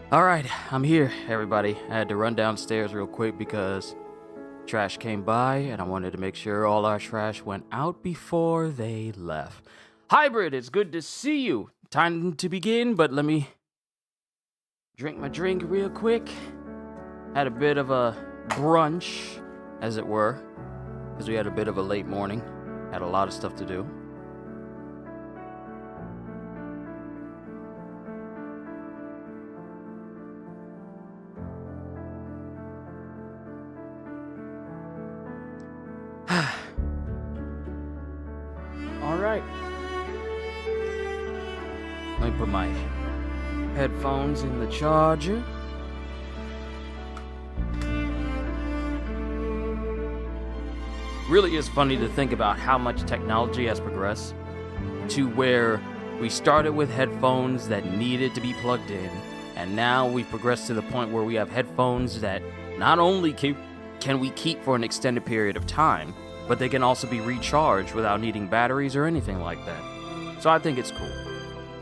Alright, I'm here, everybody. I had to run downstairs real quick because trash came by and I wanted to make sure all our trash went out before they left. Hybrid, it's good to see you. Time to begin, but let me drink my drink real quick. Had a bit of a brunch, as it were, because we had a bit of a late morning. Had a lot of stuff to do. Alright. Let me put my headphones in the charger. Really is funny to think about how much technology has progressed to where we started with headphones that needed to be plugged in, and now we've progressed to the point where we have headphones that not only can we keep for an extended period of time, but they can also be recharged without needing batteries or anything like that. So I think it's cool.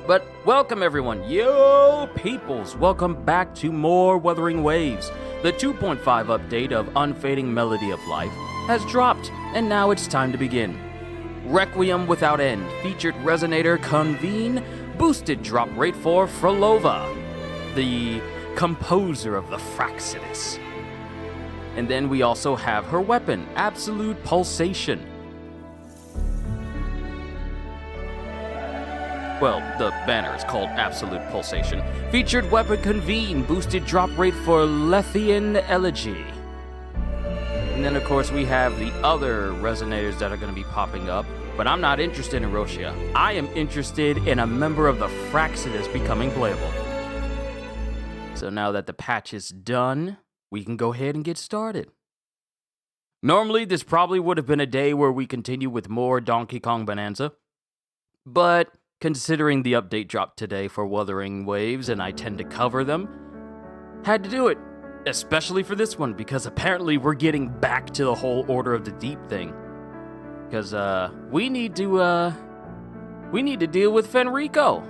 But welcome everyone, yo peoples, welcome back to more Wuthering Waves. The 2.5 update of Unfading Melody of Life has dropped, and now it's time to begin. Requiem Without End featured Resonator Convene, boosted drop rate for Phrolova, the composer of the Fraxidus. And then we also have her weapon, Absolute Pulsation. Well, the banner is called Absolute Pulsation. Featured weapon Convene, boosted drop rate for Lethian Elegy. And then, of course, we have the other resonators that are going to be popping up. But I'm not interested in Roshia. I am interested in a member of the Fraxidus becoming playable. So now that the patch is done, we can go ahead and get started. Normally, this probably would have been a day where we continue with more Donkey Kong Bonanza. But considering the update dropped today for Wuthering Waves, and I tend to cover them, had to do it. Especially for this one, because apparently we're getting back to the whole Order of the Deep thing. Because, we need to deal with Fenrico.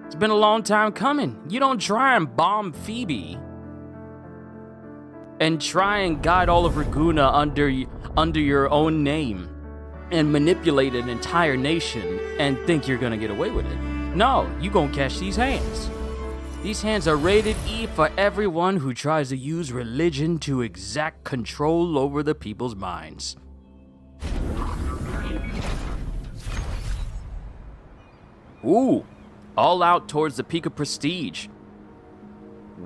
It's been a long time coming. You don't try and bomb Phoebe and try and guide all of Raguna under your own name and manipulate an entire nation and think you're gonna get away with it. No, you gonna catch these hands. These hands are rated E for everyone who tries to use religion to exact control over the people's minds. Ooh, all out towards the peak of prestige.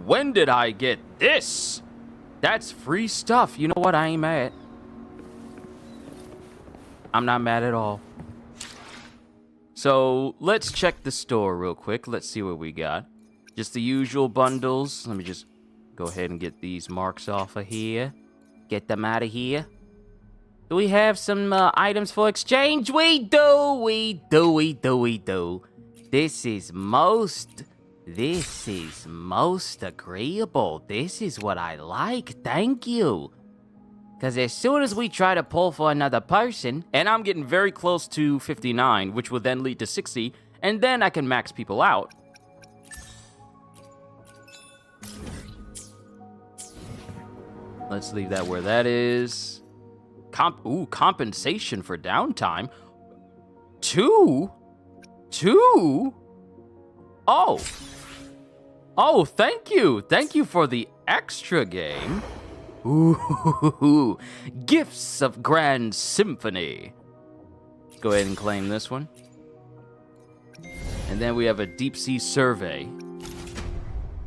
When did I get this? That's free stuff. You know what? I ain't mad. I'm not mad at all. So let's check the store real quick. Let's see what we got. Just the usual bundles. Let me just go ahead and get these marks off of here. Get them out of here. Do we have some items for exchange? We do. This is most agreeable. This is what I like. Thank you. Because as soon as we try to pull for another person, and I'm getting very close to 59, which will then lead to 60, and then I can max people out. Let's leave that where that is. Compensation for downtime. Two? Oh, thank you. Thank you for the extra game. Ooh, Gifts of Grand Symphony. Let's go ahead and claim this one. And then we have a Deep Sea Survey.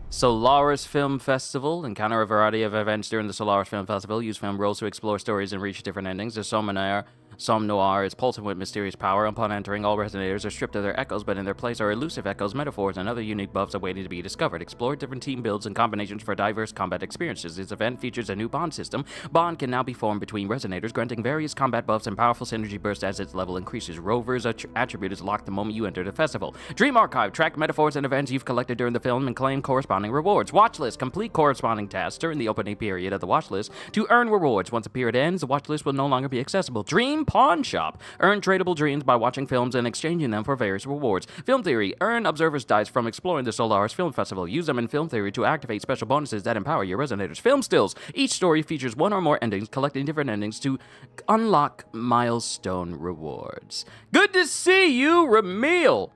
Solaris Film Festival. Encounter a variety of events during the Solaris Film Festival. Use film roles to explore stories and reach different endings. The Somme Noir is pulsing with mysterious power. Upon entering, all resonators are stripped of their echoes, but in their place are elusive echoes, metaphors, and other unique buffs awaiting to be discovered. Explore different team builds and combinations for diverse combat experiences. This event features a new bond system. Bond can now be formed between resonators, granting various combat buffs and powerful synergy bursts as its level increases. Rover's attribute is locked the moment you enter the festival. Dream Archive. Track metaphors and events you've collected during the film and claim corresponding rewards. Watch list. Complete corresponding tasks during the opening period of the watch list to earn rewards. Once the period ends, the watch list will no longer be accessible. Dream Film Pawn Shop. Earn tradable dreams by watching films and exchanging them for various rewards. Film Theory. Earn observer's dice from exploring the Solaris Film Festival. Use them in Film Theory to activate special bonuses that empower your resonators. Film Stills. Each story features one or more endings, collecting different endings to unlock milestone rewards. Good to see you, Ramil!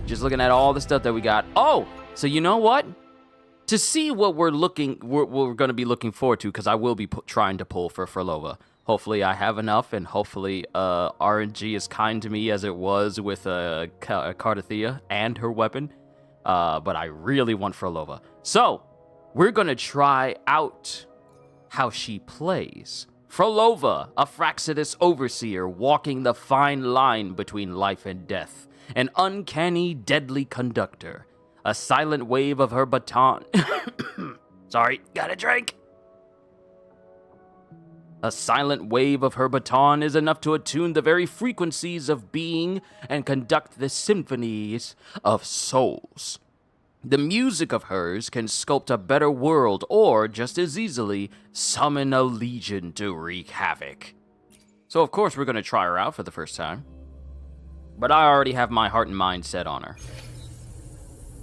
Just looking at all the stuff that we got. Oh, so you know what? To see what we're going to be looking forward to, because I will be trying to pull for Phrolova. Hopefully I have enough, and hopefully RNG is kind to me as it was with Cardathea and her weapon. But I really want Phrolova. So, we're going to try out how she plays. Phrolova, a Fraxidus overseer walking the fine line between life and death. An uncanny, deadly conductor. A silent wave of her baton. Sorry, got a drink. A silent wave of her baton is enough to attune the very frequencies of being and conduct the symphonies of souls. The music of hers can sculpt a better world or, just as easily, summon a legion to wreak havoc. So of course we're going to try her out for the first time. But I already have my heart and mind set on her.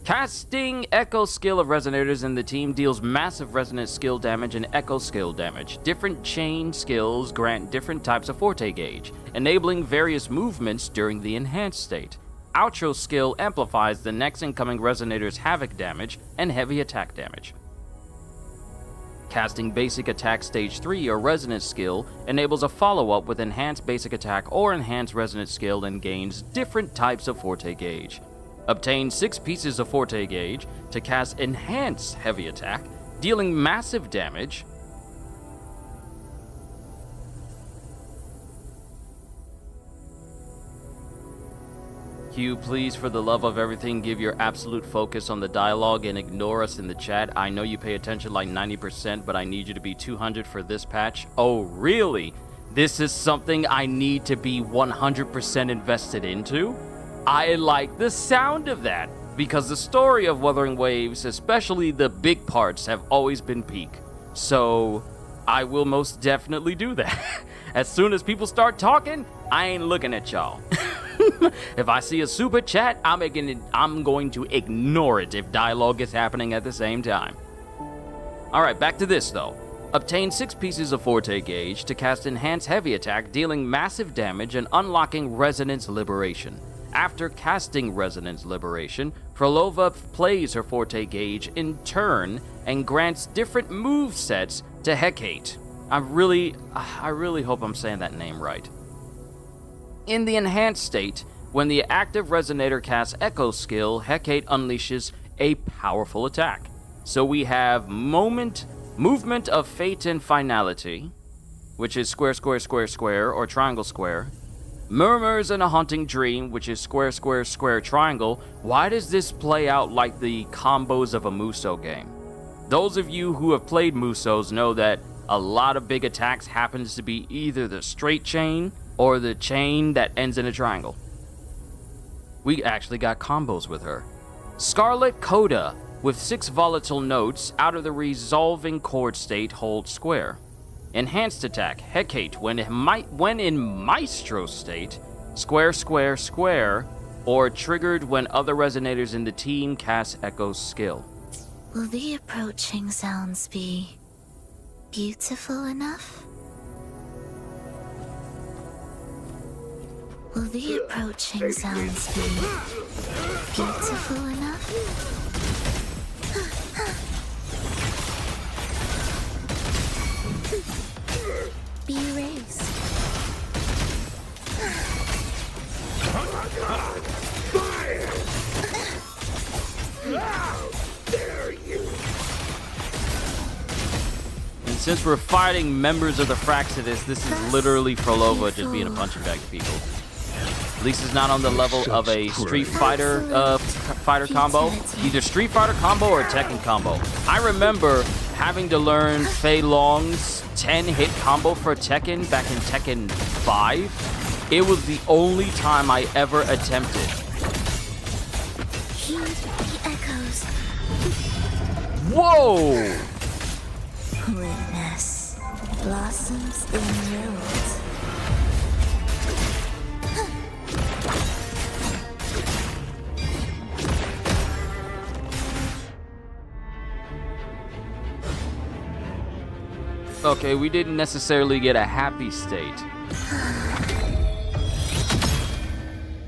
Casting Echo skill of resonators in the team deals massive resonant skill damage and echo skill damage. Different chain skills grant different types of forte gauge, enabling various movements during the enhanced state. Outro skill amplifies the next incoming resonator's havoc damage and heavy attack damage. Casting Basic Attack Stage 3 or Resonance skill enables a follow-up with Enhanced Basic Attack or Enhanced Resonance skill and gains different types of forte gauge. Obtain 6 pieces of forte gauge to cast Enhanced Heavy Attack, dealing massive damage. Hugh, please, for the love of everything, give your absolute focus on the dialogue and ignore us in the chat. I know you pay attention like 90%, but I need you to be 200 for this patch. Oh, really? This is something I need to be 100% invested into? I like the sound of that, because the story of Wuthering Waves, especially the big parts, have always been peak. So, I will most definitely do that. As soon as people start talking, I ain't looking at y'all. If I see a super chat, I'm going to ignore it if dialogue is happening at the same time. Alright, back to this though. Obtain 6 pieces of forte gauge to cast Enhanced Heavy Attack, dealing massive damage and unlocking Resonance Liberation. After casting Resonance Liberation, Phrolova plays her forte gauge in turn and grants different move sets to Hecate. I really hope I'm saying that name right. In the enhanced state, when the active resonator casts Echo skill, Hecate unleashes a powerful attack. So we have Movement of Fate and Finality, which is square, square, square, square, or triangle, square. Murmurs in a Haunting Dream, which is square, square, square, triangle. Why does this play out like the combos of a Muso game? Those of you who have played Musos know that a lot of big attacks happens to be either the straight chain or the chain that ends in a triangle. We actually got combos with her. Scarlet Coda, with 6 volatile notes, out of the resolving chord state, hold square. Enhanced attack, Hecate, when in Maestro state, square, square, square, or triggered when other resonators in the team cast Echo skill. Will the approaching sounds be beautiful enough? Will the approaching sounds be beautiful enough? Be erased. Fire! How dare you! And since we're fighting members of the Fraxidus, this is literally Phrolova just being a punching bag to people. At least it's not on the level of a Street Fighter combo. Either Street Fighter combo or Tekken combo. I remember having to learn Fei Long's 10-hit combo for Tekken back in Tekken 5. It was the only time I ever attempted. Heed the echoes. Whoa! Witness blossoms in roads. Okay, we didn't necessarily get a happy state.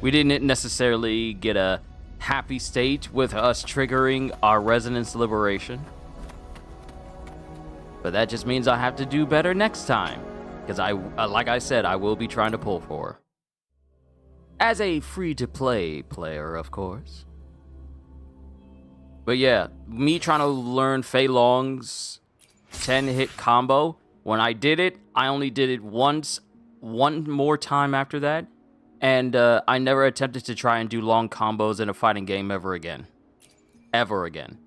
We didn't necessarily get a happy state with us triggering our resonance liberation. But that just means I have to do better next time. Because like I said, I will be trying to pull for her. As a free-to-play player, of course. But yeah, me trying to learn Fei Long's 10-hit combo, when I did it, I only did it once, one more time after that, and I never attempted to try and do long combos in a fighting game ever again. Ever again.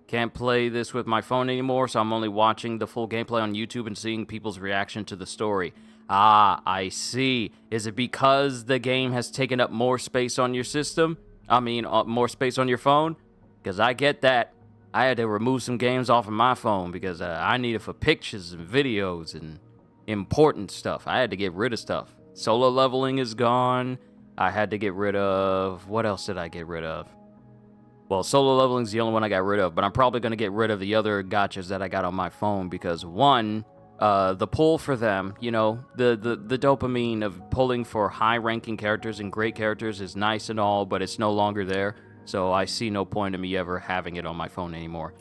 Can't play this with my phone anymore, so I'm only watching the full gameplay on YouTube and seeing people's reaction to the story. Ah, I see. Is it because the game has taken up more space on your system? I mean, more space on your phone? Because I get that. I had to remove some games off of my phone because I need it for pictures and videos and important stuff. I had to get rid of stuff. Solo leveling is gone. I had to get rid of... What else did I get rid of? Well, solo leveling is the only one I got rid of, but I'm probably going to get rid of the other gachas that I got on my phone because, one, the pull for them, you know, the dopamine of pulling for high-ranking characters and great characters is nice and all, but it's no longer there. So I see no point in me ever having it on my phone anymore.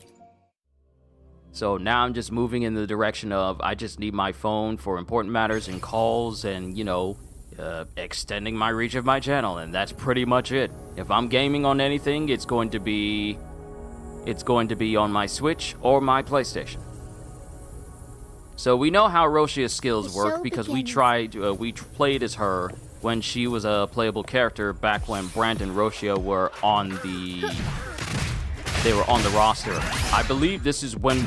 So now I'm just moving in the direction of I just need my phone for important matters and calls and, you know, extending my reach of my channel, and that's pretty much it. If I'm gaming on anything, it's going to be on my Switch or my PlayStation. So we know how Roshia's skills work because we played as her when she was a playable character back when Brant and Roshia were on the roster. I believe this is when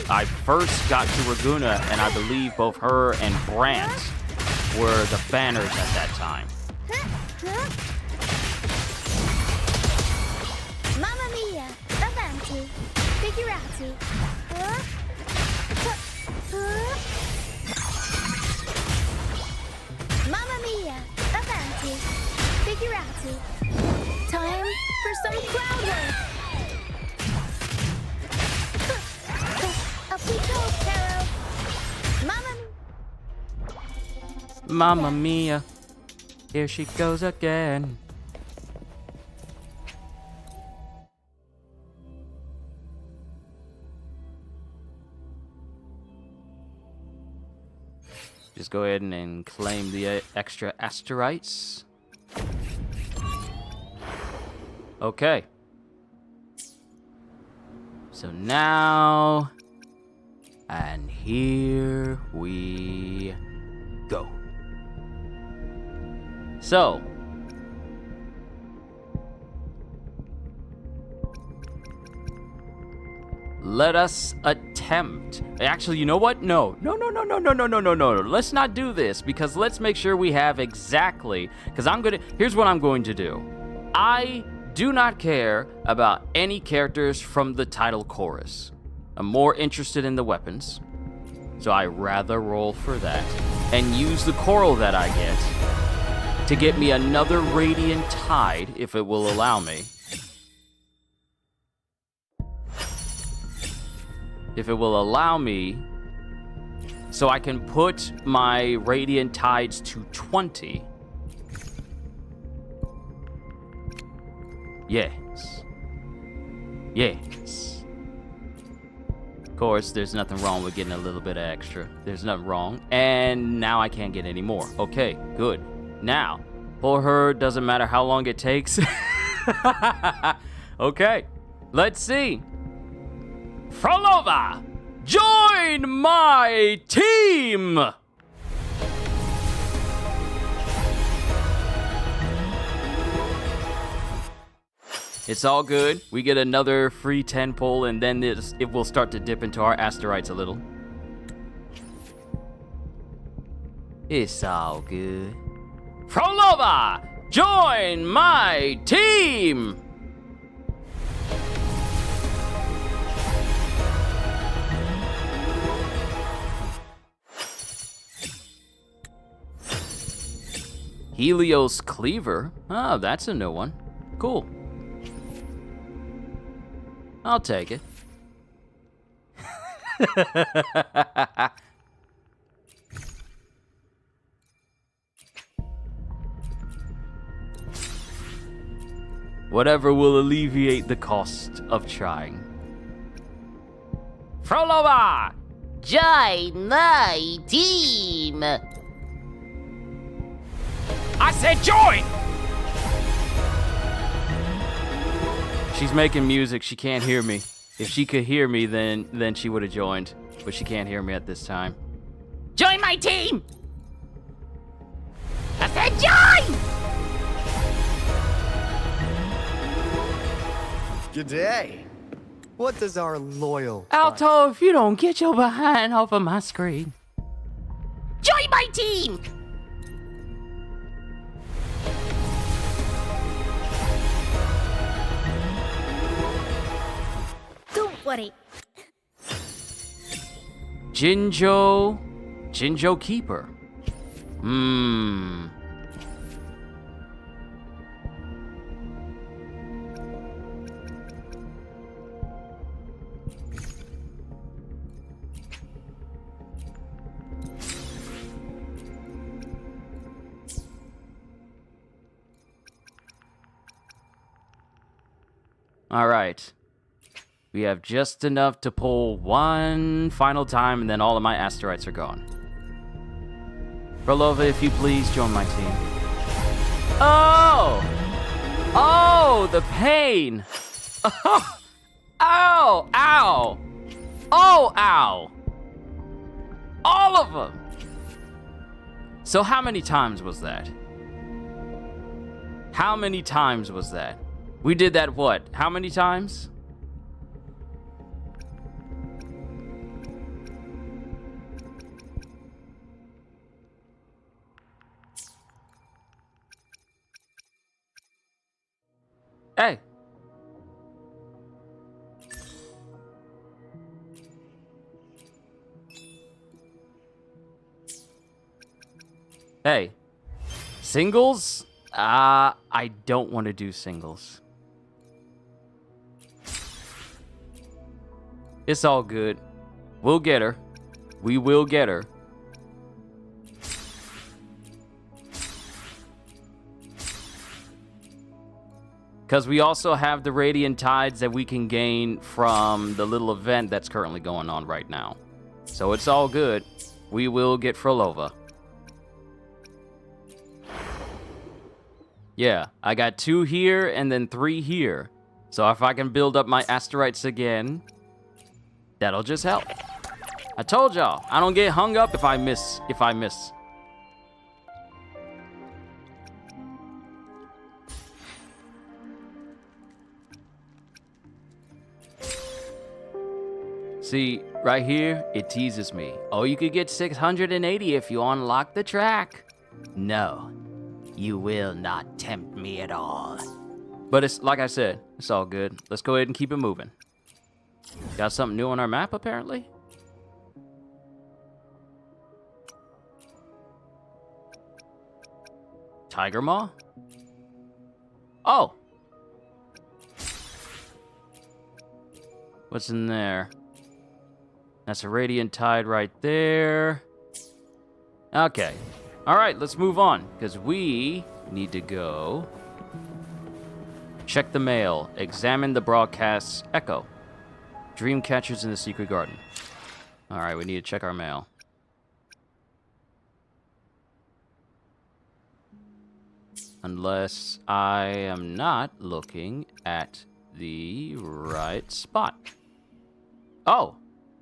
I first got to Raguna, and I believe both her and Brant were the banners at that time. Mamma mia, avanti, figurati. Mamma mia, avanti, figurati. Time for some cloud work. Up we go, Caro. Mamma mia, here she goes again. Just go ahead and claim the extra asteroids. Okay. So now, and here we go. So, let us attempt. Actually, you know what? No. Let's not do this because let's make sure we have exactly. Because here's what I'm going to do. I do not care about any characters from the title chorus. I'm more interested in the weapons. So I rather roll for that and use the coral that I get to get me another Radiant Tide, if it will allow me. If it will allow me, so I can put my Radiant Tides to 20. Yes. Yes. Of course, there's nothing wrong with getting a little bit of extra. There's nothing wrong. And now I can't get any more. Okay, good. Now, pull her, doesn't matter how long it takes. Okay, let's see. Phrolova, join my team! It's all good. We get another free 10 pull, and then it will start to dip into our asteroids a little. It's all good. Phrolova, join my team! Helios Cleaver. Oh, that's a new one. Cool. I'll take it. Whatever will alleviate the cost of trying. Phrolova! Join my team! I said join! She's making music. She can't hear me. If she could hear me, then she would have joined. But she can't hear me at this time. Join my team! I said join! Good day. What does our loyal Alto, if you don't get your behind off of my screen. Join my team! Don't worry. Jinjo Keeper. All right. We have just enough to pull one final time, and then all of my asteroids are gone. Phrolova, if you please, join my team. Oh! Oh, the pain! Oh! Ow! Ow! Oh, ow! All of them! So how many times was that? How many times was that? We did that what? How many times? Hey. Hey. Singles? I don't want to do singles. It's all good. We'll get her. We will get her. Because we also have the radiant tides that we can gain from the little event that's currently going on right now. So it's all good. We will get Phrolova. Yeah, I got 2 here and then 3 here. So if I can build up my asteroids again, that'll just help. I told y'all, I don't get hung up if I miss. See, right here, it teases me. Oh, you could get 680 if you unlock the track. No, you will not tempt me at all. But it's, like I said, it's all good. Let's go ahead and keep it moving. Got something new on our map, apparently? Tiger Maw? Oh! What's in there? That's a radiant tide right there. Okay. Alright, let's move on, because we need to go check the mail, examine the broadcast's echo. Dream catchers in the secret garden. Alright, we need to check our mail. Unless I am not looking at the right spot. Oh!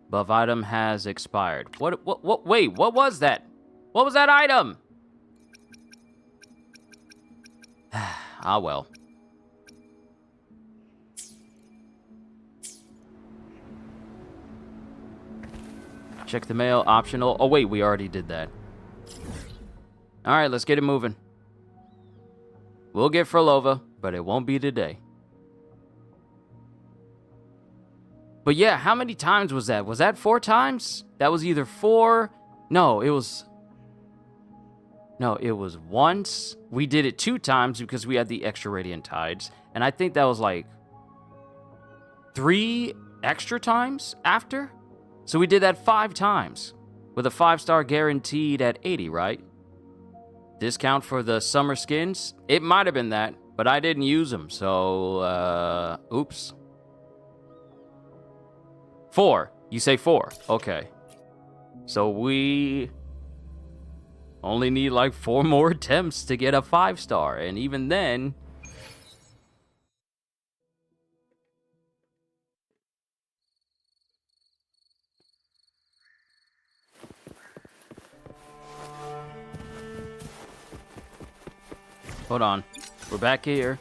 Above item has expired. Wait, what was that? What was that item? Ah, well. Check the mail, optional. Oh, wait, we already did that. All right, let's get it moving. We'll get Phrolova, but it won't be today. But yeah, how many times was that? Was that 4 times? That was either 4... No, it was once. We did it 2 times because we had the extra radiant tides. And I think that was like 3 extra times after. So we did that 5 times. With a 5-star guaranteed at 80, right? Discount for the summer skins? It might have been that. But I didn't use them, so, oops. 4. You say 4. Okay. So we only need like 4 more attempts to get a 5-star, and even then... Hold on. We're back here.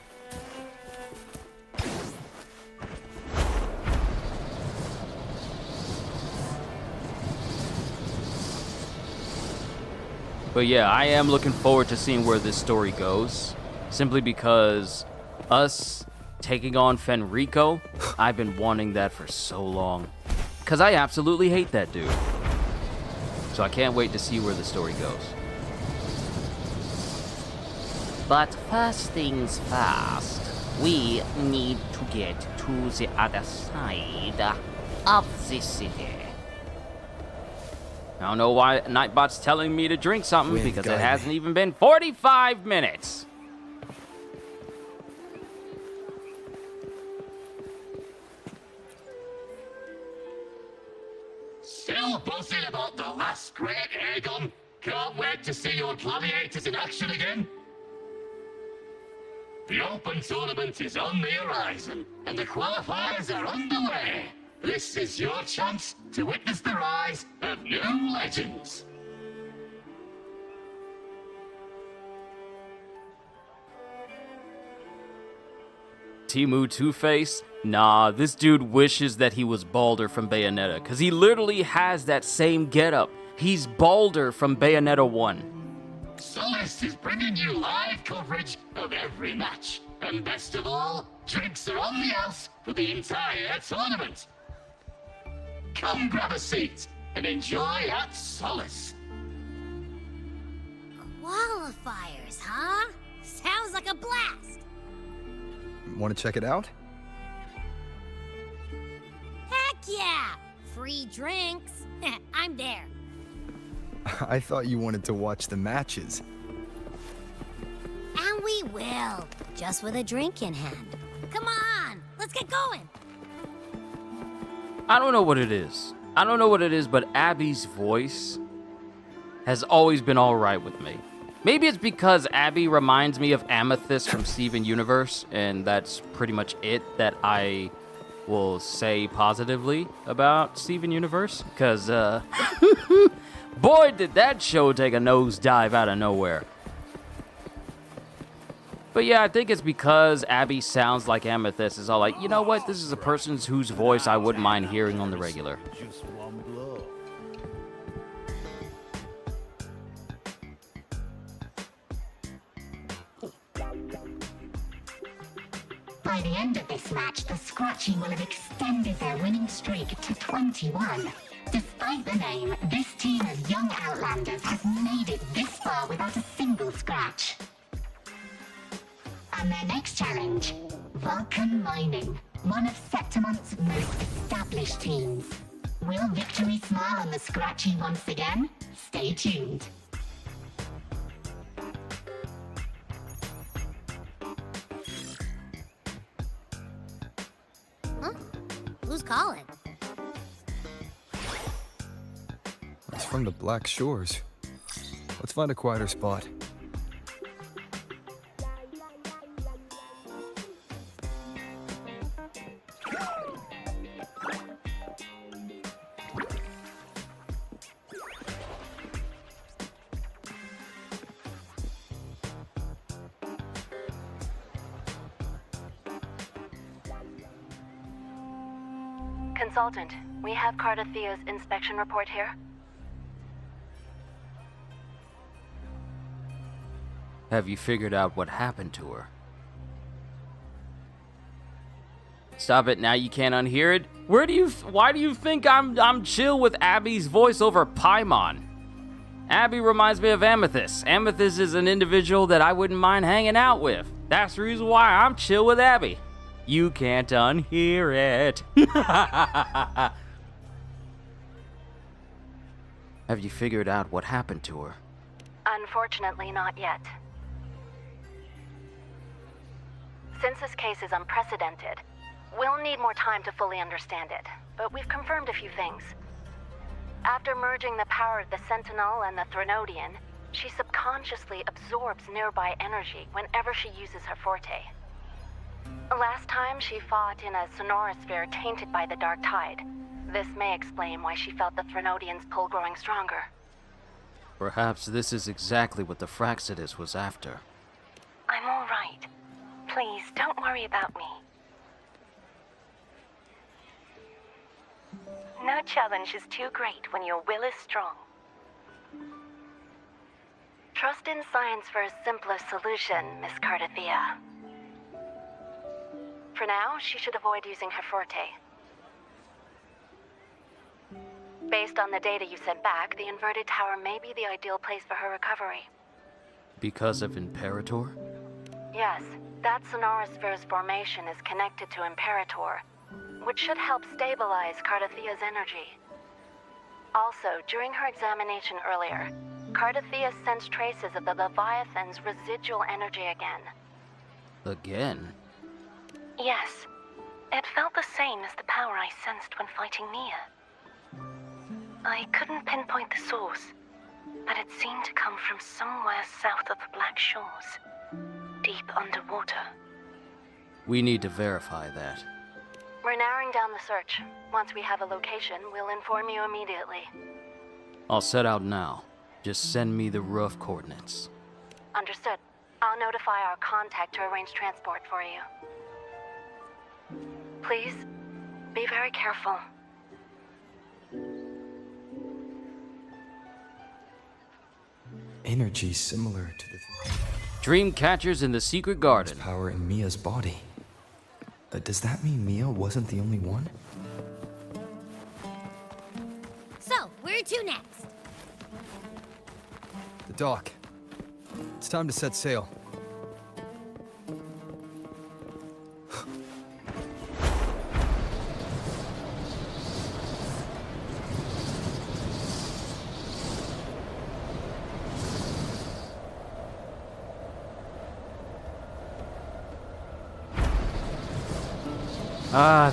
But yeah, I am looking forward to seeing where this story goes. Simply because us taking on Fenrico, I've been wanting that for so long. Because I absolutely hate that dude. So I can't wait to see where the story goes. But first things first, we need to get to the other side of the city. I don't know why Nightbot's telling me to drink something, Wind because it guide me. hasn't even been 45 minutes. Still buzzing about the last great Aegon? Can't wait to see your gladiators in action again. The Open Tournament is on the horizon, and the qualifiers are underway. This is your chance to witness the rise of new legends. Timu Two-Face? Nah, this dude wishes that he was Balder from Bayonetta, because he literally has that same getup. He's Balder from Bayonetta 1. Solace is bringing you live coverage of every match. And best of all, drinks are on the house for the entire tournament. Come grab a seat and enjoy at Solace. Qualifiers, huh? Sounds like a blast! Want to check it out? Heck yeah! Free drinks. I'm there. I thought you wanted to watch the matches. And we will. Just with a drink in hand. Come on, let's get going. I don't know what it is. I don't know what it is, but Abby's voice has always been alright with me. Maybe it's because Abby reminds me of Amethyst from Steven Universe, and that's pretty much it that I will say positively about Steven Universe. Because, boy, did that show take a nosedive out of nowhere. But yeah, I think it's because Abby sounds like Amethyst. Is all like, you know what? This is a person whose voice I wouldn't mind hearing on the regular. Just one blow. By the end of this match, the Scratchy will have extended their winning streak to 21. Despite the name, this team of young Outlanders has made it this far without a single scratch. And their next challenge, Vulcan Mining, one of Septimont's most established teams. Will victory smile on the Scratchy once again? Stay tuned. Huh? Who's calling? It's from the Black Shores. Let's find a quieter spot. Consultant, we have Carta Theo's inspection report here. Have you figured out what happened to her? Stop it, now you can't unhear it? Why do you think I'm chill with Abby's voice over Paimon? Abby reminds me of Amethyst. Amethyst is an individual that I wouldn't mind hanging out with. That's the reason why I'm chill with Abby. You can't unhear it. Have you figured out what happened to her? Unfortunately, not yet. Since this case is unprecedented, we'll need more time to fully understand it, but we've confirmed a few things. After merging the power of the Sentinel and the Threnodian, she subconsciously absorbs nearby energy whenever she uses her forte. Last time she fought in a sonorosphere tainted by the Dark Tide. This may explain why she felt the Threnodian's pull growing stronger. Perhaps this is exactly what the Fractsidus was after. I'm all right. Please, don't worry about me. No challenge is too great when your will is strong. Trust in science for a simpler solution, Miss Cardathea. For now, she should avoid using her forte. Based on the data you sent back, the inverted tower may be the ideal place for her recovery. Because of Imperator? Yes, that sonorosphere's formation is connected to Imperator, which should help stabilize Cardathea's energy. Also, during her examination earlier, Cardathea sensed traces of the Leviathan's residual energy again. Again? Yes, it felt the same as the power I sensed when fighting Nia. I couldn't pinpoint the source, but it seemed to come from somewhere south of the Black Shores, deep underwater. We need to verify that. We're narrowing down the search. Once we have a location, we'll inform you immediately. I'll set out now. Just send me the rough coordinates. Understood. I'll notify our contact to arrange transport for you. Please, be very careful. Energy similar to the Dream catchers in the secret garden. power in Mia's body. Does that mean Mia wasn't the only one? So, where to next? The dock. It's time to set sail.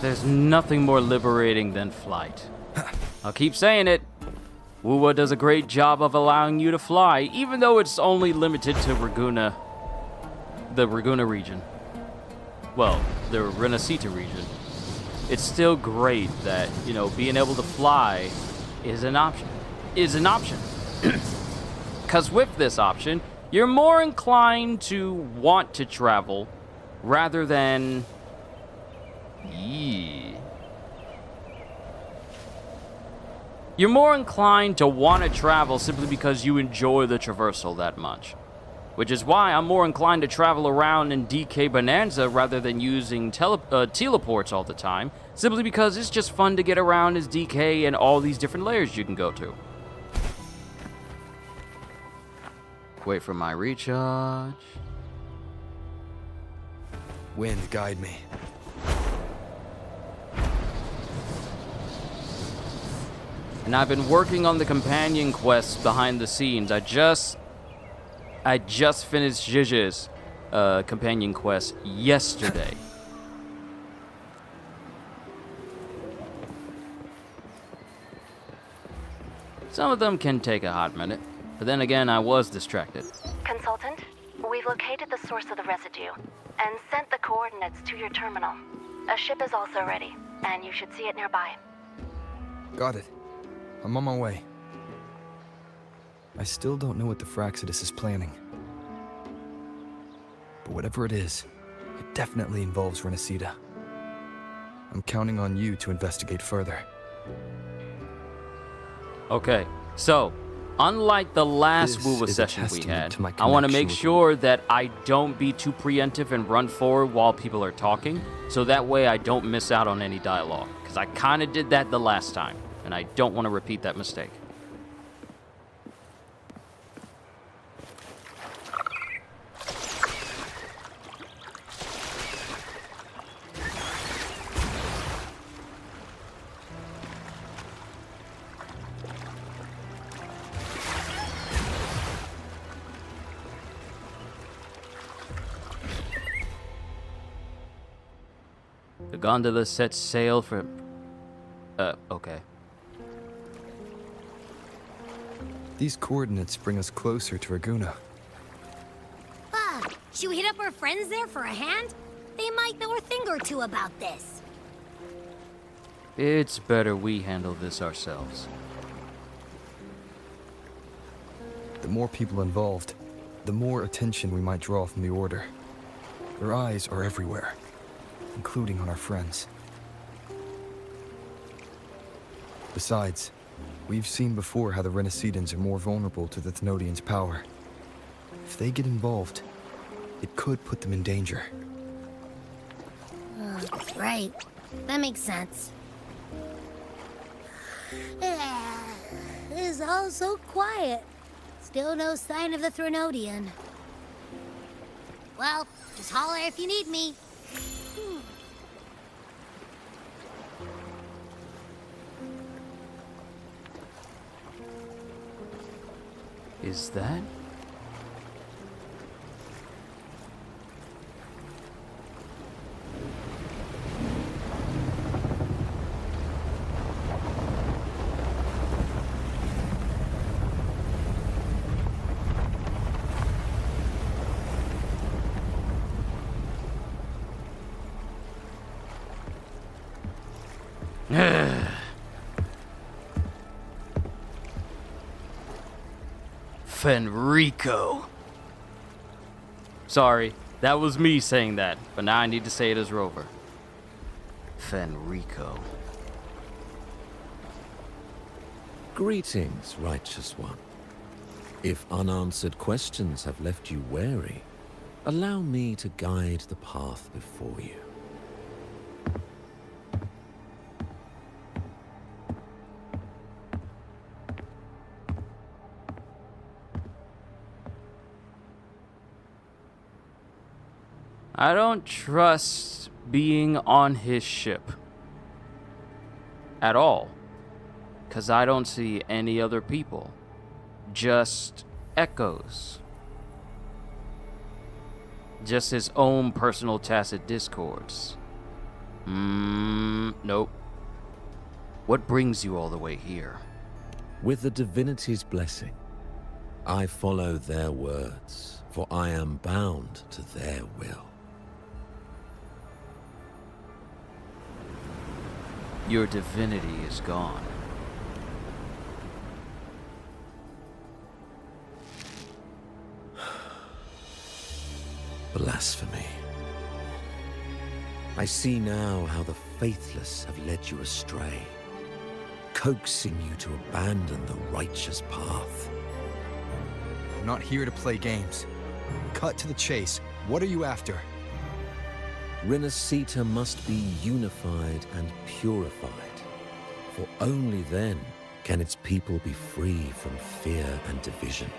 There's nothing more liberating than flight. I'll keep saying it. WUA does a great job of allowing you to fly, even though it's only limited to the Raguna region. Well, the rinascita region. It's still great that, being able to fly is an option. Because with this option, you're more inclined to want to travel rather than... You're more inclined to want to travel simply because you enjoy the traversal that much. Which is why I'm more inclined to travel around in DK Bonanza rather than using teleports all the time, simply because it's just fun to get around as DK and all these different layers you can go to. Wait for my recharge. Wind, guide me. And I've been working on the companion quests behind the scenes. I just finished Zhizh's companion quest yesterday. Some of them can take a hot minute, but then again, I was distracted. Consultant, we've located the source of the residue and sent the coordinates to your terminal. A ship is also ready, and you should see it nearby. Got it. I'm on my way. I still don't know what the Fractsidus is planning. But whatever it is, it definitely involves Rinascita. I'm counting on you to investigate further. Okay, so, unlike the last This WUA is a session we testament had, to my I want to connection make with sure that I don't be too preemptive and run forward while people are talking, so that way I don't miss out on any dialogue, because I kind of did that the last time, and I don't want to repeat that mistake. The gondola sets sail for... okay. These coordinates bring us closer to Raguna. Should we hit up our friends there for a hand? They might know a thing or two about this. It's better we handle this ourselves. The more people involved, the more attention we might draw from the Order. Their eyes are everywhere, including on our friends. Besides, we've seen before how the Rinascitans are more vulnerable to the Thenodians' power. If they get involved, it could put them in danger. Right. That makes sense. It's all so quiet. Still no sign of the Thenodian. Well, just holler if you need me. Is that? Fenrico. Sorry, that was me saying that, but now I need to say it as Rover. Fenrico. Greetings, righteous one. If unanswered questions have left you wary, allow me to guide the path before you. I don't trust being on his ship. At all. 'Cause I don't see any other people. Just echoes. Just his own personal tacit discords. Nope. What brings you all the way here? With the divinity's blessing, I follow their words, for I am bound to their will. Your divinity is gone. Blasphemy. I see now how the faithless have led you astray, coaxing you to abandon the righteous path. I'm not here to play games. Cut to the chase. What are you after? Rinascita must be unified and purified, for only then can its people be free from fear and division.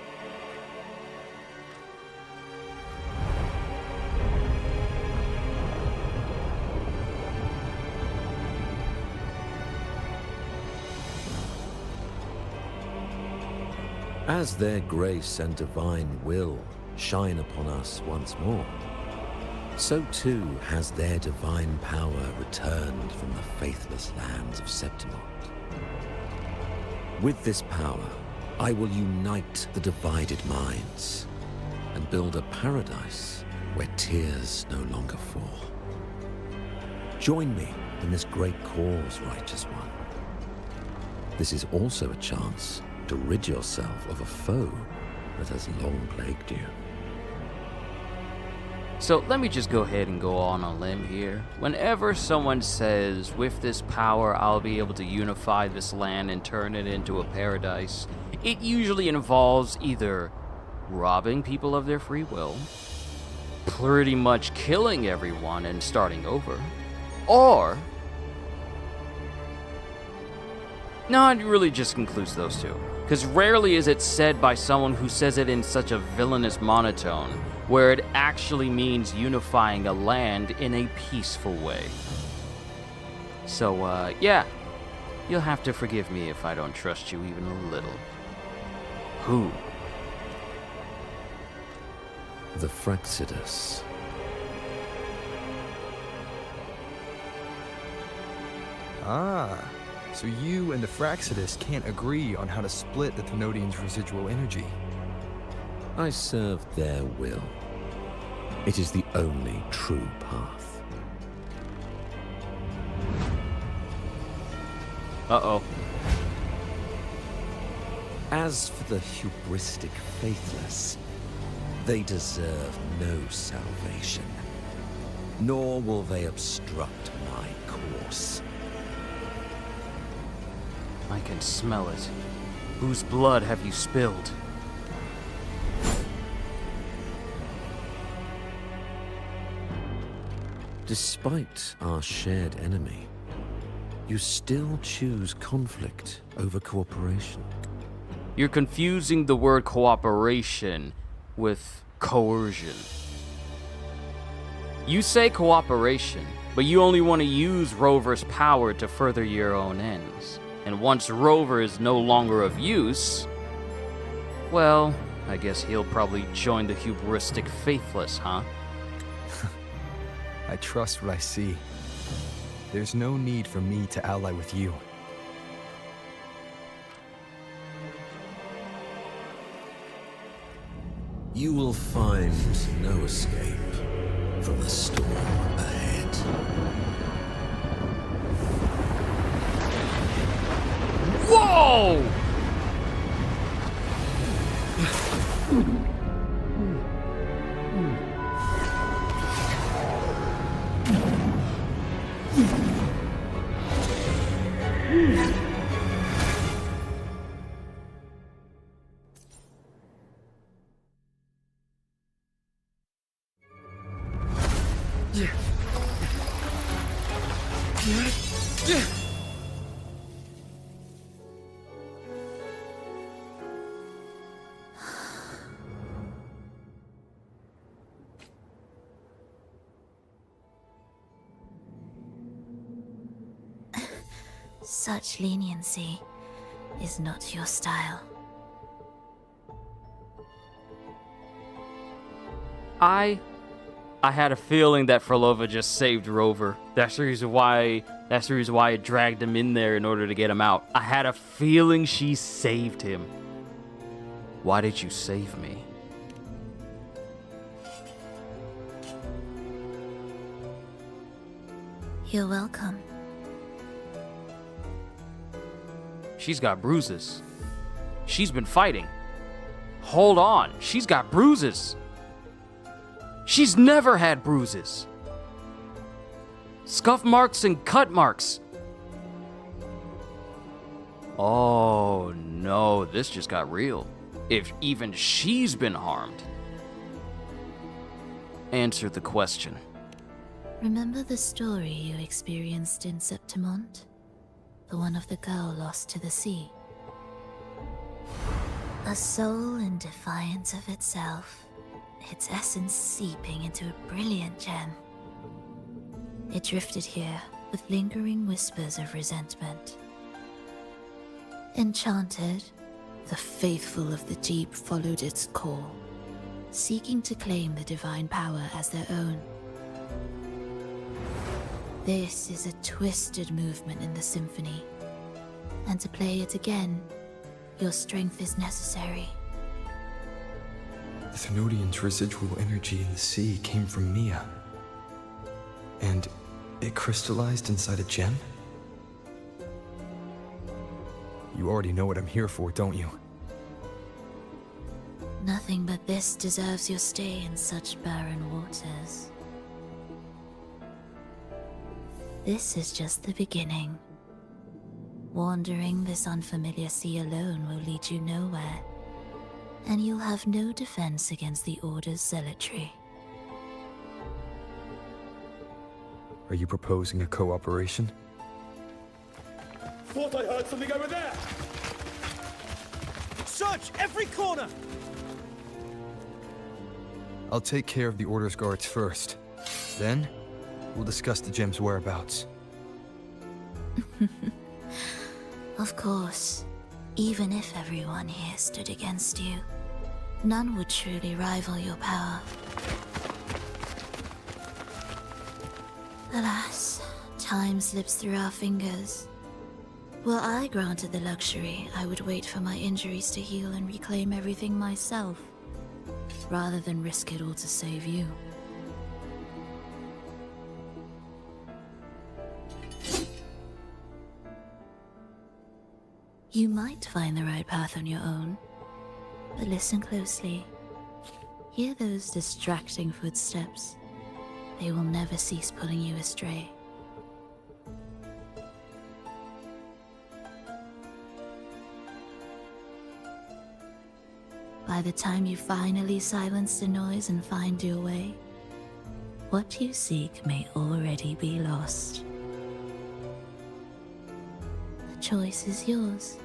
As their grace and divine will shine upon us once more, so too has their divine power returned from the faithless lands of Septimont. With this power, I will unite the divided minds and build a paradise where tears no longer fall. Join me in this great cause, righteous one. This is also a chance to rid yourself of a foe that has long plagued you. So let me just go ahead and go on a limb here. Whenever someone says, with this power I'll be able to unify this land and turn it into a paradise, it usually involves either robbing people of their free will, pretty much killing everyone and starting over, or... No, it really just includes those two. Because rarely is it said by someone who says it in such a villainous monotone, where it actually means unifying a land in a peaceful way. So, yeah. You'll have to forgive me if I don't trust you even a little. Who? The Frexidus. Ah, so you and the Fraxidus can't agree on how to split the Thenodian's residual energy. I serve their will. It is the only true path. Uh-oh. As for the hubristic faithless, they deserve no salvation, nor will they obstruct my course. I can smell it. Whose blood have you spilled? Despite our shared enemy, you still choose conflict over cooperation. You're confusing the word cooperation with coercion. You say cooperation, but you only want to use Rover's power to further your own ends. And once Rover is no longer of use, well, I guess he'll probably join the hubristic faithless, huh? I trust what I see. There's no need for me to ally with you. You will find no escape from the storm ahead. Whoa! Such leniency is not your style. I had a feeling that Phrolova just saved Rover. That's the reason why I dragged him in there in order to get him out. I had a feeling she saved him. Why did you save me? You're welcome. She's got bruises. She's been fighting. Hold on, she's got bruises. She's never had bruises. Scuff marks and cut marks. Oh no, this just got real. If even she's been harmed. Answer the question. Remember the story you experienced in Septimont? The one of the girl lost to the sea? A soul in defiance of itself, its essence seeping into a brilliant gem. It drifted here with lingering whispers of resentment. Enchanted, the faithful of the deep followed its call, seeking to claim the divine power as their own. This is a twisted movement in the symphony, and to play it again, your strength is necessary. The Thenodian's residual energy in the sea came from Mia. And it crystallized inside a gem? You already know what I'm here for, don't you? Nothing but this deserves your stay in such barren waters. This is just the beginning. Wandering this unfamiliar sea alone will lead you nowhere, and you'll have no defense against the Order's zealotry. Are you proposing a cooperation? Thought I heard something over there! Search every corner! I'll take care of the Order's guards first. Then, we'll discuss the gem's whereabouts. Of course, even if everyone here stood against you, none would truly rival your power. Alas, Time slips through our fingers. Were I granted the luxury, I would wait for my injuries to heal and reclaim everything myself, rather than risk it all to save you. You might find the right path on your own, but listen closely. Hear those distracting footsteps. They will never cease pulling you astray. By the time you finally silence the noise and find your way, what you seek may already be lost. The choice is yours.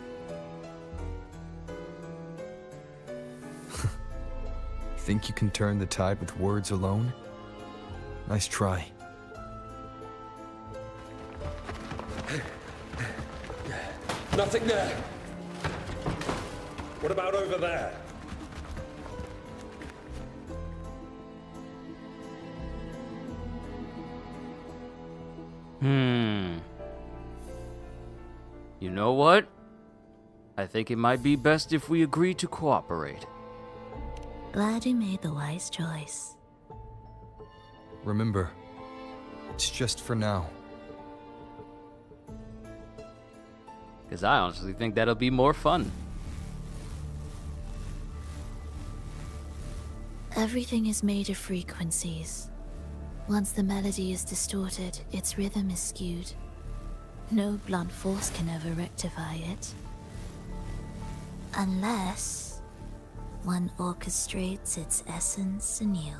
Think you can turn the tide with words alone? Nice try. Nothing there. What about over there? You know what? I think it might be best if we agree to cooperate. Glad you made the wise choice. Remember, it's just for now. Because I honestly think that'll be more fun. Everything is made of frequencies. Once the melody is distorted, its rhythm is skewed. No blunt force can ever rectify it. Unless one orchestrates its essence anew.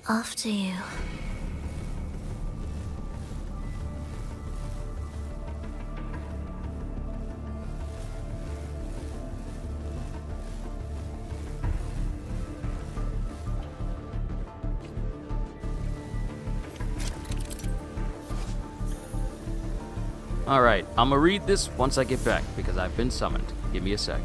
After you. Alright, I'm gonna read this once I get back, because I've been summoned. Give me a sec.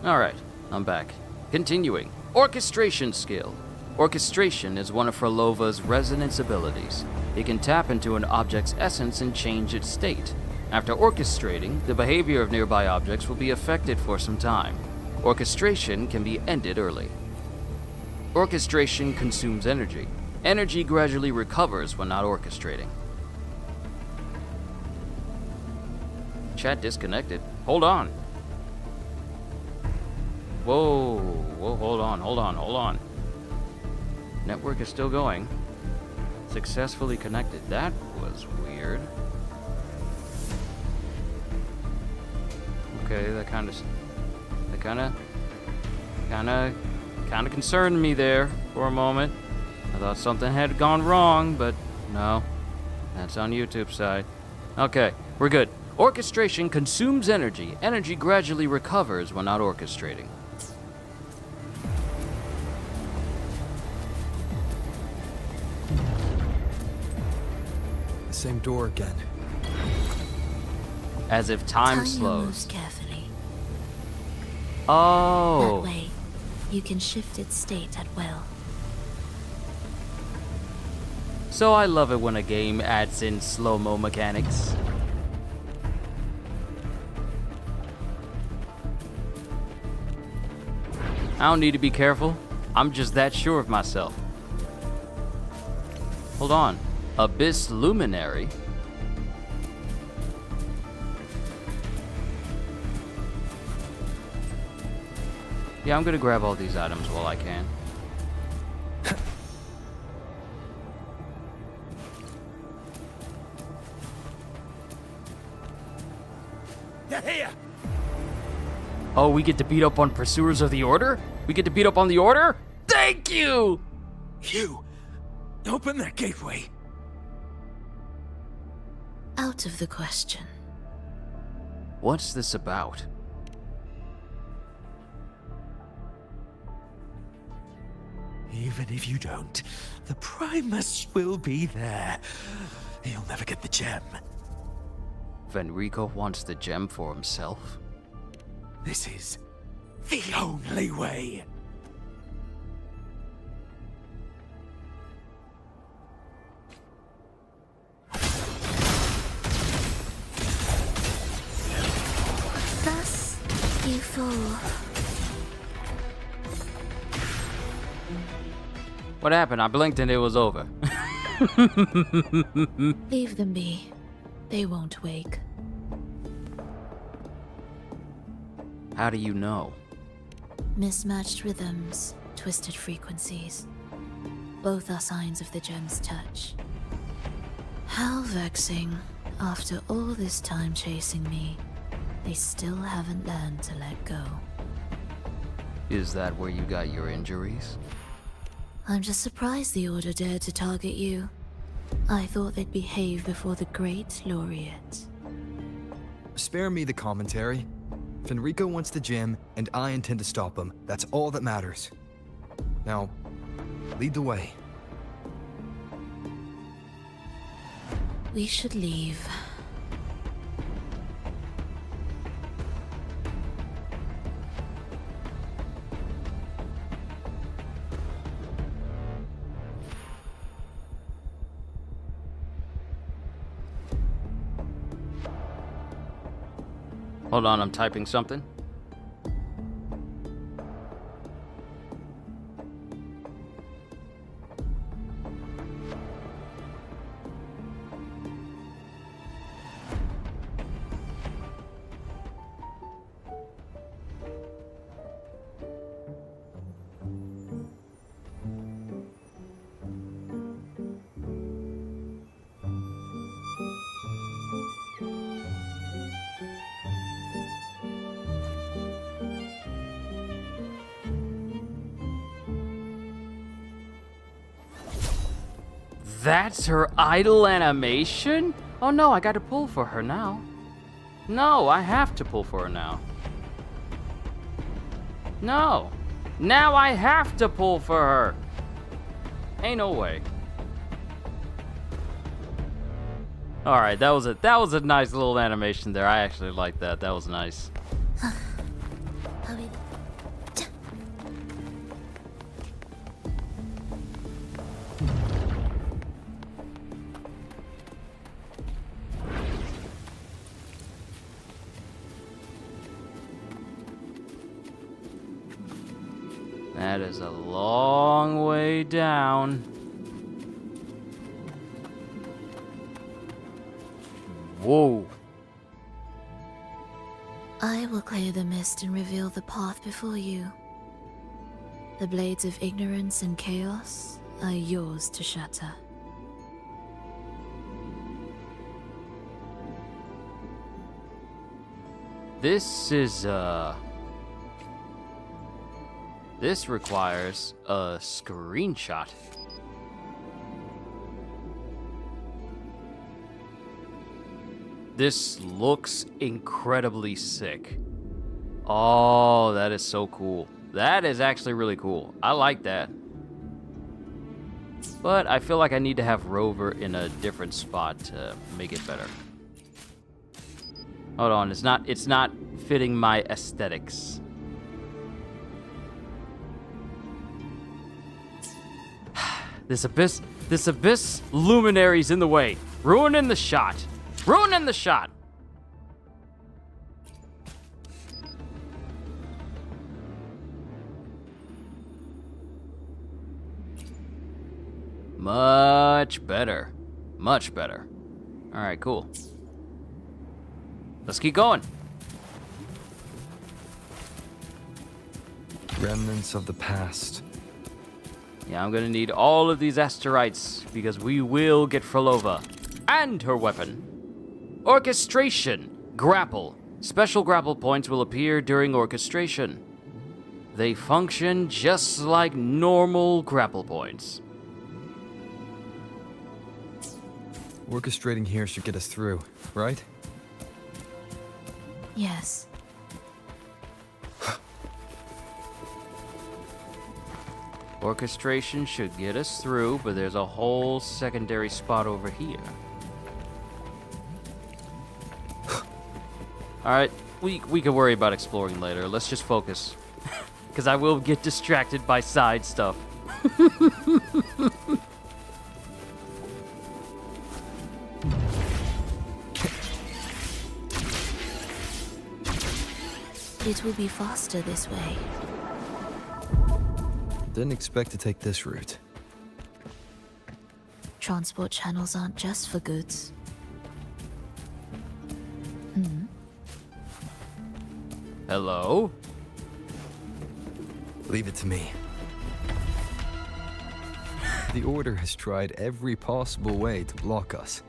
Alright, I'm back. Continuing. Orchestration skill. Orchestration is one of Phrolova's resonance abilities. It can tap into an object's essence and change its state. After orchestrating, the behavior of nearby objects will be affected for some time. Orchestration can be ended early. Orchestration consumes energy. Energy gradually recovers when not orchestrating. Chat disconnected. Hold on. Whoa, hold on. Network is still going. Successfully connected. That was weird. Okay, that kind of concerned me there for a moment. I thought something had gone wrong, but no. That's on YouTube's side. Okay, we're good. Orchestration consumes energy. Energy gradually recovers when not orchestrating. The same door again. As if time Time slows. moves carefully. Oh. That way, you can shift its state at will. So I love it when a game adds in slow-mo mechanics. I don't need to be careful. I'm just that sure of myself. Hold on. Abyss Luminary? Yeah, I'm gonna grab all these items while I can. Oh, we get to beat up on pursuers of the Order? We get to beat up on the Order? Thank you! You! Open that gateway! Out of the question. What's this about? Even if you don't, the Primus will be there. You'll never get the gem. Fenrico wants the gem for himself? This is the only way. Thus, you fall. What happened? I blinked and it was over. Leave them be. They won't wake. How do you know? Mismatched rhythms, twisted frequencies. Both are signs of the gem's touch. How vexing. After all this time chasing me, they still haven't learned to let go. Is that where you got your injuries? I'm just surprised the Order dared to target you. I thought they'd behave before the great laureate. Spare me the commentary. Fenrico wants the gem, and I intend to stop him. That's all that matters. Now, lead the way. We should leave. Hold on, I'm typing something. That's her idle animation? Oh no, I gotta pull for her now. No, I have to pull for her now. No. Now I have to pull for her. Ain't no way. Alright, that was a nice little animation there. I actually like that. That was nice. That is a long way down. Whoa. I will clear the mist and reveal the path before you. The blades of ignorance and chaos are yours to shatter. This requires a screenshot. This looks incredibly sick. Oh, that is so cool. That is actually really cool. I like that. But I feel like I need to have Rover in a different spot to make it better. Hold on, it's not fitting my aesthetics. This abyss luminary's in the way. Ruining the shot. Ruining the shot. Much better. Much better. All right, cool. Let's keep going. Remnants of the past. Yeah, I'm gonna need all of these asteroids because we will get Phrolova and her weapon. Orchestration. Grapple. Special grapple points will appear during orchestration. They function just like normal grapple points. Orchestrating here should get us through, right? Yes. Orchestration should get us through, but there's a whole secondary spot over here. Alright, we can worry about exploring later. Let's just focus. Because I will get distracted by side stuff. It will be faster this way. Didn't expect to take this route. Transport channels aren't just for goods. Hello? Leave it to me. The Order has tried every possible way to block us.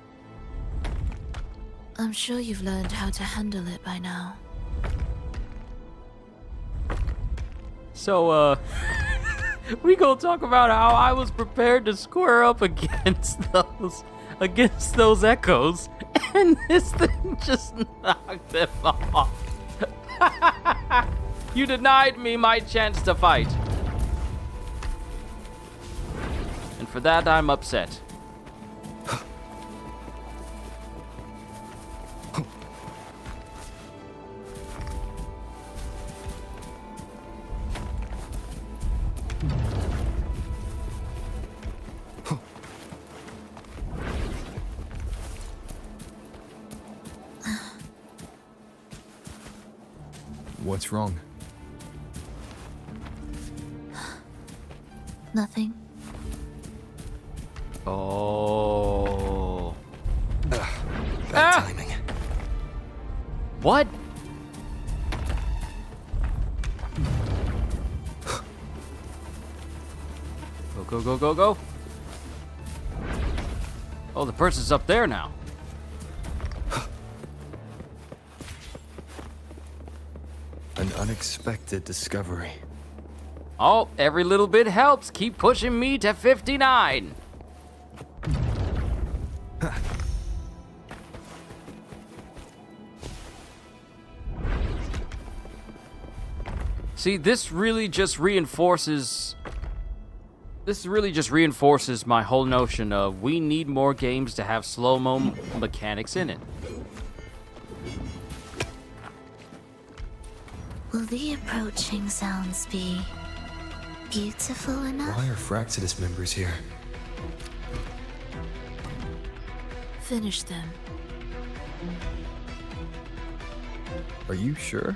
I'm sure you've learned how to handle it by now. So, we gonna talk about how I was prepared to square up against those echoes, and this thing just knocked them off. You denied me my chance to fight. And for that, I'm upset. What's wrong? Nothing. Oh. Bad timing. What? Go, go, go, go, go. Oh, the person's up there now. An unexpected discovery. Oh, every little bit helps. Keep pushing me to 59. See, this really just reinforces my whole notion of we need more games to have slow-mo mechanics in it. Will the approaching sounds be beautiful enough? Why are Fraxidus members here? Finish them. Are you sure?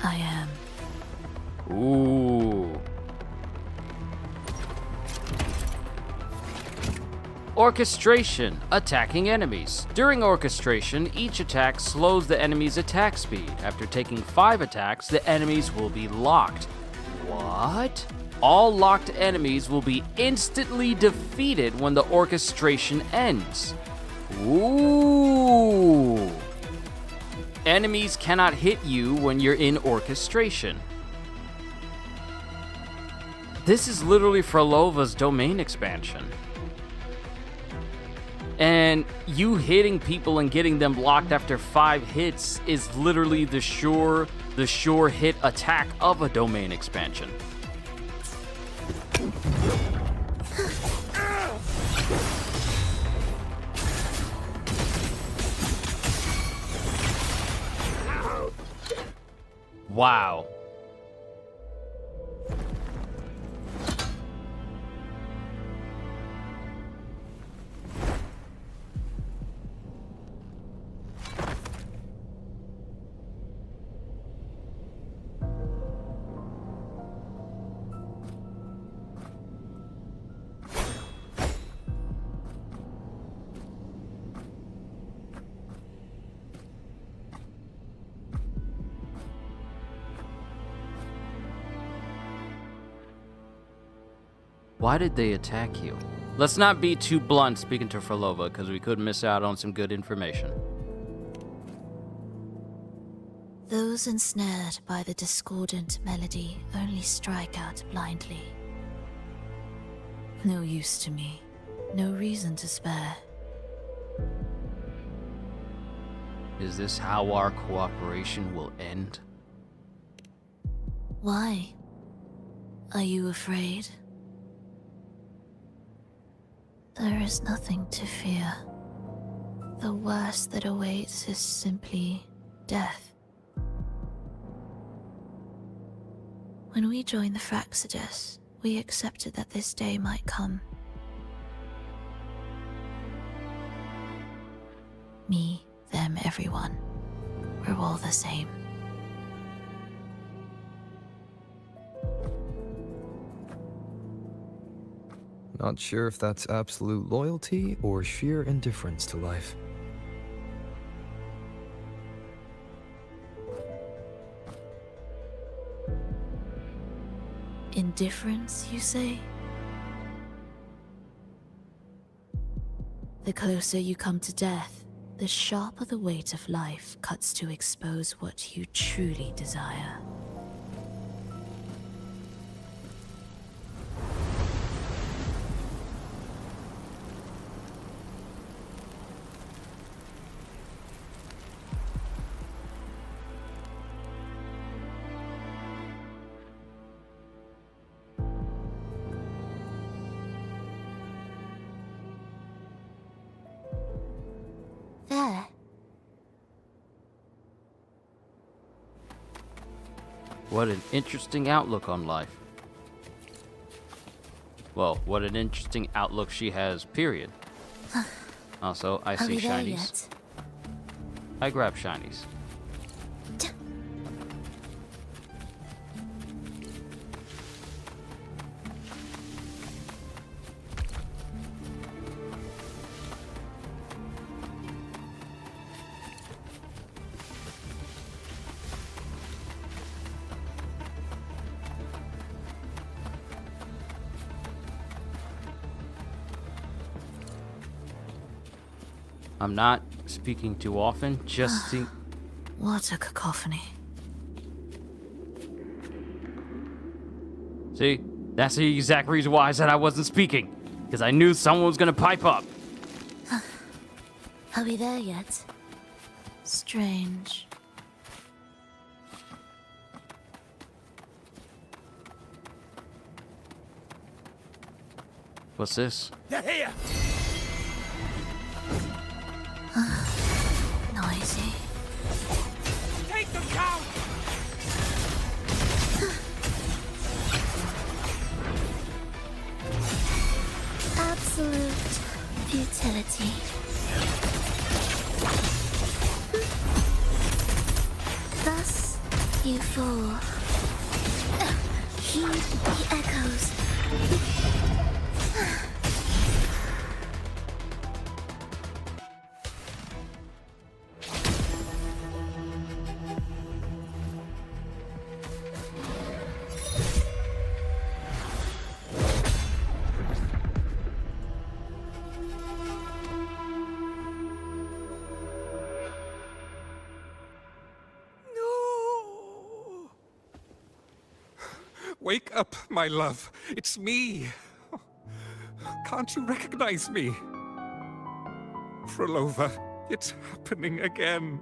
I am. Ooh. Orchestration. Attacking enemies. During orchestration, each attack slows the enemy's attack speed. After taking 5 attacks, the enemies will be locked. What? All locked enemies will be instantly defeated when the orchestration ends. Ooh. Enemies cannot hit you when you're in orchestration. This is literally Phrolova's domain expansion. And you hitting people and getting them blocked after 5 hits is literally the sure hit attack of a domain expansion. Wow. Why did they attack you? Let's not be too blunt speaking to Phrolova, because we could miss out on some good information. Those ensnared by the discordant melody only strike out blindly. No use to me. No reason to spare. Is this how our cooperation will end? Why? Are you afraid? There is nothing to fear. The worst that awaits is simply death. When we joined the Fraccidus, we accepted that this day might come. Me, them, everyone. We're all the same. Not sure if that's absolute loyalty or sheer indifference to life. Indifference, you say? The closer you come to death, the sharper the weight of life cuts to expose what you truly desire. There. What an interesting outlook on life. Well, what an interesting outlook she has, period. Also, I see shinies. I grab shinies. I'm not speaking too often, just see. What a cacophony. See? That's the exact reason why I said I wasn't speaking. Because I knew someone was gonna pipe up. Are we there yet? Strange. What's this? They're here! Noisy. Take them down! Absolute futility. Thus, you fall. Heed the echoes. Wake up, my love. It's me. Can't you recognize me? Phrolova, it's happening again.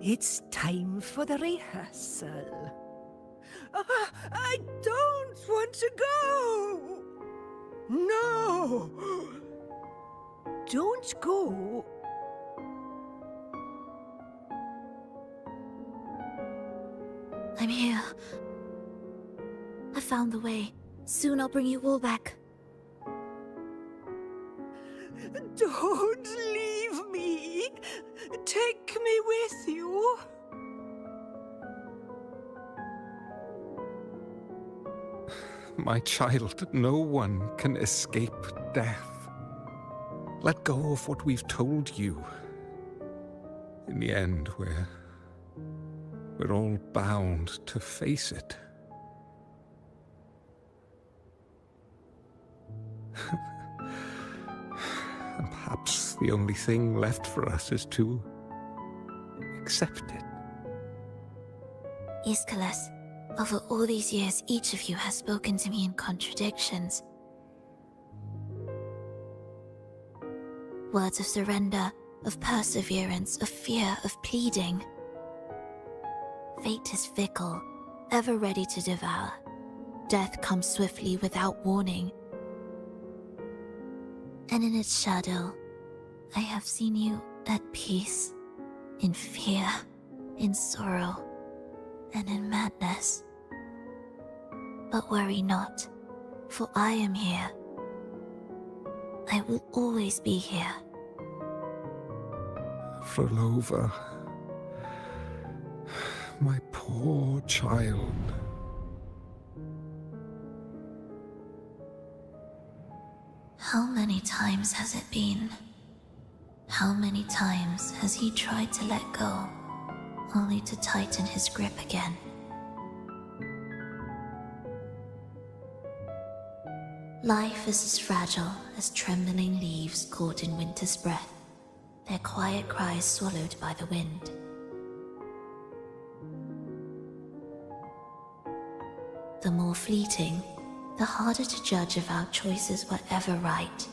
It's time for the rehearsal. I don't want to go! No! Don't go! I'm here. I found the way. Soon I'll bring you all back. Don't leave me! Take me with you! My child, no one can escape death. Let go of what we've told you. In the end, we're all bound to face it. And perhaps the only thing left for us is to accept it. Iskalas, over all these years, each of you has spoken to me in contradictions. Words of surrender, of perseverance, of fear, of pleading. Fate is fickle, ever ready to devour. Death comes swiftly without warning. And in its shadow, I have seen you at peace, in fear, in sorrow, and in madness. But worry not, for I am here. I will always be here. Phrolova, my poor child. How many times has it been? How many times has he tried to let go, only to tighten his grip again? Life is as fragile as trembling leaves caught in winter's breath, their quiet cries swallowed by the wind. The more fleeting, the harder to judge if our choices were ever right.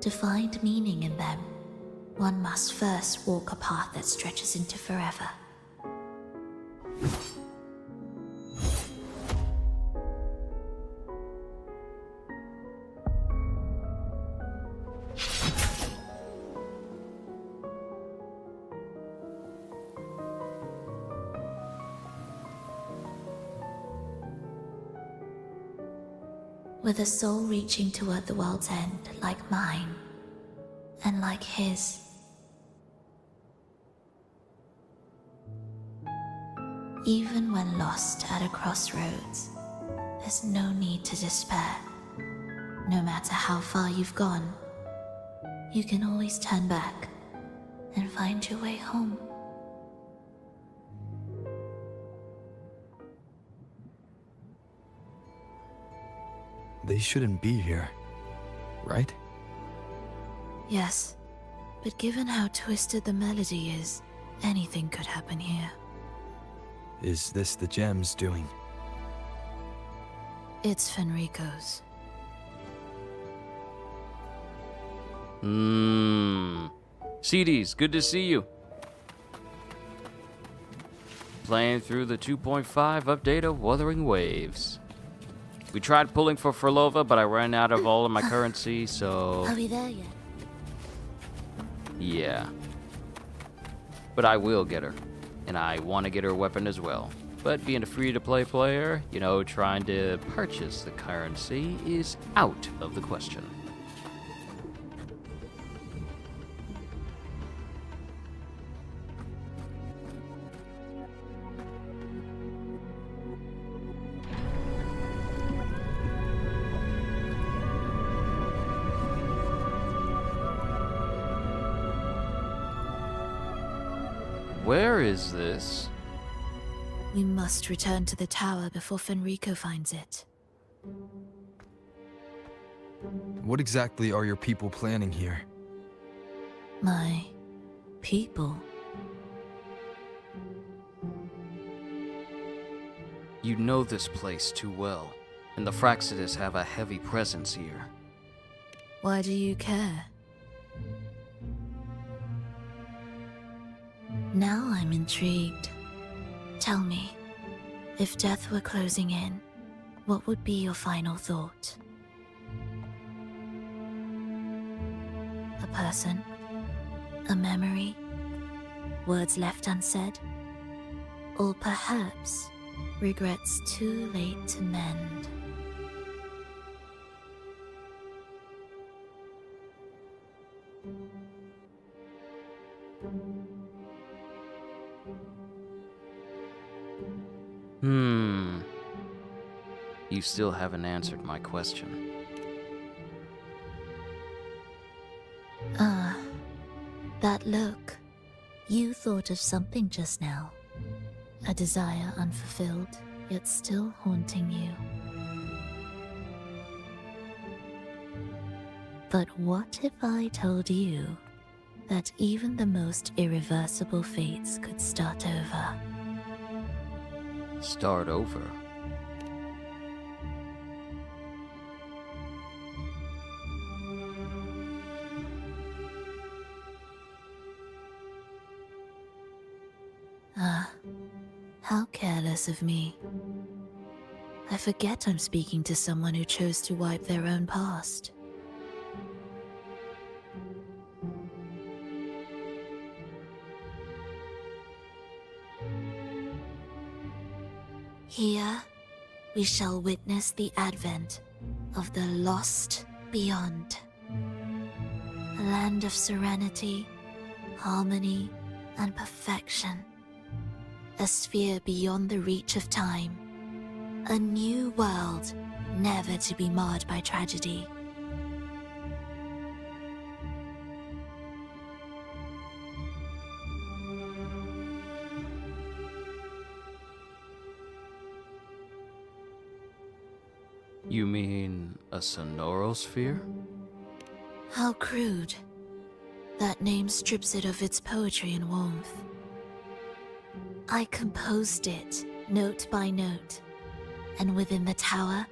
To find meaning in them, one must first walk a path that stretches into forever. With a soul reaching toward the world's end like mine, and like his. Even when lost at a crossroads, there's no need to despair. No matter how far you've gone, you can always turn back and find your way home. They shouldn't be here, right? Yes, but given how twisted the melody is, anything could happen here. Is this the gem's doing? It's Fenrico's. CDs, good to see you. Playing through the 2.5 update of Wuthering Waves. We tried pulling for Phrolova, but I ran out of all of my currency, so... Are we there yet? Yeah. But I will get her. And I want to get her weapon as well. But being a free-to-play player, you know, trying to purchase the currency is out of the question. Where is this? We must return to the tower before Fenrico finds it. What exactly are your people planning here? My people? You know this place too well. and the Fraxidus have a heavy presence here. Why do you care? Now I'm intrigued. Tell me, if death were closing in, what would be your final thought? A person? A memory? Words left unsaid? Or perhaps regrets too late to mend? You still haven't answered my question. Ah, that look. You thought of something just now. A desire unfulfilled, yet still haunting you. But what if I told you that even the most irreversible fates could start over? Start over? How careless of me. I forget I'm speaking to someone who chose to wipe their own past. Here, we shall witness the advent of the lost beyond. A land of serenity, harmony, and perfection. A sphere beyond the reach of time. A new world, never to be marred by tragedy. You mean a sonorosphere? How crude. That name strips it of its poetry and warmth. I composed it, note by note, and within the tower,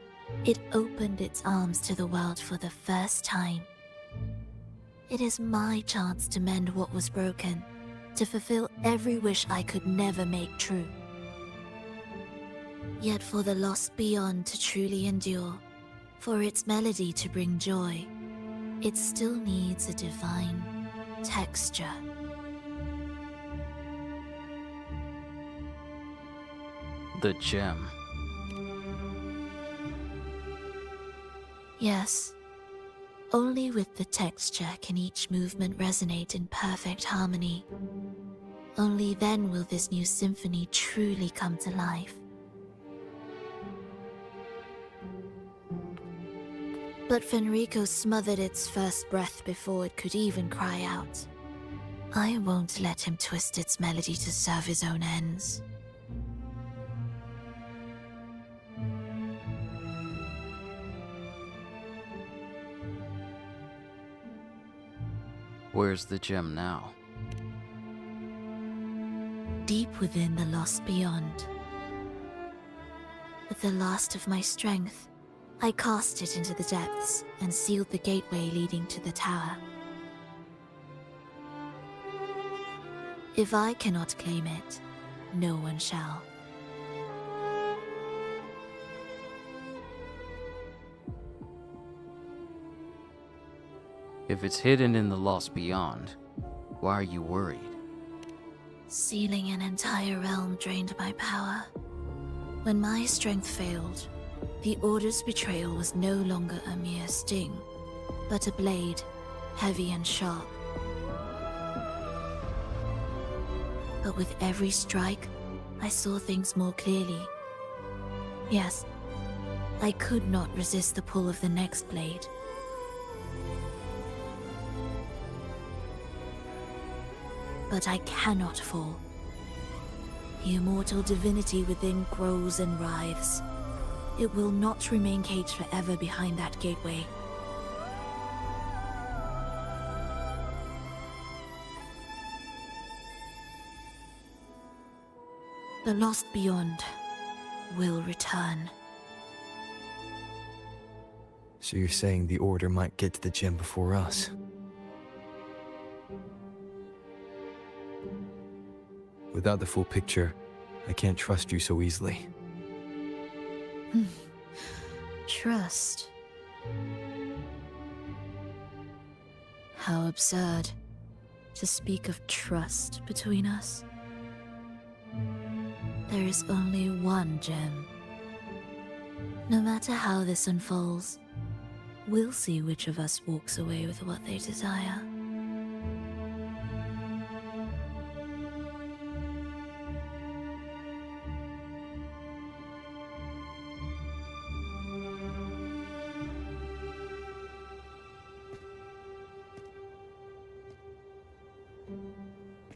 it opened its arms to the world for the first time. It is my chance to mend what was broken, to fulfill every wish I could never make true. Yet for the lost beyond to truly endure, for its melody to bring joy, it still needs a divine texture. The gem. Yes. Only with the texture can each movement resonate in perfect harmony. Only then will this new symphony truly come to life. But Fenrico smothered its first breath before it could even cry out. I won't let him twist its melody to serve his own ends. Where's the gem now? Deep within the lost beyond. With the last of my strength, I cast it into the depths and sealed the gateway leading to the tower. If I cannot claim it, no one shall. If it's hidden in the lost beyond, why are you worried? Sealing an entire realm drained my power. When my strength failed, the Order's betrayal was no longer a mere sting, but a blade, heavy and sharp. But with every strike, I saw things more clearly. Yes, I could not resist the pull of the next blade. But I cannot fall. The immortal divinity within grows and writhes. It will not remain caged forever behind that gateway. The lost beyond will return. So you're saying the Order might get to the gem before us? Without the full picture, I can't trust you so easily. Trust. How absurd to speak of trust between us. There is only one gem. No matter how this unfolds, we'll see which of us walks away with what they desire.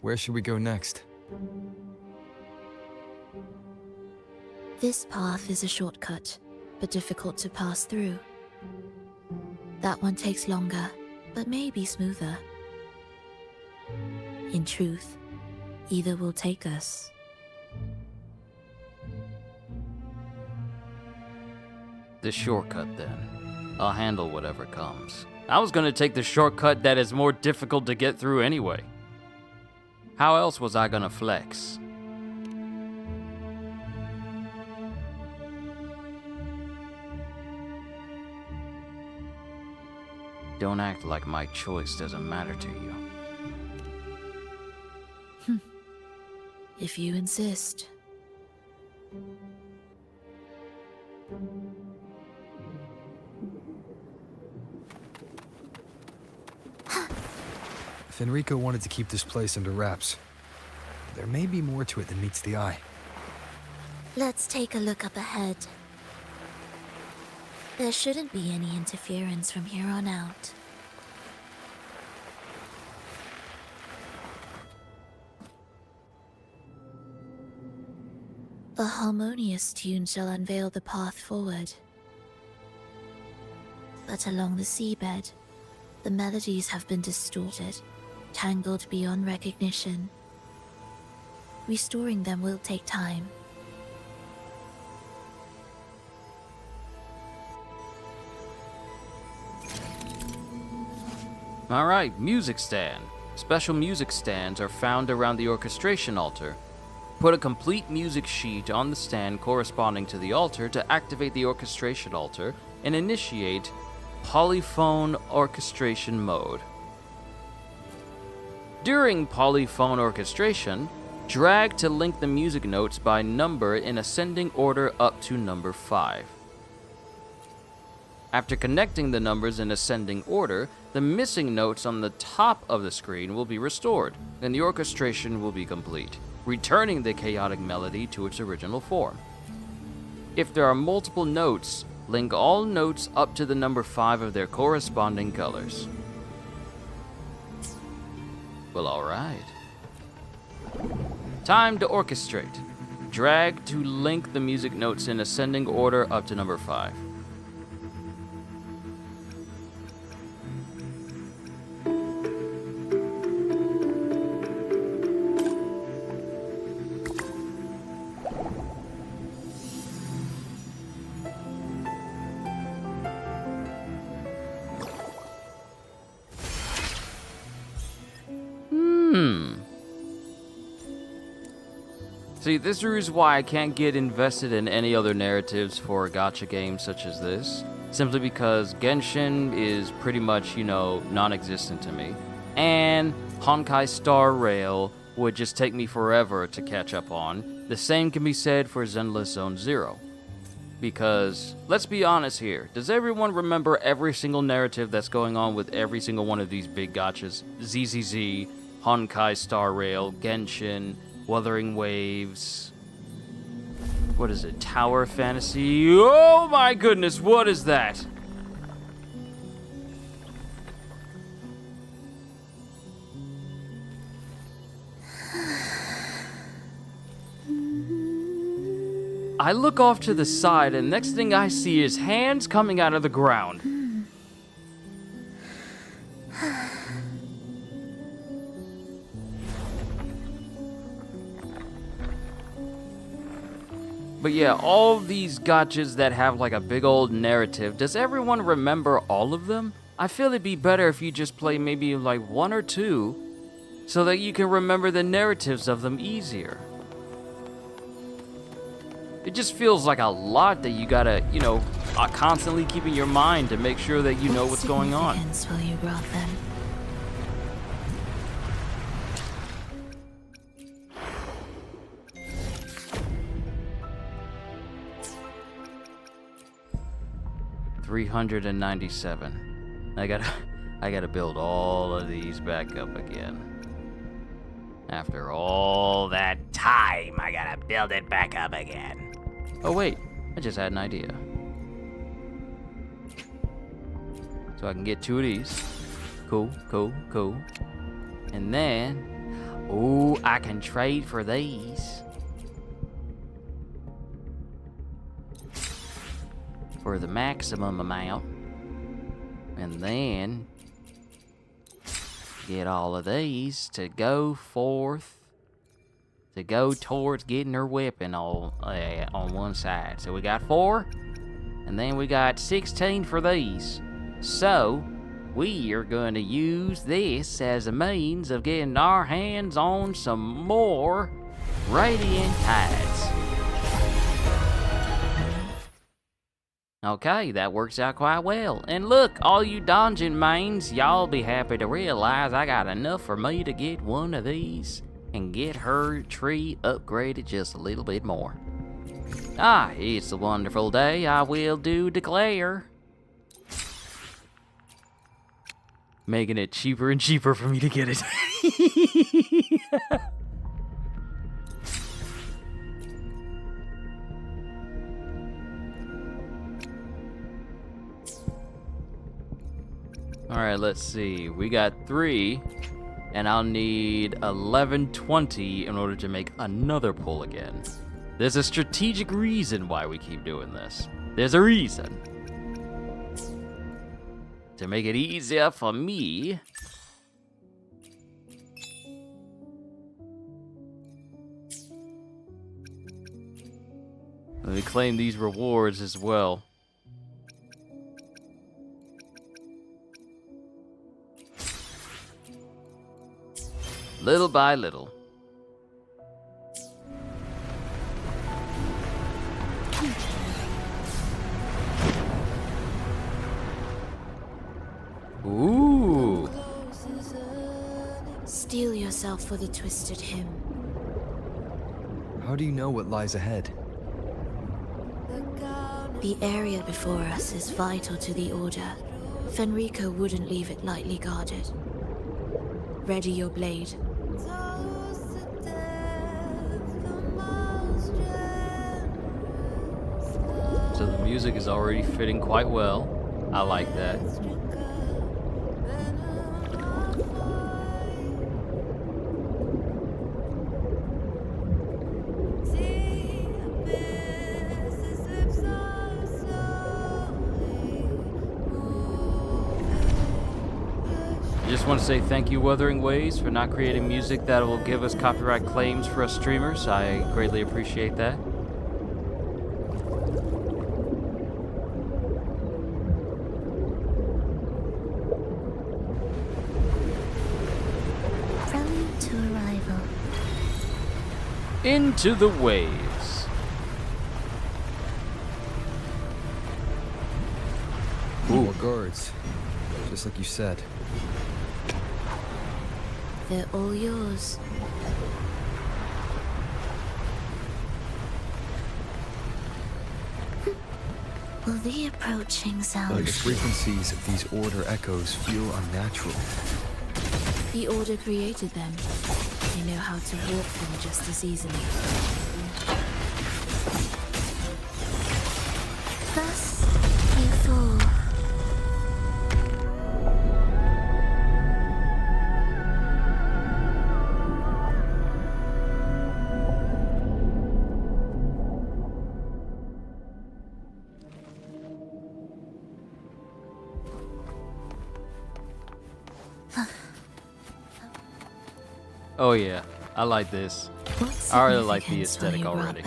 Where should we go next? This path is a shortcut, but difficult to pass through. That one takes longer, but may be smoother. In truth, either will take us. The shortcut, then. I'll handle whatever comes. I was gonna take the shortcut that is more difficult to get through anyway. How else was I gonna flex? Don't act like my choice doesn't matter to you. If you insist. If Enrico wanted to keep this place under wraps, there may be more to it than meets the eye. Let's take a look up ahead. There shouldn't be any interference from here on out. A harmonious tune shall unveil the path forward. But along the seabed, the melodies have been distorted, tangled beyond recognition. Restoring them will take time. Alright, music stand. Special music stands are found around the orchestration altar. Put a complete music sheet on the stand corresponding to the altar to activate the orchestration altar and initiate polyphone orchestration mode. During polyphone orchestration, drag to link the music notes by number in ascending order up to number 5. After connecting the numbers in ascending order, the missing notes on the top of the screen will be restored, and the orchestration will be complete, returning the chaotic melody to its original form. If there are multiple notes, link all notes up to the number 5 of their corresponding colors. Well, alright. Time to orchestrate. Drag to link the music notes in ascending order up to number 5. See, this is why I can't get invested in any other narratives for gacha games such as this. Simply because Genshin is pretty much, non-existent to me. And Honkai Star Rail would just take me forever to catch up on. The same can be said for Zenless Zone Zero. Because, let's be honest here, does everyone remember every single narrative that's going on with every single one of these big gachas? ZZZ, Honkai Star Rail, Genshin, Wuthering Waves. What is it? Tower Fantasy? Oh my goodness, what is that? I look off to the side and next thing I see is hands coming out of the ground. But yeah, all these gotchas that have like a big old narrative, does everyone remember all of them? I feel it'd be better if you just play maybe like 1 or 2 so that you can remember the narratives of them easier. It just feels like a lot that you gotta, you know, constantly keep in your mind to make sure that you know what's going on. Will you grant them? $397. I gotta build all of these back up again. After all that time, I gotta build it back up again. Oh wait, I just had an idea. So I can get 2 of these. Cool. And then, ooh, I can trade for these. For the maximum amount. And then get all of these to go forth, to go towards getting her weapon on one side. So we got 4, and then we got 16 for these. So we are going to use this as a means of getting our hands on some more radiant tides. Okay, that works out quite well. And look, all you dungeon mains, y'all be happy to realize I got enough for me to get one of these and get her tree upgraded just a little bit more. Ah, it's a wonderful day, I will do declare. Making it cheaper and cheaper for me to get it. Alright, let's see. We got 3, and I'll need 1120 in order to make another pull again. There's a strategic reason why we keep doing this. There's a reason. To make it easier for me. Let me claim these rewards as well. Little by little. Ooh. Steel yourself for the twisted hymn. How do you know what lies ahead? The area before us is vital to the Order. Fenrico wouldn't leave it lightly guarded. Ready your blade. So the music is already fitting quite well. I like that. I just want to say thank you, Wuthering Ways, for not creating music that will give us copyright claims for us streamers. I greatly appreciate that. Prelude to arrival. Into the waves. More guards, just like you said. They're all yours. Will the approaching sound... The frequencies of these Order echoes feel unnatural. The Order created them. They know how to warp them just as easily. Thus, you fall. Oh yeah, I like this. I already like the aesthetic already.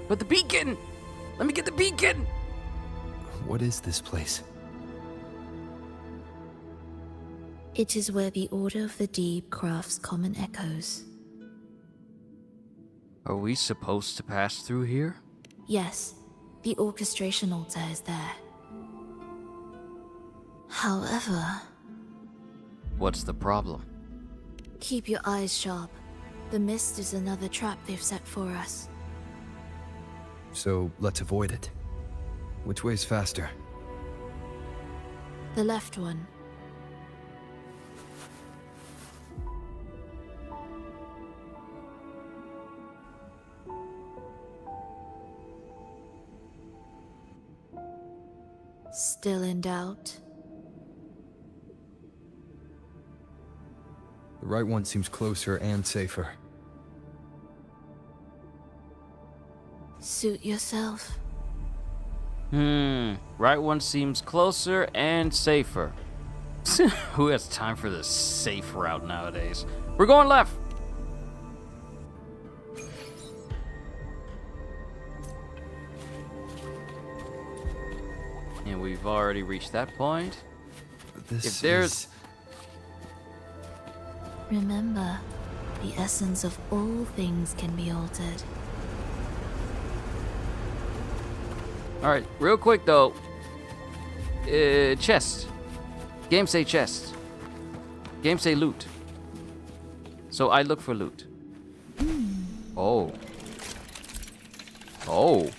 But the beacon! Let me get the beacon! What is this place? It is where the Order of the Deep crafts common echoes. Are we supposed to pass through here? Yes, the orchestration altar is there. However... What's the problem? Keep your eyes sharp. The mist is another trap they've set for us. So let's avoid it. Which way's faster? The left one. Still in doubt? The right one seems closer and safer. Suit yourself. Right one seems closer and safer. Who has time for the safe route nowadays? We're going left! And we've already reached that point. If there's... Remember, the essence of all things can be altered. Alright, real quick though. Chest. Game say chest. Game say loot. So I look for loot. Oh. Oh.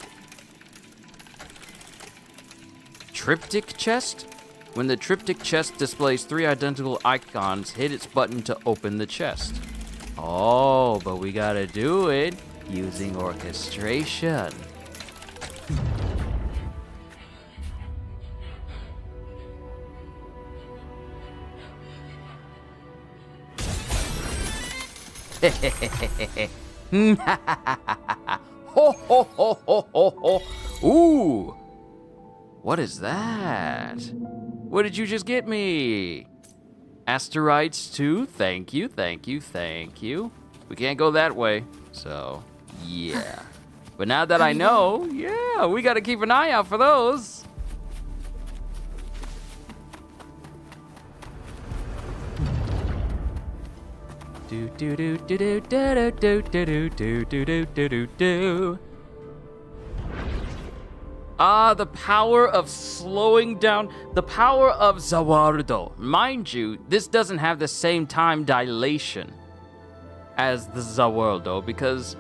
Triptych chest? When the triptych chest displays 3 identical icons, hit its button to open the chest. Oh, but we gotta do it using orchestration. Ho ho ho ho ho ho. Ooh. What is that? What did you just get me? Asteroids 2. Thank you, thank you, thank you. We can't go that way, so yeah. But now that I know, yeah, we gotta keep an eye out for those. Do do do do do do do do do do do do do do. Ah, the power of slowing down, the power of Zawardo. Mind you, this doesn't have the same time dilation as the Zawardo because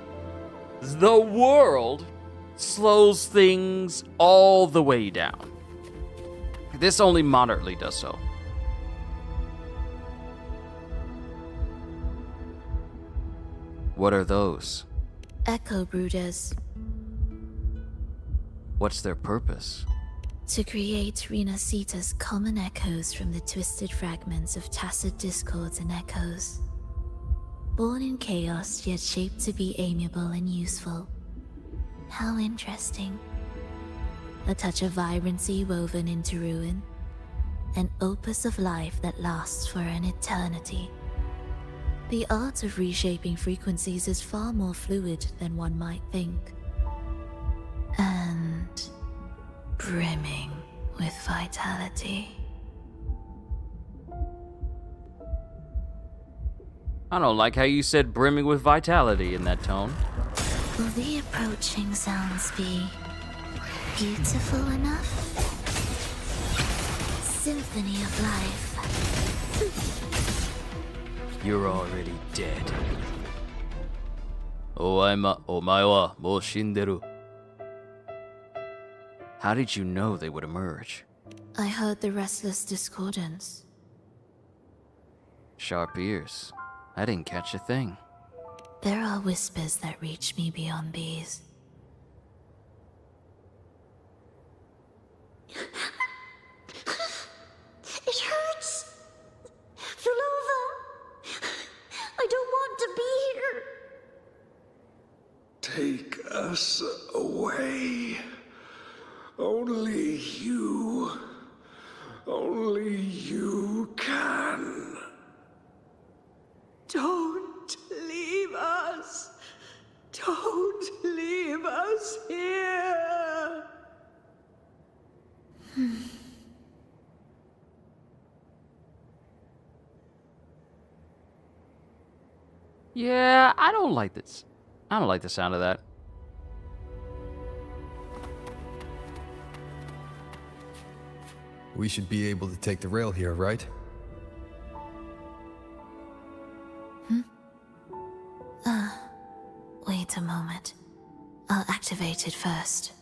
the world slows things all the way down. This only moderately does so. What are those? Echo brooders. What's their purpose? To create rinascita's common echoes from the twisted fragments of tacit discords and echoes. Born in chaos, yet shaped to be amiable and useful. How interesting. A touch of vibrancy woven into ruin. An opus of life that lasts for an eternity. The art of reshaping frequencies is far more fluid than one might think. And brimming with vitality. I don't like how you said brimming with vitality in that tone. Will the approaching sounds be beautiful enough? Symphony of life. You're already dead. Omae wa mou shinderu. How did you know they would emerge? I heard the restless discordance. Sharp ears. I didn't catch a thing. There are whispers that reach me beyond these. It hurts! Phrolova! I don't want to be here! Take us away. Only you can. Don't leave us! Don't leave us! Yeah, I don't like this. I don't like the sound of that. We should be able to take the rail here, right? Wait a moment. I'll activate it first.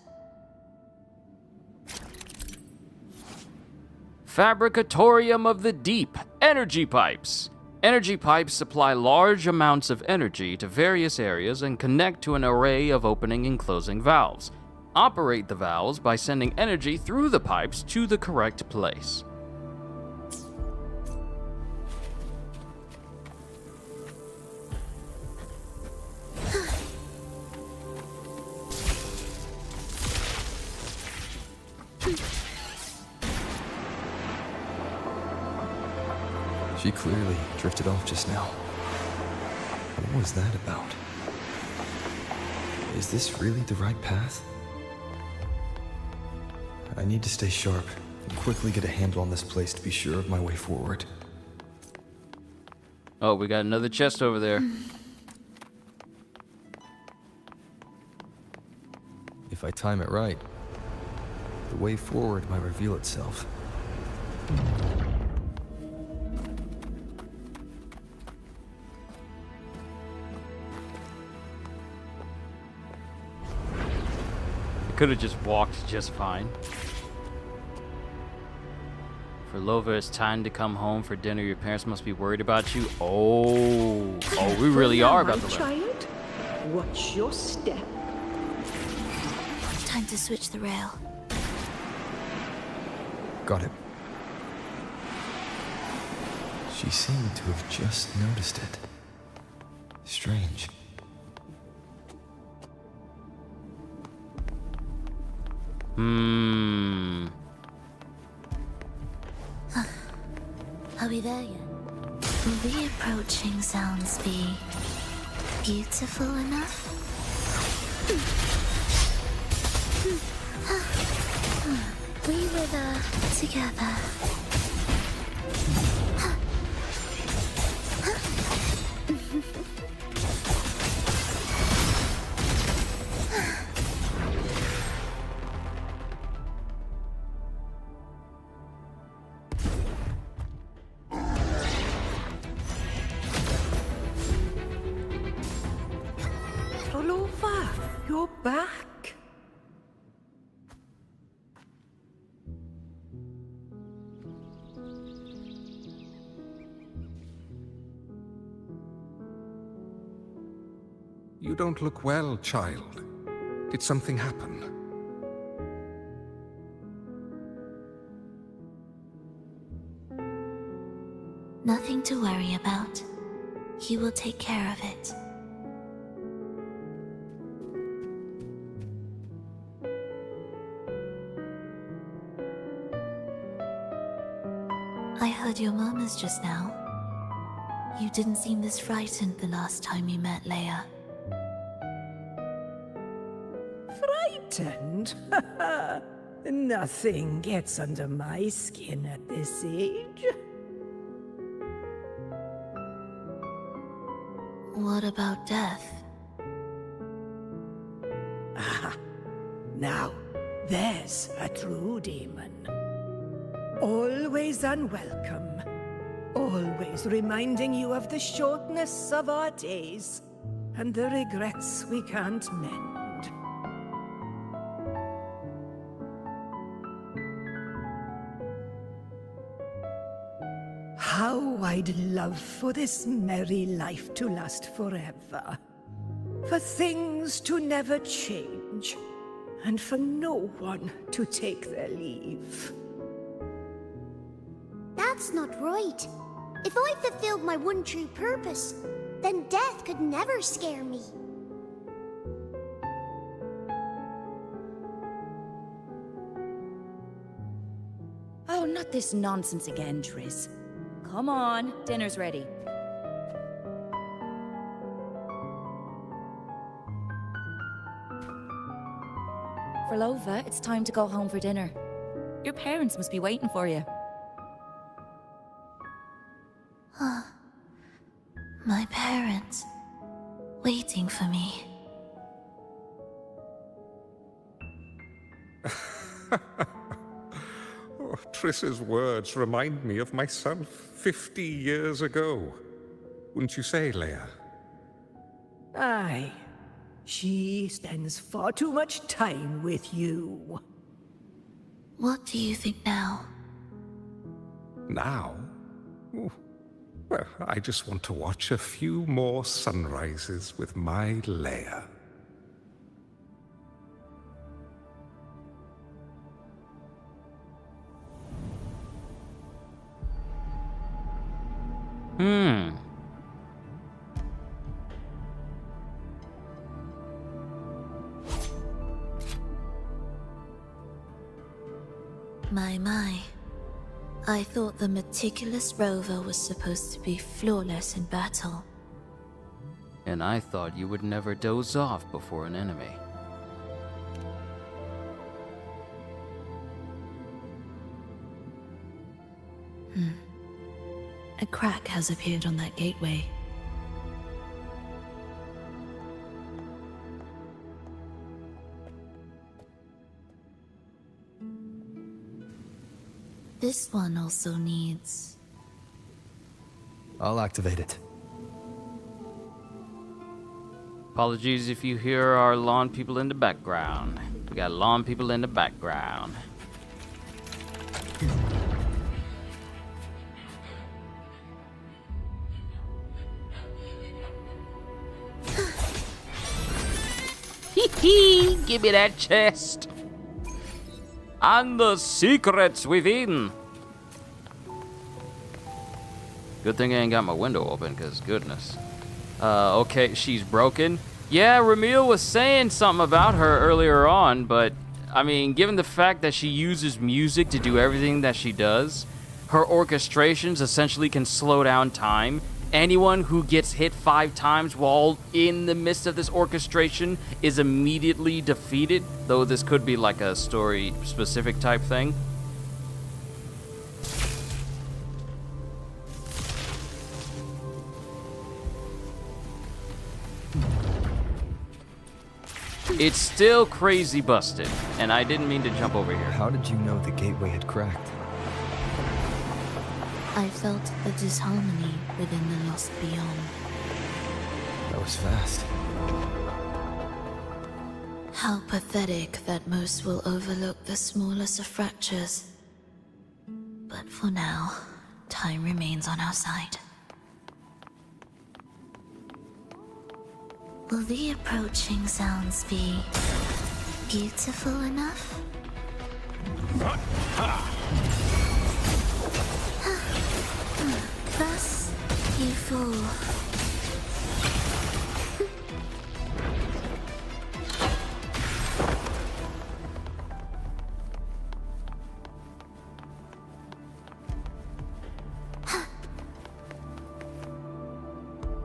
Fabricatorium of the Deep. Energy pipes. Energy pipes supply large amounts of energy to various areas and connect to an array of opening and closing valves. Operate the valves by sending energy through the pipes to the correct place. She clearly drifted off just now. What was that about? Is this really the right path? I need to stay sharp and quickly get a handle on this place to be sure of my way forward. Oh, we got another chest over there. If I time it right, the way forward might reveal itself. Could have just walked just fine. Phrolova, it's time to come home for dinner. Your parents must be worried about you. Oh, we really are about to learn. Child, watch your step. Time to switch the rail. Got it. She seemed to have just noticed it. Strange. Are we there yet? Will the approaching sounds be beautiful enough? We were together. Phrolova, you're back. You don't look well, child. Did something happen? Nothing to worry about. He will take care of it. I heard your murmurs just now. You didn't seem this frightened the last time you met Leia. Frightened? Nothing gets under my skin at this age. What about death? Ah, now, there's a true demon. Always unwelcome. Always reminding you of the shortness of our days and the regrets we can't mend. How I'd love for this merry life to last forever. For things to never change, and for no one to take their leave. That's not right. If I fulfilled my one true purpose, then death could never scare me. Oh, not this nonsense again, Triss. Come on, dinner's ready. Phrolova, it's time to go home for dinner. Your parents must be waiting for you. My parents. waiting for me. Oh, Triss's words remind me of myself 50 years ago. Wouldn't you say, Leia? Aye. She spends far too much time with you. What do you think now? Now? Oh, well, I just want to watch a few more sunrises with my Leia. My. I thought the meticulous rover was supposed to be flawless in battle. And I thought you would never doze off before an enemy. A crack has appeared on that gateway. This one also needs... I'll activate it. Apologies if you hear our lawn people in the background. We got lawn people in the background. Hee, give me that chest. And the secrets within. Good thing I ain't got my window open, because goodness. Okay, she's broken. Yeah, Ramil was saying something about her earlier on, but I mean, given the fact that she uses music to do everything that she does, her orchestrations essentially can slow down time. Anyone who gets hit 5 times while in the midst of this orchestration is immediately defeated, though this could be like a story-specific type thing. It's still crazy busted, and I didn't mean to jump over here. How did you know the gateway had cracked? I felt the disharmony within the lost beyond. That was fast. How pathetic that most will overlook the smallest of fractures. But for now, time remains on our side. Will the approaching sounds be beautiful enough? Thus, you fall.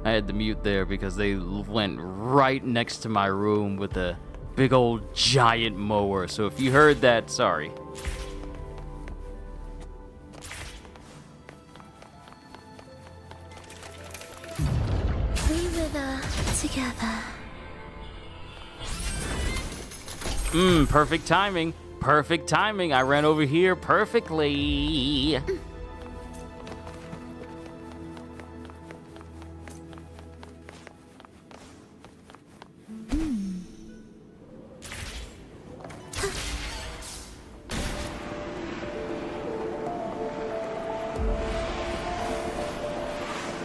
I had to mute there because they went right next to my room with a big old giant mower. So if you heard that, sorry. We wither together. Perfect timing. Perfect timing. I ran over here perfectly.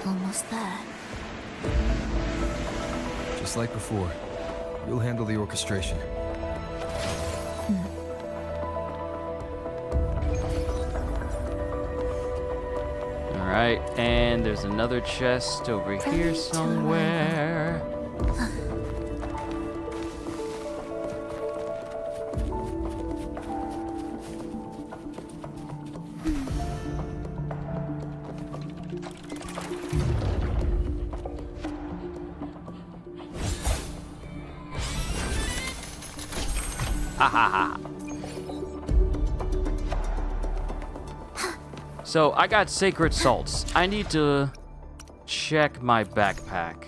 Almost there. Just like before, you'll handle the orchestration. Alright, and there's another chest over here somewhere. Ha ha ha. So I got sacred salts. I need to check my backpack.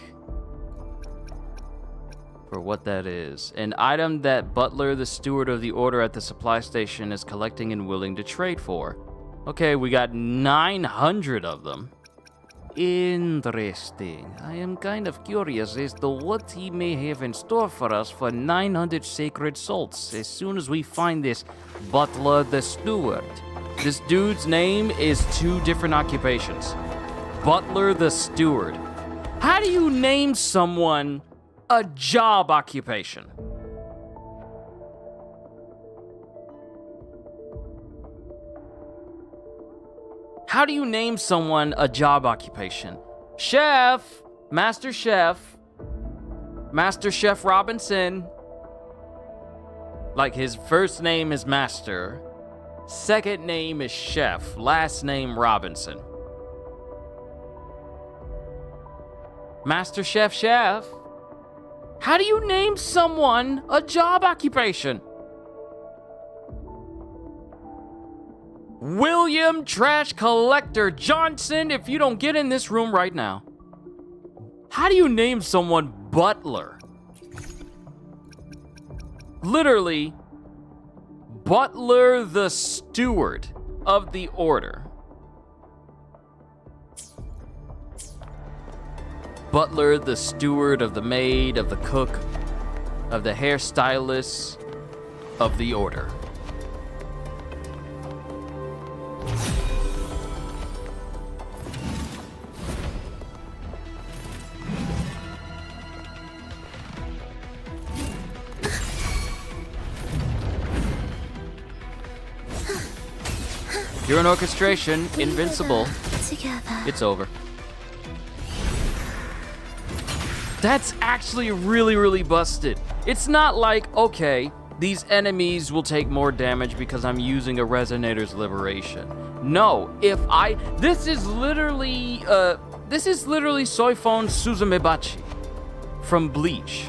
for what that is. An item that Butler, the steward of the order at the supply station, is collecting and willing to trade for. Okay, we got 900 of them. Interesting. I am kind of curious as to what he may have in store for us for 900 sacred salts as soon as we find this Butler the Steward. This dude's name is 2 different occupations. Butler the Steward. How do you name someone a job occupation? How do you name someone a job occupation? Chef, Master Chef Robinson. Like his first name is Master, second name is Chef, last name Robinson. Master Chef. How do you name someone a job occupation? William Trash Collector Johnson, if you don't get in this room right now. How do you name someone Butler? Literally, Butler the Steward of the Order. Butler the Steward of the Maid, of the Cook, of the Hairstylist, of the Order. You're an orchestration, invincible. Together. It's over. That's actually really, really busted. It's not like, okay, these enemies will take more damage because I'm using a Resonator's Liberation. No, this is literally Soifon Suzumebachi from Bleach.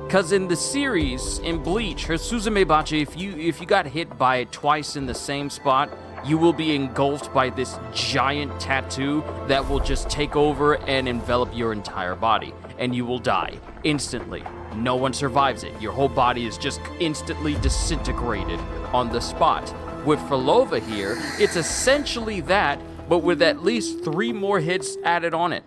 Cause in the series, in Bleach, her Suzumebachi, if you got hit by it twice in the same spot, you will be engulfed by this giant tattoo that will just take over and envelop your entire body, and you will die instantly. No one survives it. Your whole body is just instantly disintegrated on the spot. With Phrolova here, it's essentially that, but with at least 3 more hits added on it.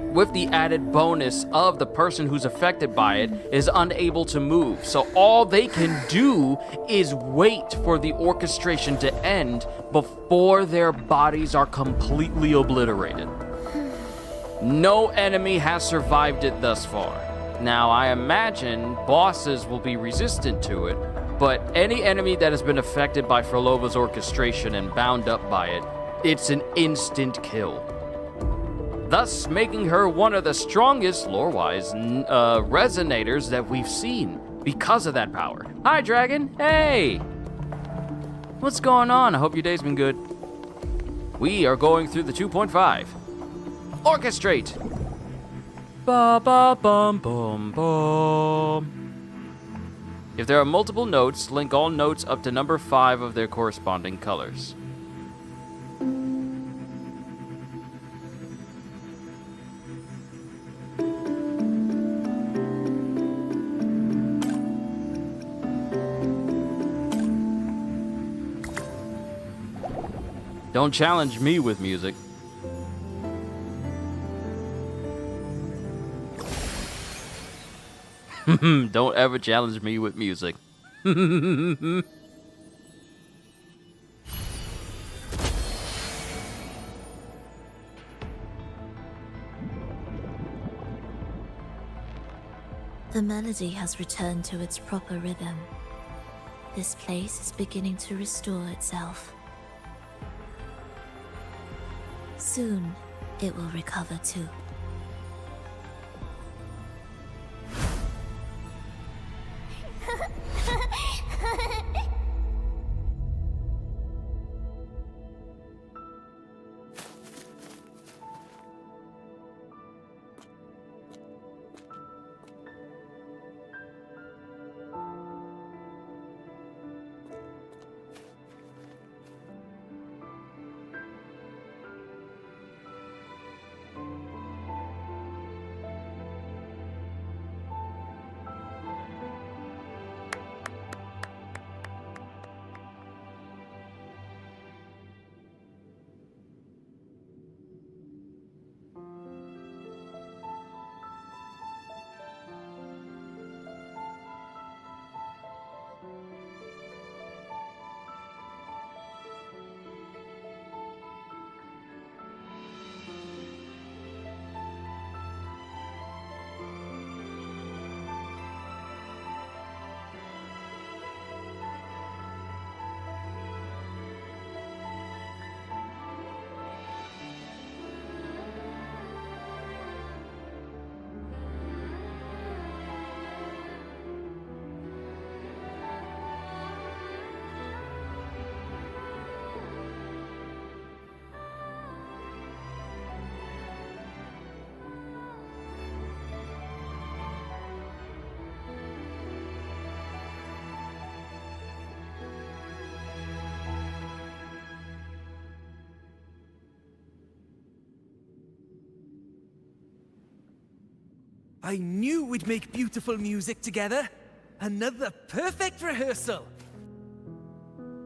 With the added bonus of the person who's affected by it is unable to move. So all they can do is wait for the orchestration to end before their bodies are completely obliterated. No enemy has survived it thus far. Now, I imagine bosses will be resistant to it, but any enemy that has been affected by Phrolova's orchestration and bound up by it, it's an instant kill. Thus making her one of the strongest, lore-wise, resonators that we've seen because of that power. Hi, Dragon. Hey! What's going on? I hope your day's been good. We are going through the 2.5. Orchestrate! Ba-ba-bum-bum-bum. If there are multiple notes, link all notes up to number 5 of their corresponding colors. Don't challenge me with music. Don't ever challenge me with music. The melody has returned to its proper rhythm. This place is beginning to restore itself. Soon, it will recover too. I knew we'd make beautiful music together. Another perfect rehearsal.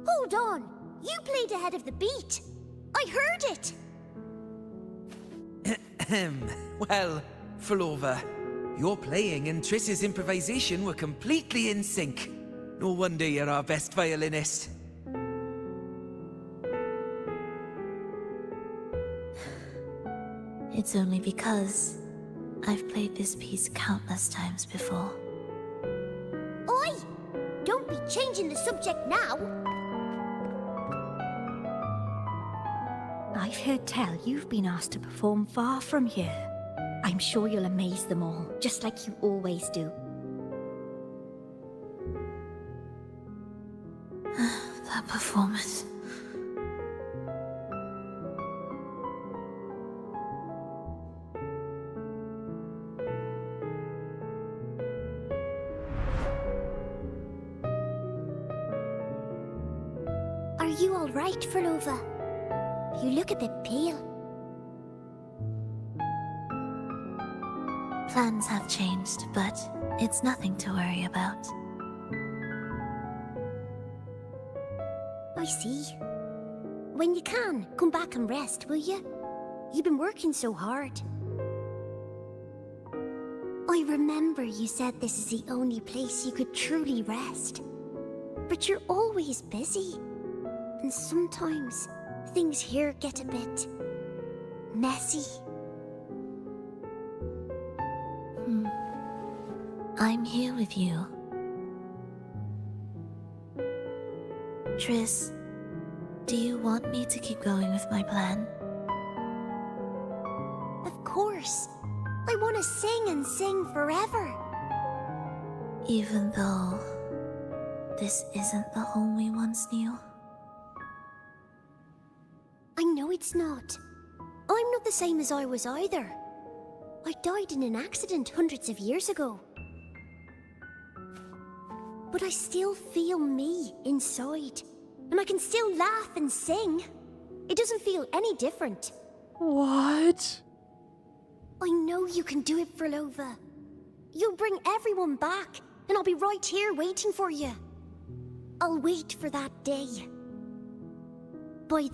Hold on! You played ahead of the beat! I heard it! Well, phrolova, your playing and Triss's improvisation were completely in sync. No wonder you're our best violinist. It's only because I've played this piece countless times before. Oi! Don't be changing the subject now! I've heard tell you've been asked to perform far from here. I'm sure you'll amaze them all, just like you always do. That performance. Are you alright, Phrolova? You look a bit pale. Plans have changed, but it's nothing to worry about. I see. When you can, come back and rest, will you? You've been working so hard. I remember you said this is the only place you could truly rest. But you're always busy. And sometimes things here get a bit messy. I'm here with you. Triss, do you want me to keep going with my plan? Of course. I want to sing and sing forever. Even though this isn't the home we once knew? I know it's not. I'm not the same as I was either. I died in an accident hundreds of years ago. But I still feel me inside. And I can still laugh and sing. It doesn't feel any different. What? I know you can do it, Phrolova. You'll bring everyone back, and I'll be right here waiting for you. I'll wait for that day. By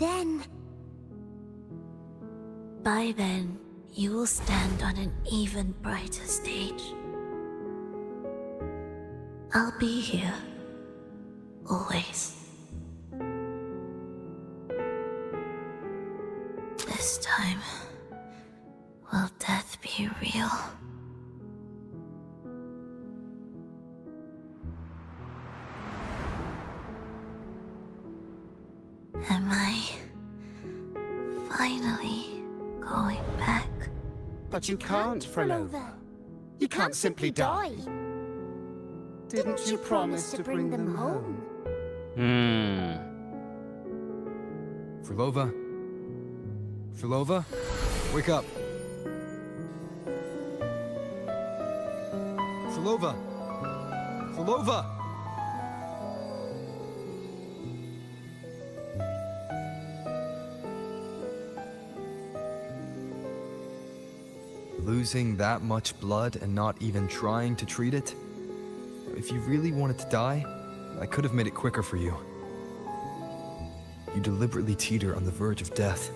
then, you will stand on an even brighter stage. I'll be here. Always. This time, will death be real? Am I finally going back? But you can't, Phrolova. You can't simply die. Didn't you promise to bring them home? Phrolova? Phrolova? Wake up! Phrolova! Phrolova! Losing that much blood and not even trying to treat it? If you really wanted to die, I could have made it quicker for you. You deliberately teeter on the verge of death.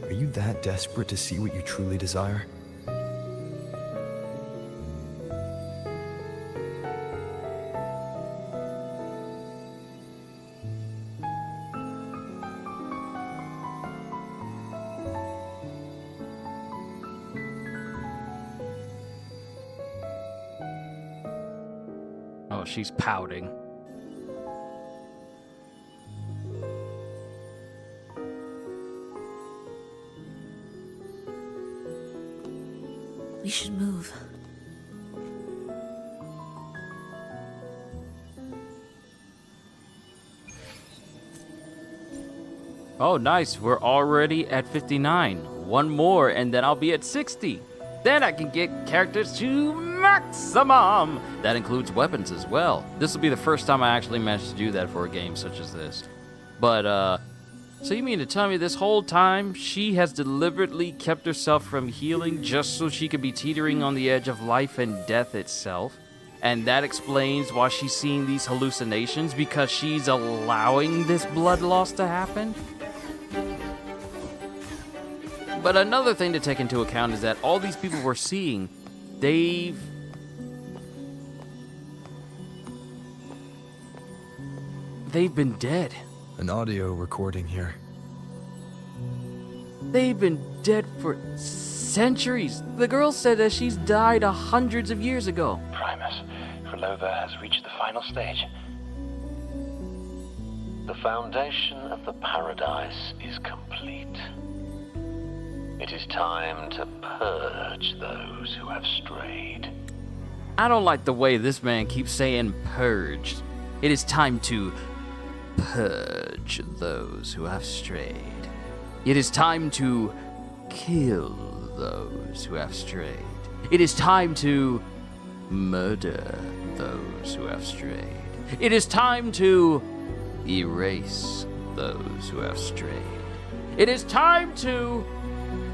Are you that desperate to see what you truly desire? Oh, she's pouting. We should move. Oh, nice. We're already at 59. One more, and then I'll be at 60. Then I can get characters to maximum. That includes weapons as well. This will be the first time I actually managed to do that for a game such as this. But, So you mean to tell me this whole time she has deliberately kept herself from healing just so she could be teetering on the edge of life and death itself? And that explains why she's seeing these hallucinations, because she's allowing this blood loss to happen? But another thing to take into account is that all these people we're seeing, they've been dead. An audio recording here. They've been dead for centuries. The girl said that she's died hundreds of years ago. Primus, Phrolova has reached the final stage. The foundation of the paradise is complete. It is time to purge those who have strayed. I don't like the way this man keeps saying purged. It is time to purge those who have strayed. It is time to kill those who have strayed. It is time to murder those who have strayed. It is time to erase those who have strayed. It is time to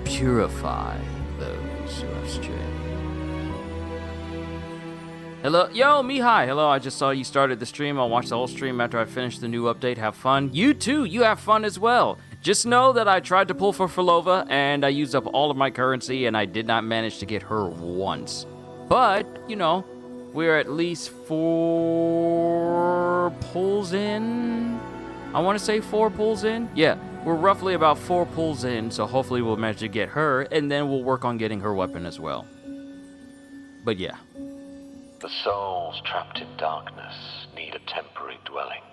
purify those who have strayed. Hello, yo, Mihai. Hello, I just saw you started the stream. I'll watch the whole stream after I finish the new update. Have fun. You too, you have fun as well. Just know that I tried to pull for Phrolova, and I used up all of my currency, and I did not manage to get her once. But, you know, we're at least 4 pulls in. I want to say 4 pulls in. Yeah, we're roughly about 4 pulls in, so hopefully we'll manage to get her, and then we'll work on getting her weapon as well. But yeah. The souls trapped in darkness need a temporary dwelling.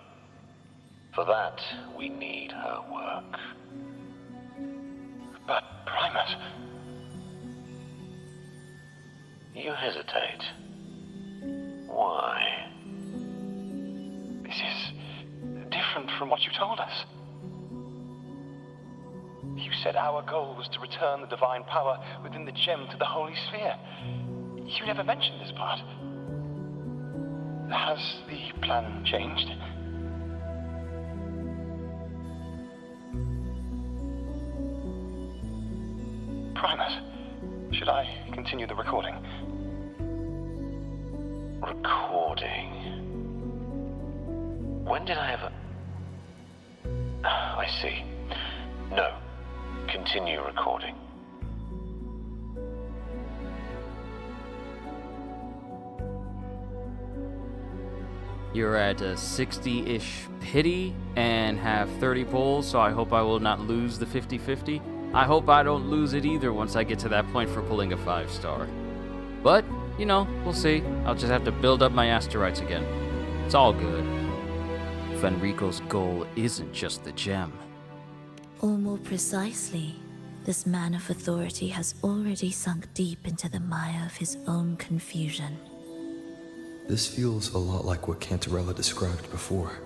For that, we need her work. But, Primus... You hesitate. Why? This is different from what you told us. You said our goal was to return the divine power within the gem to the Holy Sphere. You never mentioned this part. Has the plan changed? Primus, should I continue the recording? Recording? When did I ever... I see. No. Continue recording. You're at a 60-ish pity and have 30 pulls, so I hope I will not lose the 50-50. I hope I don't lose it either once I get to that point for pulling a 5-star. But, you know, we'll see. I'll just have to build up my asteroids again. It's all good. Fenrico's goal isn't just the gem. Or more precisely, this man of authority has already sunk deep into the mire of his own confusion. This feels a lot like what Cantarella described before.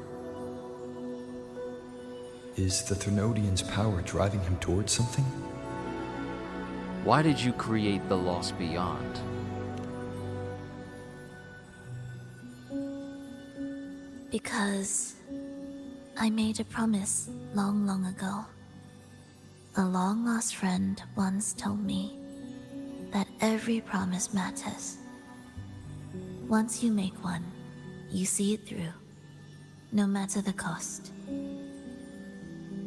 Is the Threnodian's power driving him towards something? Why did you create the Lost Beyond? Because I made a promise long, long ago. A long-lost friend once told me that every promise matters. Once you make one, you see it through, no matter the cost.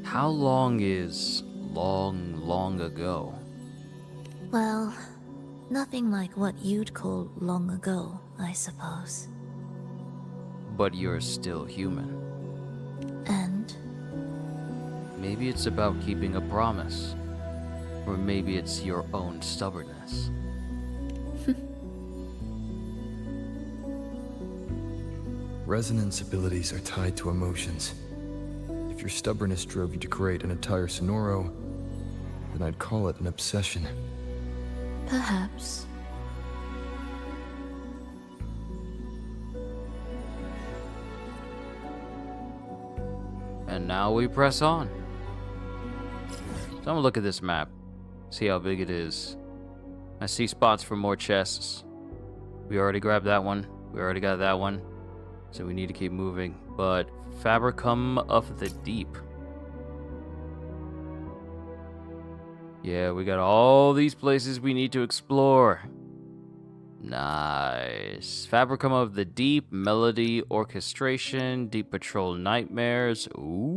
How long is long, long ago? Well, nothing like what you'd call long ago, I suppose. But you're still human. And? Maybe it's about keeping a promise. Or maybe it's your own stubbornness. Resonance abilities are tied to emotions. If your stubbornness drove you to create an entire Sonoro, then I'd call it an obsession. Perhaps. And now we press on. So I'm gonna look at this map, see how big it is. I see spots for more chests. We already grabbed that one. We already got that one. So we need to keep moving. But Fabricum of the Deep. Yeah, we got all these places we need to explore. Nice. Fabricum of the Deep, Melody, Orchestration, Deep Patrol Nightmares. Ooh.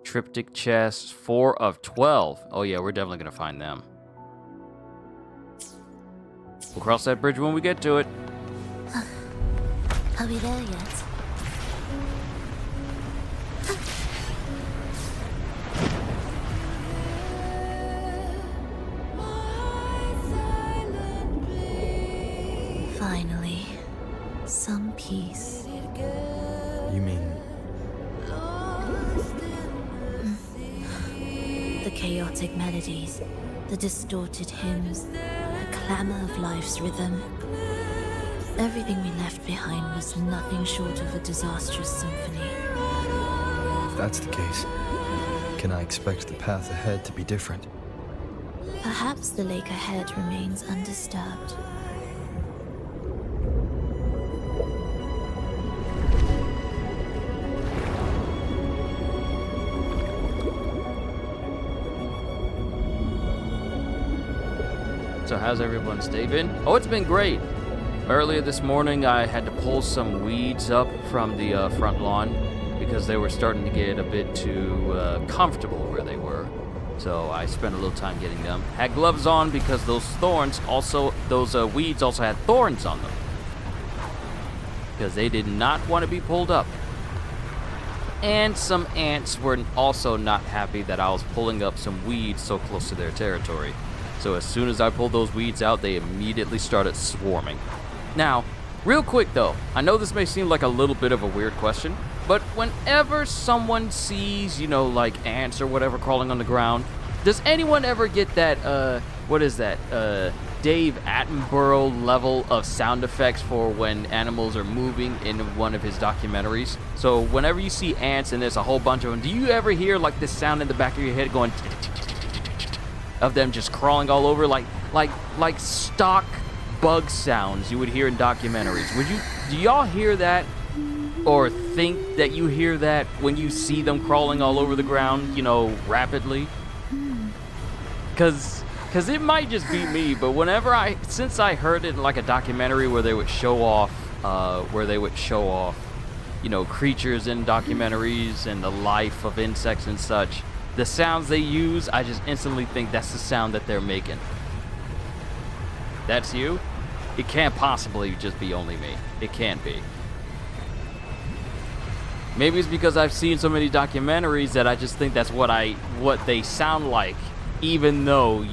Triptych chests, 4 of 12. Oh yeah, we're definitely gonna find them. We'll cross that bridge when we get to it. Are we there yet? Finally, some peace. You mean... The chaotic melodies, the distorted hymns, the clamor of life's rhythm. Everything we left behind was nothing short of a disastrous symphony. If that's the case, can I expect the path ahead to be different? Perhaps the lake ahead remains undisturbed. So how's everyone's day been? Oh, it's been great. Earlier this morning, I had to pull some weeds up from the front lawn because they were starting to get a bit too comfortable where they were. So I spent a little time getting them. Had gloves on because those weeds also had thorns on them. Because they did not want to be pulled up. And some ants were also not happy that I was pulling up some weeds so close to their territory. So as soon as I pulled those weeds out, they immediately started swarming. Now, real quick though, I know this may seem like a little bit of a weird question, but whenever someone sees, like ants or whatever crawling on the ground, does anyone ever get that, Dave Attenborough level of sound effects for when animals are moving in one of his documentaries? So whenever you see ants and there's a whole bunch of them, do you ever hear like this sound in the back of your head going of them just crawling all over like stock bug sounds you would hear in documentaries? Do y'all hear that or think that you hear that when you see them crawling all over the ground, rapidly? Cause it might just be me, but since I heard it in like a documentary where they would show off creatures in documentaries and the life of insects and such, the sounds they use, I just instantly think that's the sound that they're making. That's you? It can't possibly just be only me. It can't be. Maybe it's because I've seen so many documentaries that I just think that's what they sound like, even though,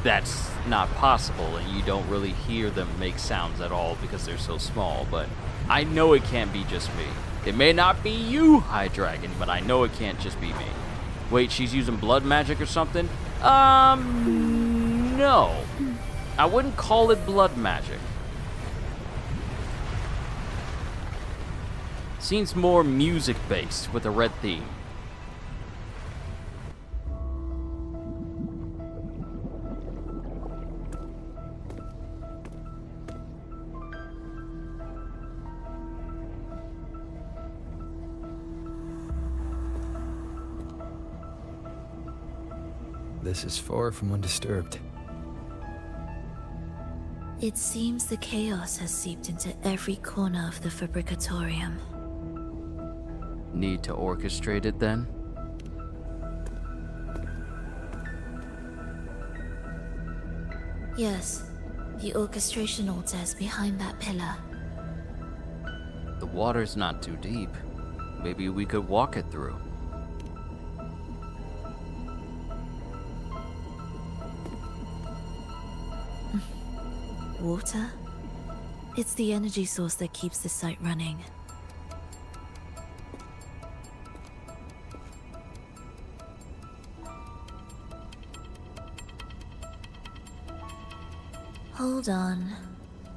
that's not possible and you don't really hear them make sounds at all because they're so small. But I know it can't be just me. It may not be you, High Dragon, but I know it can't just be me. Wait, she's using blood magic or something? No. I wouldn't call it blood magic. Seems more music-based with a red theme. This is far from undisturbed. It seems the chaos has seeped into every corner of the fabricatorium. Need to orchestrate it then? Yes, the orchestration altar is behind that pillar. The water's not too deep. Maybe we could walk it through. Water? It's the energy source that keeps the site running. Hold on.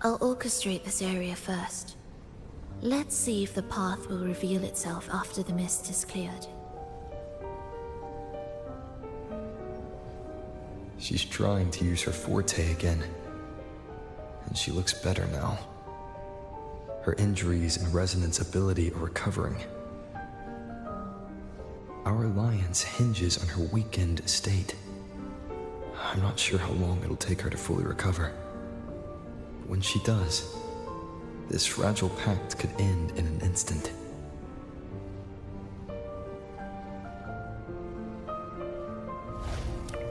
I'll orchestrate this area first. Let's see if the path will reveal itself after the mist is cleared. She's trying to use her forte again. And she looks better now. Her injuries and resonance ability are recovering. Our alliance hinges on her weakened state. I'm not sure how long it'll take her to fully recover. But when she does, this fragile pact could end in an instant.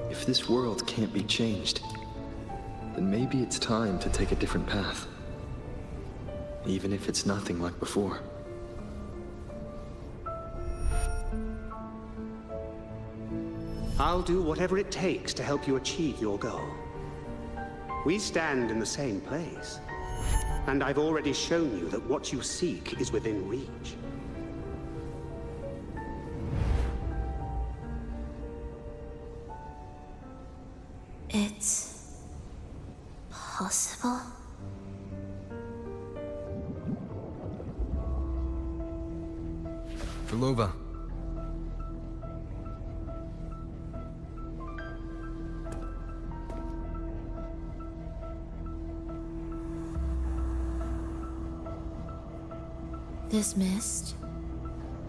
If this world can't be changed, then maybe it's time to take a different path. Even if it's nothing like before. I'll do whatever it takes to help you achieve your goal. We stand in the same place, and I've already shown you that what you seek is within reach. It's possible? Phrolova. This mist,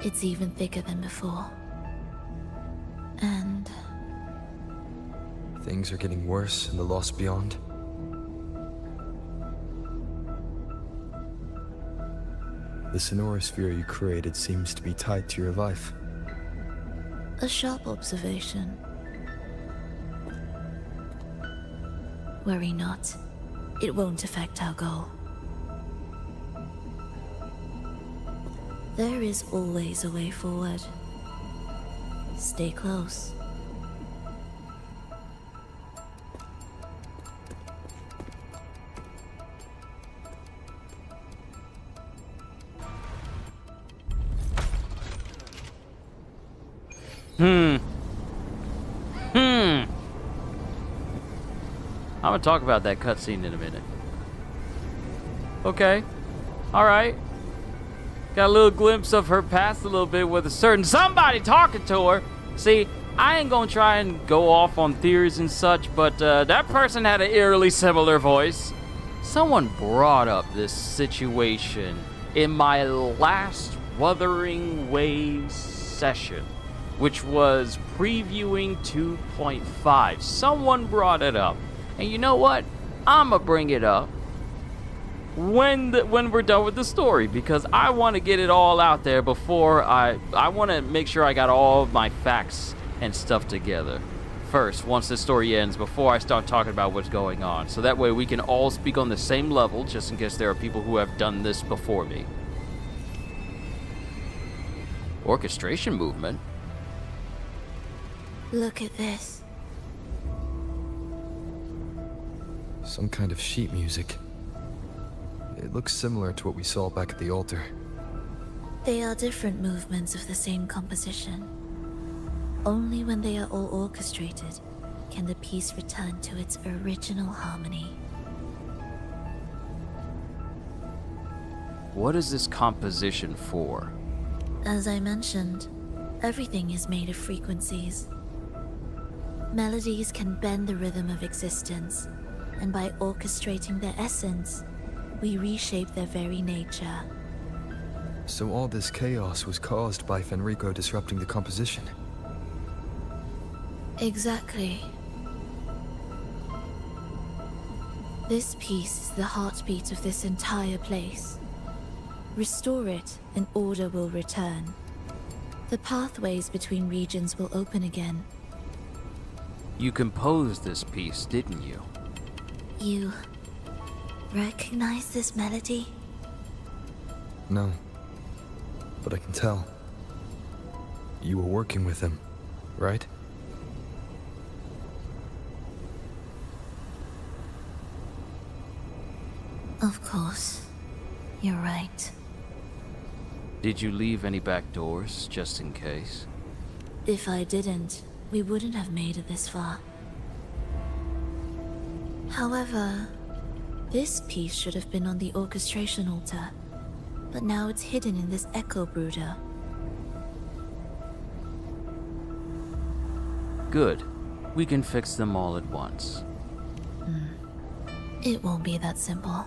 it's even thicker than before. And Things are getting worse in the Lost Beyond. The sonorosphere you created seems to be tied to your life. a sharp observation. Worry not. It won't affect our goal. There is always a way forward. Stay close. I'm gonna talk about that cutscene in a minute. Okay. Alright. Got a little glimpse of her past a little bit with a certain somebody talking to her. See, I ain't gonna try and go off on theories and such, but that person had an eerily similar voice. Someone brought up this situation in my last Wuthering Waves session, which was previewing 2.5. Someone brought it up. And you know what? I'ma bring it up when we're done with the story, because I want to get it all out there before I want to make sure I got all of my facts and stuff together first, once the story ends, before I start talking about what's going on. So that way we can all speak on the same level, just in case there are people who have done this before me. Orchestration movement? Look at this. Some kind of sheet music. It looks similar to what we saw back at the altar. They are different movements of the same composition. Only when they are all orchestrated can the piece return to its original harmony. What is this composition for? As I mentioned, everything is made of frequencies. Melodies can bend the rhythm of existence, and by orchestrating their essence, we reshape their very nature. So all this chaos was caused by Fenrico disrupting the composition? Exactly. This piece is the heartbeat of this entire place. Restore it, and order will return. The pathways between regions will open again. You composed this piece, didn't you? You recognize this melody? No. But I can tell. You were working with him, right? Of course. You're right. Did you leave any back doors, just in case? If I didn't, we wouldn't have made it this far. However, this piece should have been on the orchestration altar, but now it's hidden in this echo brooder. Good. We can fix them all at once. It won't be that simple.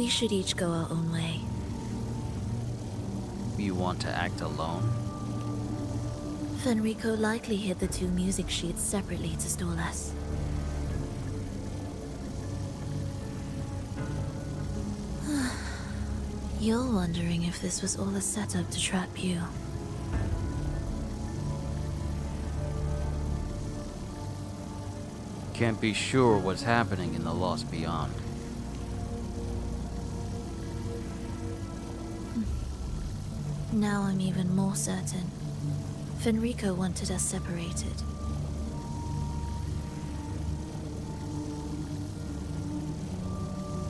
we should each go our own way. You want to act alone? Fenrico likely hid the two music sheets separately to stall us. You're wondering if this was all a setup to trap you. Can't be sure what's happening in the Lost Beyond. Now I'm even more certain. Fenrico wanted us separated.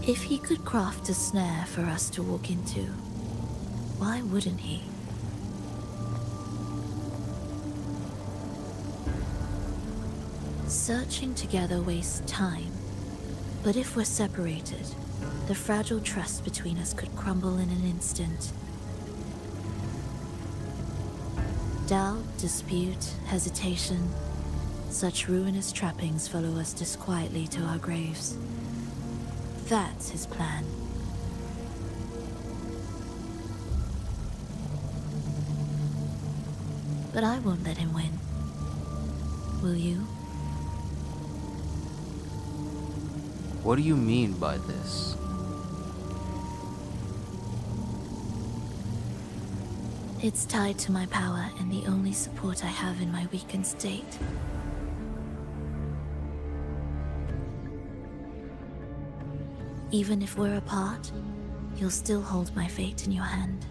If he could craft a snare for us to walk into, why wouldn't he? Searching together wastes time, but if we're separated, the fragile trust between us could crumble in an instant. Doubt, dispute, hesitation, such ruinous trappings follow us disquietly to our graves. That's his plan. But I won't let him win. Will you? What do you mean by this? It's tied to my power and the only support I have in my weakened state. Even if we're apart, you'll still hold my fate in your hand.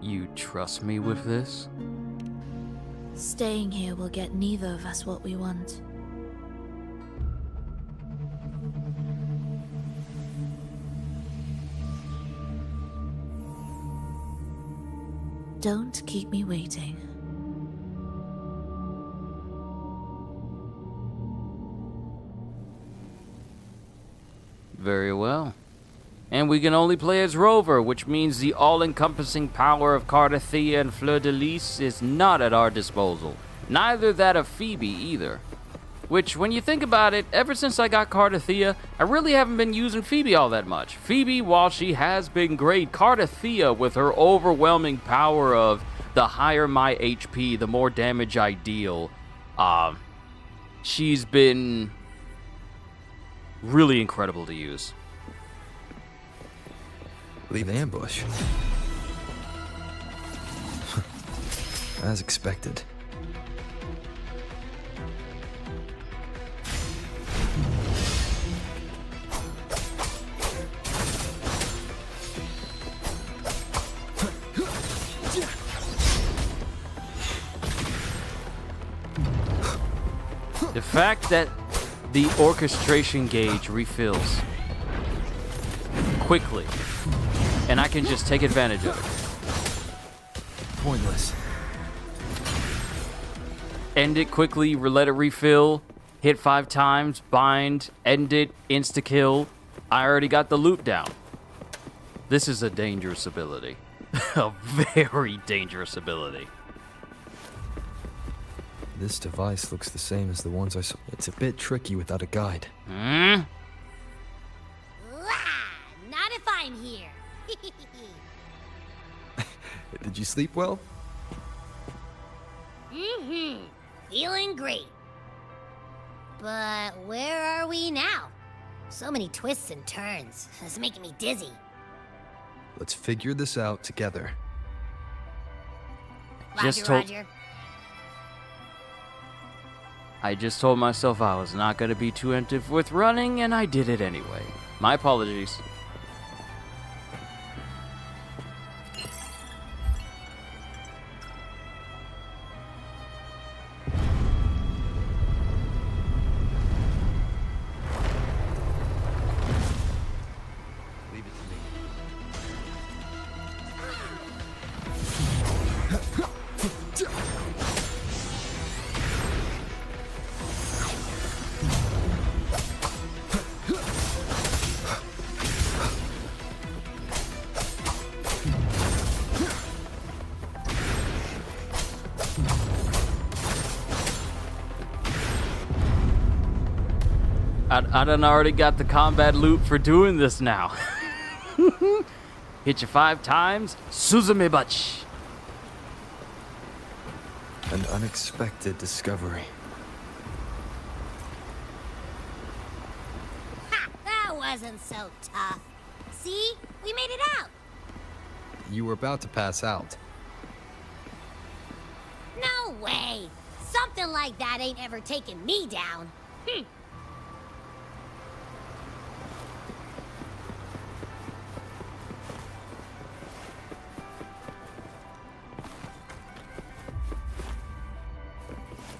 You trust me with this? Staying here will get neither of us what we want. Don't keep me waiting. Very well. And we can only play as Rover, which means the all-encompassing power of Cardathia and Fleur-de-Lis is not at our disposal. Neither that of Phoebe, either. Which, when you think about it, ever since I got Cardathia, I really haven't been using Phoebe all that much. Phoebe, while she has been great, Cardathia, with her overwhelming power of the higher my HP, the more damage I deal, she's been really incredible to use. Leave an ambush. As expected. The fact that the orchestration gauge refills quickly, and I can just take advantage of it. Pointless. End it quickly, let it refill, hit 5 times, bind, end it, insta-kill. I already got the loop down. This is a dangerous ability. A very dangerous ability. This device looks the same as the ones I saw. It's a bit tricky without a guide. Not if I'm here. Did you sleep well? Feeling great. But where are we now? So many twists and turns. It's making me dizzy. Let's figure this out together. Roger. I just told myself I was not going to be too emphatic with running, and I did it anyway. My apologies. I done already got the combat loop for doing this now. Hit you 5 times, Suzume Butch. An unexpected discovery. Ha! That wasn't so tough. See? We made it out. You were about to pass out. No way. Something like that ain't ever taken me down.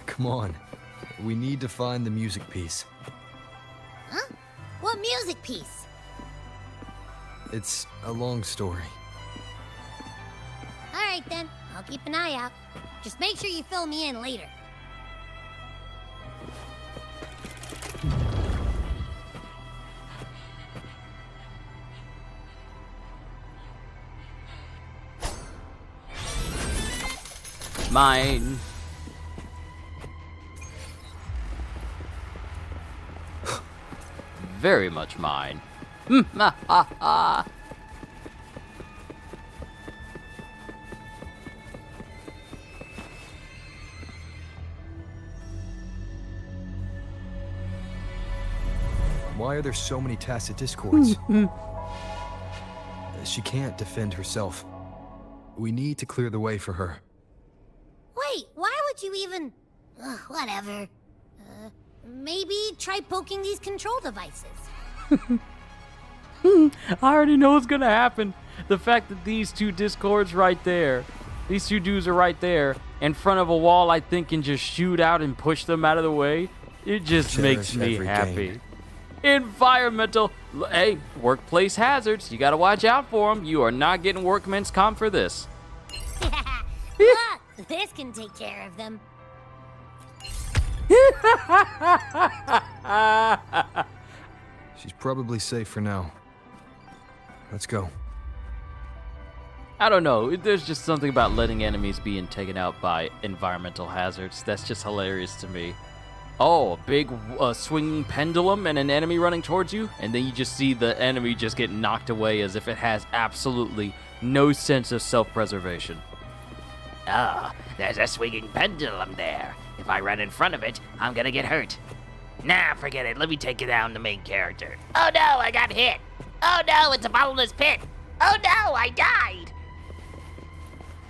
Come on. We need to find the music piece. Huh? What music piece? It's a long story. All right then. I'll keep an eye out. Just make sure you fill me in later. Mine. Very much mine. Why are there so many tacit discords? She can't defend herself. We need to clear the way for her. Wait, why would you even... whatever. Maybe try poking these control devices. I already know what's gonna happen. The fact that these 2 discords right there, these 2 dudes are right there, in front of a wall I think can just shoot out and push them out of the way, it just makes me happy. Environmental, hey, workplace hazards, you gotta watch out for them. You are not getting workman's comp for this. Look, this can take care of them. She's probably safe for now. Let's go. I don't know, there's just something about letting enemies being taken out by environmental hazards that's just hilarious to me. Oh, a big swinging pendulum and an enemy running towards you, and then you just see the enemy just get knocked away as if it has absolutely no sense of self-preservation. Oh, there's a swinging pendulum there. If I run in front of it, I'm gonna get hurt. Nah, forget it. Let me take down the main character. Oh no, I got hit. Oh no, it's a bottomless pit. Oh no, I died.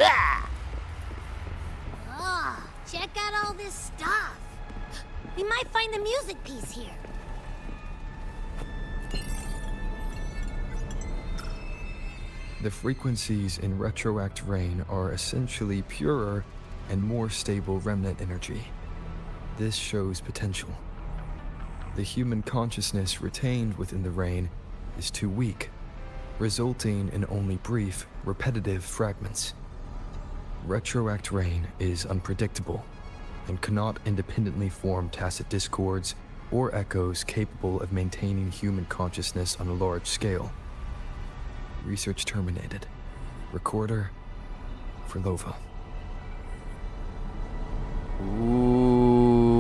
Ah! Oh, check out all this stuff. We might find the music piece here. The frequencies in retroact rain are essentially purer and more stable remnant energy. This shows potential. The human consciousness retained within the rain is too weak, resulting in only brief, repetitive fragments. Retroact rain is unpredictable and cannot independently form tacit discords or echoes capable of maintaining human consciousness on a large scale. Research terminated. Recorder, Phrolova. Ooh,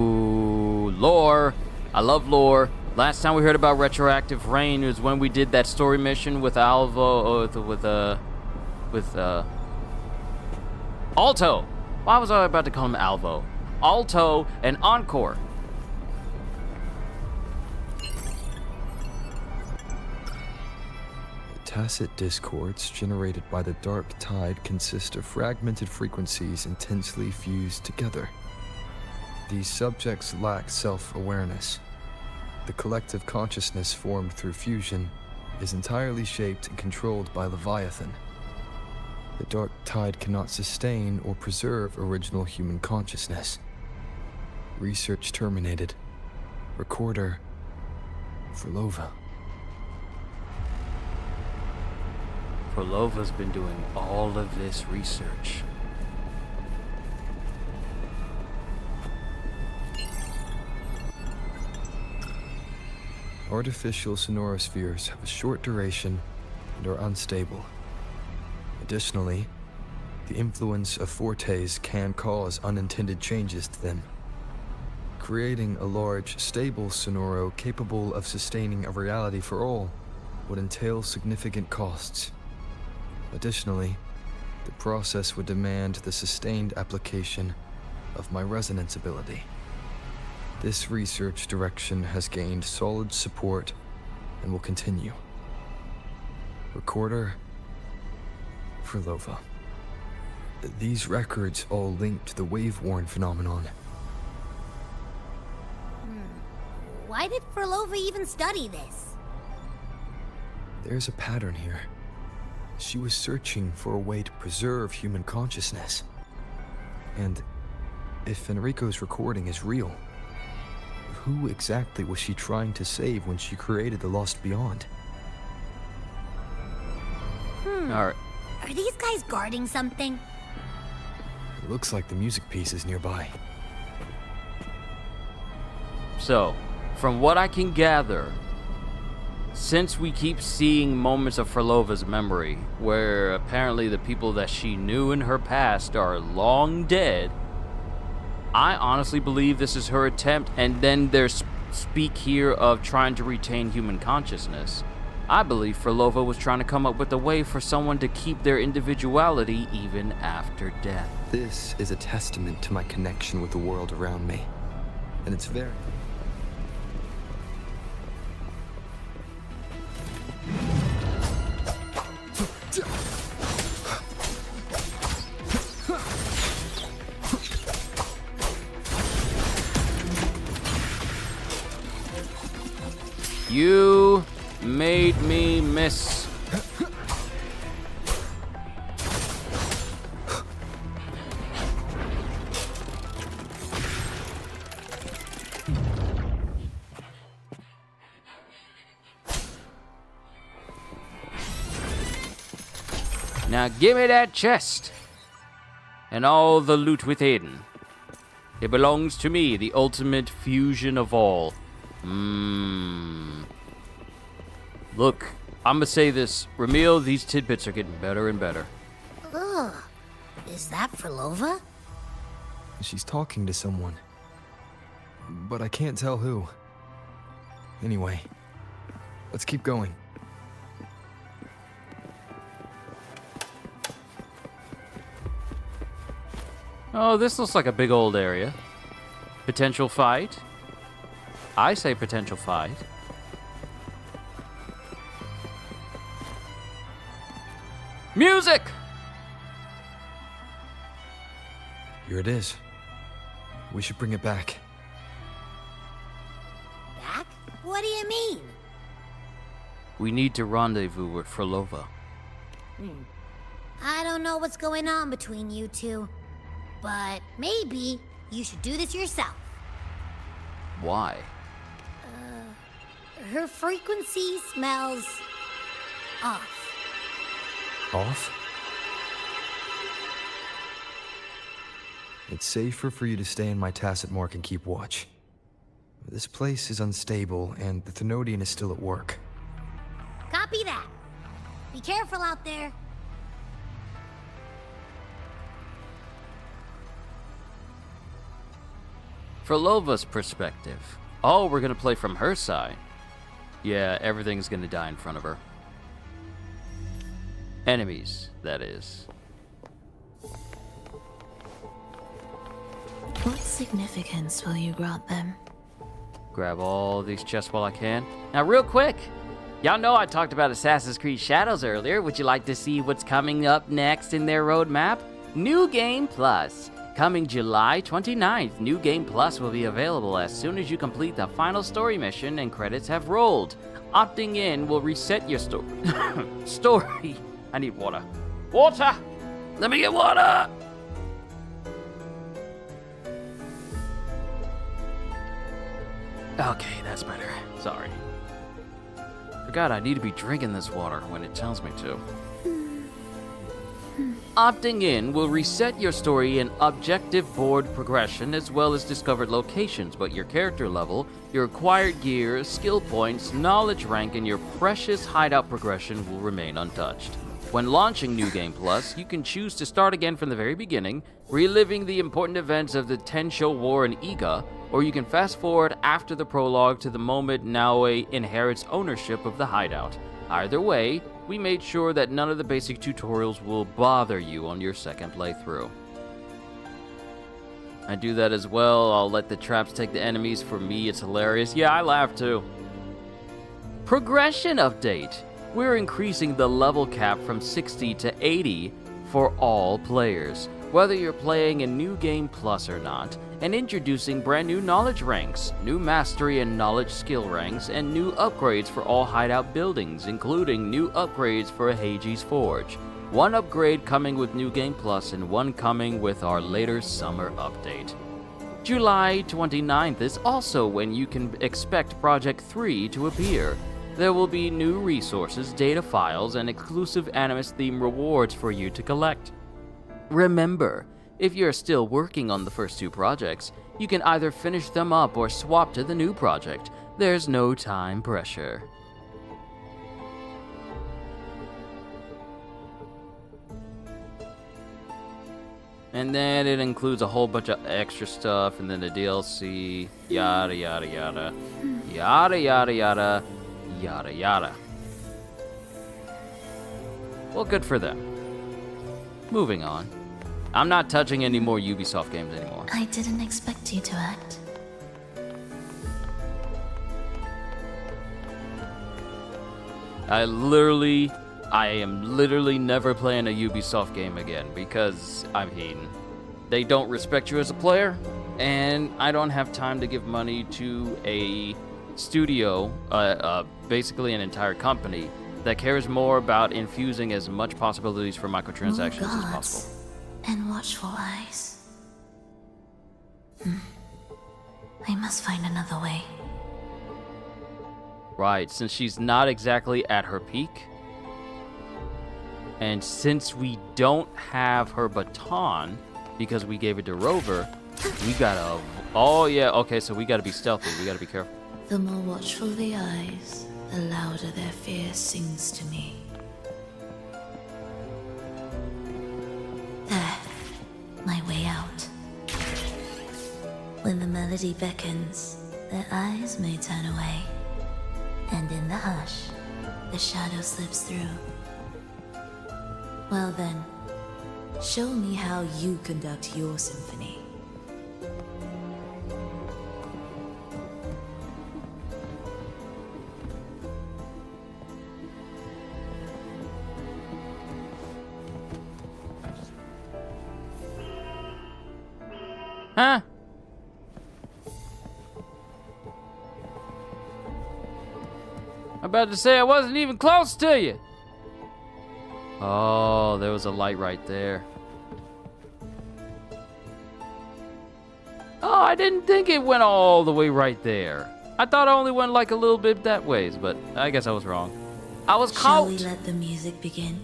lore. I love lore. Last time we heard about retroactive rain was when we did that story mission with Alto. Why was I about to call him Alvo? Alto and Encore. Tacit discords generated by the dark tide consist of fragmented frequencies intensely fused together. These subjects lack self-awareness. The collective consciousness formed through fusion is entirely shaped and controlled by Leviathan. The dark tide cannot sustain or preserve original human consciousness. Research terminated. Recorder, Phrolova. Phrolova's been doing all of this research. Artificial sonorospheres have a short duration and are unstable. Additionally, the influence of fortes can cause unintended changes to them. Creating a large, stable Sonoro capable of sustaining a reality for all would entail significant costs. Additionally, the process would demand the sustained application of my resonance ability. This research direction has gained solid support and will continue. Recorder, Phrolova. These records all link to the wave-worn phenomenon. Why did Phrolova even study this? There's a pattern here. She was searching for a way to preserve human consciousness. And if Enrico's recording is real, who exactly was she trying to save when she created the Lost Beyond? Alright. Are these guys guarding something? It looks like the music piece is nearby. So, from what I can gather, since we keep seeing moments of Frolova's memory, where apparently the people that she knew in her past are long dead, I honestly believe this is her attempt, and then there's speak here of trying to retain human consciousness. I believe Phrolova was trying to come up with a way for someone to keep their individuality even after death. This is a testament to my connection with the world around me, and it's very... You made me miss. Now give me that chest and all the loot within. It belongs to me, the ultimate fusion of all. Look, I'm gonna say this. Ramil, these tidbits are getting better and better. Ugh. Is that Phrolova? She's talking to someone, but I can't tell who. Anyway, let's keep going. Oh, this looks like a big old area. Potential fight? I say potential fight. Music! Here it is. We should bring it back. Back? What do you mean? We need to rendezvous with Phrolova. I don't know what's going on between you two, but maybe you should do this yourself. Why? Her frequency smells off. Off? It's safer for you to stay in my tacit mark and keep watch. This place is unstable, and the Thenodian is still at work. Copy that. Be careful out there. Frolova's perspective. Oh, we're gonna play from her side. Yeah, everything's gonna die in front of her. Enemies, that is. What significance will you grant them? Grab all these chests while I can. Now, real quick, y'all know I talked about Assassin's Creed Shadows earlier. Would you like to see what's coming up next in their roadmap? New Game Plus. Coming July 29th, New Game Plus will be available as soon as you complete the final story mission and credits have rolled. Opting in will reset your story. I need water. Water! Let me get water! Okay, that's better. Sorry. Forgot I need to be drinking this water when it tells me to. Opting in will reset your story and objective board progression as well as discovered locations, but your character level, your acquired gear, skill points, knowledge rank, and your precious hideout progression will remain untouched. When launching New Game Plus, you can choose to start again from the very beginning, reliving the important events of the Tensho War in Iga, or you can fast forward after the prologue to the moment Naoe inherits ownership of the hideout. Either way, we made sure that none of the basic tutorials will bother you on your second playthrough. I do that as well. I'll let the traps take the enemies. For me, it's hilarious. Yeah, I laugh too. Progression update. We're increasing the level cap from 60 to 80 for all players, whether you're playing in New Game Plus or not, and introducing brand new knowledge ranks, new mastery and knowledge skill ranks, and new upgrades for all hideout buildings, including new upgrades for Heiji's Forge. One upgrade coming with New Game Plus and one coming with our later summer update. July 29th is also when you can expect Project 3 to appear. There will be new resources, data files, and exclusive Animus theme rewards for you to collect. Remember, if you're still working on the first two projects, you can either finish them up or swap to the new project. There's no time pressure. And then it includes a whole bunch of extra stuff, and then the DLC, yada yada yada, yada yada yada, yada yada. Well, good for them. Moving on. I'm not touching any more Ubisoft games anymore. I didn't expect you to act. I am literally never playing a Ubisoft game again because, I mean, they don't respect you as a player, and I don't have time to give money to a studio, basically an entire company, that cares more about infusing as much possibilities for microtransactions as possible. And watchful eyes. I must find another way. Right, since she's not exactly at her peak, and since we don't have her baton, because we gave it to Rover, we gotta... Oh yeah, okay, so we gotta be stealthy, we gotta be careful. The more watchful the eyes, the louder their fear sings to me. There, my way out. When the melody beckons, their eyes may turn away, and in the hush, the shadow slips through. Well then, show me how you conduct your symphony. Huh? I'm about to say I wasn't even close to you. Oh, there was a light right there. Oh, I didn't think it went all the way right there. I thought I only went like a little bit that ways, but I guess I was wrong. I was caught. Shall we let the music begin?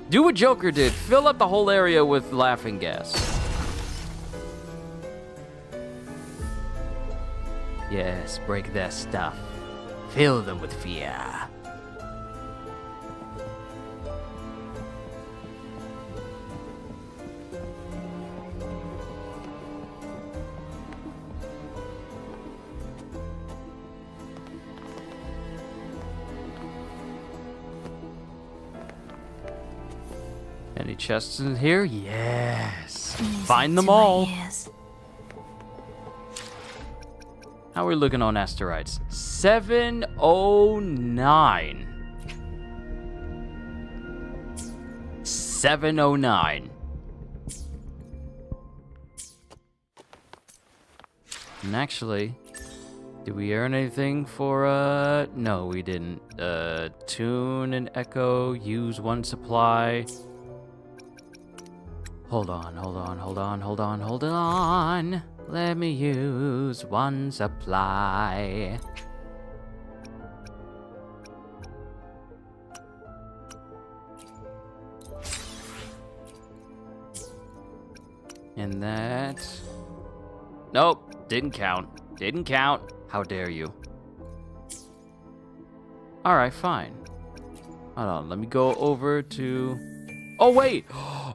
Do what Joker did. Fill up the whole area with laughing gas. Yes, break their stuff. Fill them with fear. Any chests in here? Yes. Find them all. How are we looking on asteroids? 709. 709. And actually, did we earn anything for, no, we didn't. Tune and echo, use one supply. Hold on. Let me use one supply. And that... Nope, didn't count. How dare you. Alright, fine. Hold on, let me go over to... Oh, wait!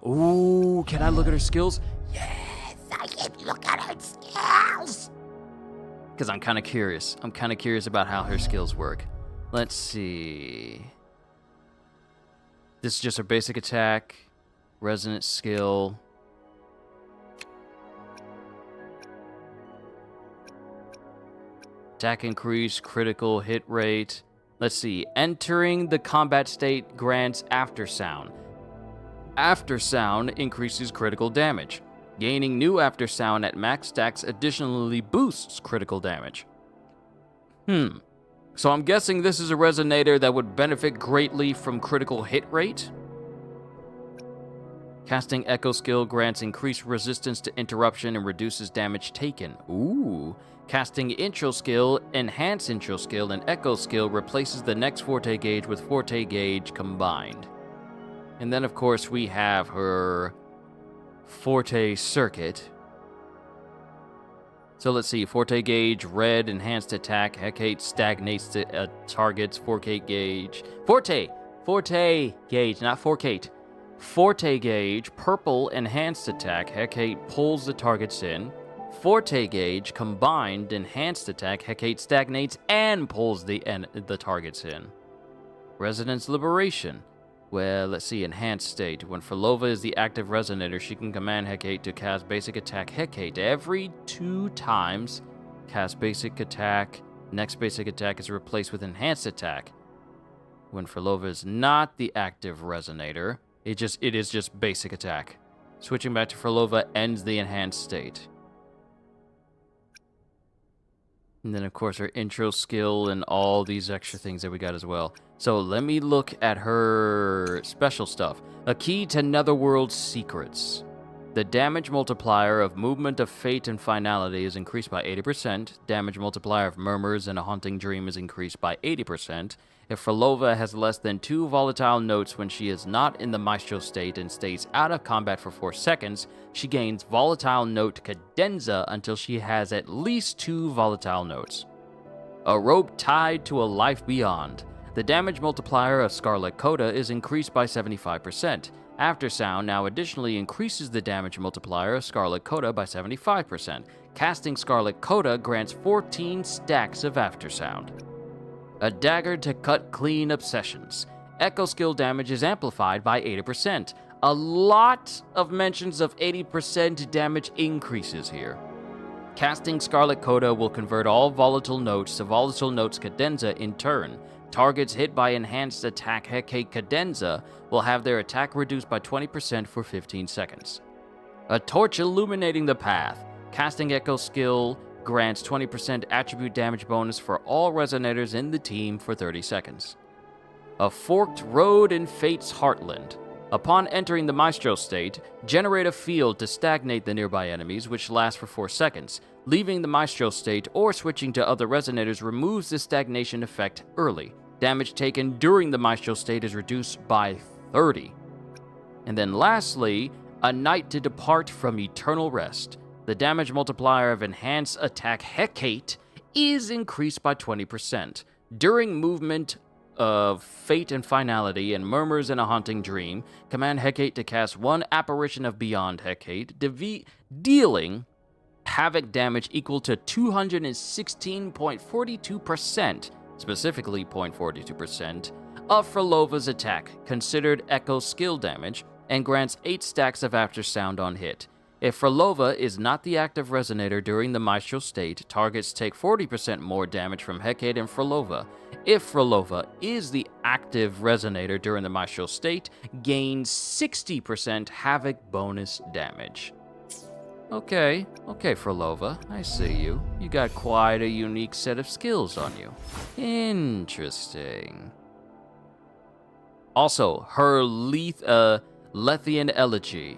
Ooh, can I look at her skills? Yes, I can look at her skills. Because I'm kind of curious. I'm kind of curious about how her skills work. Let's see. This is just her basic attack, resonant skill. Attack increase, critical hit rate. Let's see. Entering the combat state grants aftersound. Aftersound increases critical damage. Gaining new aftersound at max stacks additionally boosts critical damage. So I'm guessing this is a resonator that would benefit greatly from critical hit rate. Casting Echo skill grants increased resistance to interruption and reduces damage taken. Ooh. Casting Intro skill, Enhance Intro skill, and Echo skill replaces the next Forte gauge with Forte gauge combined. And then, of course, we have her Forte circuit. So let's see. Forte gauge, red, enhanced attack. Hecate stagnates the target's Forte gauge. Forte gauge, not Forcate. Forte gauge, purple, enhanced attack. Hecate pulls the targets in. Forte gauge, combined, enhanced attack. Hecate stagnates and pulls the targets in. Resonance liberation. Well, let's see, enhanced state. When Phrolova is the active resonator, she can command Hecate to cast basic attack Hecate every 2 times. Cast basic attack. Next basic attack is replaced with enhanced attack. When Phrolova is not the active resonator, it is just basic attack. Switching back to Phrolova ends the enhanced state. And then, of course, her intro skill and all these extra things that we got as well. So let me look at her special stuff. A key to Netherworld secrets. The damage multiplier of Movement of Fate and Finality is increased by 80%. Damage multiplier of Murmurs and a Haunting Dream is increased by 80%. If Phrolova has less than 2 volatile notes when she is not in the Maestro state and stays out of combat for 4 seconds, she gains volatile note cadenza until she has at least 2 volatile notes. A rope tied to a life beyond. The damage multiplier of Scarlet Coda is increased by 75%. Aftersound now additionally increases the damage multiplier of Scarlet Coda by 75%. Casting Scarlet Coda grants 14 stacks of Aftersound. A dagger to cut clean obsessions. Echo skill damage is amplified by 80%. A lot of mentions of 80% damage increases here. Casting Scarlet Coda will convert all volatile notes to volatile notes cadenza in turn. Targets hit by enhanced attack Hecate cadenza will have their attack reduced by 20% for 15 seconds. A torch illuminating the path. Casting Echo skill grants 20% attribute damage bonus for all resonators in the team for 30 seconds. A forked road in Fate's Heartland. Upon entering the Maestro state, generate a field to stagnate the nearby enemies, which lasts for 4 seconds. Leaving the Maestro state or switching to other resonators removes the stagnation effect early. Damage taken during the Maestro state is reduced by 30. And then lastly, a night to depart from eternal rest. The damage multiplier of Enhanced Attack Hecate is increased by 20%. During movement of Fate and Finality and Murmurs in a Haunting Dream, command Hecate to cast 1 Apparition of Beyond Hecate, dealing havoc damage equal to 216.42%, specifically 0.42%, of Phrolova's attack, considered Echo skill damage, and grants 8 stacks of Aftersound on hit. If Phrolova is not the active resonator during the Maestro state, targets take 40% more damage from Hecate and Phrolova. If Phrolova is the active resonator during the Maestro state, gains 60% havoc bonus damage. Okay, Phrolova, I see you. You got quite a unique set of skills on you. Interesting. Also, her Lethian Elegy.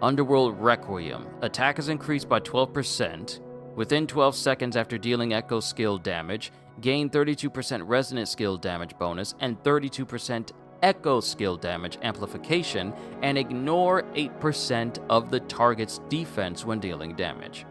Underworld Requiem. Attack is increased by 12%. Within 12 seconds after dealing Echo skill damage, gain 32% Resonant skill damage bonus and 32% Echo skill damage amplification, and ignore 8% of the target's defense when dealing damage.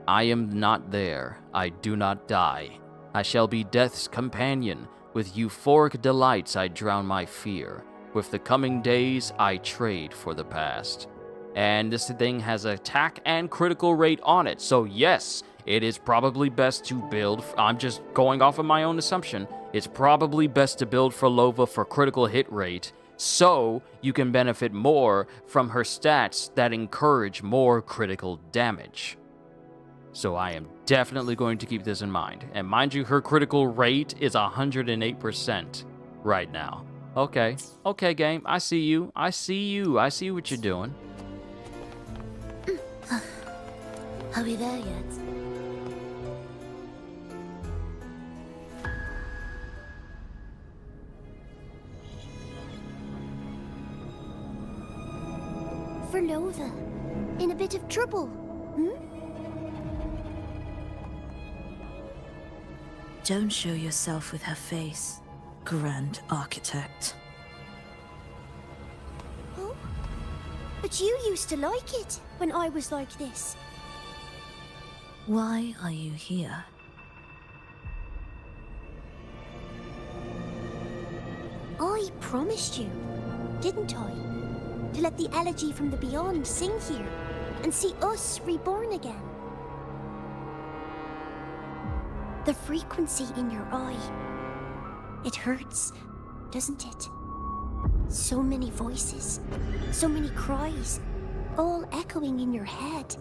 I am not there. I do not die. I shall be death's companion. With euphoric delights I drown my fear. With the coming days, I trade for the past. And this thing has attack and critical rate on it. So yes, it is probably best to build, I'm just going off of my own assumption, it's probably best to build Phrolova for critical hit rate, so you can benefit more from her stats that encourage more critical damage. So I am definitely going to keep this in mind. And mind you, her critical rate is 108% right now. Okay, game, I see you, I see what you're doing. Are we there yet? Phrolova, in a bit of trouble, Don't show yourself with her face, Grand Architect. Oh, but you used to like it when I was like this. Why are you here? I promised you, didn't I? To let the elegy from the beyond sing here and see us reborn again. The frequency in your eye, it hurts, doesn't it? So many voices, so many cries, all echoing in your head.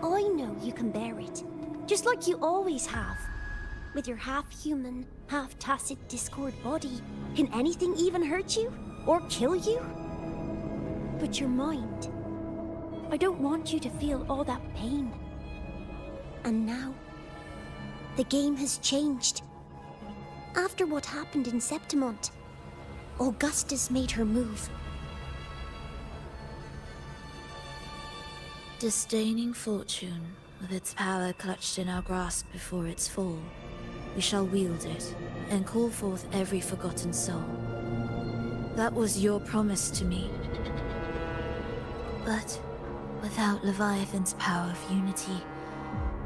I know you can bear it, just like you always have. With your half-human, half-tacit Discord body, can anything even hurt you? Or kill you? But your mind, I don't want you to feel all that pain. And now, the game has changed. After what happened in Septimont, Augustus made her move. Disdaining fortune, with its power clutched in our grasp before its fall, we shall wield it and call forth every forgotten soul. That was your promise to me. But without Leviathan's power of unity,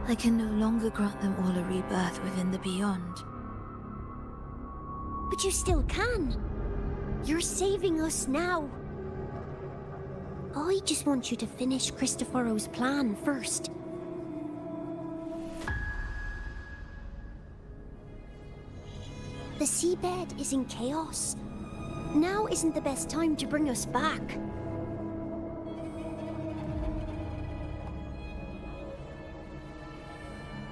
I can no longer grant them all a rebirth within the beyond. But you still can. You're saving us now. I just want you to finish Cristoforo's plan first. The seabed is in chaos. Now isn't the best time to bring us back.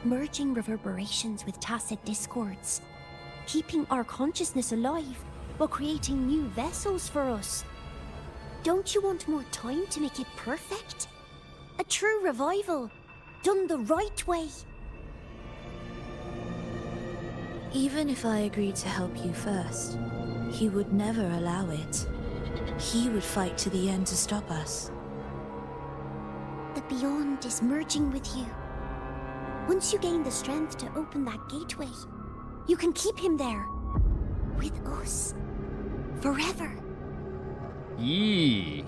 Merging reverberations with tacit discords. Keeping our consciousness alive while creating new vessels for us. Don't you want more time to make it perfect? A true revival, done the right way. Even if I agreed to help you first, he would never allow it. He would fight to the end to stop us. The Beyond is merging with you. Once you gain the strength to open that gateway, you can keep him there. With us. Forever. Yee.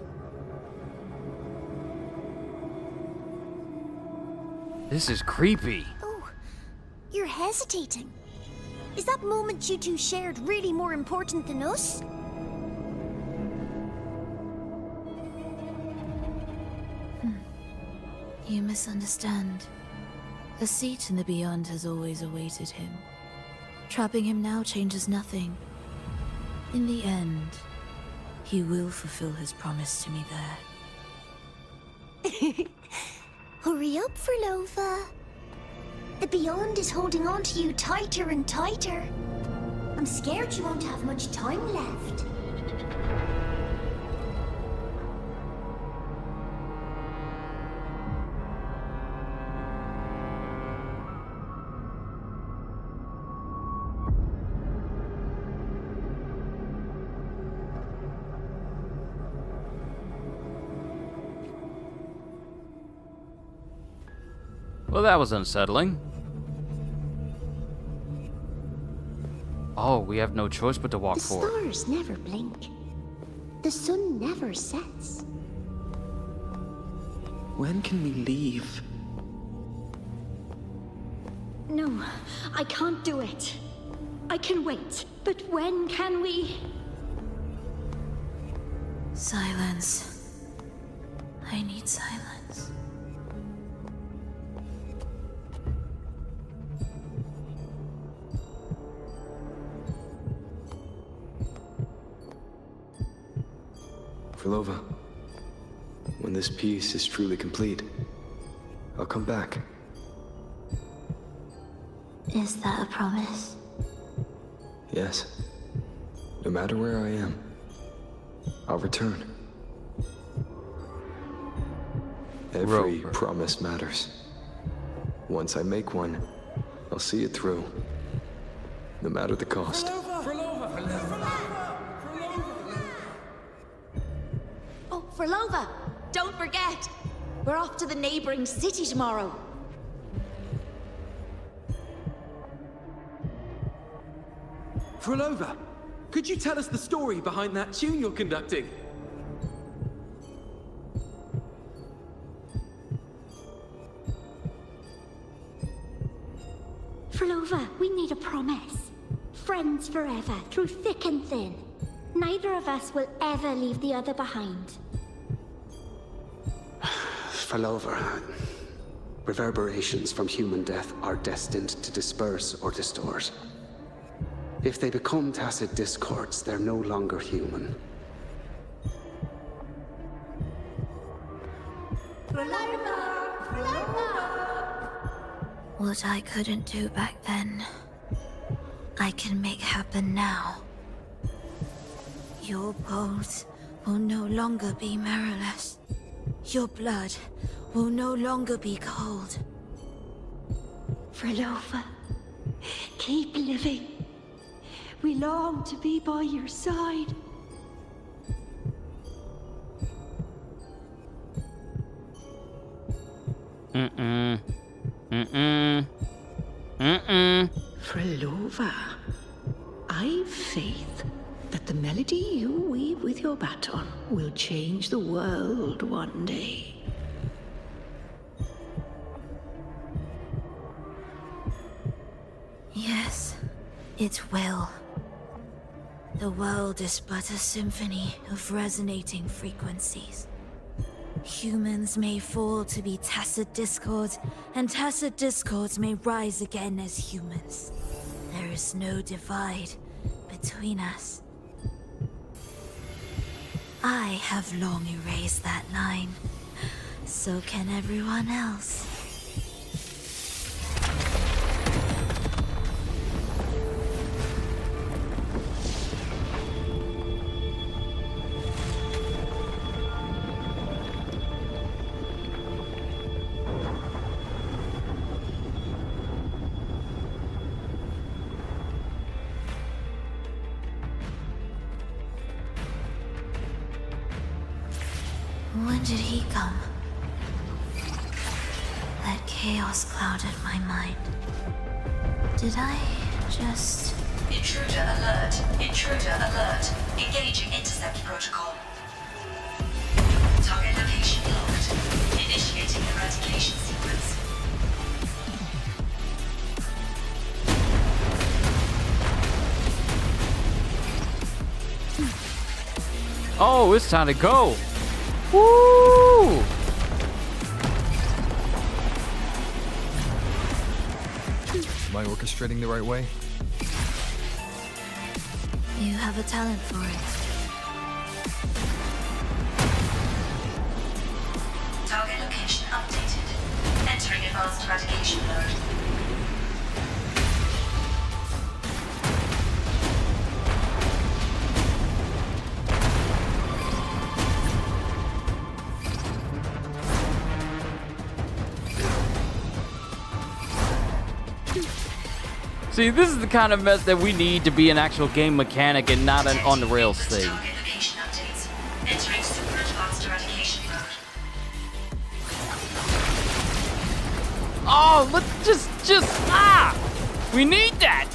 This is creepy. Oh, you're hesitating. Is that moment you two shared really more important than us? You misunderstand. A seat in the Beyond has always awaited him. Trapping him now changes nothing. In the end, he will fulfill his promise to me there. Hurry up, Phrolova. The Beyond is holding on to you tighter and tighter. I'm scared you won't have much time left. Well, that was unsettling. Oh, we have no choice but to walk The forward. stars never blink. The sun never sets. When can we leave? No, I can't do it. I can wait. But when can we? Silence. I need silence. Phrolova, when this piece is truly complete, I'll come back. Is that a promise? Yes. No matter where I am, I'll return. Every promise matters. Once I make one, I'll see it through. No matter the cost. Oh, Phrolova! Don't forget! We're off to the neighboring city tomorrow. Phrolova, could you tell us the story behind that tune you're conducting? Phrolova, we need a promise. Friends forever, through thick and thin. Neither of us will ever leave the other behind. Phrolova, reverberations from human death are destined to disperse or distort. If they become tacit discords, they're no longer human. What I couldn't do back then, I can make happen now. Your bones will no longer be mirrorless. Your blood will no longer be cold. Phrolova, keep living. We long to be by your side. Phrolova, I've faith that the melody you weave with your baton will change the world one day. Yes, it will. The world is but a symphony of resonating frequencies. Humans may fall to be tacit discords, and tacit discords may rise again as humans. There is no divide between us. I have long erased that line. So can everyone else. When did he come? That chaos clouded my mind. Did I just... Intruder alert. Intruder alert. Engaging intercept protocol. Target location locked. Initiating eradication sequence. Oh, it's time to go. Woo! Am I orchestrating the right way? You have a talent for it. Target location updated. Entering advanced eradication mode. See, this is the kind of mess that we need to be an actual game mechanic and not an on-the-rails thing. Entering super advanced eradication mode. Oh, let's we need that.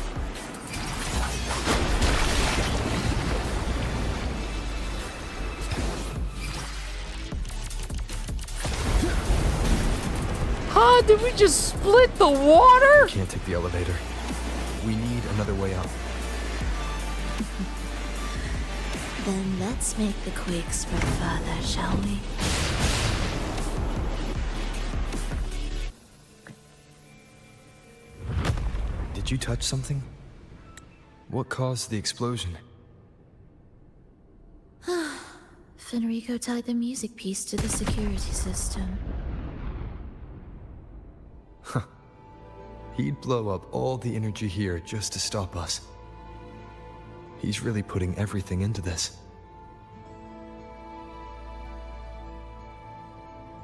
Huh? Did we just split the water? Can't take the elevator. We need another way out. Then let's make the quake spread further, shall we? Did you touch something? What caused the explosion? Fenrico tied the music piece to the security system. Huh. He'd blow up all the energy here just to stop us. He's really putting everything into this.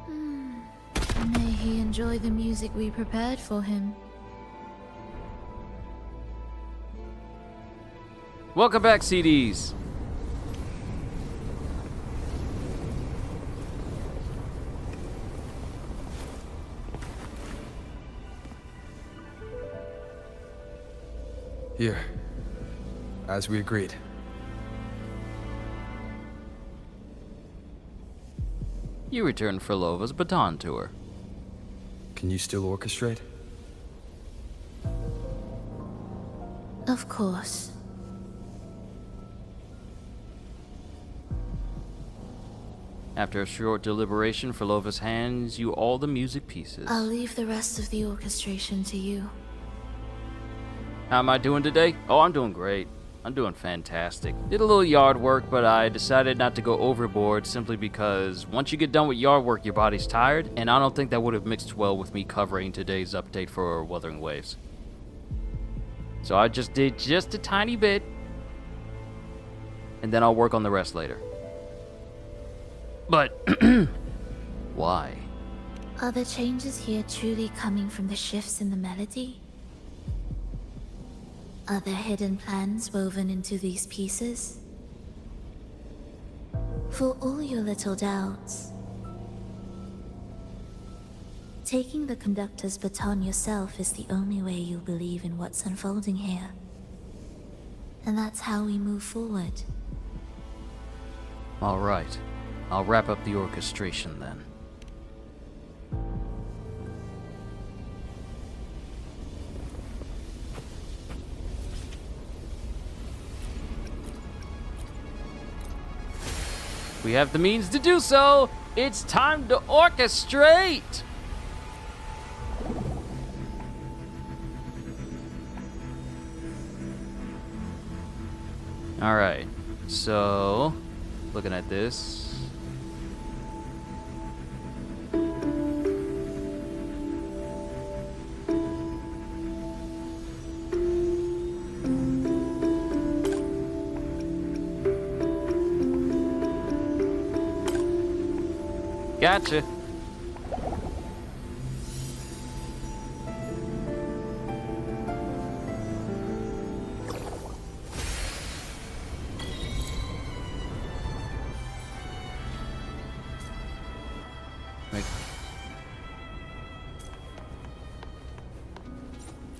May he enjoy the music we prepared for him. Welcome back, CDs. Here. As we agreed. You returned Phrolova's baton to her. Can you still orchestrate? Of course. After a short deliberation, Phrolovas hands you all the music pieces. I'll leave the rest of the orchestration to you. How am I doing today? Oh, I'm doing great. I'm doing fantastic. Did a little yard work, but I decided not to go overboard simply because once you get done with yard work, your body's tired, and I don't think that would have mixed well with me covering today's update for Wuthering Waves. So I just did just a tiny bit, and then I'll work on the rest later. But why? Are the changes here truly coming from the shifts in the melody? Are there hidden plans woven into these pieces? For all your little doubts, taking the conductor's baton yourself is the only way you'll believe in what's unfolding here. And that's how we move forward. All right. I'll wrap up the orchestration then. We have the means to do so. It's time to orchestrate. All right. So, looking at this. Gotcha.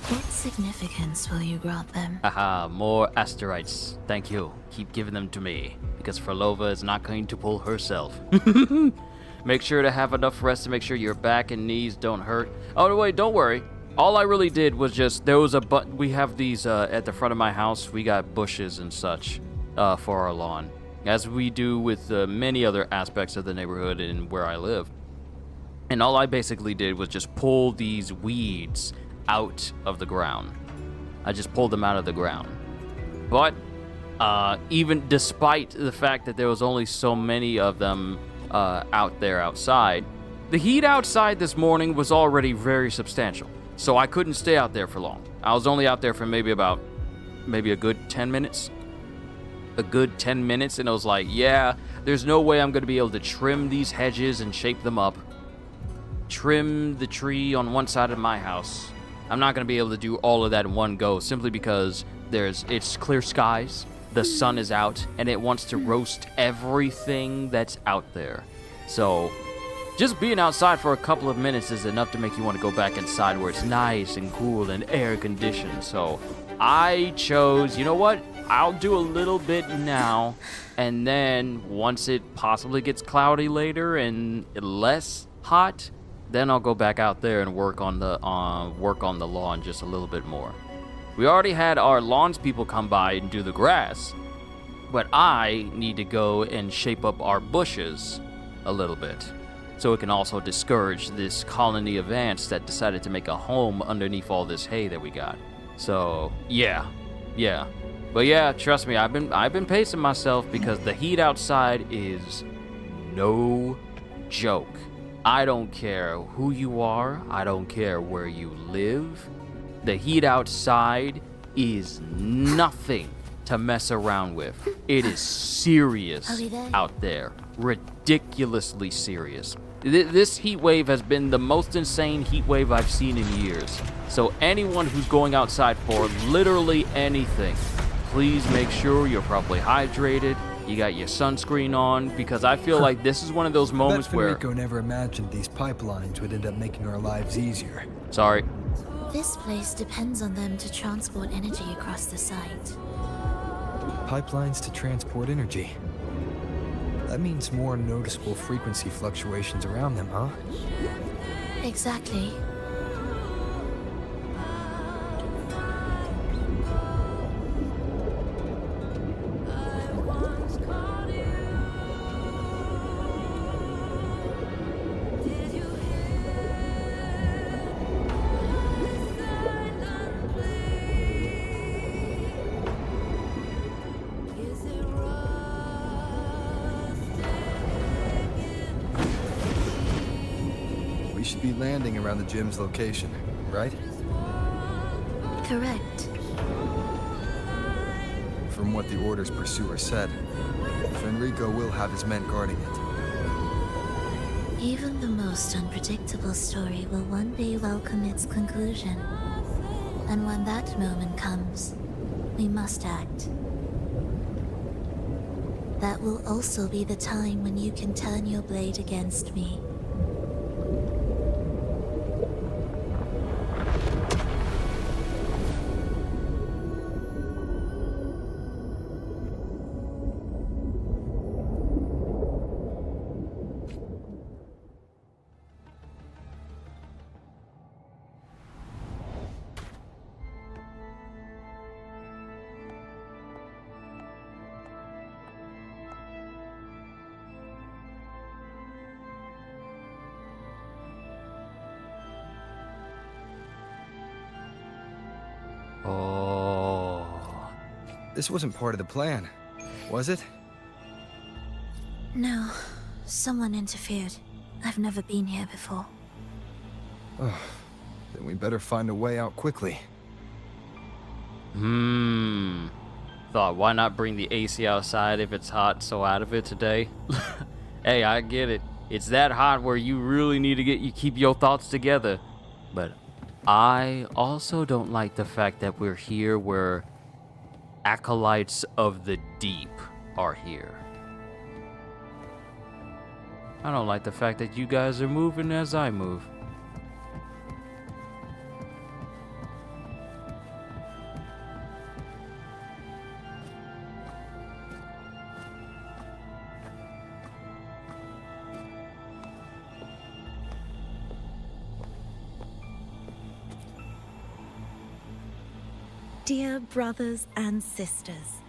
What significance will you grant them? Haha, more asteroids. Thank you. Keep giving them to me, because Phrolova is not going to pull herself. Make sure to have enough rest to make sure your back and knees don't hurt. Oh, wait, don't worry. All I really did was just, there was we have these at the front of my house. We got bushes and such for our lawn, as we do with many other aspects of the neighborhood and where I live. And all I basically did was just pull these weeds out of the ground. I just pulled them out of the ground. But even despite the fact that there was only so many of them out there outside, the heat outside this morning was already very substantial, so I couldn't stay out there for long. I was only out there for maybe a good 10 minutes. A good 10 minutes, and I was like, yeah, there's no way I'm going to be able to trim these hedges and shape them up. Trim the tree on one side of my house. I'm not going to be able to do all of that in one go, simply because it's clear skies. The sun is out, and it wants to roast everything that's out there. So, just being outside for a couple of minutes is enough to make you want to go back inside where it's nice and cool and air conditioned. So, I chose, you know what? I'll do a little bit now, and then once it possibly gets cloudy later and less hot, then I'll go back out there and work on the lawn just a little bit more. We already had our lawns people come by and do the grass, But I need to go and shape up our bushes a little bit, so it can also discourage this colony of ants that decided to make a home underneath all this hay that we got. So, yeah. But yeah, trust me, I've been pacing myself because the heat outside is no joke. I don't care who you are, I don't care where you live. The heat outside is nothing to mess around with. It is serious out there. Ridiculously serious. This heat wave has been the most insane heat wave I've seen in years. So anyone who's going outside for literally anything, please make sure you're properly hydrated, you got your sunscreen on, because I feel like this is one of those moments where... Federico never imagined these pipelines would end up making our lives easier. Sorry. This place depends on them to transport energy across the site. Pipelines to transport energy. That means more noticeable frequency fluctuations around them, huh? Exactly. We should be landing around the gym's location, right? Correct. From what the Order's pursuer said, Fenrico will have his men guarding it. Even the most unpredictable story will one day welcome its conclusion. And when that moment comes, we must act. That will also be the time when you can turn your blade against me. Oh. This wasn't part of the plan, was it? No, someone interfered. I've never been here before. Oh, then we better find a way out quickly. Thought, why not bring the AC outside if it's hot so out of it today? Hey, I get it. It's that hot where you really need to keep your thoughts together. But I also don't like the fact that we're here where acolytes of the deep are here. I don't like the fact that you guys are moving as I move. Dear brothers and sisters,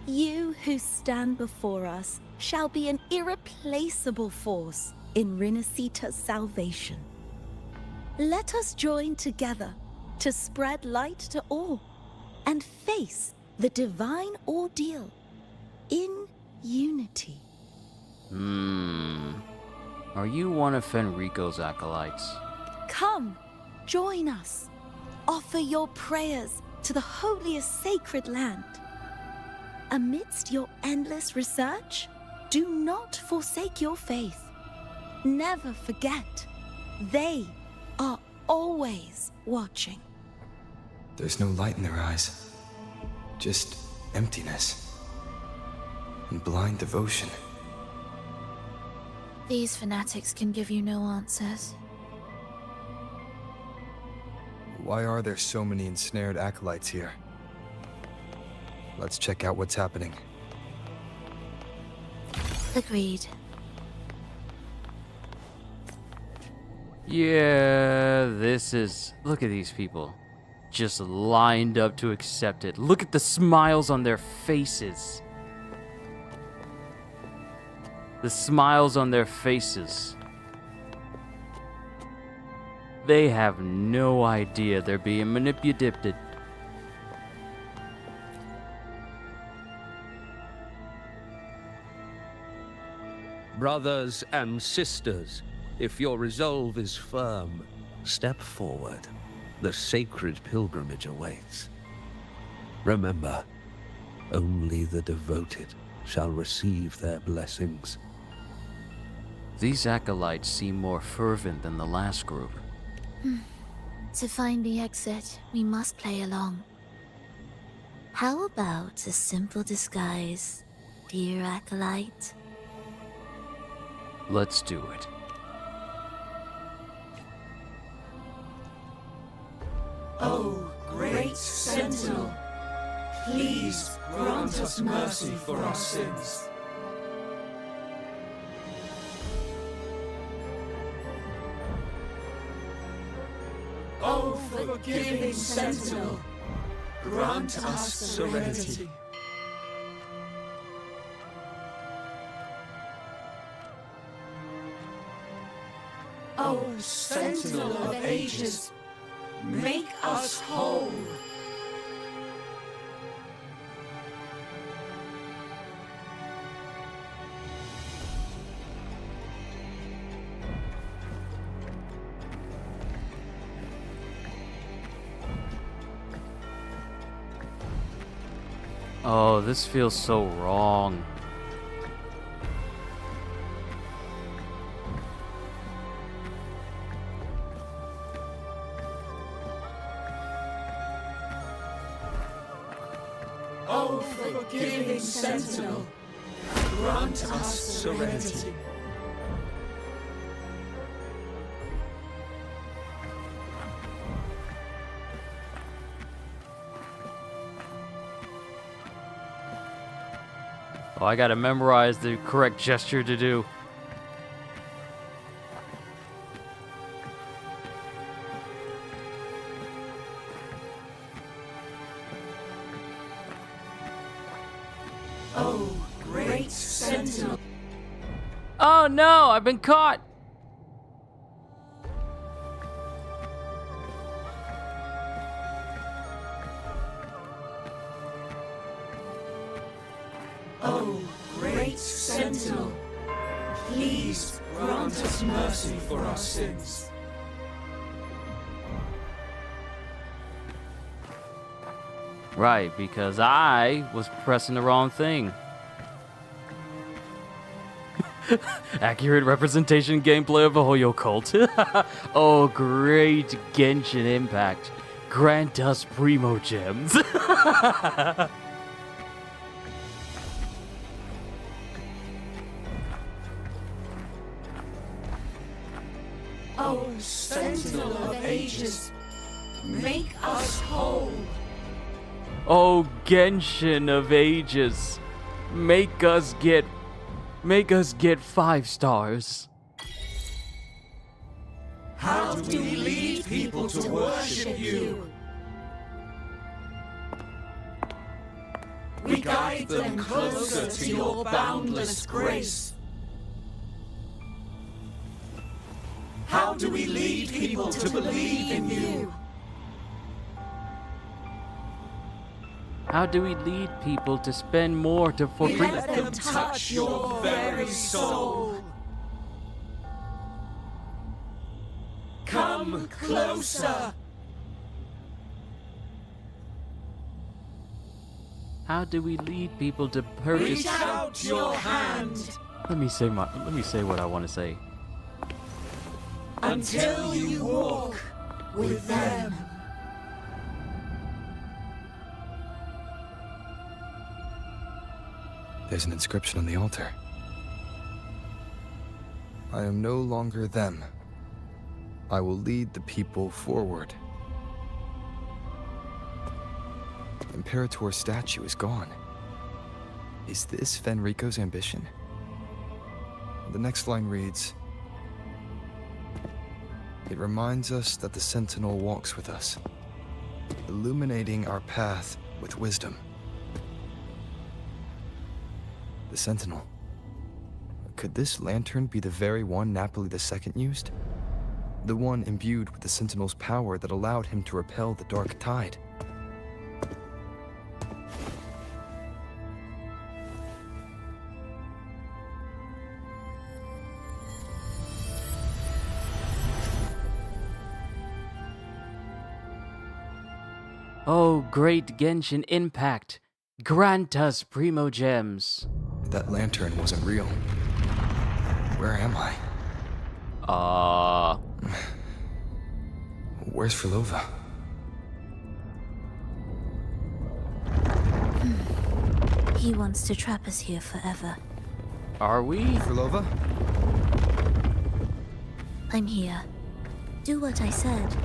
you who stand before us shall be an irreplaceable force in Rinascita's salvation. Let us join together to spread light to all and face the divine ordeal in unity. Are you one of Fenrico's acolytes? Come, join us. Offer your prayers to the holiest sacred land. Amidst your endless research, do not forsake your faith. Never forget, they are always watching. There's no light in their eyes. Just emptiness. And blind devotion. These fanatics can give you no answers. Why are there so many ensnared acolytes here? Let's check out what's happening. Agreed. Yeah, this is... Look at these people. Just lined up to accept it. Look at the smiles on their faces. the smiles on their faces. They have no idea they're being manipulated. Brothers and sisters, if your resolve is firm, step forward. The sacred pilgrimage awaits. Remember, only the devoted shall receive their blessings. These acolytes seem more fervent than the last group. To find the exit, we must play along. How about a simple disguise, dear acolyte? Let's do it. Oh, great Sentinel, please grant us mercy for our sins. Oh, forgiving Sentinel, grant us serenity. Oh, Sentinel of ages, make us whole. Oh, this feels so wrong. Oh, forgiving Sentinel, grant us serenity. Oh, I gotta memorize the correct gesture to do. Oh, great Sentinel. Oh no, I've been caught! Oh, great Sentinel, please grant us mercy for our sins. Right, because I was pressing the wrong thing. Accurate representation gameplay of a Hoyo cult. Oh, great Genshin Impact. Grant us Primo Gems. Oh, Sentinel of ages, make us whole. Oh, Genshin of ages. Make us get 5 stars. How do we lead people to worship you? We guide them closer to your boundless grace. How do we lead people to believe in you? How do we lead people to spend more to for free? Let them touch your very soul. Come closer. How do we lead people to purchase? Reach out your hand. Let me say what I want to say. Until you walk with them. There's an inscription on the altar. I am no longer them. I will lead the people forward. Imperator's statue is gone. Is this Fenrico's ambition? The next line reads, "It reminds us that the Sentinel walks with us, illuminating our path with wisdom." The Sentinel. Could this lantern be the very one Napoli II used? The one imbued with the Sentinel's power that allowed him to repel the dark tide? Oh, great Genshin Impact, grant us primo gems. That lantern wasn't real. Where am I? Where's Phrolova? He wants to trap us here forever. Are we? Phrolova? I'm here. Do what I said.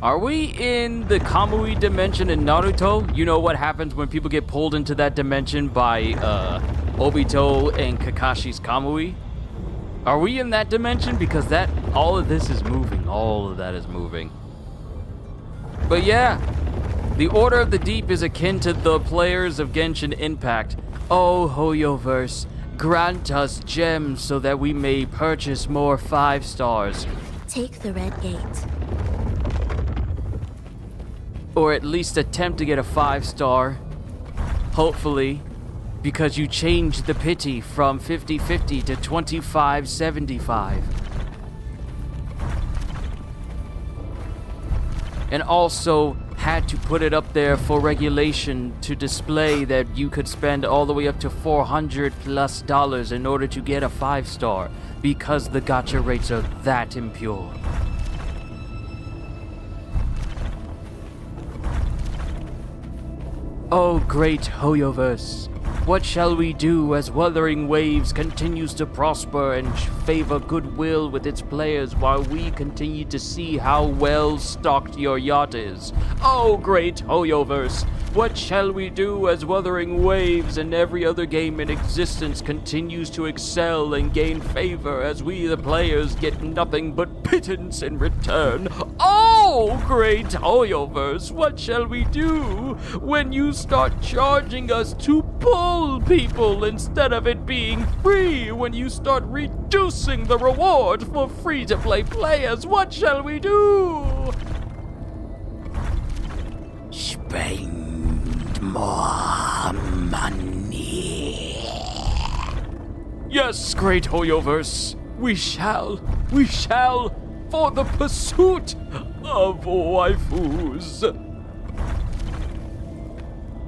Are we in the Kamui dimension in Naruto? You know what happens when people get pulled into that dimension by Obito and Kakashi's Kamui? Are we in that dimension? Because all of this is moving. All of that is moving. But yeah, the Order of the Deep is akin to the players of Genshin Impact. Oh, Hoyoverse, grant us gems so that we may purchase more 5 stars. Take the red gate. Or at least attempt to get a 5-star. Hopefully. Because you changed the pity from 50-50 to 25-75. And also had to put it up there for regulation to display that you could spend all the way up to $400+ in order to get a 5-star. Because the gacha rates are that impure. Oh, great Hoyoverse, what shall we do as Wuthering Waves continues to prosper and favor goodwill with its players while we continue to see how well stocked your yacht is? Oh, great Hoyoverse, what shall we do as Wuthering Waves and every other game in existence continues to excel and gain favor as we the players get nothing but pittance in return? Oh, great Hoyoverse, what shall we do when you start charging us to pull people instead of it being free? When you start reducing the reward for free-to-play players, what shall we do? Spend more money. Yes, great Hoyoverse, we shall, for the pursuit of waifus.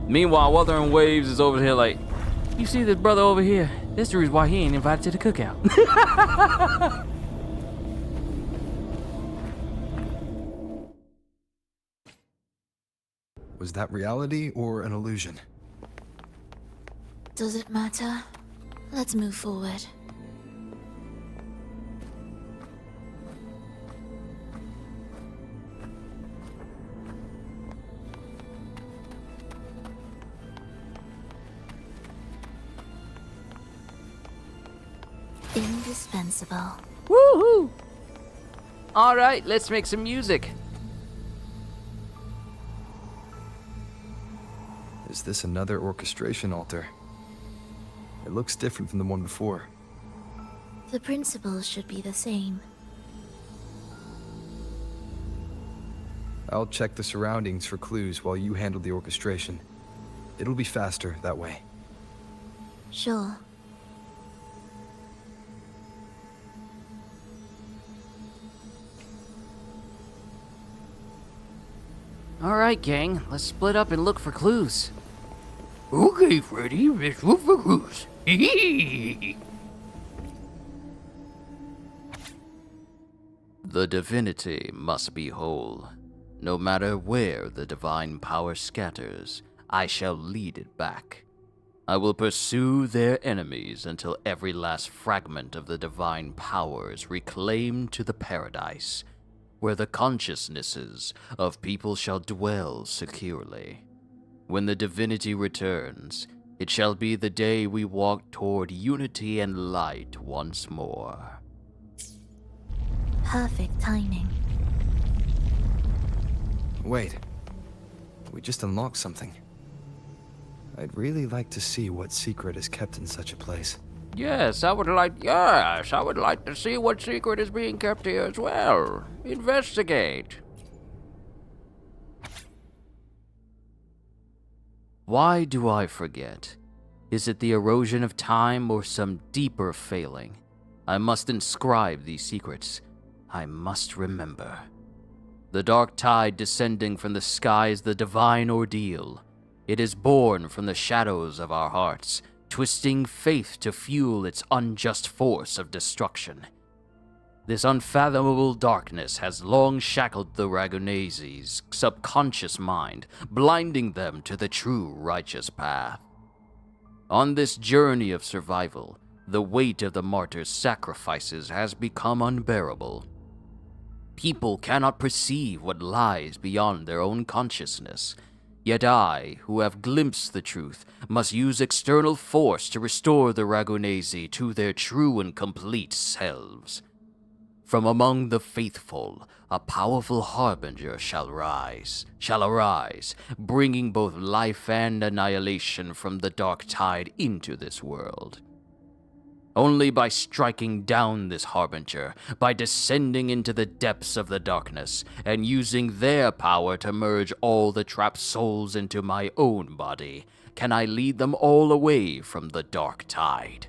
Meanwhile, Wuthering Waves is over here like, you see this brother over here? This is the reason why he ain't invited to the cookout. Was that reality or an illusion? Does it matter? Let's move forward. Indispensable. Woohoo! Alright, let's make some music. Is this another orchestration altar? It looks different from the one before. The principles should be the same. I'll check the surroundings for clues while you handle the orchestration. It'll be faster that way. Sure. Alright, gang, let's split up and look for clues. Okay, Freddy, let's look for clues. The divinity must be whole. No matter where the divine power scatters, I shall lead it back. I will pursue their enemies until every last fragment of the divine power is reclaimed to the paradise, where the consciousnesses of people shall dwell securely. When the divinity returns, it shall be the day we walk toward unity and light once more. Perfect timing. Wait. We just unlocked something. I'd really like to see what secret is kept in such a place. Yes, I would like to see what secret is being kept here as well. Investigate. Why do I forget? Is it the erosion of time or some deeper failing? I must inscribe these secrets. I must remember. The dark tide descending from the sky is the divine ordeal. It is born from the shadows of our hearts, twisting faith to fuel its unjust force of destruction. This unfathomable darkness has long shackled the Ragunese's subconscious mind, blinding them to the true righteous path. On this journey of survival, the weight of the martyr's sacrifices has become unbearable. People cannot perceive what lies beyond their own consciousness. Yet I, who have glimpsed the truth, must use external force to restore the Ragunesi to their true and complete selves. From among the faithful, a powerful harbinger shall arise, bringing both life and annihilation from the dark tide into this world. Only by striking down this harbinger, by descending into the depths of the darkness, and using their power to merge all the trapped souls into my own body, can I lead them all away from the dark tide.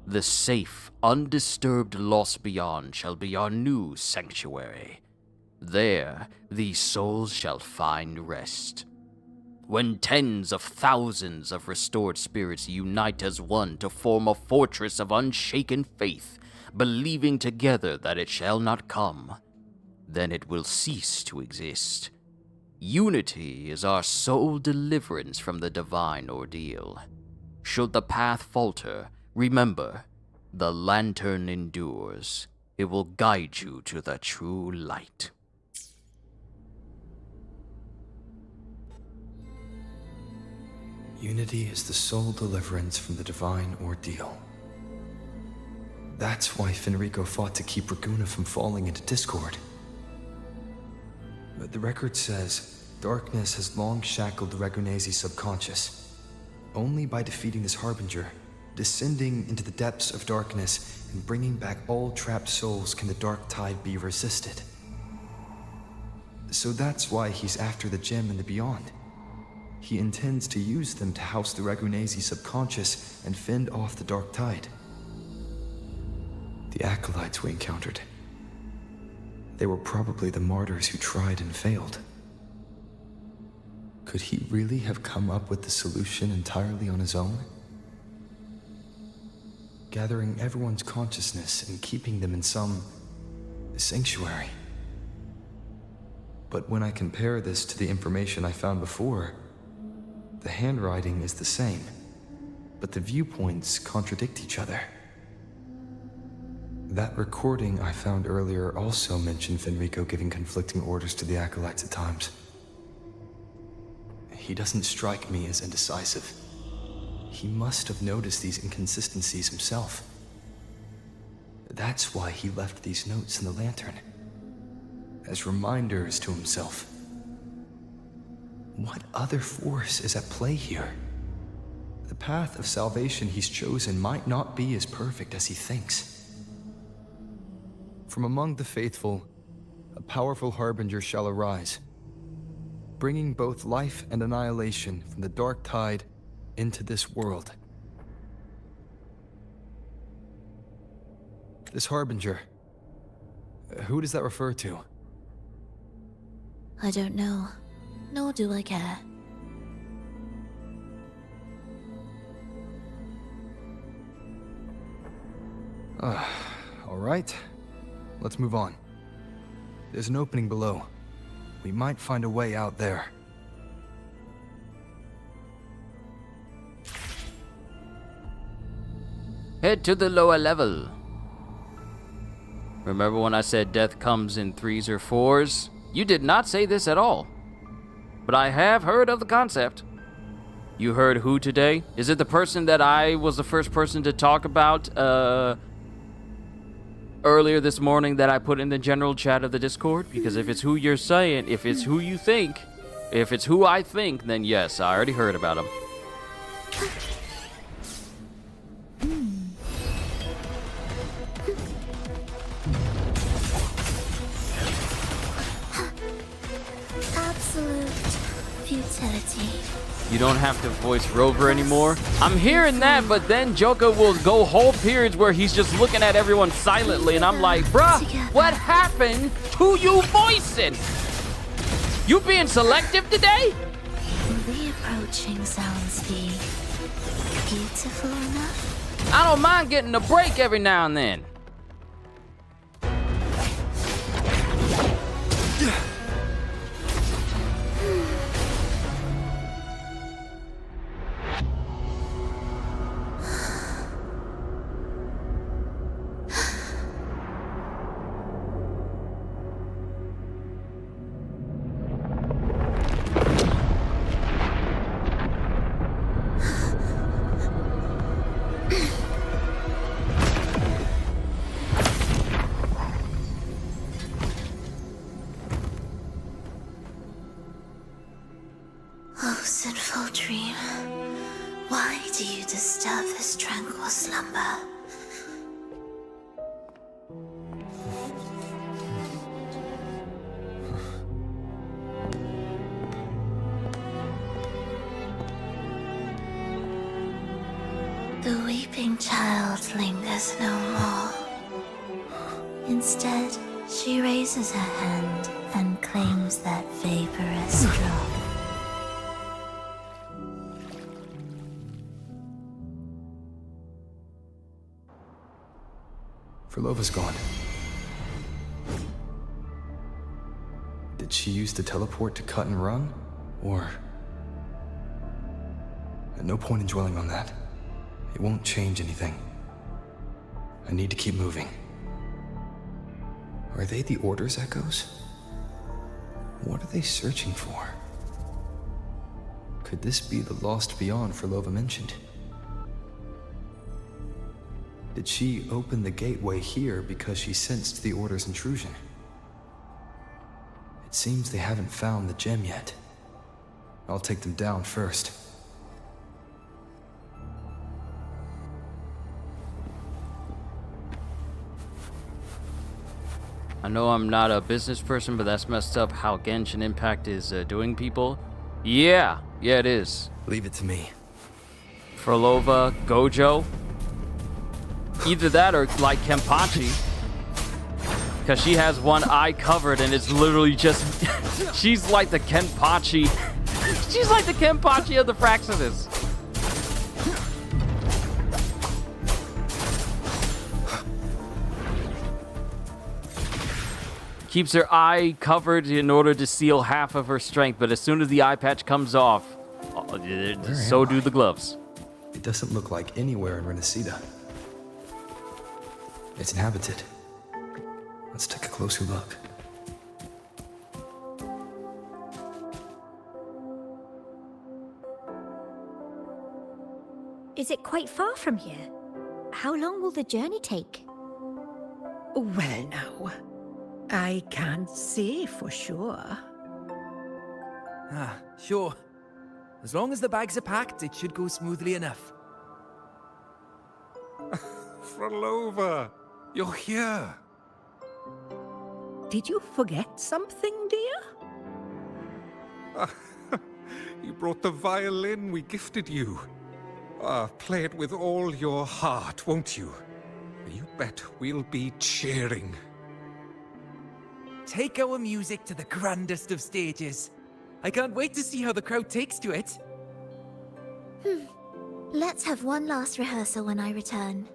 The safe, undisturbed lost beyond shall be our new sanctuary. There, these souls shall find rest. When tens of thousands of restored spirits unite as one to form a fortress of unshaken faith, believing together that it shall not come, then it will cease to exist. Unity is our sole deliverance from the divine ordeal. Should the path falter, remember, the lantern endures. It will guide you to the true light. Unity is the sole deliverance from the divine ordeal. That's why Fenrico fought to keep Raguna from falling into discord. But the record says, darkness has long shackled the Ragunesi subconscious. Only by defeating this harbinger, descending into the depths of darkness, and bringing back all trapped souls can the dark tide be resisted. So that's why he's after the gem and the beyond. He intends to use them to house the Ragunesi subconscious and fend off the dark tide. The acolytes we encountered. They were probably the martyrs who tried and failed. Could he really have come up with the solution entirely on his own? Gathering everyone's consciousness and keeping them in some sanctuary. But when I compare this to the information I found before, the handwriting is the same, but the viewpoints contradict each other. That recording I found earlier also mentioned Fenrico giving conflicting orders to the acolytes at times. He doesn't strike me as indecisive. He must have noticed these inconsistencies himself. That's why he left these notes in the lantern, as reminders to himself. What other force is at play here? The path of salvation he's chosen might not be as perfect as he thinks. From among the faithful, a powerful harbinger shall arise, bringing both life and annihilation from the dark tide into this world. This harbinger, who does that refer to? I don't know, nor do I care. All right, let's move on. There's an opening below. We might find a way out there. Head to the lower level. Remember when I said death comes in 3s or 4s? You did not say this at all. But I have heard of the concept. You heard who today? Is it the person that I was the first person to talk about earlier this morning that I put in the general chat of the Discord? Because if it's who you're saying, if it's who you think, if it's who I think, then yes, I already heard about him. Absolute futility. You don't have to voice Rover anymore. I'm hearing that, but then Joker will go whole periods where he's just looking at everyone silently, and I'm like, bruh, what happened to you voicing? You being selective today? Will the approaching sounds be beautiful enough? I don't mind getting a break every now and then. Oh, sinful dream, why do you disturb this tranquil slumber? The weeping child lingers no more. Instead, she raises her hand and claims that vaporous drop. Frolova's gone. Did she use the teleport to cut and run? Or... no point in dwelling on that. It won't change anything. I need to keep moving. Are they the Order's echoes? What are they searching for? Could this be the lost beyond Frolova mentioned? Did she open the gateway here because she sensed the Order's intrusion? It seems they haven't found the gem yet. I'll take them down first. I know I'm not a business person, but that's messed up how Genshin Impact is doing people. Yeah, it is. Leave it to me. Frolova, Gojo. Either that or like Kenpachi. Because she has one eye covered and it's literally just... she's like the Kenpachi. She's like the Kenpachi of the Fraxinus. Keeps her eye covered in order to seal half of her strength, but as soon as the eye patch comes off, so do the gloves. It doesn't look like anywhere in Rinascita. It's inhabited. Let's take a closer look. Is it quite far from here? How long will the journey take? Well, now, I can't say for sure. Ah, sure. As long as the bags are packed, it should go smoothly enough. Frolova, you're here. Did you forget something, dear? You brought the violin we gifted you. Play it with all your heart, won't you? You bet we'll be cheering. Take our music to the grandest of stages. I can't wait to see how the crowd takes to it. Let's have one last rehearsal when I return.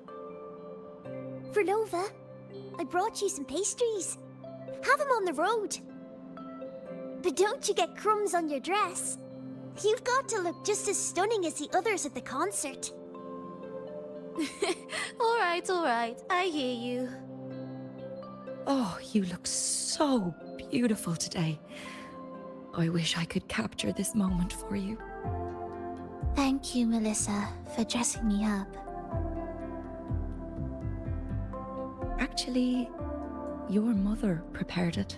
Frolova, I brought you some pastries. Have them on the road. But don't you get crumbs on your dress. You've got to look just as stunning as the others at the concert. All right, I hear you. Oh, you look so beautiful today. I wish I could capture this moment for you. Thank you, Melissa, for dressing me up. Actually, your mother prepared it.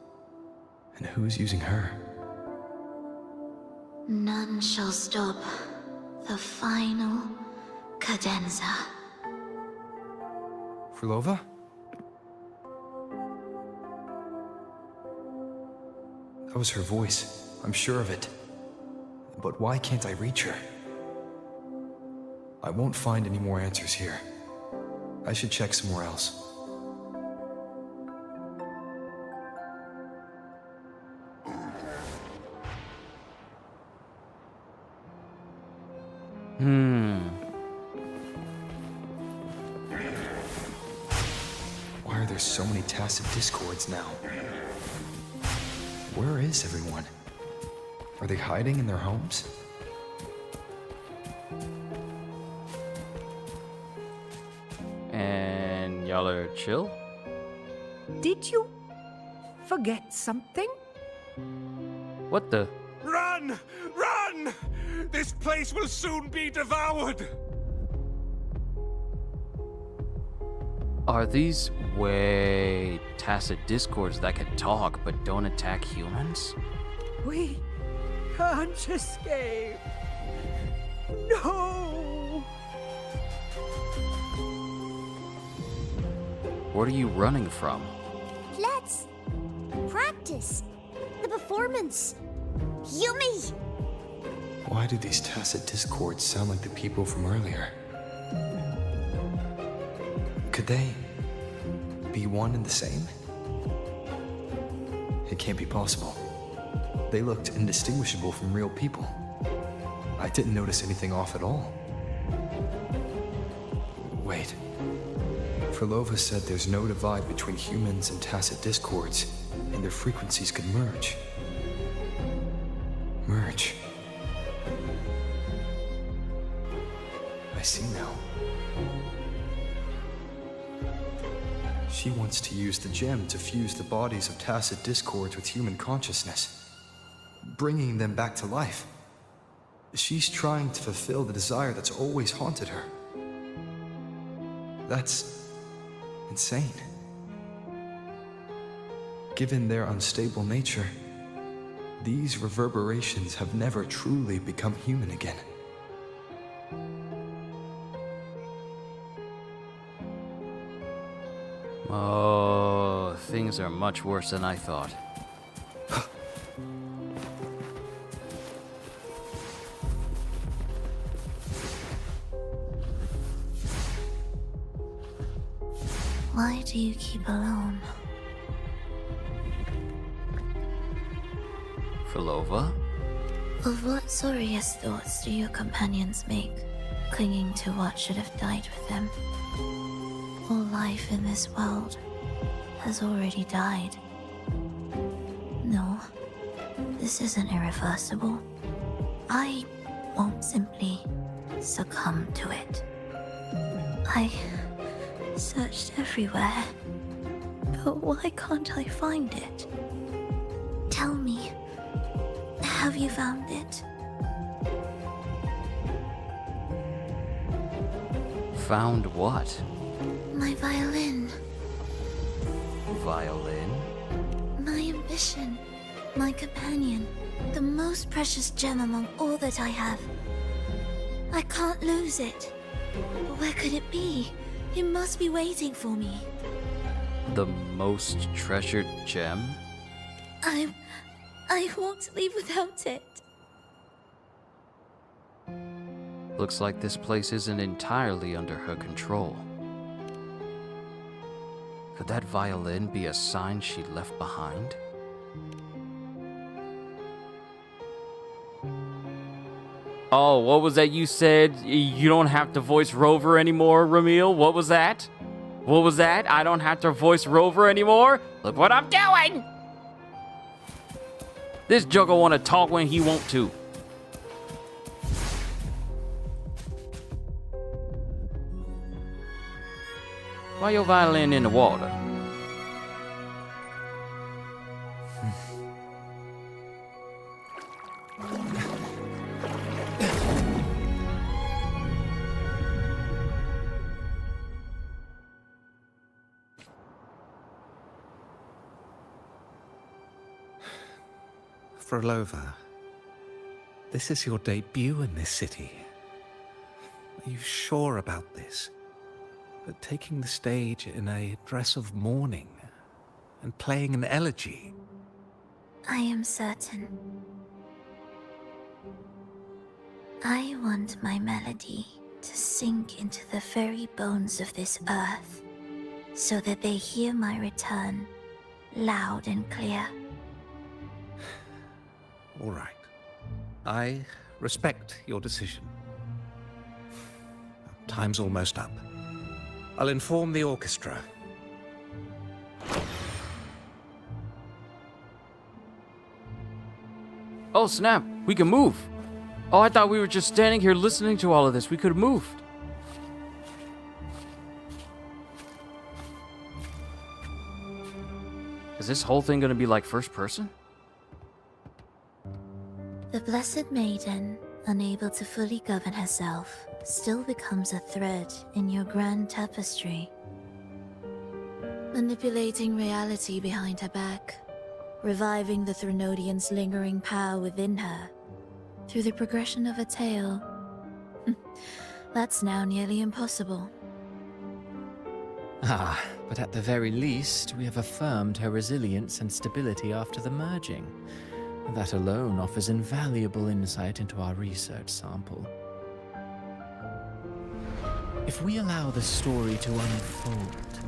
And who's using her? None shall stop the final cadenza. Phrolova? That was her voice. I'm sure of it. But why can't I reach her? I won't find any more answers here. I should check somewhere else. Why are there so many tacit discords now? Where is everyone? Are they hiding in their homes? And y'all are chill? Did you forget something? What the? Run! Run! This place will soon be devoured! Are these tacit discords that can talk but don't attack humans? We can't escape. No! What are you running from? Let's practice the performance. Yummy! Why do these tacit discords sound like the people from earlier? Could they be one and the same? It can't be possible. They looked indistinguishable from real people. I didn't notice anything off at all. Wait. Phrolova said there's no divide between humans and tacit discords, and their frequencies could merge. Merge. I see now. She wants to use the gem to fuse the bodies of tacit discords with human consciousness, bringing them back to life. She's trying to fulfill the desire that's always haunted her. That's insane. Given their unstable nature, these reverberations have never truly become human again. Oh, things are much worse than I thought. Why do you keep alone? Phrolova? Of what sorriest thoughts do your companions make, clinging to what should have died with them? All life in this world has already died. No, this isn't irreversible. I won't simply succumb to it. I searched everywhere, but why can't I find it? Tell me, have you found it? Found what? My violin. Violin? My ambition. My companion. The most precious gem among all that I have. I can't lose it. Where could it be? It must be waiting for me. The most treasured gem? I won't leave without it. Looks like this place isn't entirely under her control. Could that violin be a sign she left behind? Oh, what was that you said? You don't have to voice Rover anymore, Ramil? What was that? What was that? I don't have to voice Rover anymore? Look what I'm doing! This joker wanna talk when he want to. Why your violin in the water? Phrolova, this is your debut in this city. Are you sure about this? But taking the stage in a dress of mourning and playing an elegy? I am certain. I want my melody to sink into the very bones of this earth, so that they hear my return loud and clear. All right. I respect your decision. Time's almost up. I'll inform the orchestra. Oh snap, we can move. Oh, I thought we were just standing here listening to all of this. We could have moved. Is this whole thing gonna be like first person? The Blessed Maiden, unable to fully govern herself, still becomes a thread in your grand tapestry. Manipulating reality behind her back, reviving the Threnodian's lingering power within her, through the progression of a tale. That's now nearly impossible. Ah, but at the very least, we have affirmed her resilience and stability after the merging. That alone offers invaluable insight into our research sample. If we allow the story to unfold,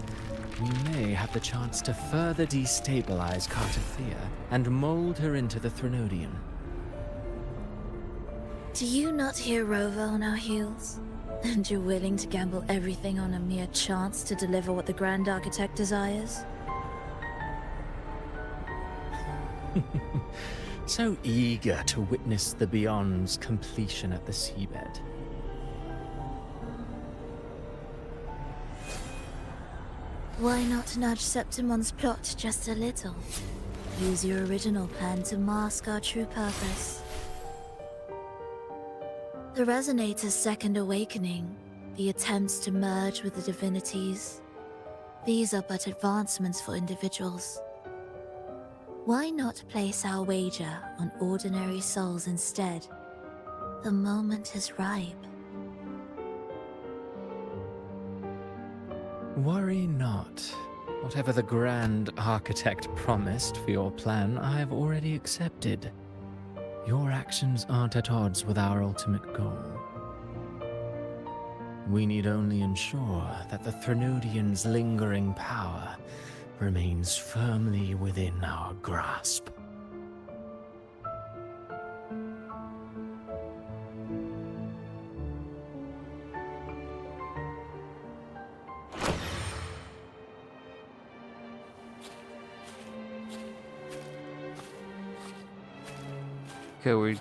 we may have the chance to further destabilize Cartathea and mold her into the Threnodian. Do you not hear Rova on our heels? And you're willing to gamble everything on a mere chance to deliver what the Grand Architect desires? So eager to witness the Beyond's completion at the seabed. Why not nudge Septimon's plot just a little? Use your original plan to mask our true purpose. The Resonator's second awakening, the attempts to merge with the divinities, these are but advancements for individuals. Why not place our wager on ordinary souls instead? The moment is ripe. Worry not. Whatever the Grand Architect promised for your plan, I have already accepted. Your actions aren't at odds with our ultimate goal. We need only ensure that the Threnodian's lingering power remains firmly within our grasp. Okay, we're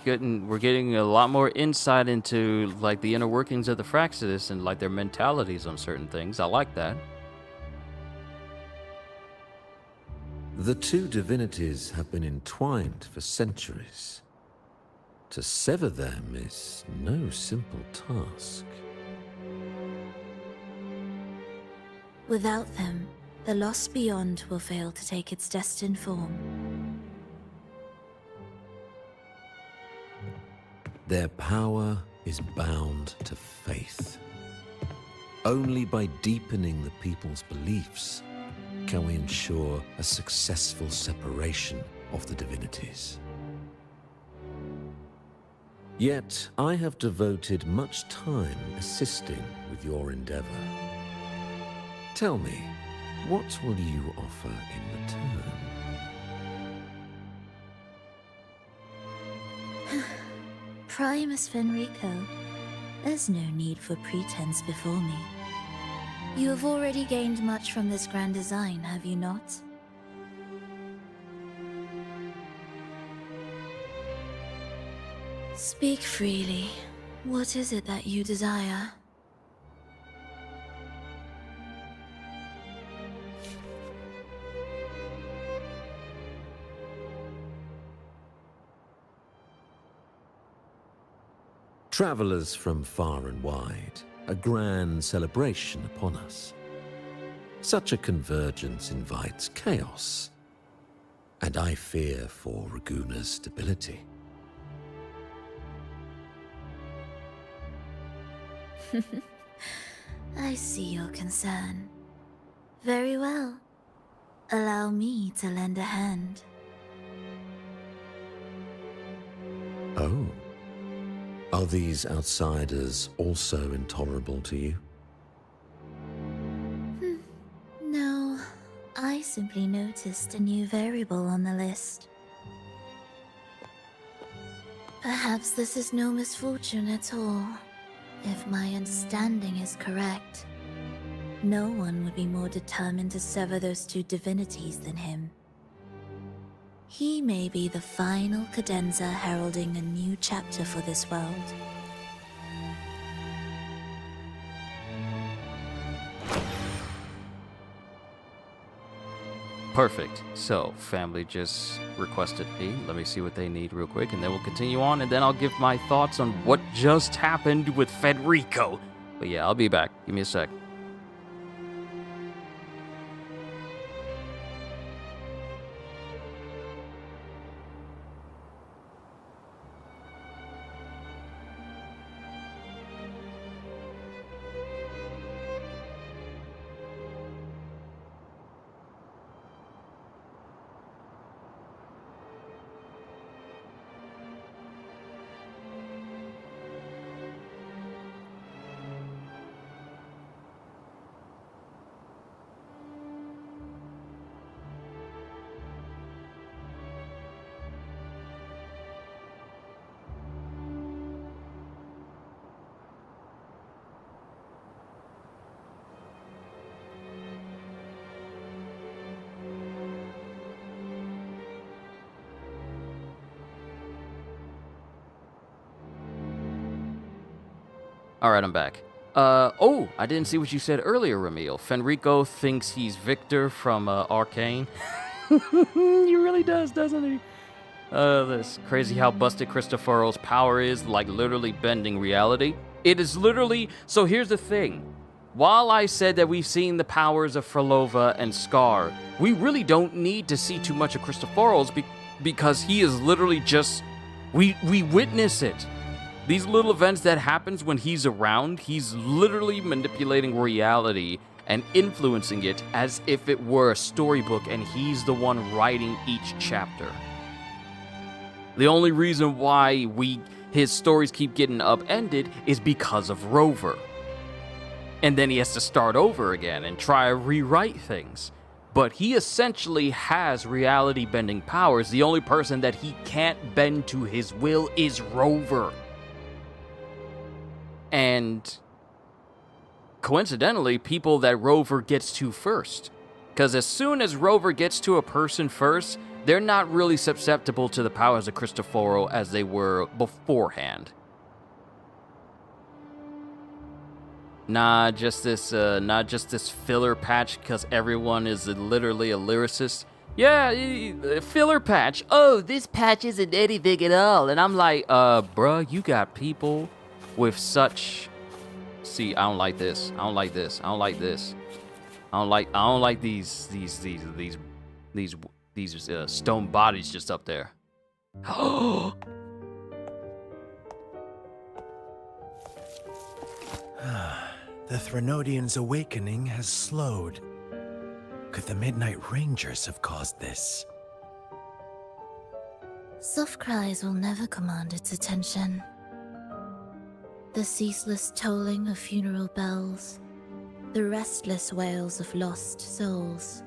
getting a lot more insight into like the inner workings of the Fraxidus and like their mentalities on certain things. I like that. The two divinities have been entwined for centuries. To sever them is no simple task. Without them, the lost beyond will fail to take its destined form. Their power is bound to faith. Only by deepening the people's beliefs can we ensure a successful separation of the divinities. Yet, I have devoted much time assisting with your endeavor. Tell me, what will you offer in return? Primus Fenrico, there's no need for pretense before me. You have already gained much from this grand design, have you not? Speak freely. What is it that you desire? Travelers from far and wide, a grand celebration upon us. Such a convergence invites chaos, and and I fear for Raguna's stability. I see your concern. Very well. Allow me to lend a hand. Oh. Are these outsiders also intolerable to you? No, I simply noticed a new variable on the list. Perhaps this is no misfortune at all. If my understanding is correct, no one would be more determined to sever those two divinities than him. He may be the final cadenza heralding a new chapter for this world. Perfect. So, family just requested me. Let me see what they need real quick, and then we'll continue on, and then I'll give my thoughts on what just happened with Federico. But yeah, I'll be back. Give me a sec. Alright, I'm back. Oh, I didn't see what you said earlier, Ramil. Fenrico thinks he's Victor from Arcane. He really does, doesn't he? That's crazy how busted Cristoforo's power is, like literally bending reality. It is literally... So here's the thing. While I said that we've seen the powers of Phrolova and Scar, we really don't need to see too much of Cristoforo's because he is literally just... We witness it. These little events that happens when he's around, he's literally manipulating reality and influencing it as if it were a storybook and he's the one writing each chapter. The only reason why his stories keep getting upended is because of Rover. And then he has to start over again and try to rewrite things. But he essentially has reality-bending powers. The only person that he can't bend to his will is Rover. And coincidentally, people that Rover gets to first. Because as soon as Rover gets to a person first, they're not really susceptible to the powers of Cristoforo as they were beforehand. Not just this filler patch because everyone is literally a lyricist. Yeah, filler patch. Oh, this patch isn't anything at all. And I'm like, bruh, you got people with such... See, I don't like this. I don't like this. I don't like this. I don't like these stone bodies just up there. The Threnodian's awakening has slowed. Could the Midnight Rangers have caused this? Soft cries will never command its attention. The ceaseless tolling of funeral bells, the restless wails of lost souls.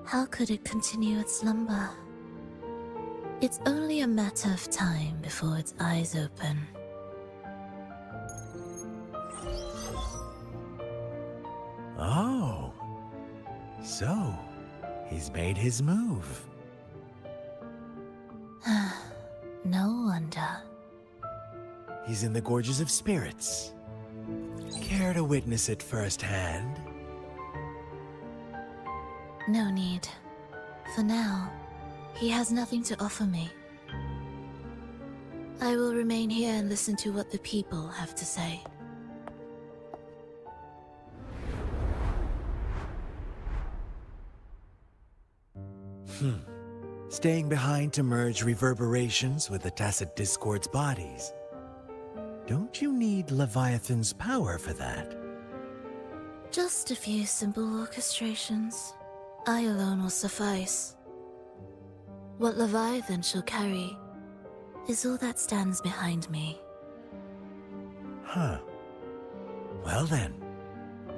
How could it continue its slumber? It's only a matter of time before its eyes open. Oh, so he's made his move. No wonder. He's in the Gorges of Spirits. Care to witness it firsthand? No need. For now, he has nothing to offer me. I will remain here and listen to what the people have to say. staying behind to merge reverberations with the tacit discord's bodies. Don't you need Leviathan's power for that? Just a few simple orchestrations. I alone will suffice. What Leviathan shall carry is all that stands behind me. Huh. Well then,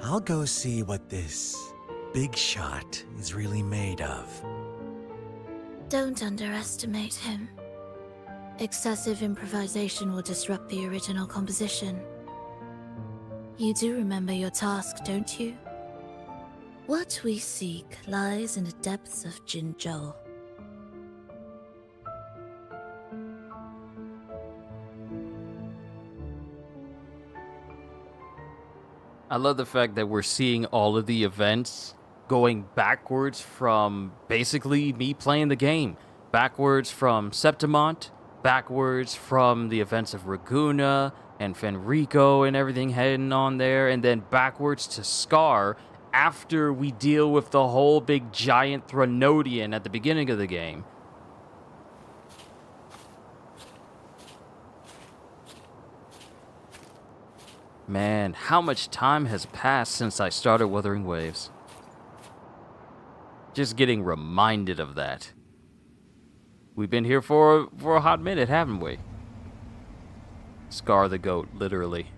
I'll go see what this big shot is really made of. Don't underestimate him. Excessive improvisation will disrupt the original composition. You do remember your task, don't you? What we seek lies in the depths of Jinzhou. I love the fact that we're seeing all of the events going backwards from basically me playing the game. Backwards from Septimont, backwards from the events of Raguna and Fenrico and everything heading on there, and then backwards to Scar after we deal with the whole big giant Threnodian at the beginning of the game. Man, how much time has passed since I started Wuthering Waves? Just getting reminded of that. We've been here for a hot minute, haven't we? Scar the goat, literally.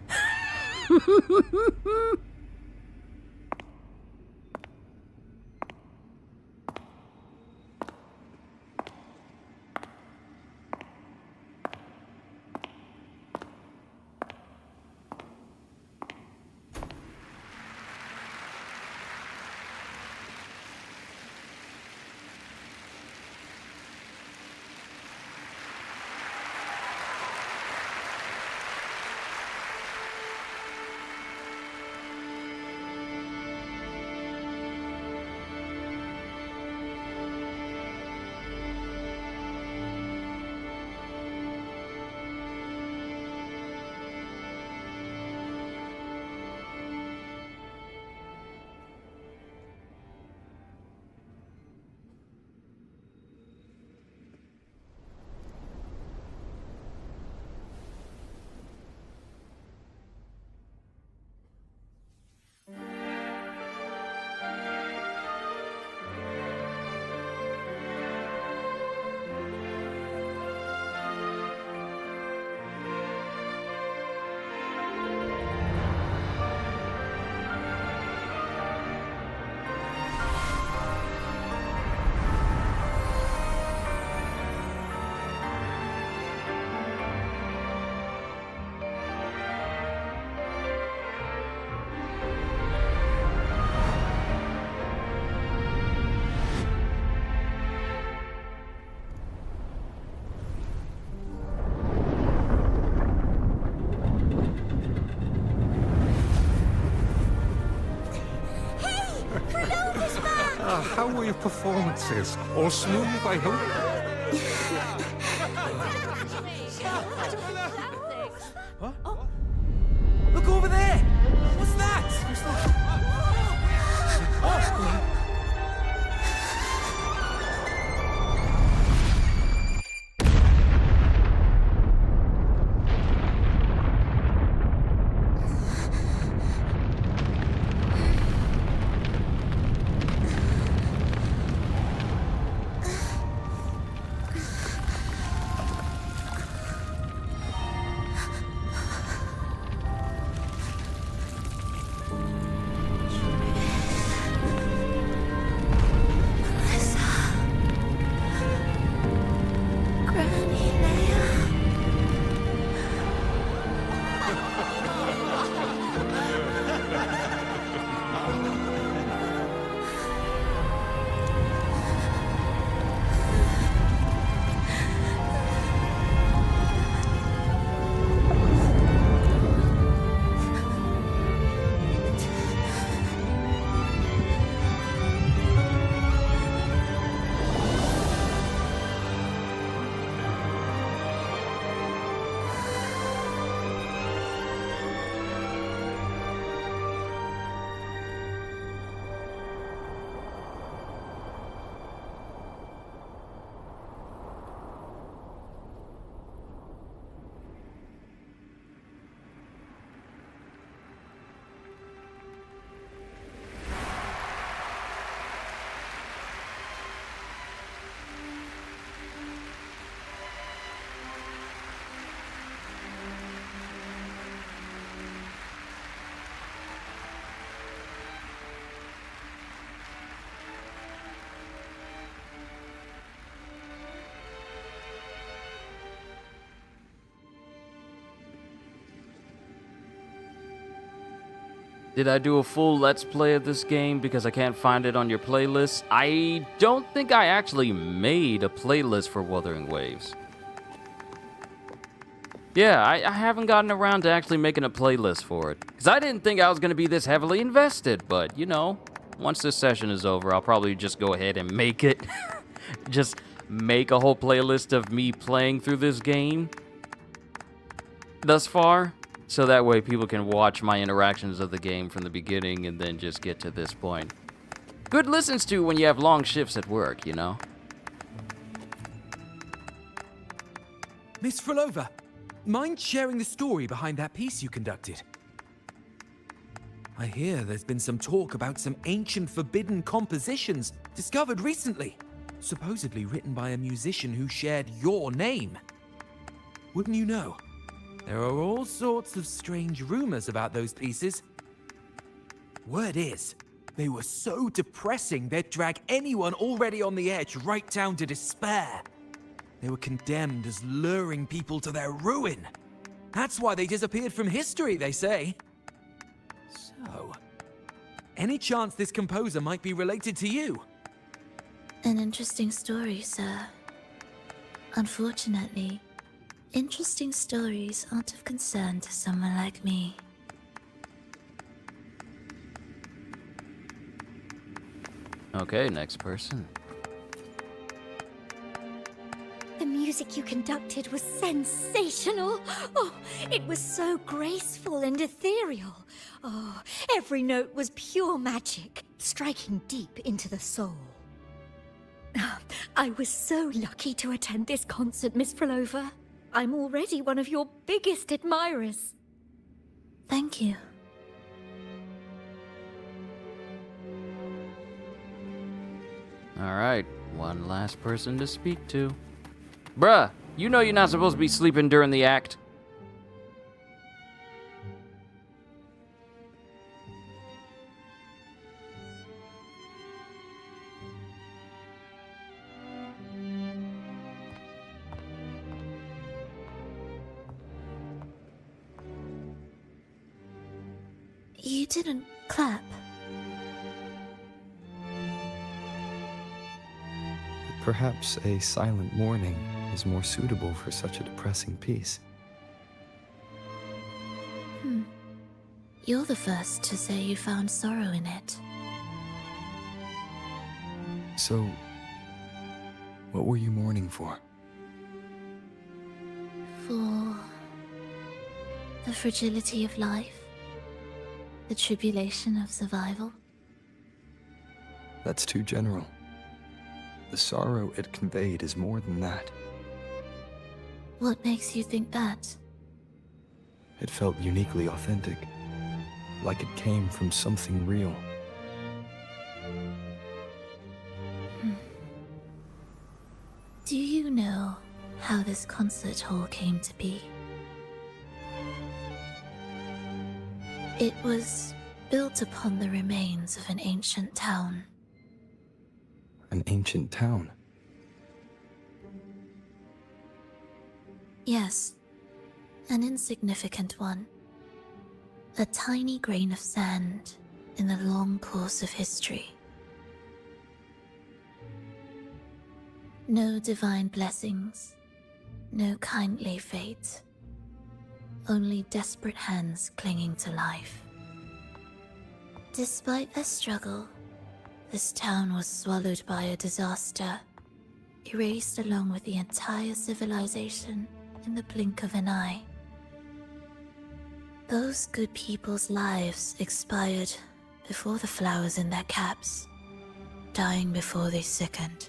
How were your performances? All smooth, I hope? Look over there! What's that? Did I do a full Let's Play of this game because I can't find it on your playlist? I don't think I actually made a playlist for Wuthering Waves. Yeah, I haven't gotten around to actually making a playlist for it. Because I didn't think I was going to be this heavily invested, but, you know, once this session is over, I'll probably just go ahead and make it. Just make a whole playlist of me playing through this game thus far. So that way people can watch my interactions of the game from the beginning and then just get to this point. Good listens to when you have long shifts at work, you know? Miss Phrolova, mind sharing the story behind that piece you conducted? I hear there's been some talk about some ancient forbidden compositions discovered recently, supposedly written by a musician who shared your name. Wouldn't you know? There are all sorts of strange rumors about those pieces. Word is, they were so depressing they'd drag anyone already on the edge right down to despair. They were condemned as luring people to their ruin. That's why they disappeared from history, they say. So, any chance this composer might be related to you? An interesting story, sir. Unfortunately, interesting stories aren't of concern to someone like me. Okay, next person. The music you conducted was sensational. Oh, it was so graceful and ethereal. Oh, every note was pure magic, striking deep into the soul. I was so lucky to attend this concert, Miss Phrolova. I'm already one of your biggest admirers. Thank you. Alright, one last person to speak to. Bruh, you know you're not supposed to be sleeping during the act. You didn't clap. Perhaps a silent mourning is more suitable for such a depressing piece. You're the first to say you found sorrow in it. So, what were you mourning for? For the fragility of life, the tribulation of survival. That's too general. The sorrow it conveyed is more than that. What makes you think that? It felt uniquely authentic, like it came from something real. Do you know how this concert hall came to be? It was built upon the remains of an ancient town. An ancient town? Yes, an insignificant one. A tiny grain of sand in the long course of history. No divine blessings, no kindly fate. Only desperate hands clinging to life. Despite their struggle, this town was swallowed by a disaster, erased along with the entire civilization in the blink of an eye. Those good people's lives expired before the flowers in their caps, dying before they sickened.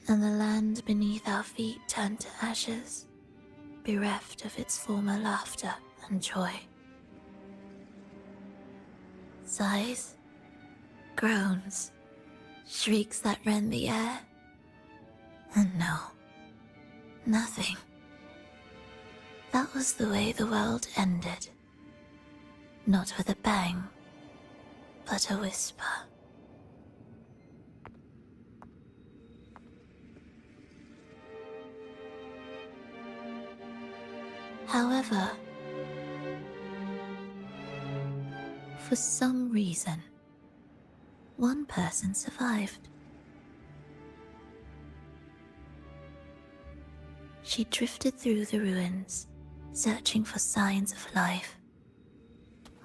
And the land beneath our feet turned to ashes, bereft of its former laughter and joy. Sighs, groans, shrieks that rend the air. And no, nothing. That was the way the world ended. Not with a bang, but a whisper. However, for some reason, one person survived. She drifted through the ruins, searching for signs of life,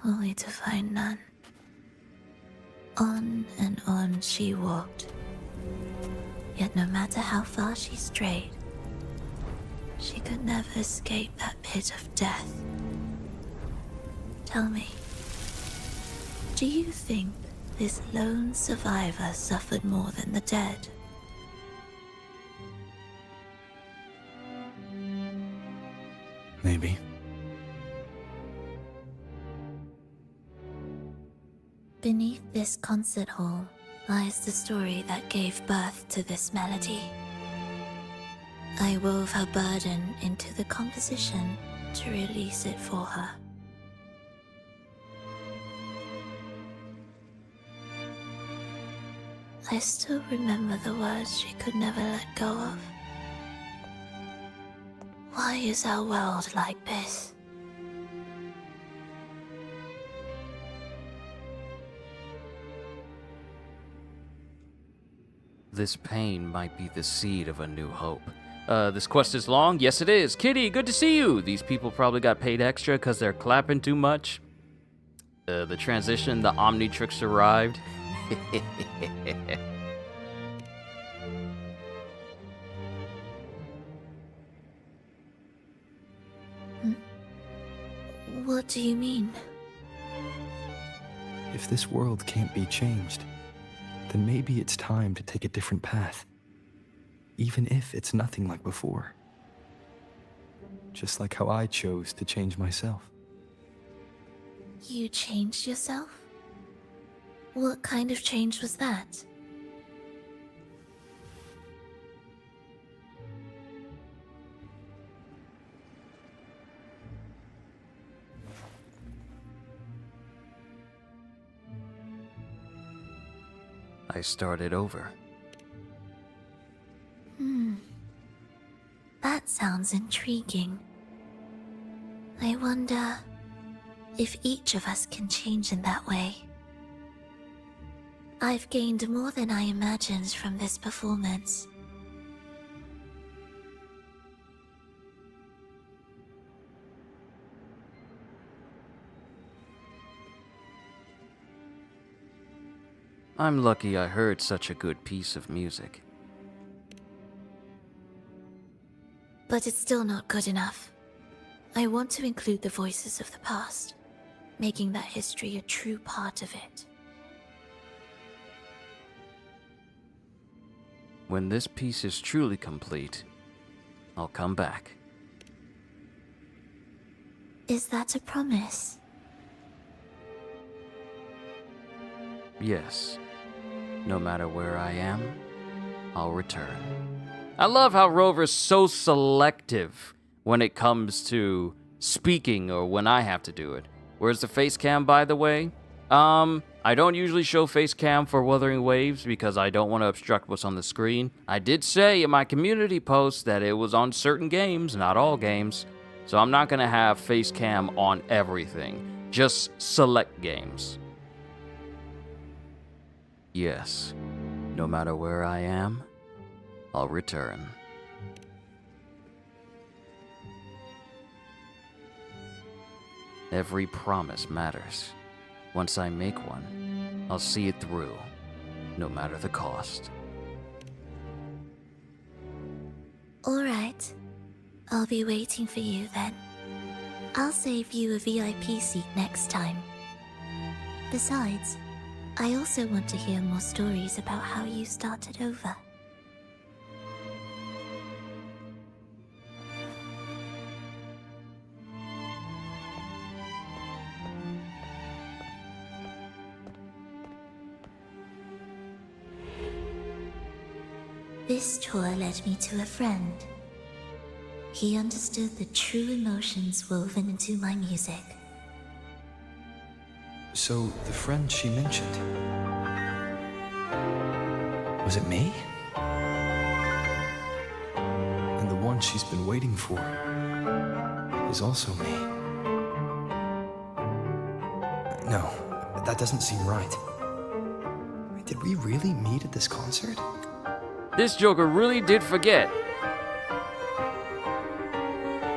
only to find none. On and on she walked, yet no matter how far she strayed, she could never escape that pit of death. Tell me, do you think this lone survivor suffered more than the dead? Maybe. Beneath this concert hall lies the story that gave birth to this melody. I wove her burden into the composition to release it for her. I still remember the words she could never let go of. Why is our world like this? This pain might be the seed of a new hope. This quest is long? Yes, it is. Kitty, good to see you. These people probably got paid extra because they're clapping too much. The transition, the Omnitrix arrived. What do you mean? If this world can't be changed, then maybe it's time to take a different path. Even if it's nothing like before. Just like how I chose to change myself. You changed yourself? What kind of change was that? I started over. That sounds intriguing. I wonder if each of us can change in that way. I've gained more than I imagined from this performance. I'm lucky I heard such a good piece of music. But it's still not good enough. I want to include the voices of the past, making that history a true part of it. When this piece is truly complete, I'll come back. Is that a promise? Yes. No matter where I am, I'll return. I love how Rover's so selective when it comes to speaking or when I have to do it. Where's the face cam, by the way? I don't usually show face cam for Wuthering Waves because I don't want to obstruct what's on the screen. I did say in my community post that it was on certain games, not all games. So I'm not going to have face cam on everything, just select games. Yes, no matter where I am, I'll return. Every promise matters. Once I make one, I'll see it through, no matter the cost. All right. I'll be waiting for you then. I'll save you a VIP seat next time. Besides, I also want to hear more stories about how you started over. This tour led me to a friend. He understood the true emotions woven into my music. So, the friend she mentioned... was it me? And the one she's been waiting for? is also me. No, that doesn't seem right. Did we really meet at this concert? This Joker really did forget.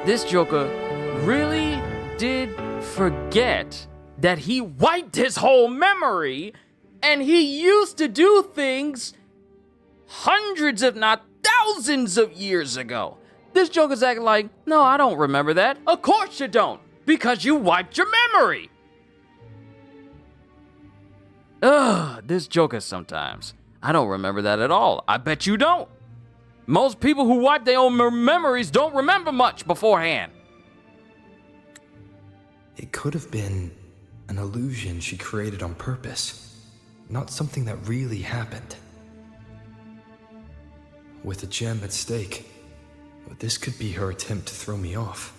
This Joker really did forget that he wiped his whole memory, and he used to do things hundreds, if not thousands of years ago. This Joker's acting like, no, I don't remember that. Of course you don't, because you wiped your memory. Ugh, this Joker sometimes. I don't remember that at all. I bet you don't. Most people who wipe their own memories don't remember much beforehand. It could have been an illusion she created on purpose, not something that really happened. With a gem at stake, this could be her attempt to throw me off.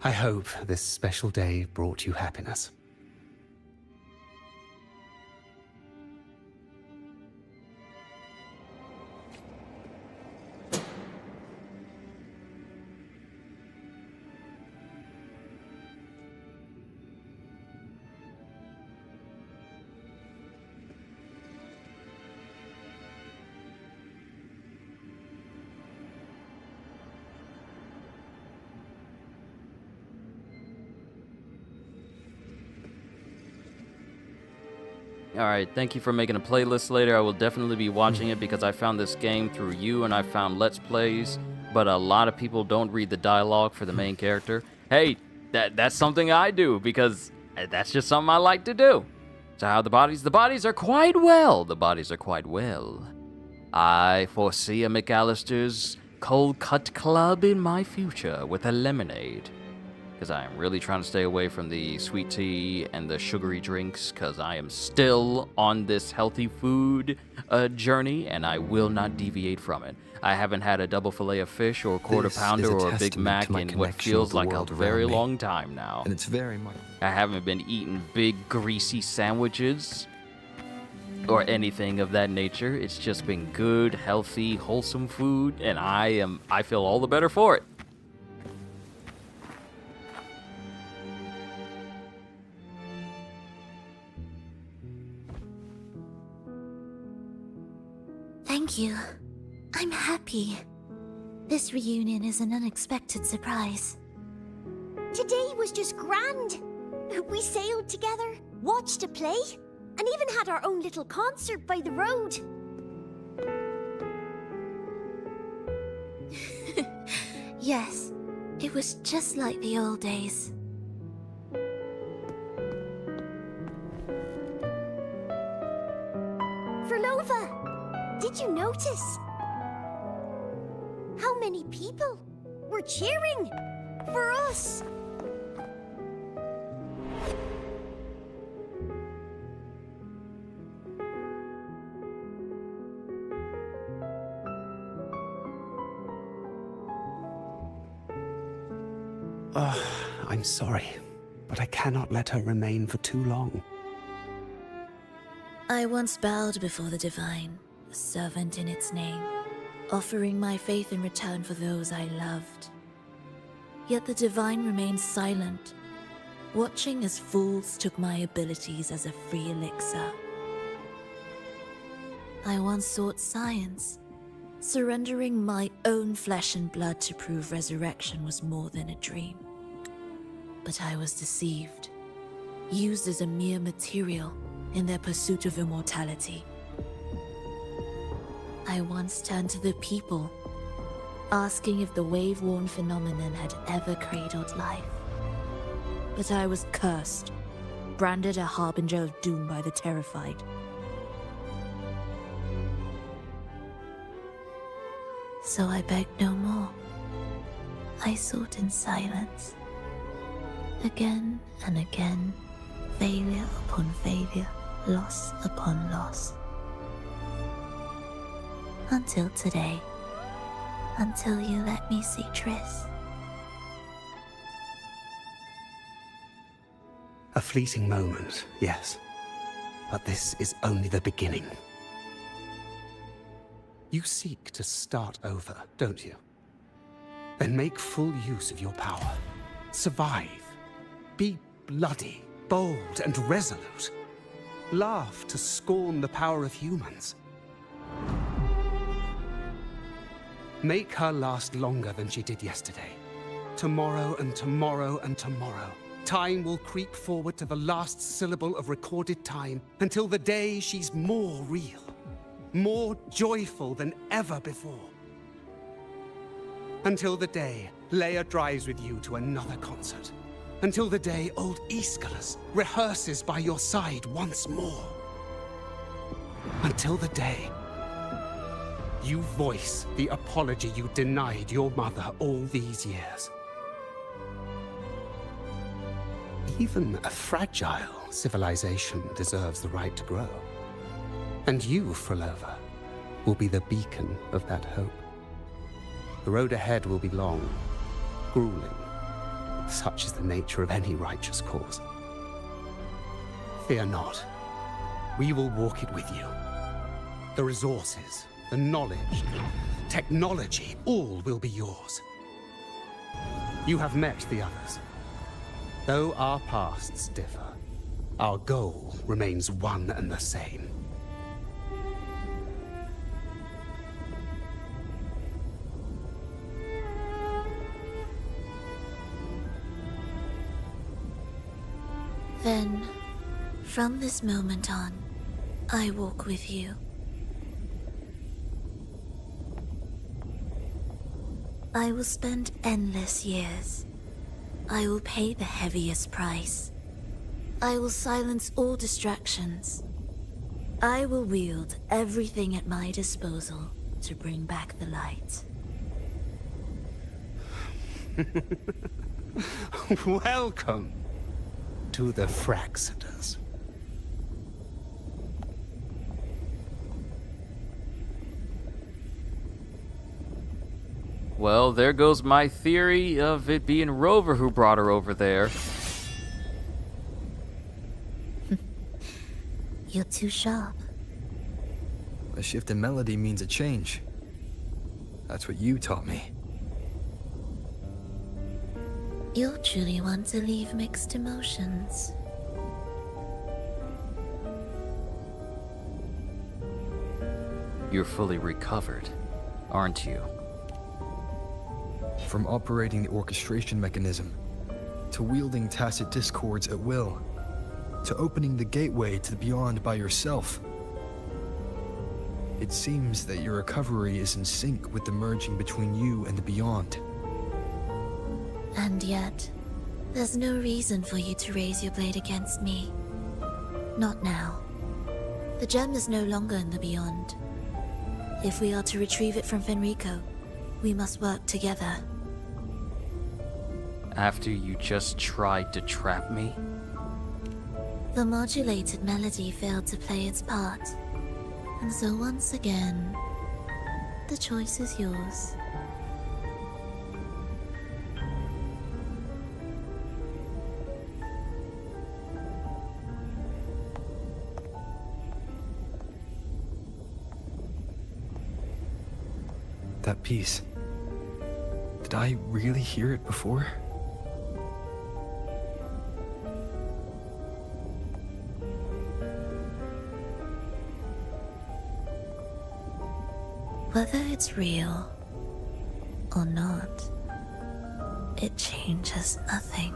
I hope this special day brought you happiness. Alright, thank you for making a playlist later. I will definitely be watching it because I found this game through you and I found Let's Plays, but a lot of people don't read the dialogue for the main character. Hey, that's something I do because that's just something I like to do. So how the bodies? The bodies are quite well. The bodies are quite well. I foresee a McAllister's Cold Cut Club in my future with a lemonade. Because I am really trying to stay away from the sweet tea and the sugary drinks because I am still on this healthy food journey and I will not deviate from it. I haven't had a double fillet of fish or a quarter pounder or a Big Mac in what feels like a very long time now. And it's very much... I haven't been eating big greasy sandwiches or anything of that nature. It's just been good, healthy, wholesome food and I feel all the better for it. Thank you. I'm happy. This reunion is an unexpected surprise. Today was just grand. We sailed together, watched a play, and even had our own little concert by the road. Yes, it was just like the old days. Phrolova, did you notice? How many people were cheering for us? I'm sorry, but I cannot let her remain for too long. I once bowed before the divine, a servant in its name, offering my faith in return for those I loved. Yet the divine remained silent, watching as fools took my abilities as a free elixir. I once sought science, surrendering my own flesh and blood to prove resurrection was more than a dream. But I was deceived, used as a mere material in their pursuit of immortality. I once turned to the people, asking if the wave-worn phenomenon had ever cradled life. But I was cursed, branded a harbinger of doom by the terrified. So I begged no more. I sought in silence. Again and again, failure upon failure, loss upon loss. Until today. Until you let me see Triss. A fleeting moment, yes. But this is only the beginning. You seek to start over, don't you? Then make full use of your power. Survive. Be bloody, bold, and resolute. Laugh to scorn the power of humans. Make her last longer than she did yesterday. Tomorrow and tomorrow and tomorrow. Time will creep forward to the last syllable of recorded time until the day she's more real, more joyful than ever before. Until the day Leia drives with you to another concert. Until the day old Aeschylus rehearses by your side once more. Until the day you voice the apology you denied your mother all these years. Even a fragile civilization deserves the right to grow. And you, Phrolova, will be the beacon of that hope. The road ahead will be long, grueling. Such is the nature of any righteous cause. Fear not. We will walk it with you. The resources, the knowledge, technology, all will be yours. You have met the others. Though our pasts differ, our goal remains one and the same. Then, from this moment on, I walk with you. I will spend endless years. I will pay the heaviest price. I will silence all distractions. I will wield everything at my disposal to bring back the light. Welcome to the Fraxiters. Well, there goes my theory of it being Rover who brought her over there. You're too sharp. A shift in melody means a change. That's what you taught me. You're truly one to leave mixed emotions. You're fully recovered, aren't you? From operating the orchestration mechanism, to wielding tacit discords at will, to opening the gateway to the beyond by yourself. It seems that your recovery is in sync with the merging between you and the beyond. And yet, there's no reason for you to raise your blade against me. Not now. The gem is no longer in the beyond. If we are to retrieve it from Fenrico, we must work together. After you just tried to trap me? The modulated melody failed to play its part. And so once again, the choice is yours. That piece. Did I really hear it before? Whether it's real or not, it changes nothing.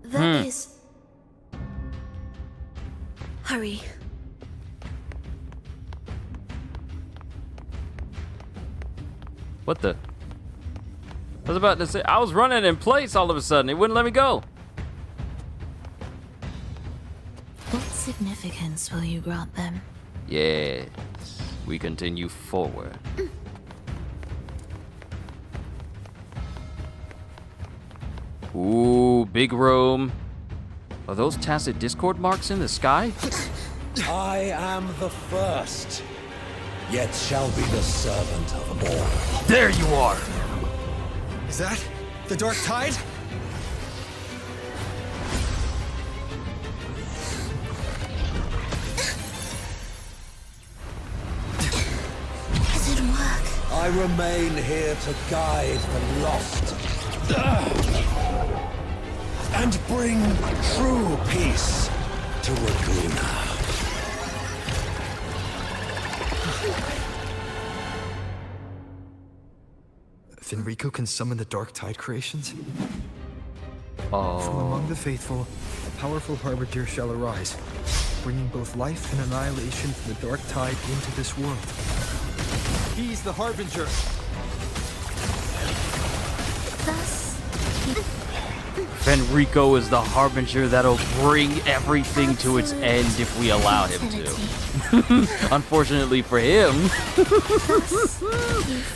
That is... Hurry. What the? I was about to say, I was running in place all of a sudden. It wouldn't let me go. What significance will you grant them? Yes, we continue forward. Ooh, big room. Are those tacit discord marks in the sky? I am the first, yet shall be the servant of all. There you are! Is that the Dark Tide? It didn't work. I remain here to guide the lost and bring true peace to Laguna. Fenrico can summon the Dark Tide creations? Oh. From among the faithful, a powerful harbinger shall arise, bringing both life and annihilation from the Dark Tide into this world. He's the harbinger. Fenrico is the harbinger that'll bring everything to its end if we allow him to. Unfortunately for him,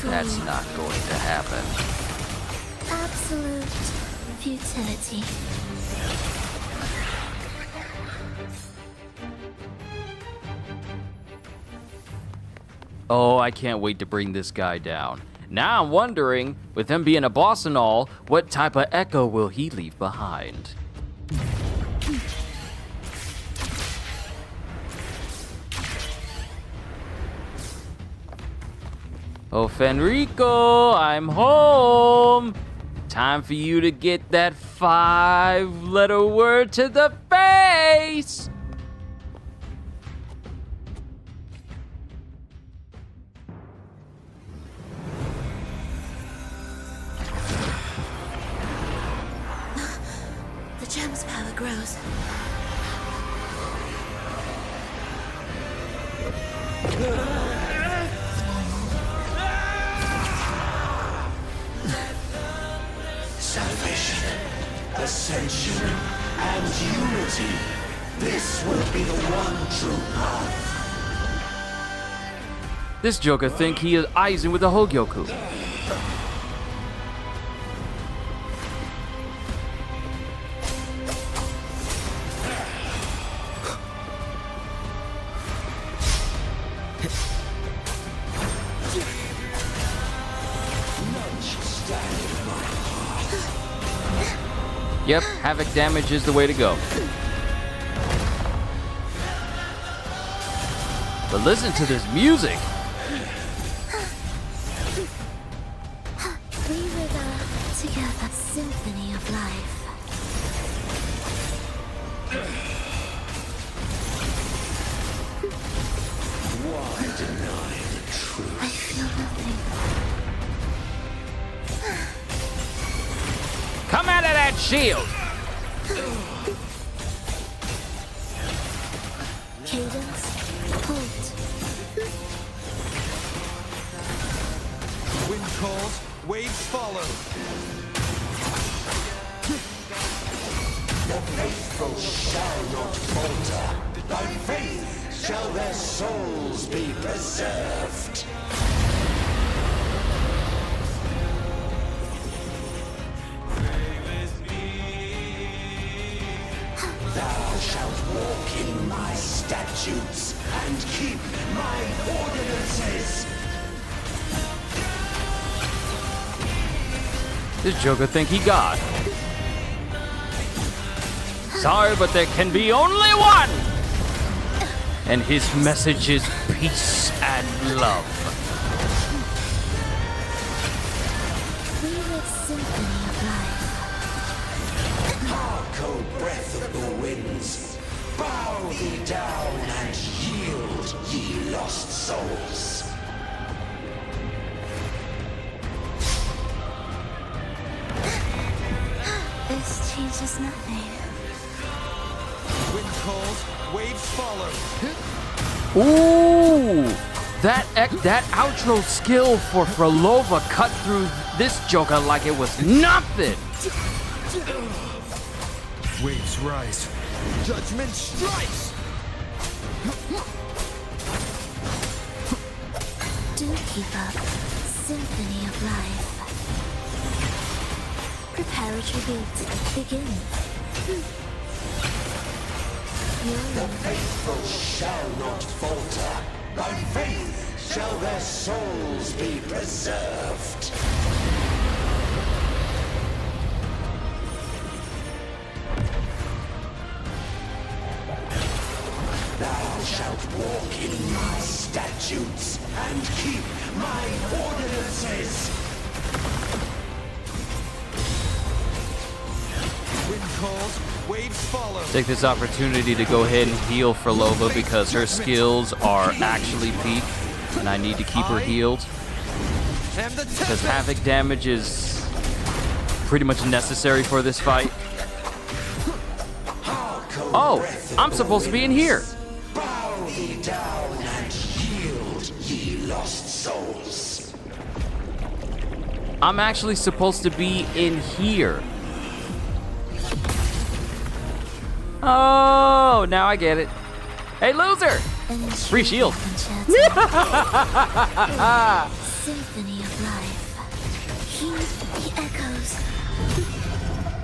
that's not going to happen. Absolute futility. Oh, I can't wait to bring this guy down. Now I'm wondering, with him being a boss and all, what type of echo will he leave behind? Oh, Fenrico, I'm home. Time for you to get that 5-letter word to the face. The gem's power grows. Salvation, ascension, and unity. This will be the one true path. This Joker think he is Aizen with the Hogyoku. Yep, havoc damage is the way to go. But listen to this music. We were together, symphony of life. Why deny the truth? I feel nothing. Come out of that shield! Cadence, hold. Wind calls, waves follow. The faithful shall not falter. By faith shall their souls be preserved. Thou shalt walk in my statutes and keep my ordinances. This Joker think he God. Sorry, but there can be only one! And his message is peace and love. We were symphony of life. Hark, O breath of the winds, bow thee down and yield, ye lost souls. This changes nothing. Wind calls, waves follow. Ooh! That outro skill for Phrolova cut through this Joker like it was nothing! Waves rise. Judgment strikes! Do keep up. Symphony of life. Prepare a tribute. Begin. The faithful shall not falter. By faith shall their souls be preserved. Thou shalt walk in my statutes and keep my ordinances. Wind calls, waves follow. Take this opportunity to go ahead and heal Phrolova because her skills are actually peak, and I need to keep her healed. Because havoc damage is pretty much necessary for this fight. Oh, I'm supposed to be in here. Bow thee down and yield, ye lost souls. I'm actually supposed to be in here. Oh, now I get it. Hey, loser! Free shield. Symphony of life. Heed the echoes.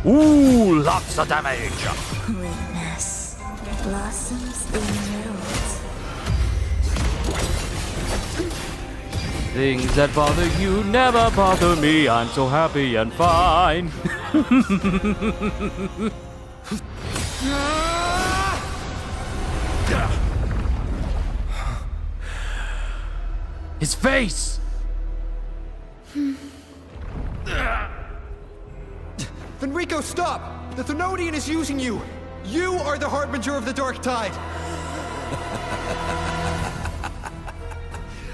Ooh, lots of damage. Witness blossoms in roads. Things that bother you never bother me. I'm so happy and fine. His face! Fenrico, stop! The Thenodian is using you! You are the harbinger of the Dark Tide!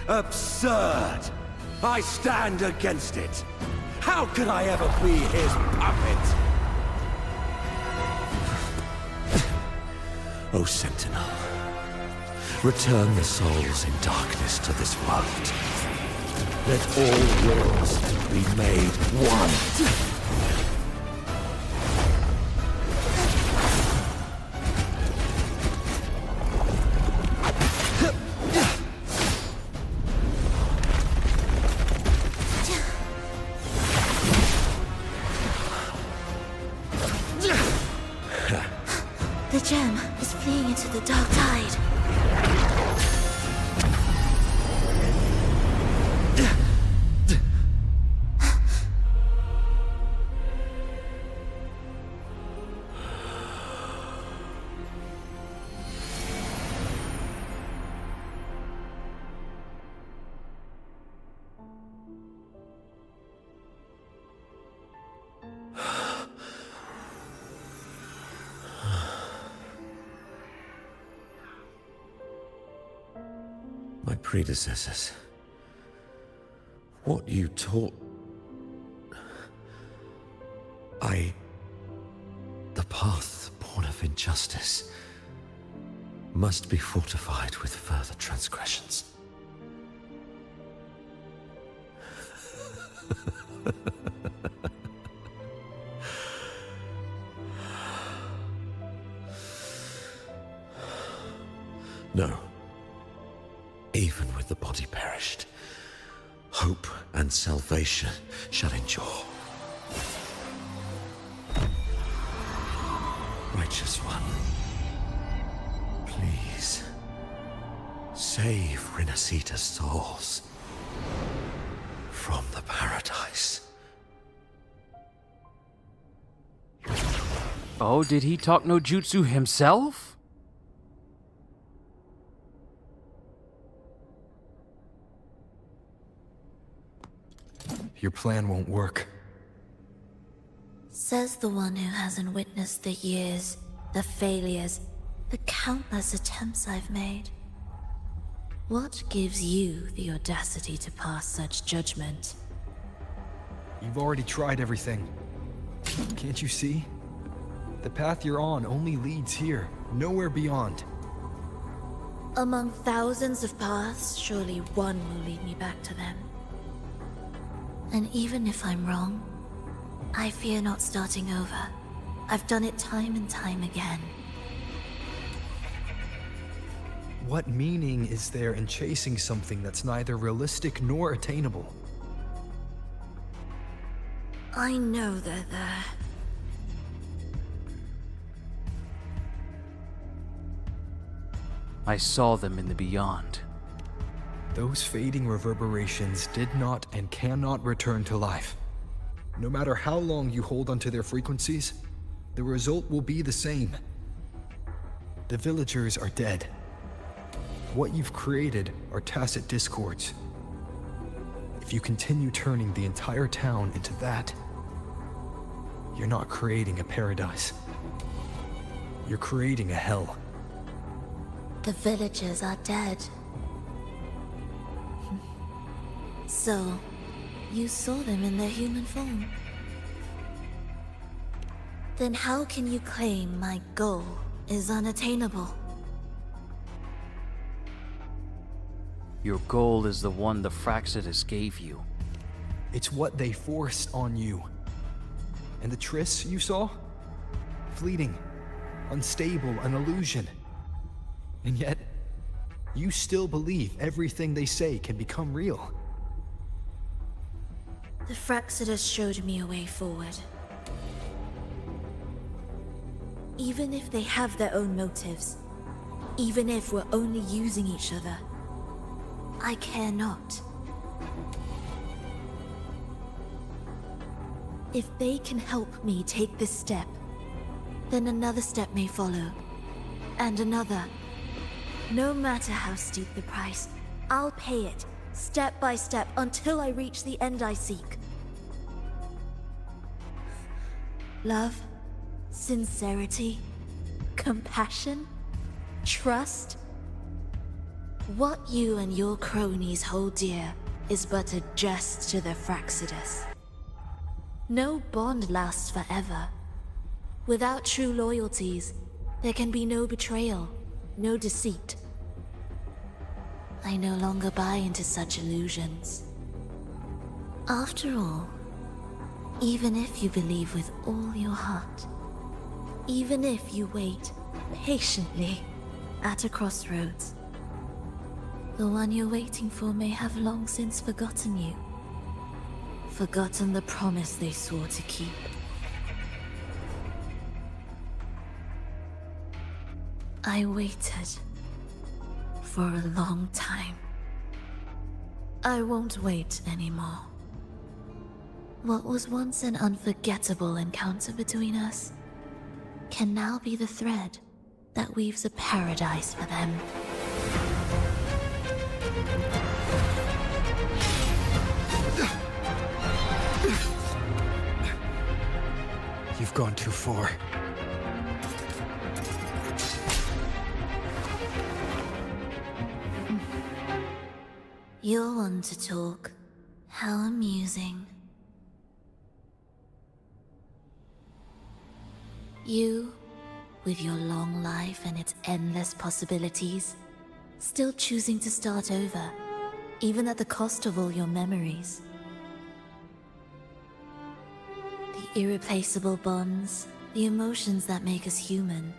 Absurd! I stand against it. How could I ever be his puppet? O Sentinel, return the souls in darkness to this world. Let all worlds be made one. The gem is fleeing into the dark tide. My predecessors. What you taught... The path born of injustice must be fortified with further transgressions. No. Even with the body perished, hope and salvation shall endure. Righteous One, please save rinascita's souls from the paradise. Oh, did he talk no jutsu himself? Your plan won't work. Says the one who hasn't witnessed the years, the failures, the countless attempts I've made. What gives you the audacity to pass such judgment? You've already tried everything. Can't you see? The path you're on only leads here, nowhere beyond. Among thousands of paths, surely one will lead me back to them. And even if I'm wrong, I fear not starting over. I've done it time and time again. What meaning is there in chasing something that's neither realistic nor attainable? I know they're there. I saw them in the beyond. Those fading reverberations did not and cannot return to life. No matter how long you hold onto their frequencies, the result will be the same. The villagers are dead. What you've created are tacit discords. If you continue turning the entire town into that, you're not creating a paradise. You're creating a hell. The villagers are dead. So, you saw them in their human form. Then how can you claim my goal is unattainable? Your goal is the one the Fractsidus gave you. It's what they forced on you. And the Triss you saw? Fleeting, unstable, an illusion. And yet, you still believe everything they say can become real. The Fractsidus showed me a way forward. Even if they have their own motives, even if we're only using each other, I care not. If they can help me take this step, then another step may follow, and another. No matter how steep the price, I'll pay it, step by step, until I reach the end I seek. Love, sincerity, compassion, trust. What you and your cronies hold dear is but a jest to the Fractsidus. No bond lasts forever. Without true loyalties, there can be no betrayal, no deceit. I no longer buy into such illusions. After all, even if you believe with all your heart, even if you wait patiently at a crossroads, the one you're waiting for may have long since forgotten you. Forgotten the promise they swore to keep. I waited for a long time. I won't wait anymore. What was once an unforgettable encounter between us can now be the thread that weaves a paradise for them. You've gone too far. You're one to talk. How amusing. You, with your long life and its endless possibilities, still choosing to start over, even at the cost of all your memories. The irreplaceable bonds, the emotions that make us human,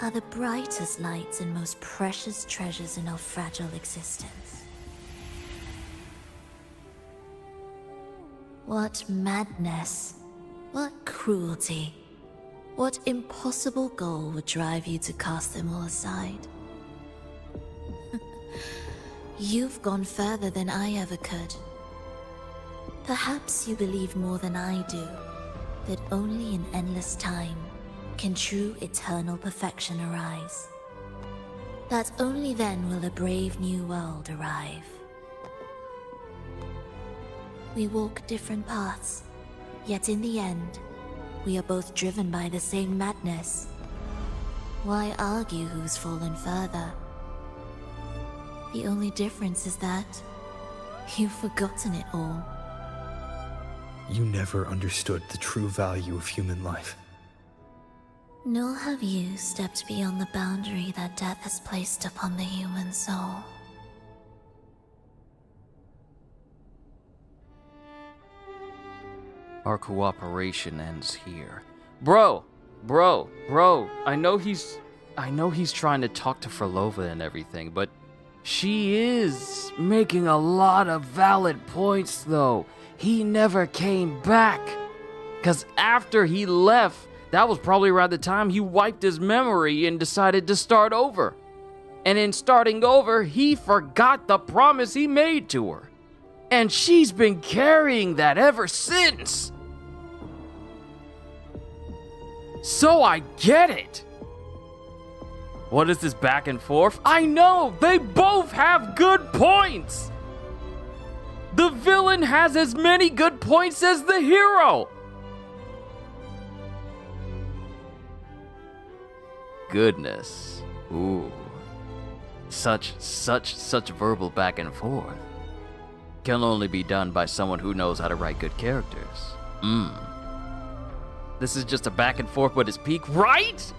are the brightest lights and most precious treasures in our fragile existence. What madness, what cruelty, what impossible goal would drive you to cast them all aside? You've gone further than I ever could. Perhaps you believe more than I do, that only in endless time can true eternal perfection arise. That only then will a brave new world arrive. We walk different paths, yet in the end, we are both driven by the same madness. Why argue who's fallen further? The only difference is that you've forgotten it all. You never understood the true value of human life. Nor have you stepped beyond the boundary that death has placed upon the human soul. Our cooperation ends here. Bro, I know he's trying to talk to Phrolova and everything, but she is making a lot of valid points though. He never came back. 'Cause after he left, that was probably around the time he wiped his memory and decided to start over. And in starting over, he forgot the promise he made to her. And she's been carrying that ever since. So I get it. What is this back and forth? I know, they both have good points. The villain has as many good points as the hero. Goodness. Ooh. Such verbal back and forth can only be done by someone who knows how to write good characters. This is just a back and forth with his peak, right?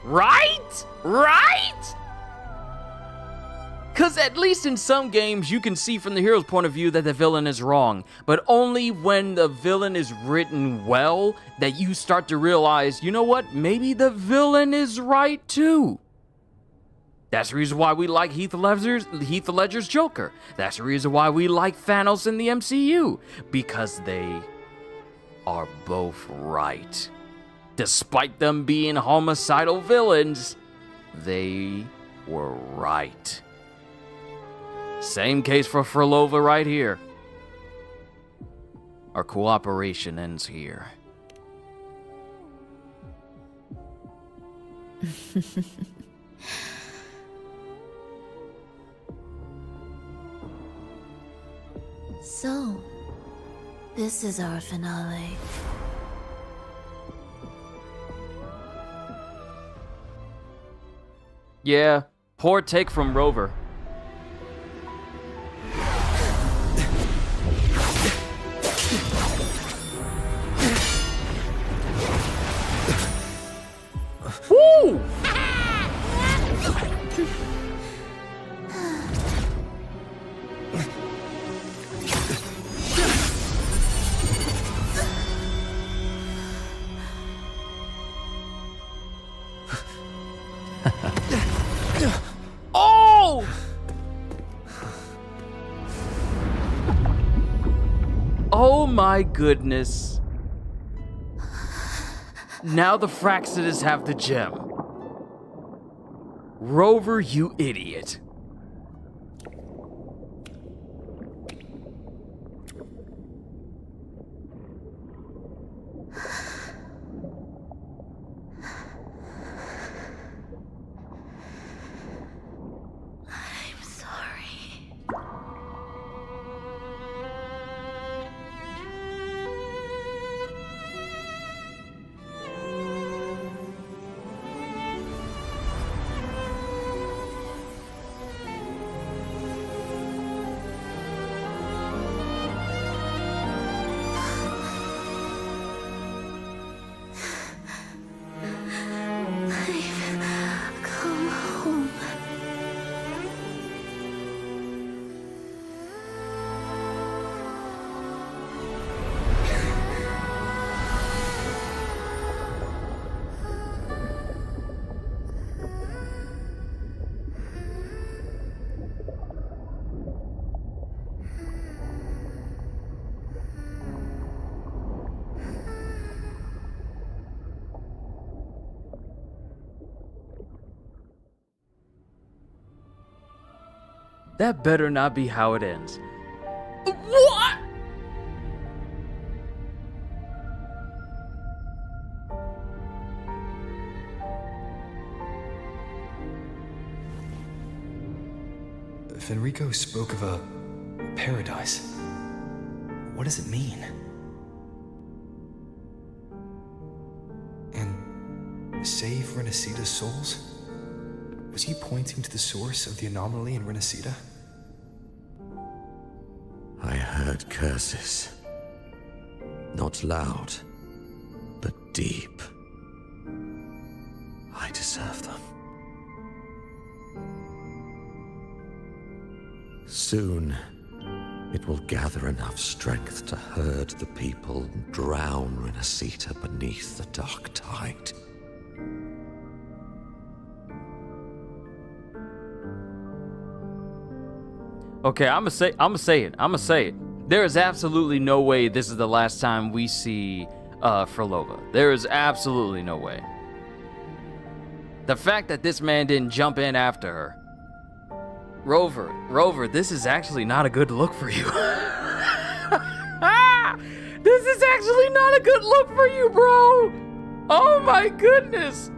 Because at least in some games, you can see from the hero's point of view that the villain is wrong, but only when the villain is written well that you start to realize, you know what, maybe the villain is right too. That's the reason why we like Heath Ledger's Joker. That's the reason why we like Thanos in the MCU, because they are both right. Despite them being homicidal villains, they were right. Same case for Phrolova right here. Our cooperation ends here. So, this is our finale. Yeah, poor take from Rover. Woo! Oh! Oh my goodness. Now the Fraxidus have the gem. Rover, you idiot. I'm sorry. I've come home. That better not be how it ends. What? Fenrico spoke of a paradise. What does it mean? And save Rinascita's souls? Was he pointing to the source of the anomaly in Rinascita? I heard curses. Not loud, but deep. I deserve them. Soon, it will gather enough strength to herd the people and drown Rinascita beneath the dark tide. Okay, I'ma say it. There is absolutely no way this is the last time we see Phrolova. There is absolutely no way. The fact that this man didn't jump in after her Rover, this is actually not a good look for you. This is actually not a good look for you, bro. Oh my goodness.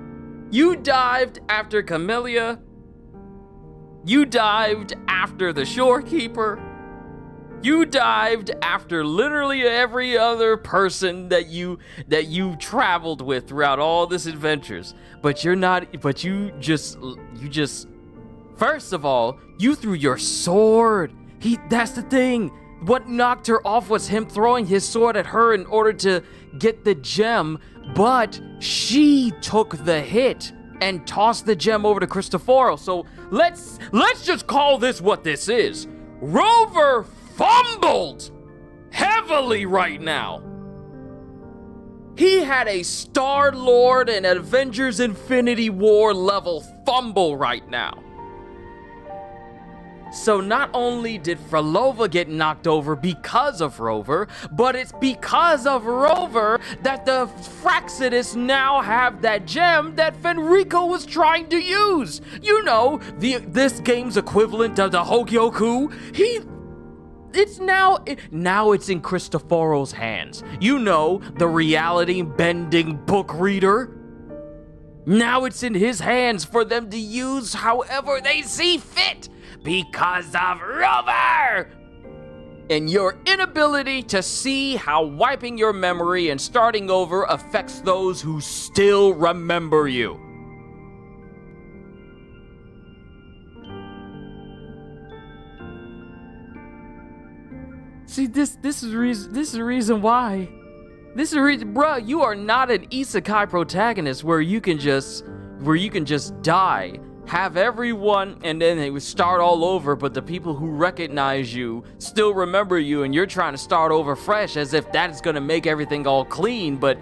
You dived after Camellia. You dived after the shorekeeper. You dived after literally every other person that you traveled with throughout all this adventures. But you just first of all, you threw your sword. That's the thing. What knocked her off was him throwing his sword at her in order to get the gem, but she took the hit and tossed the gem over to Cristoforo. So let's just call this what this is. Rover fumbled heavily right now. He had a Star-Lord and Avengers Infinity War level fumble right now. So not only did Phrolova get knocked over because of Rover, but it's because of Rover that the Fraxidus now have that gem that Fenrico was trying to use. You know, this game's equivalent of the Hogyoku. It's now it's in Cristoforo's hands. You know, the reality-bending book reader. Now it's in his hands for them to use however they see fit. Because of Rover! And your inability to see how wiping your memory and starting over affects those who still remember you. See, this is the reason why. This is the reason, bruh, you are not an isekai protagonist where you can just die. Have everyone, and then they would start all over, but the people who recognize you still remember you, and you're trying to start over fresh as if that is going to make everything all clean, but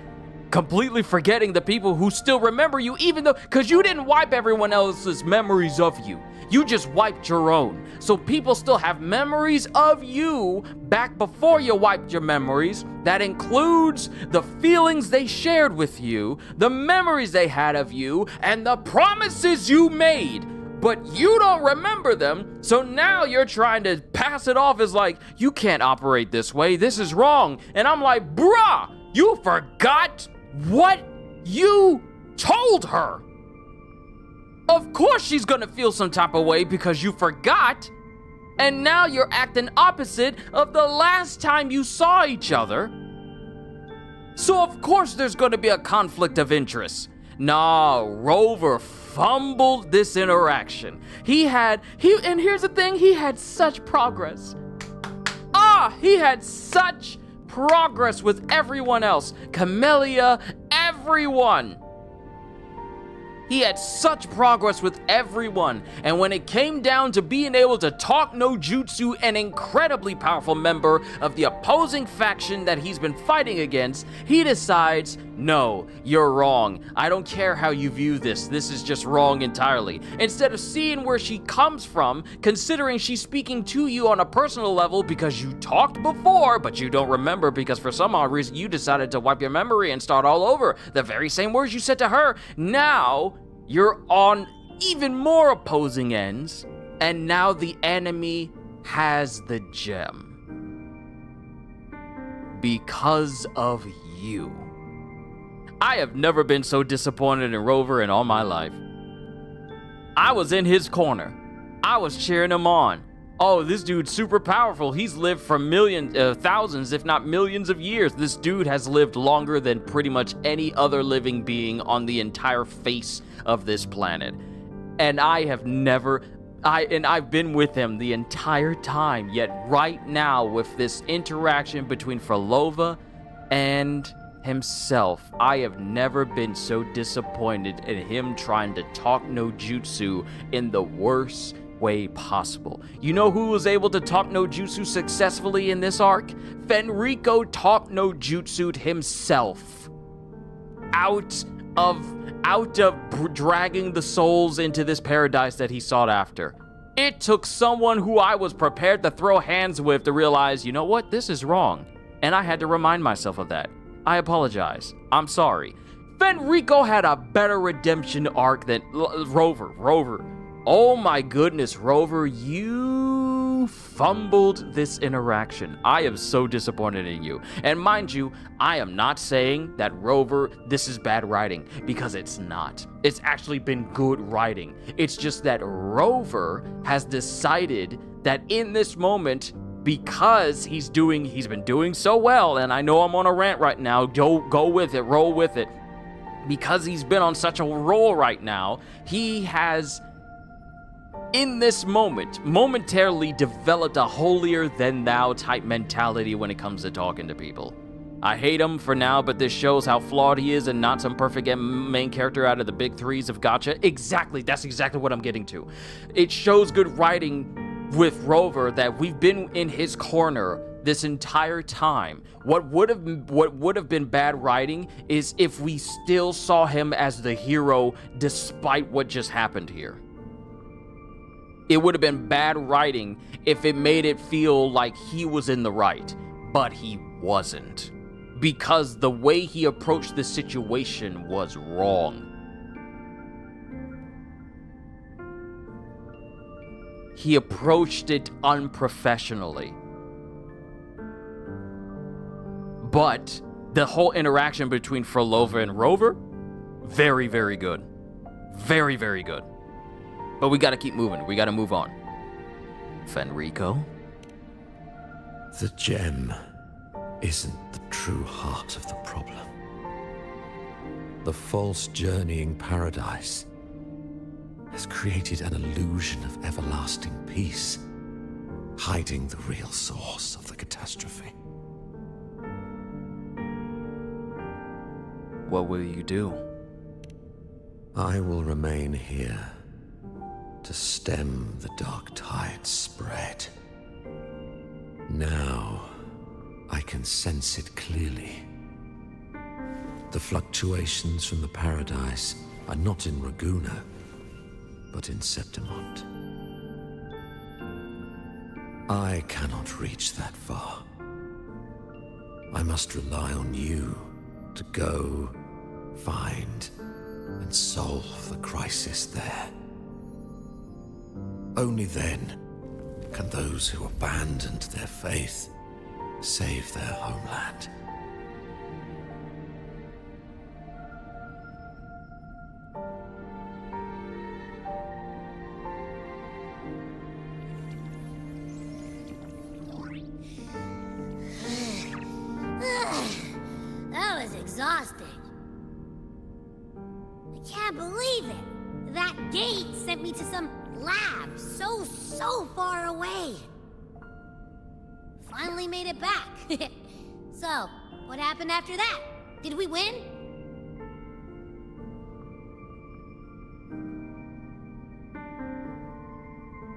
completely forgetting the people who still remember you, even though, because you didn't wipe everyone else's memories of you. You just wiped your own. So people still have memories of you back before you wiped your memories. That includes the feelings they shared with you, the memories they had of you, and the promises you made. But you don't remember them, so now you're trying to pass it off as like, you can't operate this way, this is wrong. And I'm like, bruh, you forgot what you told her. Of course she's gonna feel some type of way because you forgot, and now you're acting opposite of the last time you saw each other. So of course there's gonna be a conflict of interest. Nah, Rover fumbled this interaction. And here's the thing, he had such progress. He had such progress with everyone else. Camellia, everyone. He had such progress with everyone, and when it came down to being able to talk no jutsu, an incredibly powerful member of the opposing faction that he's been fighting against, he decides, no, you're wrong. I don't care how you view this. This is just wrong entirely. Instead of seeing where she comes from, considering she's speaking to you on a personal level because you talked before, but you don't remember because for some odd reason you decided to wipe your memory and start all over. The very same words you said to her. Now, you're on even more opposing ends, and now the enemy has the gem. Because of you. I have never been so disappointed in Rover in all my life. I was in his corner. I was cheering him on. Oh, this dude's super powerful. He's lived for thousands, if not millions of years. This dude has lived longer than pretty much any other living being on the entire face of this planet. And I've been with him the entire time. Yet right now, with this interaction between Phrolova and himself, I have never been so disappointed in him trying to talk no jutsu in the worst way possible. You know who was able to talk no jutsu successfully in this arc? Fenrico talked no jutsu'd himself out of dragging the souls into this paradise that he sought after. It took someone who I was prepared to throw hands with to realize, you know what, this is wrong. And I had to remind myself of that. I apologize. I'm sorry. Fenrico had a better redemption arc than Rover. Oh my goodness, Rover, you fumbled this interaction. I am so disappointed in you. And mind you, I am not saying that Rover, this is bad writing, because it's not. It's actually been good writing. It's just that Rover has decided that in this moment, because he's been doing so well, and I know I'm on a rant right now, go with it, roll with it. Because he's been on such a roll right now, he has, in this moment, momentarily developed a holier-than-thou type mentality when it comes to talking to people. I hate him for now, but this shows how flawed he is and not some perfect main character out of the big threes of Gacha. Exactly, that's exactly what I'm getting to. It shows good writing with Rover that we've been in his corner this entire time. What would have been bad writing is if we still saw him as the hero despite what just happened here. It would have been bad writing if it made it feel like he was in the right, but he wasn't. Because the way he approached the situation was wrong. He approached it unprofessionally. But the whole interaction between Phrolova and Rover, very, very good. Very, very good. But we gotta keep moving. We gotta move on. Fenrico? The gem isn't the true heart of the problem. The false journeying paradise has created an illusion of everlasting peace, hiding the real source of the catastrophe. What will you do? I will remain here to stem the dark tide's spread. Now, I can sense it clearly. The fluctuations from the paradise are not in Raguna, but in Septimont. I cannot reach that far. I must rely on you to go, find, and solve the crisis there. Only then can those who abandoned their faith save their homeland. That was exhausting. I can't believe it. That gate sent me to some lab so far away. Finally made it back. So, what happened after that? Did we win?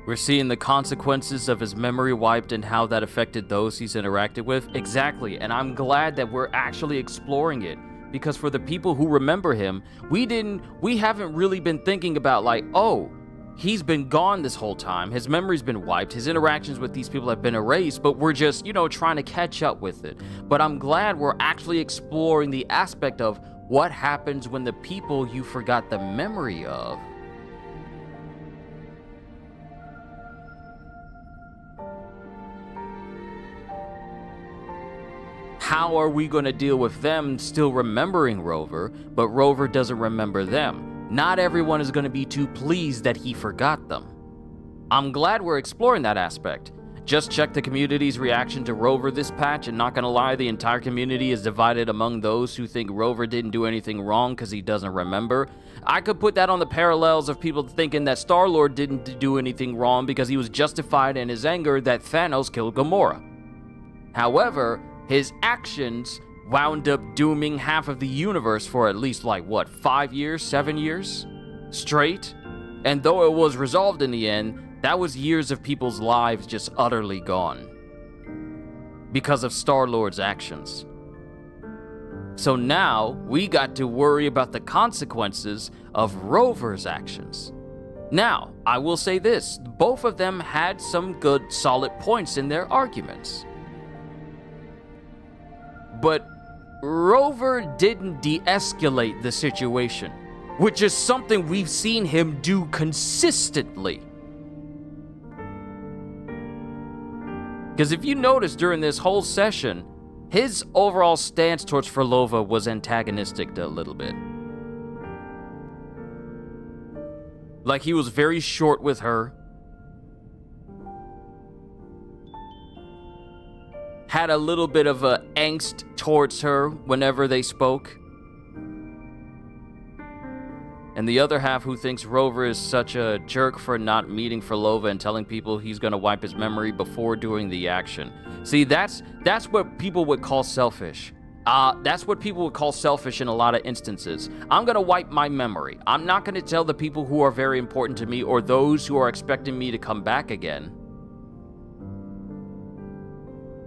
We're seeing the consequences of his memory wiped and how that affected those he's interacted with. Exactly, and I'm glad that we're actually exploring it. Because for the people who remember him, we haven't really been thinking about like, oh, he's been gone this whole time. His memory's been wiped. His interactions with these people have been erased, but we're just, trying to catch up with it. But I'm glad we're actually exploring the aspect of what happens when the people you forgot the memory of how are we going to deal with them still remembering Rover, but Rover doesn't remember them? Not everyone is going to be too pleased that he forgot them. I'm glad we're exploring that aspect. Just check the community's reaction to Rover this patch, and not gonna lie, the entire community is divided among those who think Rover didn't do anything wrong because he doesn't remember. I could put that on the parallels of people thinking that Star-Lord didn't do anything wrong because he was justified in his anger that Thanos killed Gamora. However, his actions wound up dooming half of the universe for at least, 5 years, 7 years? Straight? And though it was resolved in the end, that was years of people's lives just utterly gone. Because of Star-Lord's actions. So now, we got to worry about the consequences of Rover's actions. Now, I will say this, both of them had some good, solid points in their arguments. But Rover didn't de-escalate the situation. which is something we've seen him do consistently. Because if you notice during this whole session, his overall stance towards Phrolova was antagonistic a little bit. Like, he was very short with her. Had a little bit of a angst towards her whenever they spoke. And the other half, who thinks Rover is such a jerk for not meeting Phrolova and telling people he's gonna wipe his memory before doing the action. See, that's what people would call selfish. That's what people would call selfish in a lot of instances. I'm gonna wipe my memory. I'm not gonna tell the people who are very important to me or those who are expecting me to come back again.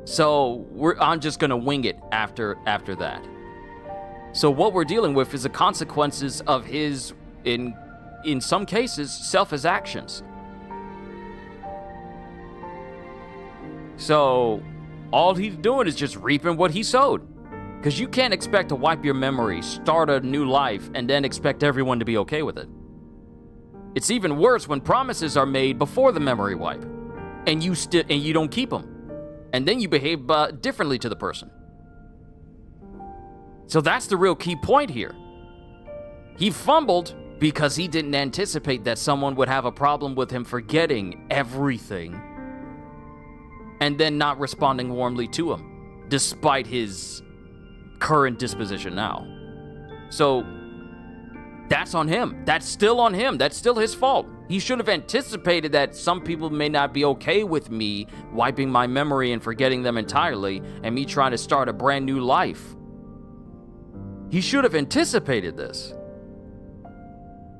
So I'm just gonna wing it after that. So what we're dealing with is the consequences of his, in some cases, selfish actions. So all he's doing is just reaping what he sowed. Because you can't expect to wipe your memory, start a new life, and then expect everyone to be okay with it. It's even worse when promises are made before the memory wipe, and you don't keep them, and then you behave differently to the person. So that's the real key point here. He fumbled because he didn't anticipate that someone would have a problem with him forgetting everything and then not responding warmly to him, despite his current disposition now. So that's on him. That's still on him. That's still his fault. He should have anticipated that some people may not be okay with me wiping my memory and forgetting them entirely, and me trying to start a brand new life. He should have anticipated this.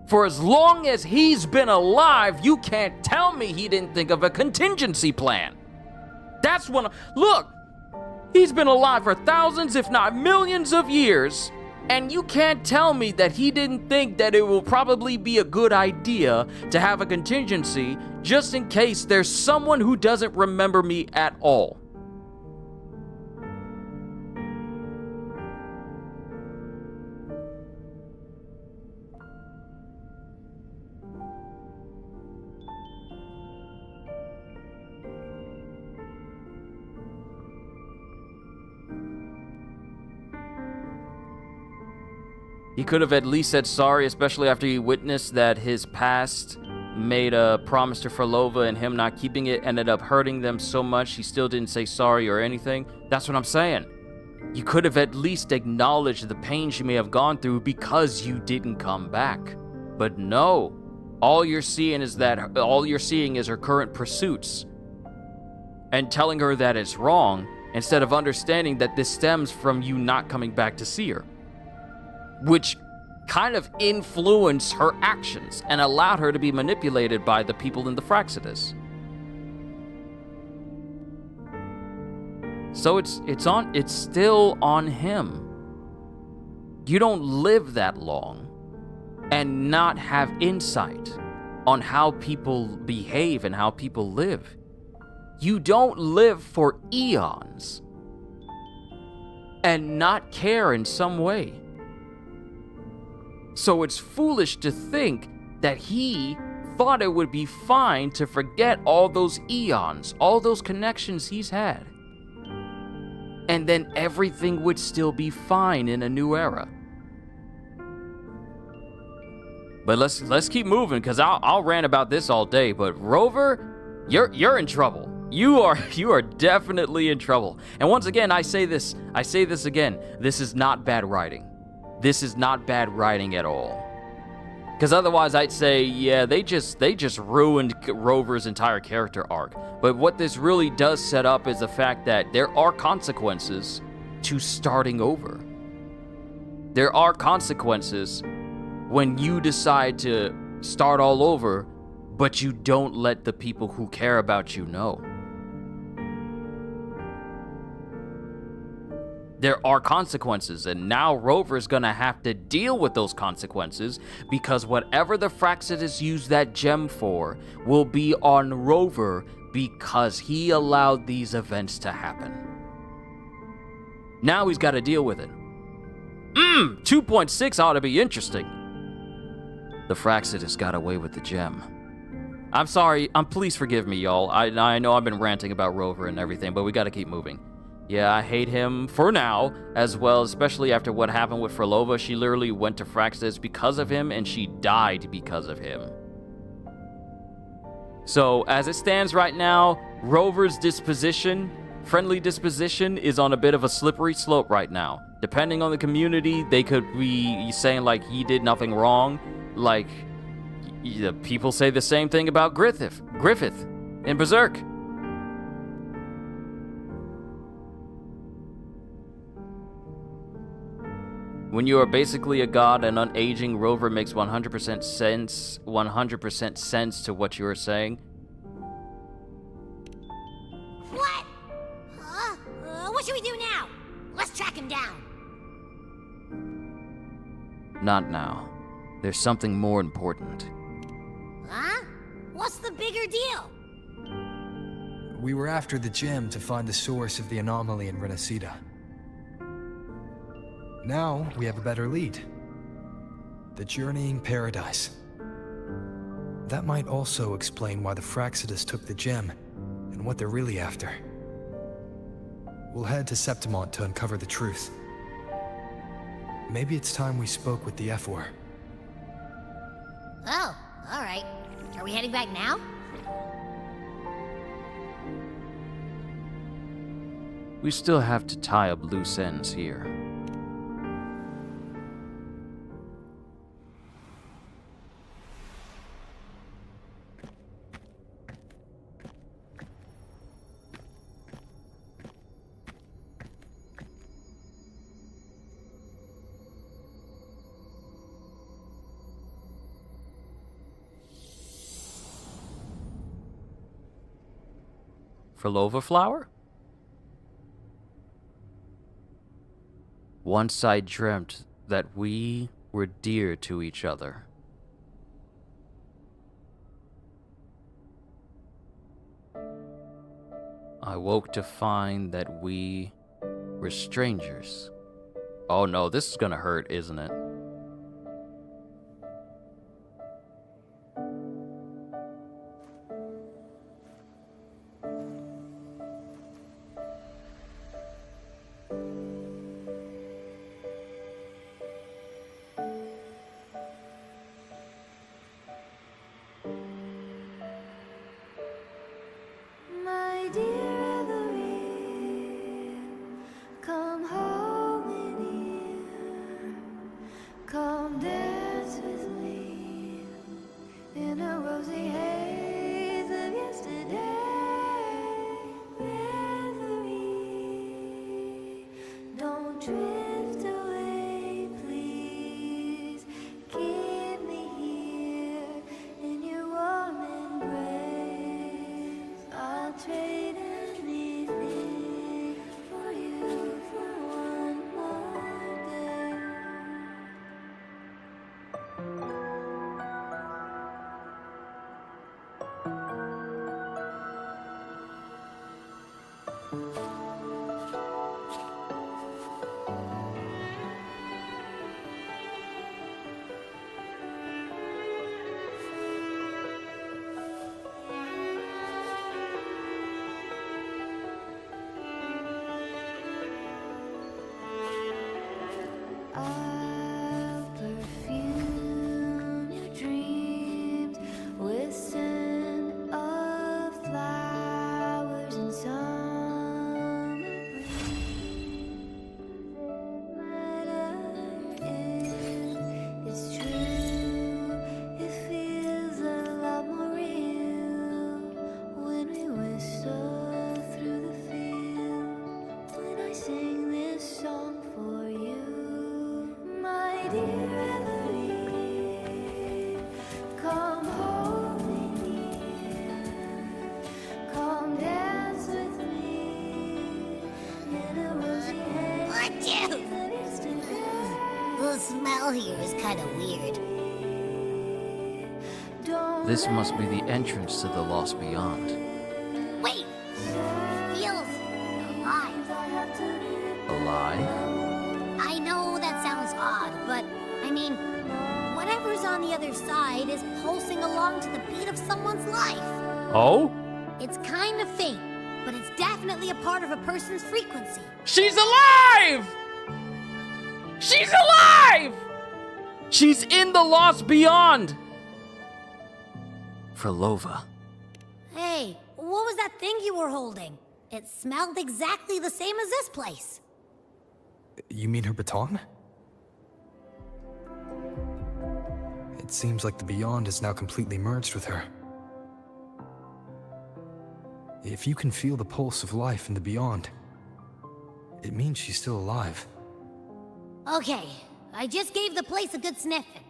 For as long as he's been alive, you can't tell me he didn't think of a contingency plan. That's when, look, he's been alive for thousands, if not millions of years, and you can't tell me that he didn't think that it will probably be a good idea to have a contingency just in case there's someone who doesn't remember me at all. He could have at least said sorry, especially after he witnessed that his past made a promise to Phrolova and him not keeping it ended up hurting them so much he still didn't say sorry or anything. That's what I'm saying. You could have at least acknowledged the pain she may have gone through because you didn't come back. But no, all you're seeing is her current pursuits and telling her that it's wrong instead of understanding that this stems from you not coming back to see her, which kind of influenced her actions and allowed her to be manipulated by the people in the Fractsidus. So it's still on him. You don't live that long and not have insight on how people behave and how people live. You don't live for eons and not care in some way. So it's foolish to think that he thought it would be fine to forget all those eons, all those connections he's had. And then everything would still be fine in a new era. But let's keep moving, because I'll rant about this all day. But Rover, you're in trouble. You are definitely in trouble. And once again, I say this again. This is not bad writing. This is not bad writing at all. Because otherwise I'd say, yeah, they just ruined Rover's entire character arc. But what this really does set up is the fact that there are consequences to starting over. There are consequences when you decide to start all over, but you don't let the people who care about you know. There are consequences, and now Rover's gonna have to deal with those consequences because whatever the Fractsidus used that gem for will be on Rover because he allowed these events to happen. Now he's got to deal with it. 2.6 ought to be interesting. the Fraxidus got away with the gem. I'm sorry, please forgive me, y'all. I know I've been ranting about Rover and everything, but we gotta keep moving. Yeah, I hate him for now, as well, especially after what happened with Phrolova. She literally went to Fraxidus because of him, and she died because of him. So, as it stands right now, Rover's disposition, friendly disposition, is on a bit of a slippery slope right now. Depending on the community, they could be saying, like, he did nothing wrong. Like, people say the same thing about Griffith in Berserk. When you are basically a god, an unaging Rover makes 100% sense to what you are saying. What? What should we do now? Let's track him down. Not now. There's something more important. Huh? What's the bigger deal? We were after the gem to find the source of the anomaly in Rinascita. Now we have a better lead. The journeying paradise. That might also explain why the Fraxidus took the gem, and what they're really after. We'll head to Septimont to uncover the truth. Maybe it's time we spoke with the F-War. Oh, alright. Are we heading back now? We still have to tie up loose ends here. Phrolova flower? Once I dreamt that we were dear to each other. I woke to find that we were strangers. Oh no, this is gonna hurt, isn't it? My dear Evelyn, come home in here. Come dance with me in a rosy haze of yesterday. Reverie, don't drift away, please. Keep me here in your warm embrace. I'll trade anything for you for one more day. I'll perfume your dreams with scent of flowers and summer breeze. It might end, it's true. It feels a lot more real when we whistle through the field. When I sing this song for you. My dear Evelyn, come home with me. Come dance with me in a rosy haze. The smell here is kind of weird. This must be the entrance to the Lost Beyond. Wait! Feels alive. Alive? I know that sounds odd, but I mean, whatever whoever's on the other side is pulsing along to the beat of someone's life. Oh? It's kind of faint, but it's definitely a part of a person's frequency. She's alive! She's alive! She's in the Lost Beyond! Phrolova. Hey, what was that thing you were holding? It smelled exactly the same as this place. You mean her baton? It seems like the Beyond is now completely merged with her. If you can feel the pulse of life in the Beyond, it means she's still alive. Okay, I just gave the place a good sniffing.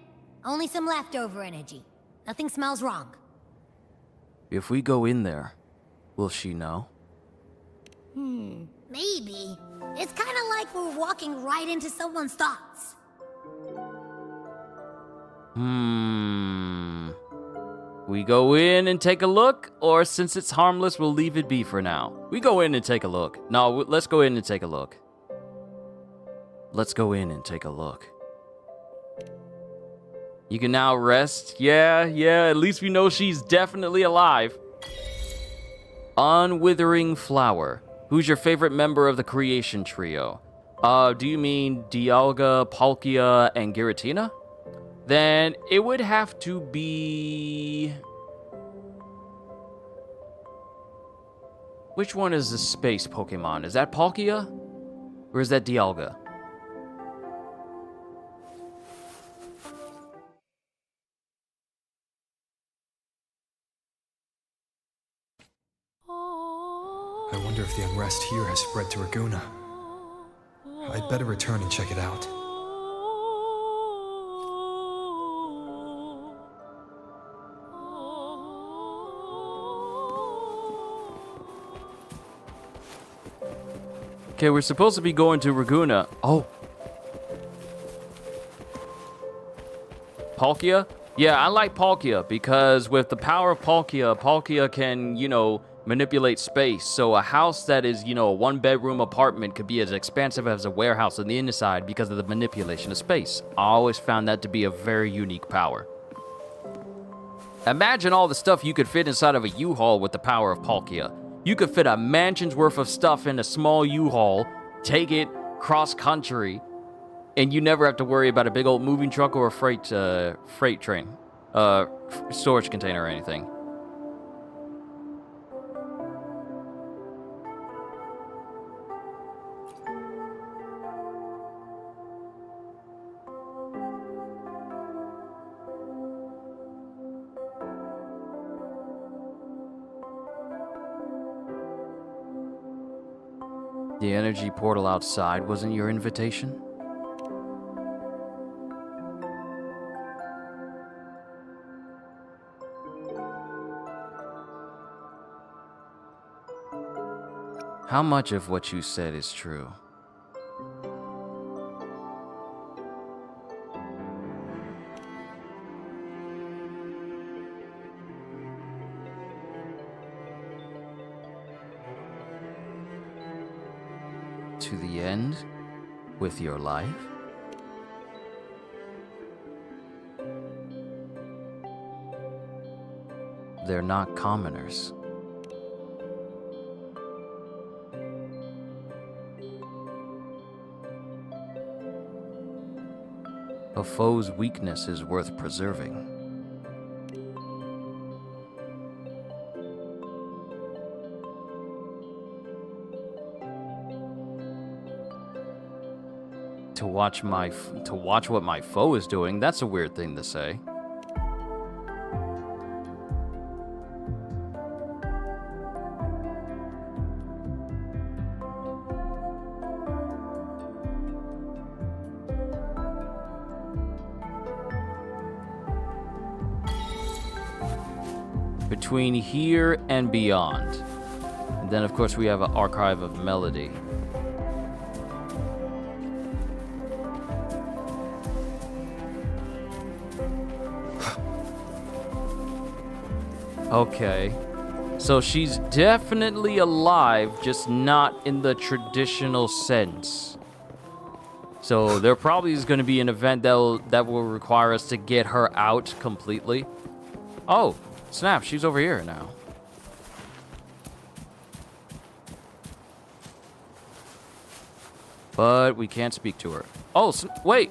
Only some leftover energy. Nothing smells wrong. If we go in there, will she know? Maybe. It's kind of like we're walking right into someone's thoughts. We go in and take a look, or since it's harmless, we'll leave it be for now. We go in and take a look. No, let's go in and take a look. Let's go in and take a look. You can now rest. Yeah, at least we know she's definitely alive. Unwithering Flower. Who's your favorite member of the creation trio? Do you mean Dialga, Palkia, and Giratina? Then it would have to be... Which one is the space Pokemon? Is that Palkia? Or is that Dialga? I wonder if the unrest here has spread to Raguna. I'd better return and check it out. Okay, we're supposed to be going to Raguna. Oh. Palkia? Yeah, I like Palkia because with the power of Palkia, Palkia can, manipulate space. So a house that is, a one-bedroom apartment could be as expansive as a warehouse on the inside because of the manipulation of space. I always found that to be a very unique power. Imagine all the stuff you could fit inside of a U-Haul with the power of Palkia. You could fit a mansion's worth of stuff in a small U-Haul, take it cross-country, and you never have to worry about a big old moving truck or a freight train, storage container or anything. The energy portal outside wasn't your invitation? How much of what you said is true? To the end with your life? They're not commoners. A foe's weakness is worth preserving. To watch what my foe is doing, that's a weird thing to say. Between here and beyond. And then of course we have an archive of melody. Okay, so she's definitely alive, just not in the traditional sense. So there probably is going to be an event that will require us to get her out completely. Oh, snap, she's over here now. But we can't speak to her. Oh, wait.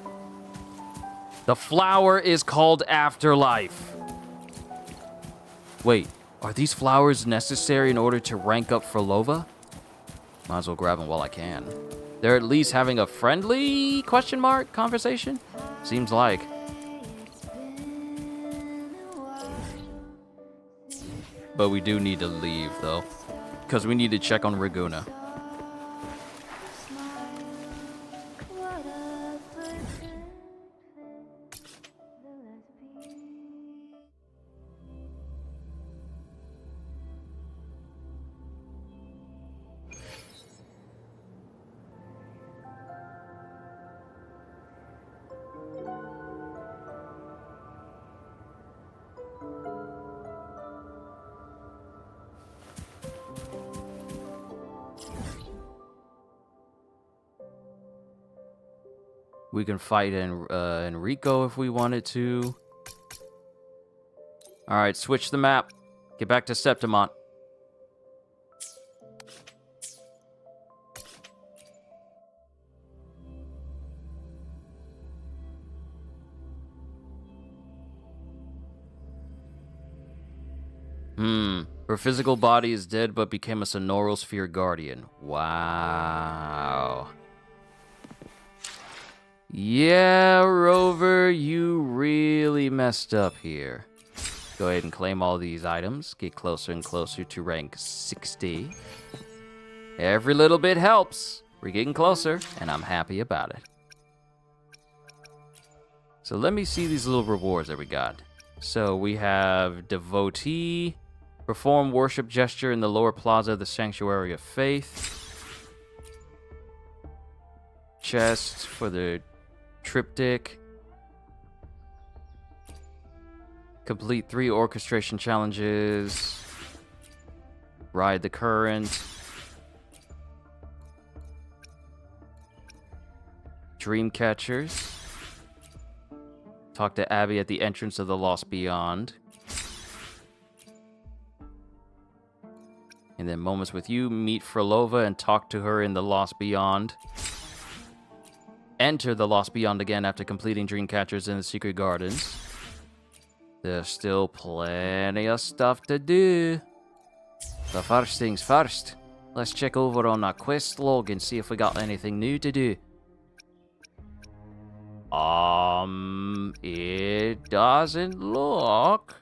The flower is called Afterlife. Wait, are these flowers necessary in order to rank up Phrolova? Might as well grab them while I can. They're at least having a friendly question mark conversation? Seems like. But we do need to leave, though. Because we need to check on Raguna. We can fight Enrico if we wanted to. All right, switch the map. Get back to Septimont. Her physical body is dead but became a Sonoral Sphere Guardian. Wow. Yeah, Rover, you really messed up here. Go ahead and claim all these items. Get closer and closer to rank 60. Every little bit helps. We're getting closer, and I'm happy about it. So let me see these little rewards that we got. So we have Devotee. Perform worship gesture in the lower plaza of the Sanctuary of Faith. Chest for the triptych. Complete 3 orchestration challenges. Ride the current. Dream catchers. Talk to Abby at the entrance of the Lost Beyond. And then moments with you, meet Phrolova and talk to her in the Lost Beyond. Enter the Lost Beyond again after completing dream catchers in the Secret Gardens. There's still plenty of stuff to do. But first things first, let's check over on our quest log and see if we got anything new to do. It doesn't look.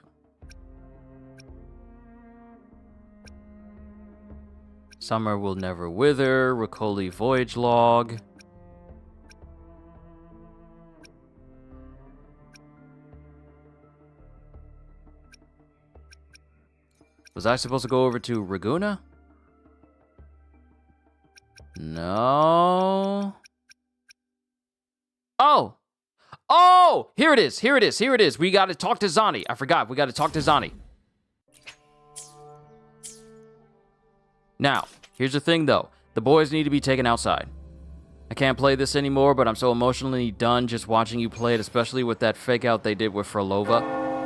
Summer will never wither, Ricoli voyage log. Was I supposed to go over to Raguna? No. Oh, here it is. We got to talk to Zani. I forgot. We got to talk to Zani. Now, here's the thing, though. The boys need to be taken outside. I can't play this anymore, but I'm so emotionally done just watching you play it, especially with that fake out they did with Phrolova.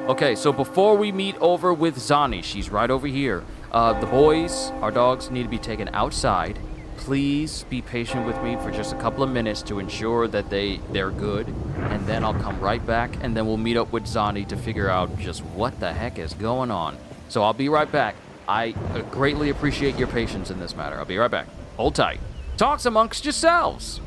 Okay, so before we meet over with Zani, she's right over here. The boys, our dogs, need to be taken outside. Please be patient with me for just a couple of minutes to ensure that they're good, and then I'll come right back, and then we'll meet up with Zani to figure out just what the heck is going on. So I'll be right back. I greatly appreciate your patience in this matter. I'll be right back. Hold tight. Talks amongst yourselves.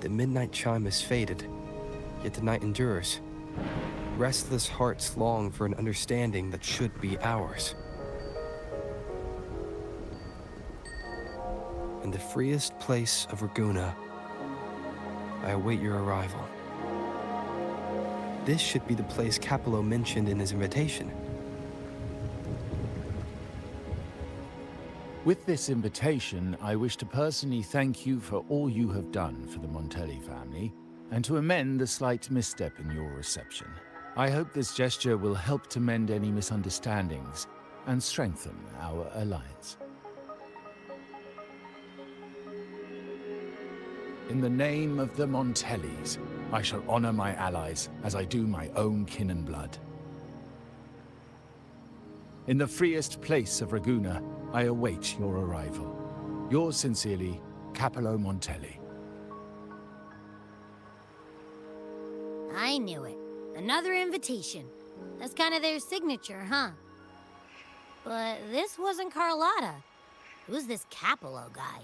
The midnight chime has faded, yet the night endures. Restless hearts long for an understanding that should be ours. In the freest place of Raguna, I await your arrival. This should be the place Capello mentioned in his invitation. With this invitation, I wish to personally thank you for all you have done for the Montelli family, and to amend the slight misstep in your reception. I hope this gesture will help to mend any misunderstandings and strengthen our alliance. In the name of the Montellis, I shall honor my allies as I do my own kin and blood. In the freest place of Raguna, I await your arrival. Yours sincerely, Capello Montelli. I knew it. Another invitation. That's kind of their signature, huh? But this wasn't Carlotta. Who's this Capello guy?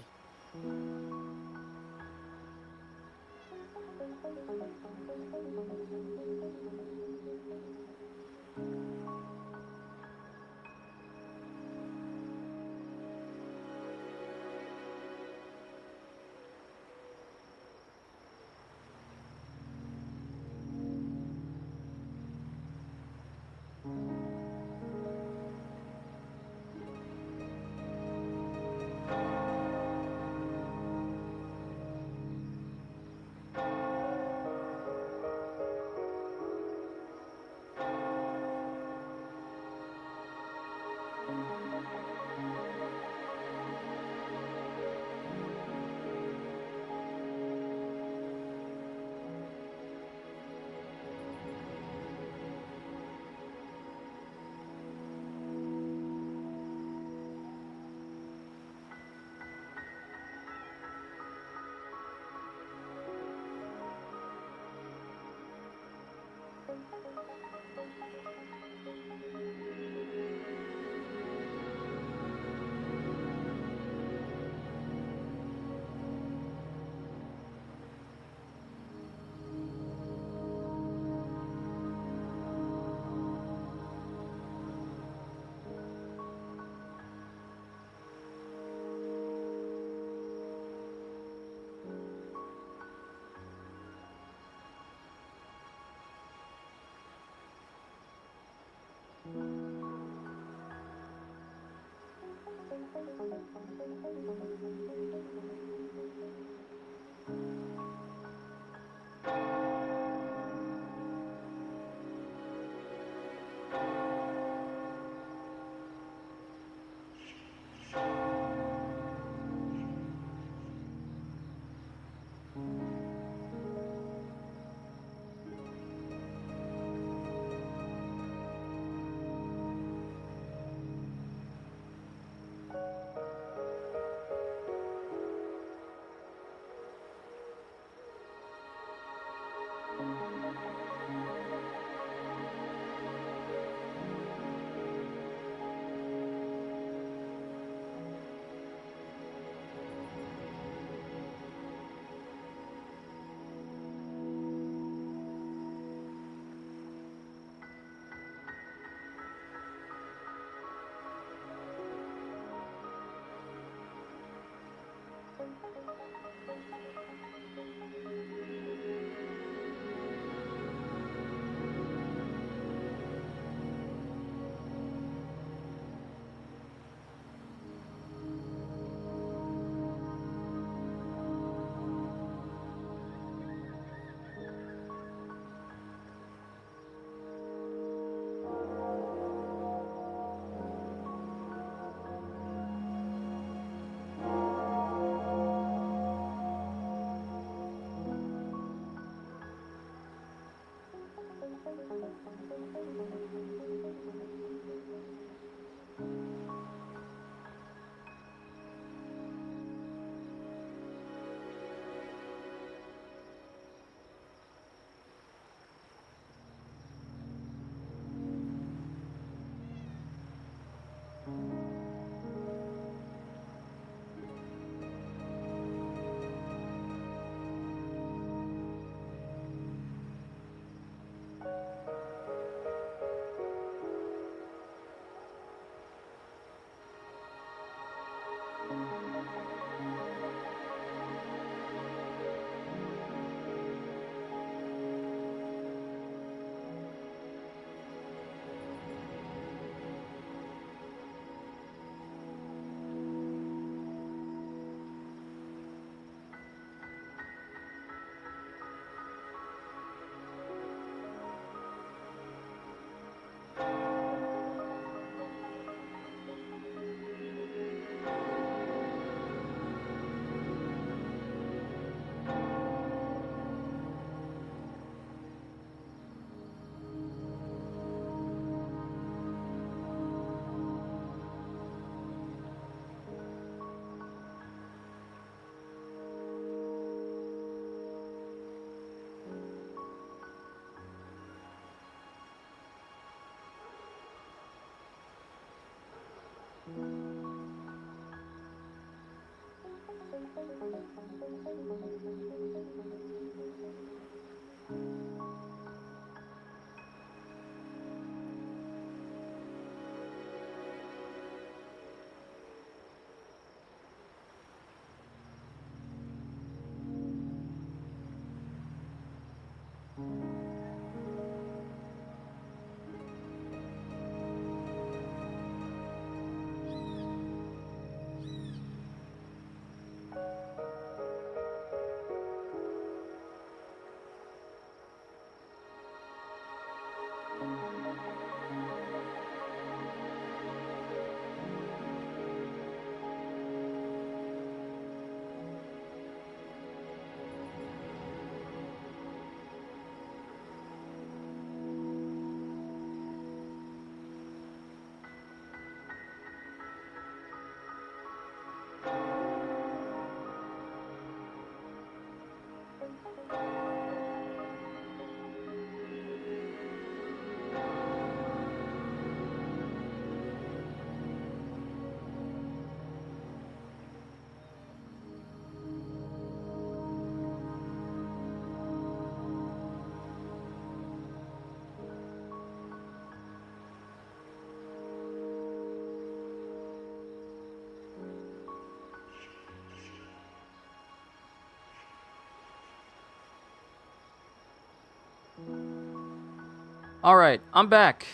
All right, I'm back.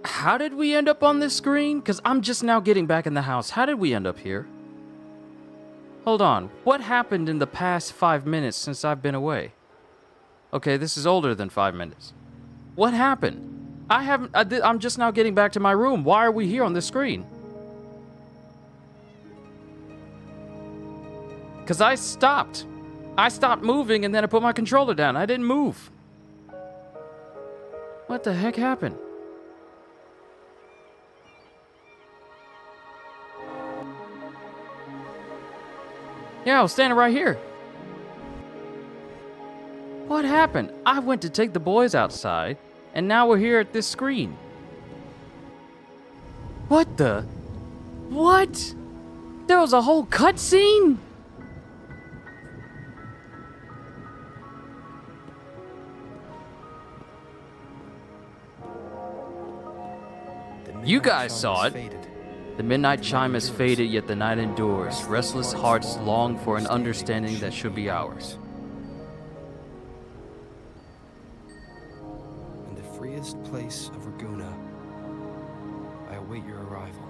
How did we end up on this screen? Because I'm just now getting back in the house. How did we end up here? Hold on. What happened in the past 5 minutes since I've been away? Okay, this is older than 5 minutes. What happened? I'm just now getting back to my room. Why are we here on this screen? Because I stopped moving and then I put my controller down. I didn't move. What the heck happened? Yeah, I was standing right here. What happened? I went to take the boys outside, and now we're here at this screen. What the? What? There was a whole cutscene? You guys saw it. The midnight chime has faded, yet the night endures. Restless hearts long for an understanding that should be ours. In the freest place of Raguna, I await your arrival.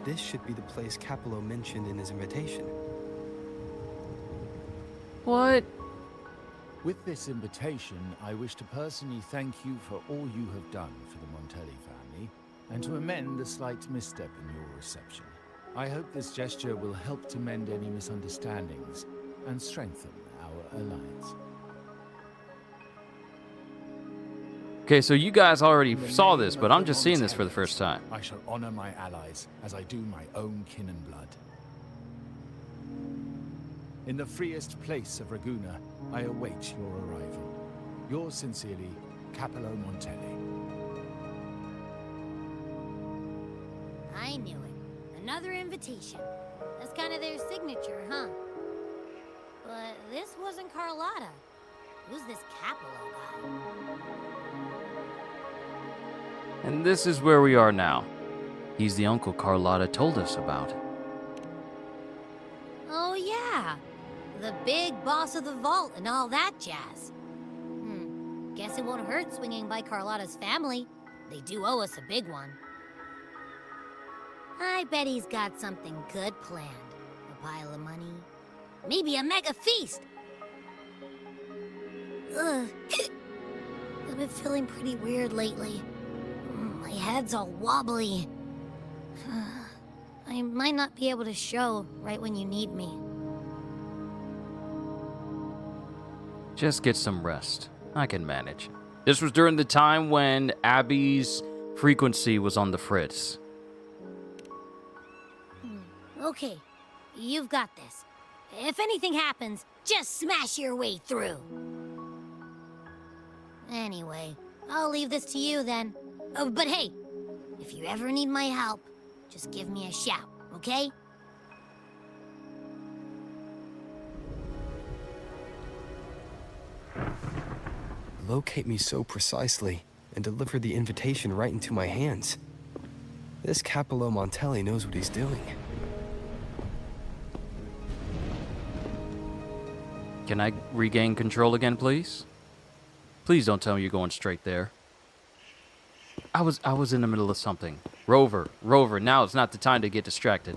This should be the place Capello mentioned in his invitation. What? With this invitation, I wish to personally thank you for all you have done for the Montelli family, and to amend the slight misstep in your reception. I hope this gesture will help to mend any misunderstandings and strengthen our alliance. Okay, so you guys already saw this, but I'm just seeing this for the first time. I shall honor my allies as I do my own kin and blood. In the freest place of Raguna, I await your arrival. Yours sincerely, Capello Montelli. I knew it. Another invitation. That's kind of their signature, huh? But this wasn't Carlotta. Who's this Capello guy? And this is where we are now. He's the uncle Carlotta told us about. Oh yeah, the big boss of the vault and all that jazz. Guess it won't hurt swinging by Carlotta's family. They do owe us a big one. I bet he's got something good planned. A pile of money. Maybe a mega feast! Ugh. I've been feeling pretty weird lately. My head's all wobbly. I might not be able to show right when you need me. Just get some rest. I can manage. This was during the time when Abby's frequency was on the fritz. Okay, you've got this. If anything happens, just smash your way through. Anyway, I'll leave this to you then. Oh, but hey, if you ever need my help, just give me a shout, okay? Locate me so precisely and deliver the invitation right into my hands. This Capello Montelli knows what he's doing. Can I regain control again, please? Please don't tell me you're going straight there. I was in the middle of something. Rover, now it's not the time to get distracted.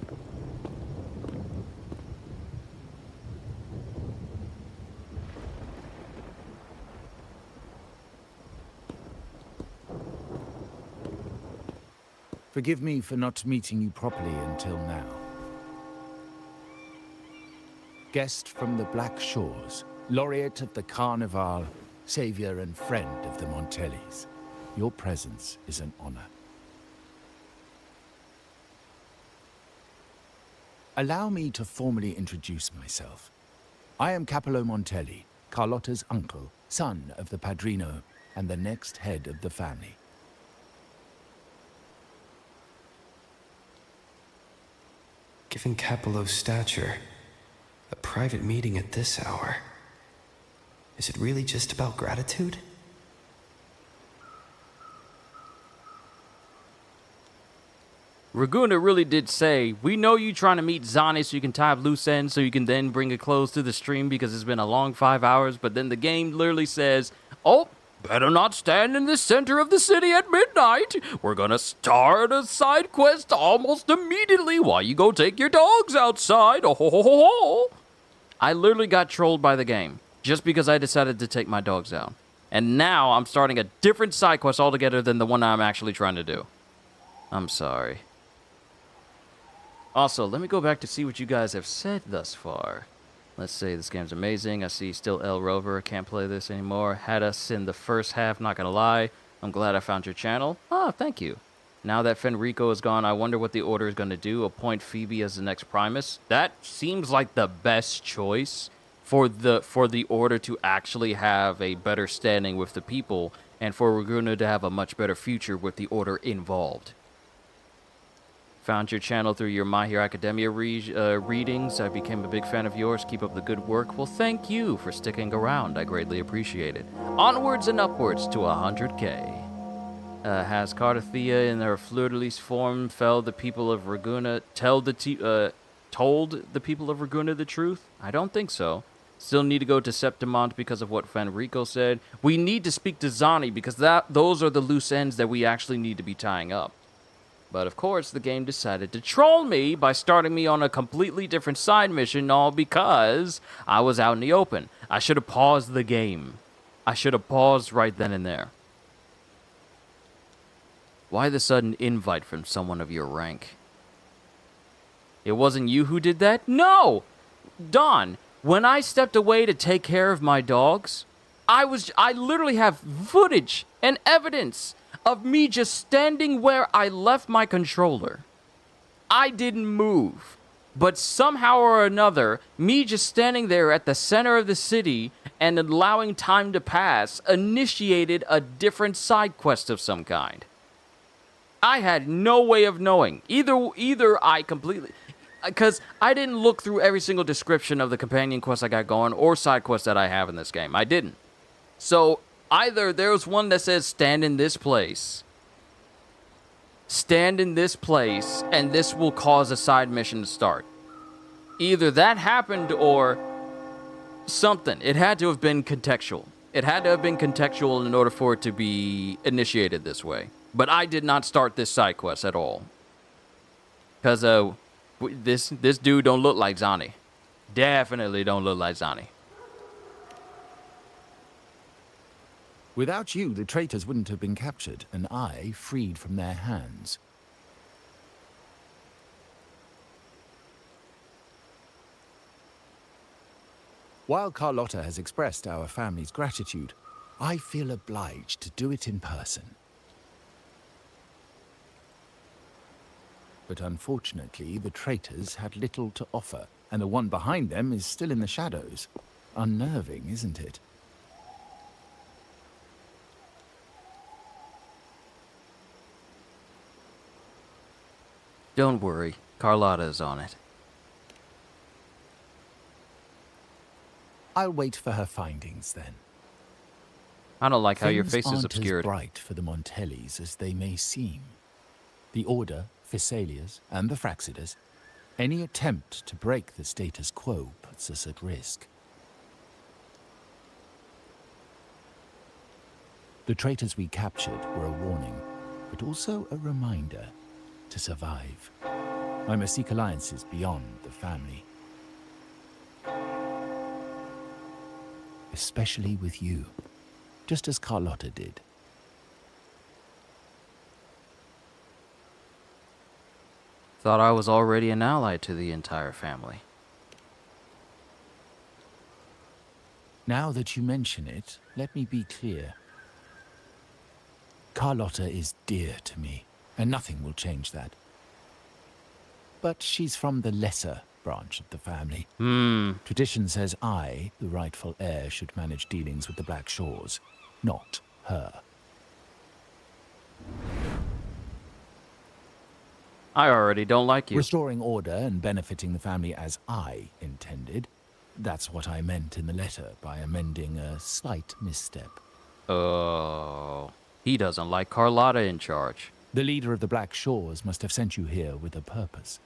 Forgive me for not meeting you properly until now. Guest from the Black Shores, laureate of the Carnival, savior and friend of the Montellis. Your presence is an honor. Allow me to formally introduce myself. I am Capello Montelli, Carlotta's uncle, son of the Padrino, and the next head of the family. Given Capello's stature, a private meeting at this hour. Is it really just about gratitude? Raguna really did say, we know you trying to meet Zani so you can tie up loose ends so you can then bring it close to the stream because it's been a long 5 hours, but then the game literally says, oh, better not stand in the center of the city at midnight. We're gonna start a side quest almost immediately while you go take your dogs outside. Oh, ho, ho, ho, ho. I literally got trolled by the game just because I decided to take my dogs out. And now I'm starting a different side quest altogether than the one I'm actually trying to do. I'm sorry. Also, let me go back to see what you guys have said thus far. Let's say this game's amazing. I see still El Rover. Can't play this anymore. Had us in the first half, not gonna lie. I'm glad I found your channel. Oh, thank you. Now that Fenrico is gone, I wonder what the Order is gonna do. Appoint Phoebe as the next Primus. That seems like the best choice for the Order to actually have a better standing with the people and for Raguna to have a much better future with the Order involved. Found your channel through your My Hero Academia readings. I became a big fan of yours. Keep up the good work. Well, thank you for sticking around. I greatly appreciate it. Onwards and upwards to 100K. Has Cardathea in her fleur-de-lis form told the people of Raguna the truth? I don't think so. Still need to go to Septimont because of what Fenrico said. We need to speak to Zani because those are the loose ends that we actually need to be tying up. But of course, the game decided to troll me by starting me on a completely different side mission, all because I was out in the open. I should have paused the game. I should have paused right then and there. Why the sudden invite from someone of your rank? It wasn't you who did that? No! Don, when I stepped away to take care of my dogs, I literally have footage and evidence of me just standing where I left my controller. I didn't move. But somehow or another, me just standing there at the center of the city and allowing time to pass initiated a different side quest of some kind. I had no way of knowing. Either I completely... Because I didn't look through every single description of the companion quest I got going or side quests that I have in this game. I didn't. So... either there's one that says stand in this place, and this will cause a side mission to start. Either that happened or something. It had to have been contextual. It had to have been contextual in order for it to be initiated this way. But I did not start this side quest at all. Because this dude don't look like Zani. Definitely don't look like Zani. Without you, the traitors wouldn't have been captured, and I freed from their hands. While Carlotta has expressed our family's gratitude, I feel obliged to do it in person. But unfortunately, the traitors had little to offer, and the one behind them is still in the shadows. Unnerving, isn't it? Don't worry, Carlotta is on it. I'll wait for her findings then. I don't like how your Things face is aren't obscured. as bright for the Montellis as they may seem. The Order, Physaelias, and the Fraxidas, any attempt to break the status quo puts us at risk. The traitors we captured were a warning, but also a reminder to survive. I must seek alliances beyond the family. Especially with you, just as Carlotta did. Thought I was already an ally to the entire family. Now that you mention it, let me be clear. Carlotta is dear to me, and nothing will change that. But she's from the lesser branch of the family. Tradition says I, the rightful heir, should manage dealings with the Black Shores, not her. I already don't like you. Restoring order and benefiting the family as I intended. That's what I meant in the letter by amending a slight misstep. Oh, he doesn't like Carlotta in charge. The leader of the Black Shores must have sent you here with a purpose.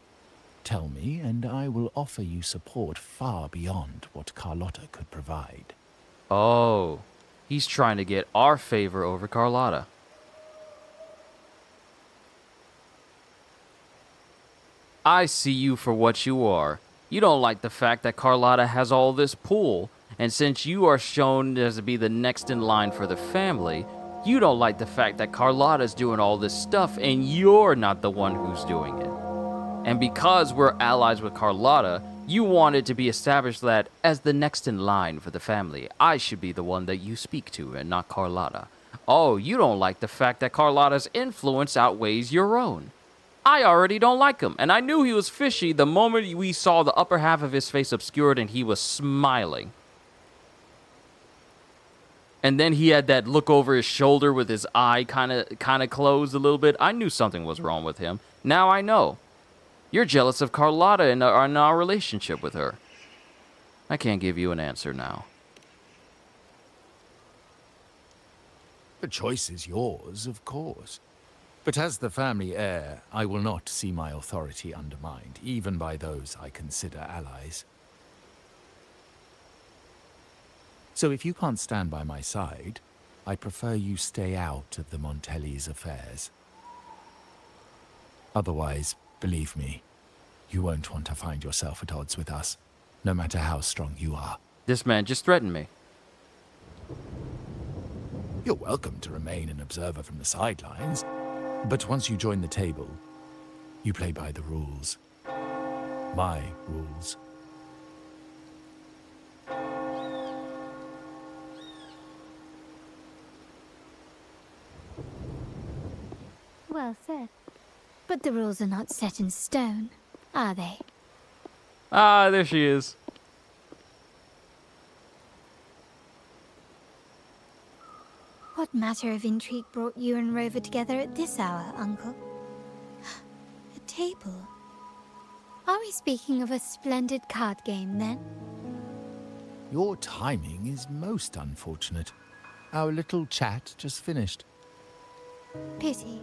Tell me, and I will offer you support far beyond what Carlotta could provide. Oh, he's trying to get our favor over Carlotta. I see you for what you are. You don't like the fact that Carlotta has all this pull, and since you are shown as to be the next in line for the family, you don't like the fact that Carlotta's doing all this stuff and you're not the one who's doing it. And because we're allies with Carlotta, you want it to be established that, as the next in line for the family, I should be the one that you speak to and not Carlotta. Oh, you don't like the fact that Carlotta's influence outweighs your own. I already don't like him, and I knew he was fishy the moment we saw the upper half of his face obscured and he was smiling. And then he had that look over his shoulder with his eye kind of closed a little bit. I knew something was wrong with him. Now I know. You're jealous of Carlotta and our relationship with her. I can't give you an answer now. The choice is yours, of course. But as the family heir, I will not see my authority undermined, even by those I consider allies. So if you can't stand by my side, I prefer you stay out of the Montellis' affairs. Otherwise, believe me, you won't want to find yourself at odds with us, no matter how strong you are. This man just threatened me. You're welcome to remain an observer from the sidelines, but once you join the table, you play by the rules. My rules. Well said. But the rules are not set in stone, are they? Ah, there she is. What matter of intrigue brought you and Rover together at this hour, Uncle? A table? Are we speaking of a splendid card game, then? Your timing is most unfortunate. Our little chat just finished. Pity.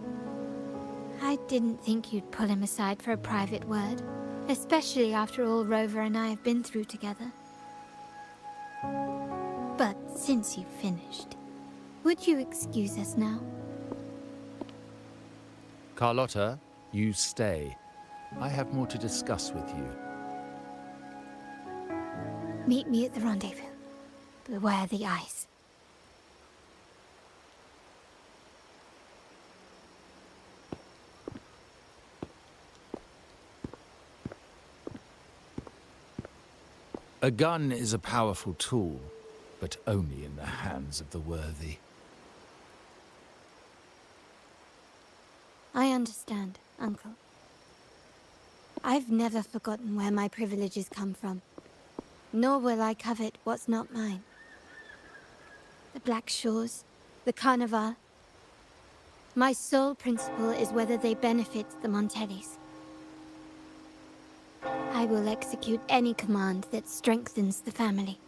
I didn't think you'd pull him aside for a private word, especially after all Rover and I have been through together. But since you've finished, would you excuse us now? Carlotta, you stay. I have more to discuss with you. Meet me at the rendezvous. Beware the ice. A gun is a powerful tool, but only in the hands of the worthy. I understand, Uncle. I've never forgotten where my privileges come from, nor will I covet what's not mine. The Black Shores, the Carnival. My sole principle is whether they benefit the Montellis. I will execute any command that strengthens the family,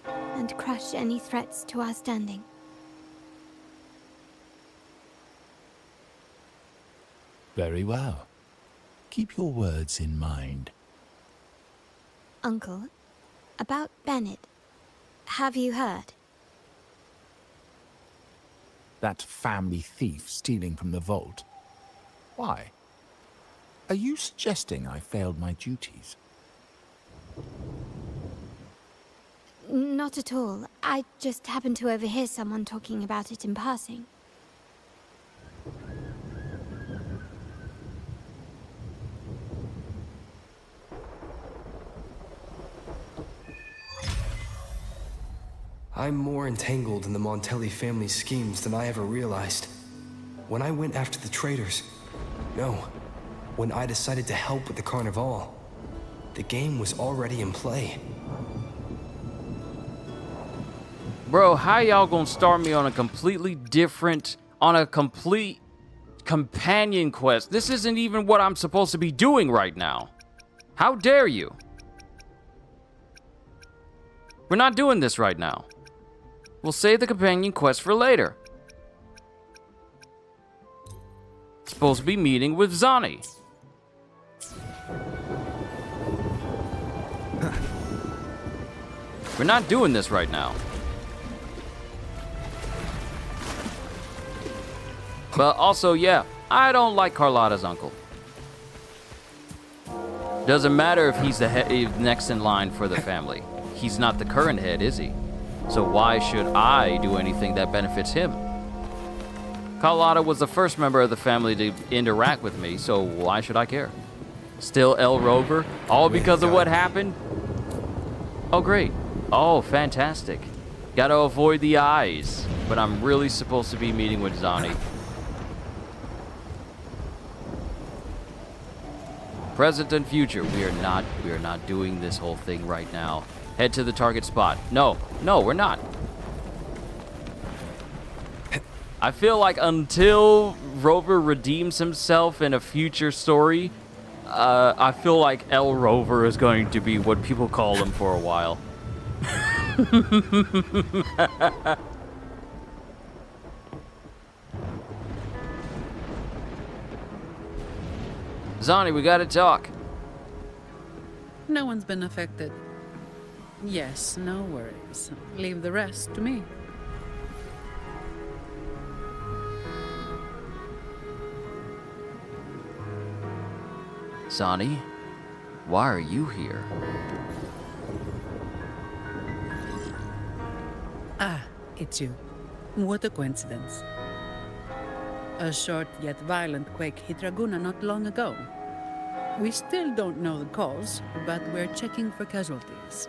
and crush any threats to our standing. Very well. Keep your words in mind. Uncle, about Bennett, have you heard? That family thief stealing from the vault. Why? Are you suggesting I failed my duties? Not at all. I just happened to overhear someone talking about it in passing. I'm more entangled in the Montelli family's schemes than I ever realized. When I went after the traitors, no, when I decided to help with the Carnival, the game was already in play. Bro, how y'all gonna start me on a complete companion quest? This isn't even what I'm supposed to be doing right now. How dare you? We're not doing this right now. We'll save the companion quest for later. Supposed to be meeting with Zani. We're not doing this right now. But also, yeah, I don't like Carlotta's uncle. Doesn't matter if he's the next in line for the family. He's not the current head, is he? So why should I do anything that benefits him? Carlotta was the first member of the family to interact with me, so why should I care? Still El Rover? All because of what happened? Oh, great. Oh, fantastic. Gotta avoid the eyes. But I'm really supposed to be meeting with Zani. Present and future, we are not doing this whole thing right now. Head to the target spot. No, we're not. I feel like until Rover redeems himself in a future story, I feel like El Rover is going to be what people call him for a while. Zani, we gotta talk. No one's been affected. Yes, no worries. Leave the rest to me. Zani, why are you here? Ah, it's you. What a coincidence. A short yet violent quake hit Raguna not long ago. We still don't know the cause, but we're checking for casualties.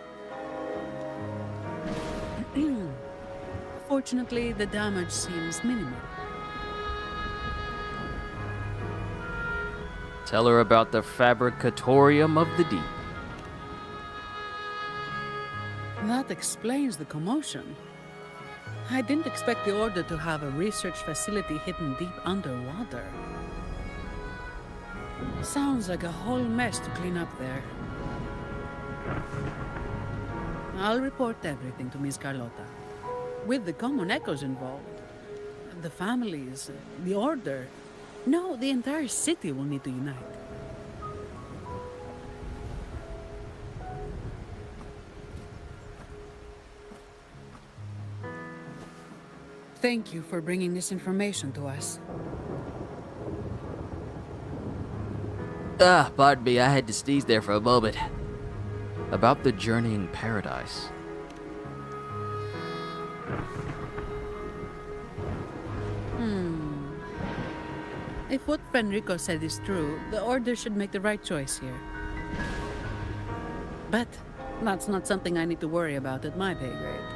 Fortunately, the damage seems minimal. Tell her about the fabricatorium of the deep. That explains the commotion. I didn't expect the Order to have a research facility hidden deep underwater. Sounds like a whole mess to clean up there. I'll report everything to Miss Carlotta. With the common echoes involved, the families, the Order, no, the entire city will need to unite. Thank you for bringing this information to us. Pardon me, I had to sneeze there for a moment. About the journeying paradise. If what Fenrico said is true, the Order should make the right choice here. But that's not something I need to worry about at my pay grade.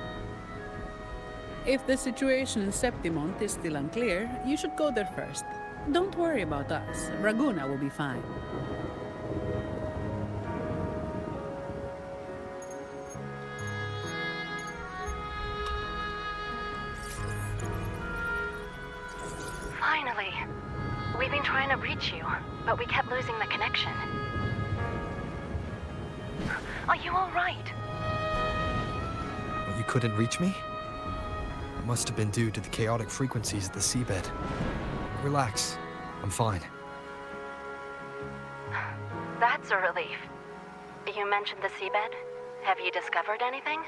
If the situation in Septimont is still unclear, you should go there first. Don't worry about us. Raguna will be fine. Finally. We've been trying to reach you, but we kept losing the connection. Are you all right? You couldn't reach me? It must have been due to the chaotic frequencies of the seabed. Relax. I'm fine. That's a relief. You mentioned the seabed. Have you discovered anything?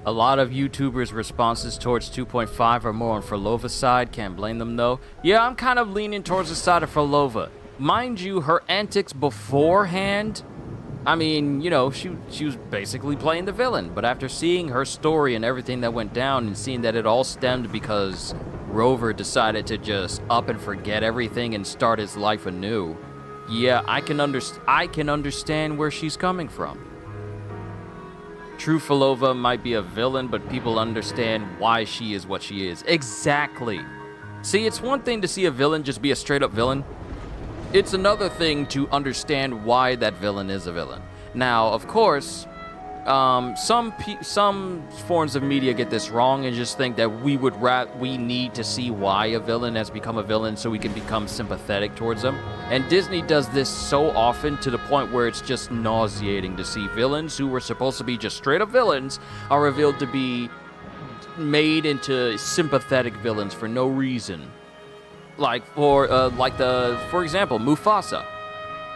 A lot of YouTubers' responses towards 2.5 are more on Frolova's side. Can't blame them, though. Yeah, I'm kind of leaning towards the side of Frolova. Mind you, her antics beforehand, I mean, you know, she was basically playing the villain. But after seeing her story and everything that went down and seeing that it all stemmed because Rover decided to just up and forget everything and start his life anew, yeah, I can understand where she's coming from. True Frolova might be a villain, but people understand why she is what she is. Exactly. See, it's one thing to see a villain just be a straight-up villain. It's another thing to understand why that villain is a villain. Now, of course, some forms of media get this wrong and just think that we need to see why a villain has become a villain so we can become sympathetic towards them. And Disney does this so often to the point where it's just nauseating to see villains who were supposed to be just straight up villains are revealed to be made into sympathetic villains for no reason. Like for example, Mufasa.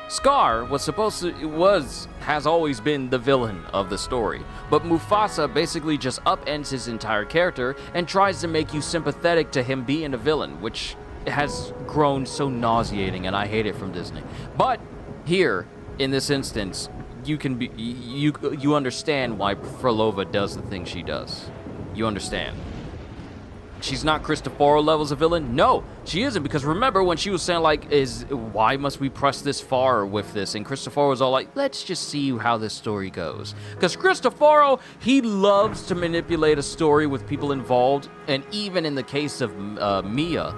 Scar has always been the villain of the story, but Mufasa basically just upends his entire character and tries to make you sympathetic to him being a villain, which has grown so nauseating, and I hate it from Disney. But here, in this instance, you understand why Frolova does the thing she does. You understand. She's not Cristoforo levels of villain? No, she isn't, because remember when she was saying, like, why must we press this far with this? And Cristoforo was all like, let's just see how this story goes. Because Cristoforo, he loves to manipulate a story with people involved, and even in the case of Mia,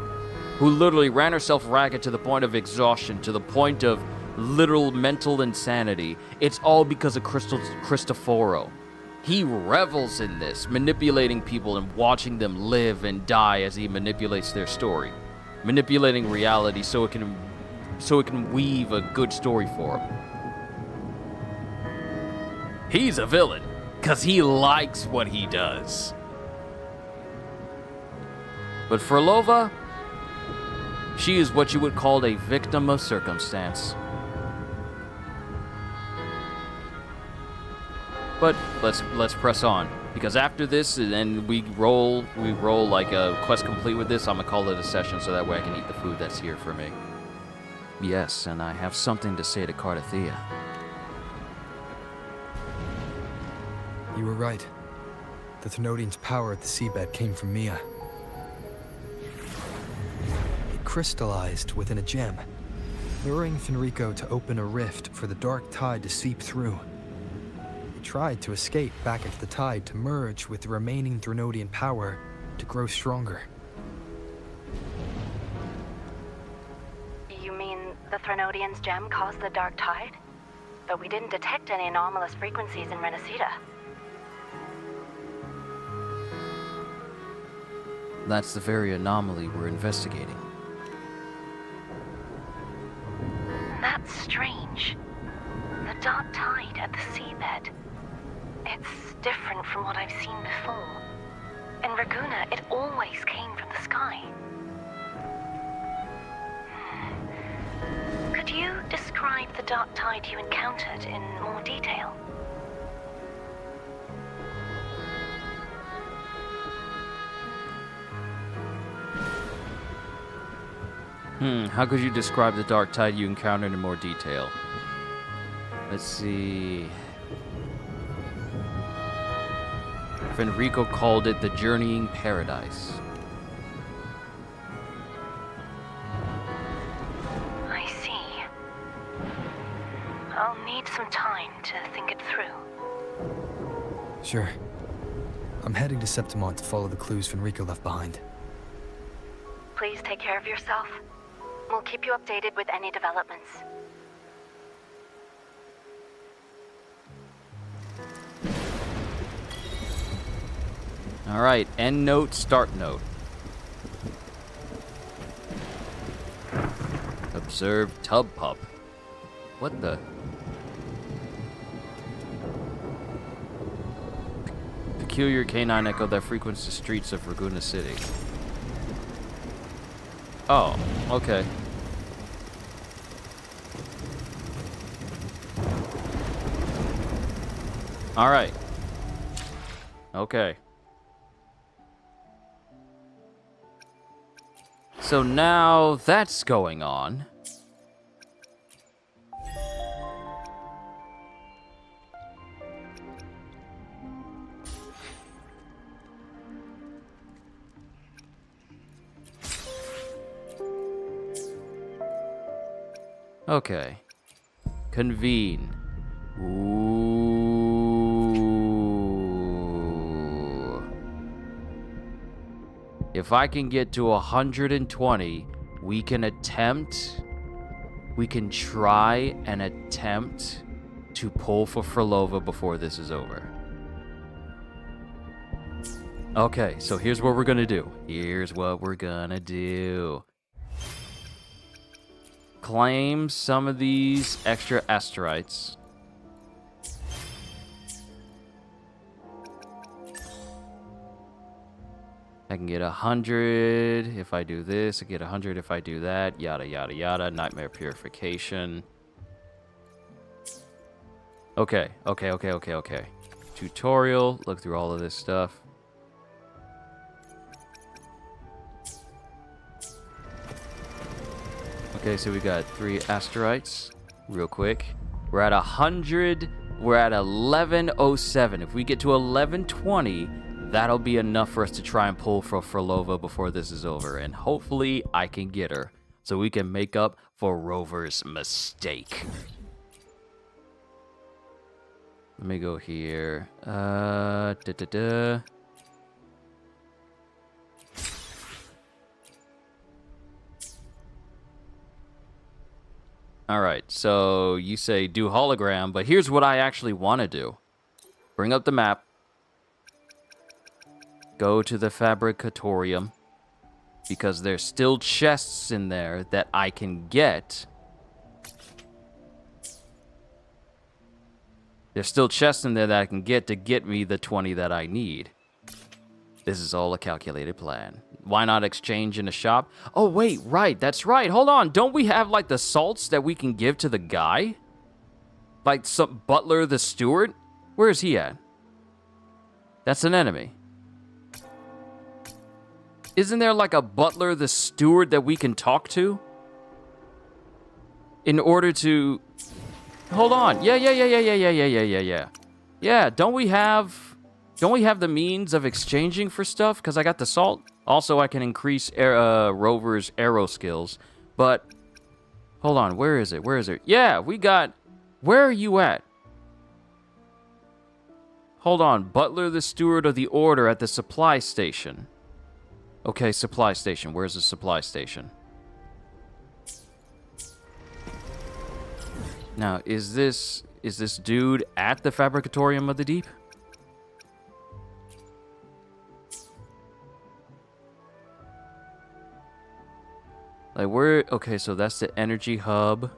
who literally ran herself ragged to the point of exhaustion, to the point of literal mental insanity, it's all because of Cristoforo. He revels in this, manipulating people and watching them live and die as he manipulates their story. Manipulating reality so it can weave a good story for him. He's a villain, because he likes what he does. But Frolova, she is what you would call a victim of circumstance. But let's press on, because after this, and we roll like a quest complete with this, I'm gonna call it a session so that way I can eat the food that's here for me. Yes, and I have something to say to Cardathea. You were right. The Thenodian's power at the seabed came from Mia. It crystallized within a gem, luring Fenrico to open a rift for the dark tide to seep through. Tried to escape back into the tide to merge with the remaining Thenodian power to grow stronger. You mean the Thenodian's gem caused the dark tide? But we didn't detect any anomalous frequencies in Rinascita. That's the very anomaly we're investigating. That's strange. The dark tide at the seabed. It's different from what I've seen before. In Raguna, it always came from the sky. Could you describe the dark tide you encountered in more detail? How could you describe the dark tide you encountered in more detail? Let's see. Fenrico called it the Journeying Paradise. I see. I'll need some time to think it through. Sure. I'm heading to Septimont to follow the clues Fenrico left behind. Please take care of yourself. We'll keep you updated with any developments. All right, end note, start note. Observe tub pup. What the? Peculiar canine echo that frequents the streets of Raguna City. Oh, okay. All right. Okay. So now that's going on. Okay. Convene. Ooh. If I can get to 120, we can try and attempt to pull for Phrolova before this is over. Okay, so here's what we're gonna do. Claim some of these extra asteroids. I can get 100 if I do this. I get 100 if I do that. Yada, yada, yada. Nightmare purification. Okay. Tutorial. Look through all of this stuff. Okay, so we got 3 asteroids. Real quick. We're at 100. We're at 1107. If we get to 1120, that'll be enough for us to try and pull for Phrolova before this is over. And hopefully I can get her so we can make up for Rover's mistake. Let me go here. Alright, so you say do hologram, but here's what I actually want to do. Bring up the map. Go to the fabricatorium. Because there's still chests in there that I can get. There's still chests in there that I can get to get me the 20 that I need. This is all a calculated plan. Why not exchange in a shop? Oh, wait, right, that's right. Hold on, don't we have, like, the salts that we can give to the guy? Like, some Butler the Steward? Where is he at? That's an enemy. Isn't there, like, a Butler the Steward that we can talk to? In order to... Hold on. Yeah. Yeah, don't we have the means of exchanging for stuff? Because I got the salt. Also, I can increase Rover's arrow skills. But, hold on. Where is it? Yeah, we got... Where are you at? Hold on. Butler the Steward of the Order at the supply station. Okay, supply station. Where's the supply station? Now, is this dude at the Fabricatorium of the Deep? Like, where... Okay, so that's the energy hub.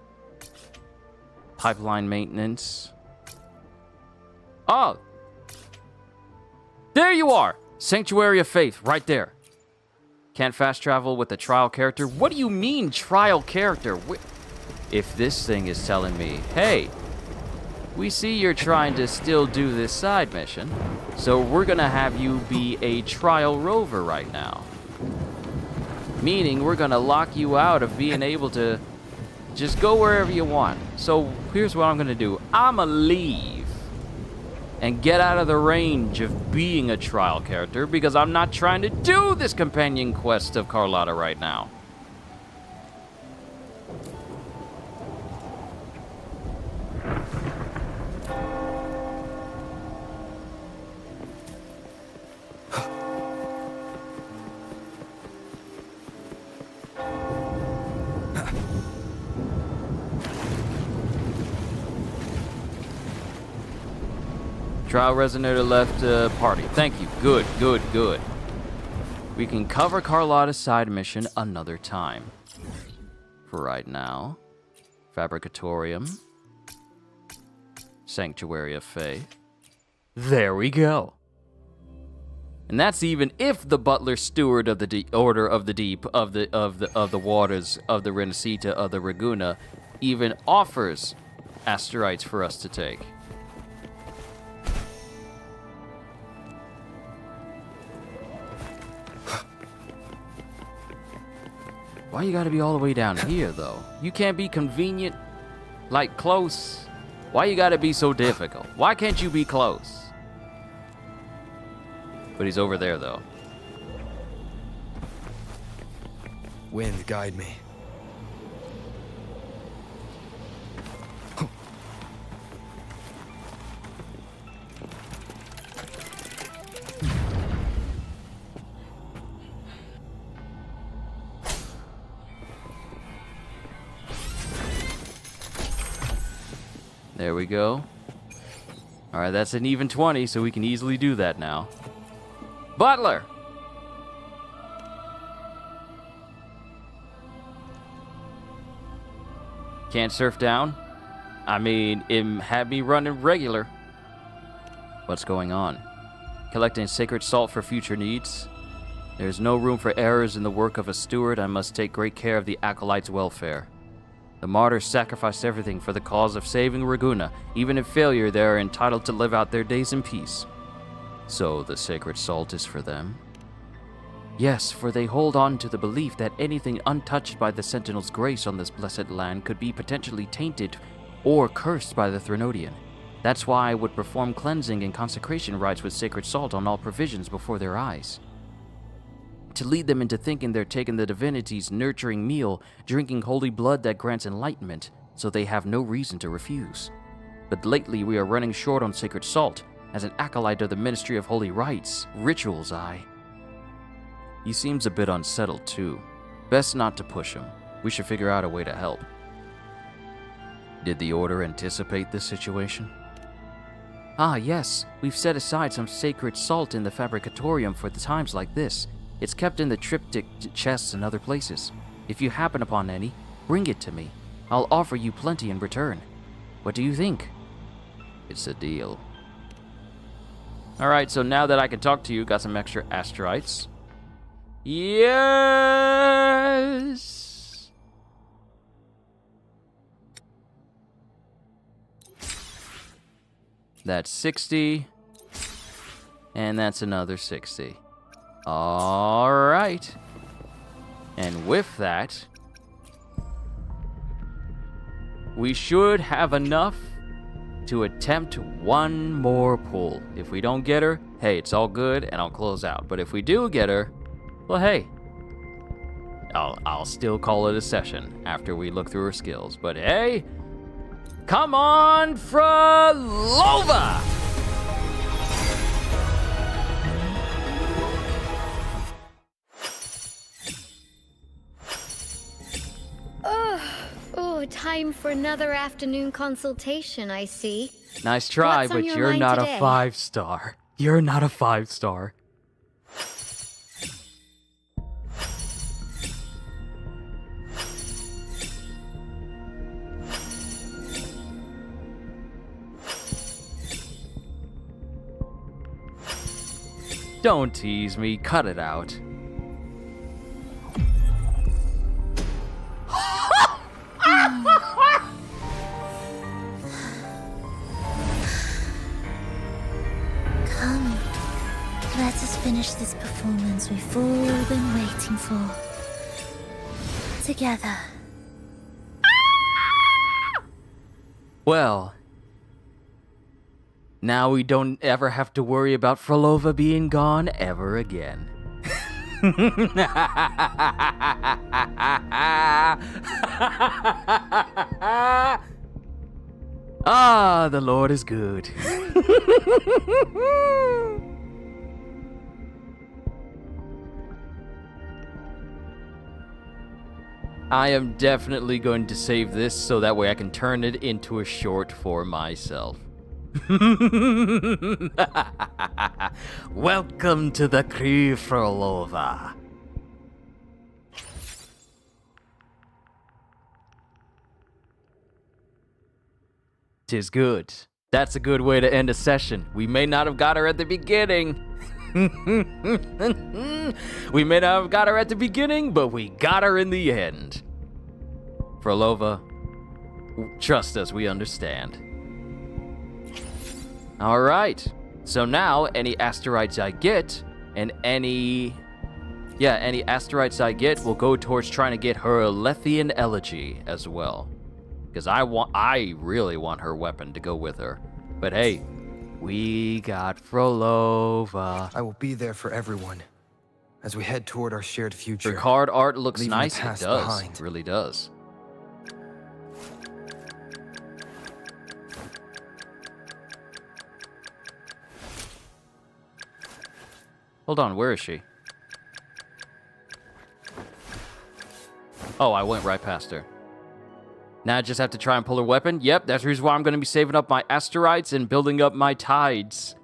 Pipeline maintenance. Oh! There you are! Sanctuary of Faith, right there. Can't fast travel with a trial character? What do you mean, trial character? If this thing is telling me, hey, we see you're trying to still do this side mission, so we're gonna have you be a trial rover right now. Meaning we're gonna lock you out of being able to just go wherever you want. So here's what I'm gonna do. I'ma leave and get out of the range of being a trial character because I'm not trying to do this companion quest of Carlotta right now. Trial resonator left party. Thank you. Good. We can cover Carlotta's side mission another time. For right now, Fabricatorium. Sanctuary of Faith. There we go. And that's even if the butler steward of the Order of the Deep, of the waters, of the rinascita, of the Raguna, even offers asteroids for us to take. Why you gotta be all the way down here, though? You can't be convenient, like close. Why you gotta be so difficult? Why can't you be close? But he's over there, though. Wind, guide me. There we go. Alright, that's an even 20, so we can easily do that now. Butler! Can't surf down? I mean, it had me running regular. What's going on? Collecting sacred salt for future needs? There's no room for errors in the work of a steward. I must take great care of the acolytes' welfare. The martyrs sacrificed everything for the cause of saving Raguna. Even in failure, they are entitled to live out their days in peace. So the sacred salt is for them? Yes, for they hold on to the belief that anything untouched by the Sentinel's grace on this blessed land could be potentially tainted or cursed by the Threnodian. That's why I would perform cleansing and consecration rites with sacred salt on all provisions before their eyes. To lead them into thinking they're taking the divinity's nurturing meal, drinking holy blood that grants enlightenment, so they have no reason to refuse. But lately we are running short on sacred salt. As an acolyte of the Ministry of Holy Rites, rituals, He seems a bit unsettled, too. Best not to push him. We should figure out a way to help. Did the Order anticipate this situation? Ah, yes. We've set aside some sacred salt in the fabricatorium for the times like this. It's kept in the triptych chests and other places. If you happen upon any, bring it to me. I'll offer you plenty in return. What do you think? It's a deal. Alright, so now that I can talk to you, got some extra asteroids. Yes! That's 60. And that's another 60. Alright. And with that, we should have enough to attempt one more pull. If we don't get her, hey, it's all good and I'll close out. But if we do get her, well, hey, I'll still call it a session after we look through her skills. But hey, come on, Frolova! Oh, time for another afternoon consultation, I see. Nice try, What's on but your you're mind not today? a 5-star. You're not a 5-star. Don't tease me, cut it out. Come, let us finish this performance we've all been waiting for. Together. Well, now we don't ever have to worry about Frolova being gone ever again. Ah, the Lord is good. I am definitely going to save this so that way I can turn it into a short for myself. Welcome to the crew, Frolova. Tis good. That's a good way to end a session. We may not have got her at the beginning. We may not have got her at the beginning, but we got her in the end. Phrolova, trust us, we understand. All right. So now, any asteroids I get, and any asteroids I get will go towards trying to get her Lethian elegy as well. Because I really want her weapon to go with her. But hey, we got Phrolova. I will be there for everyone as we head toward our shared future. Her card art looks leaving nice. the It past does. behind. It really does. Hold on, where is she? Oh, I went right past her. Now I just have to try and pull her weapon. Yep, that's the reason why I'm going to be saving up my asteroids and building up my tides.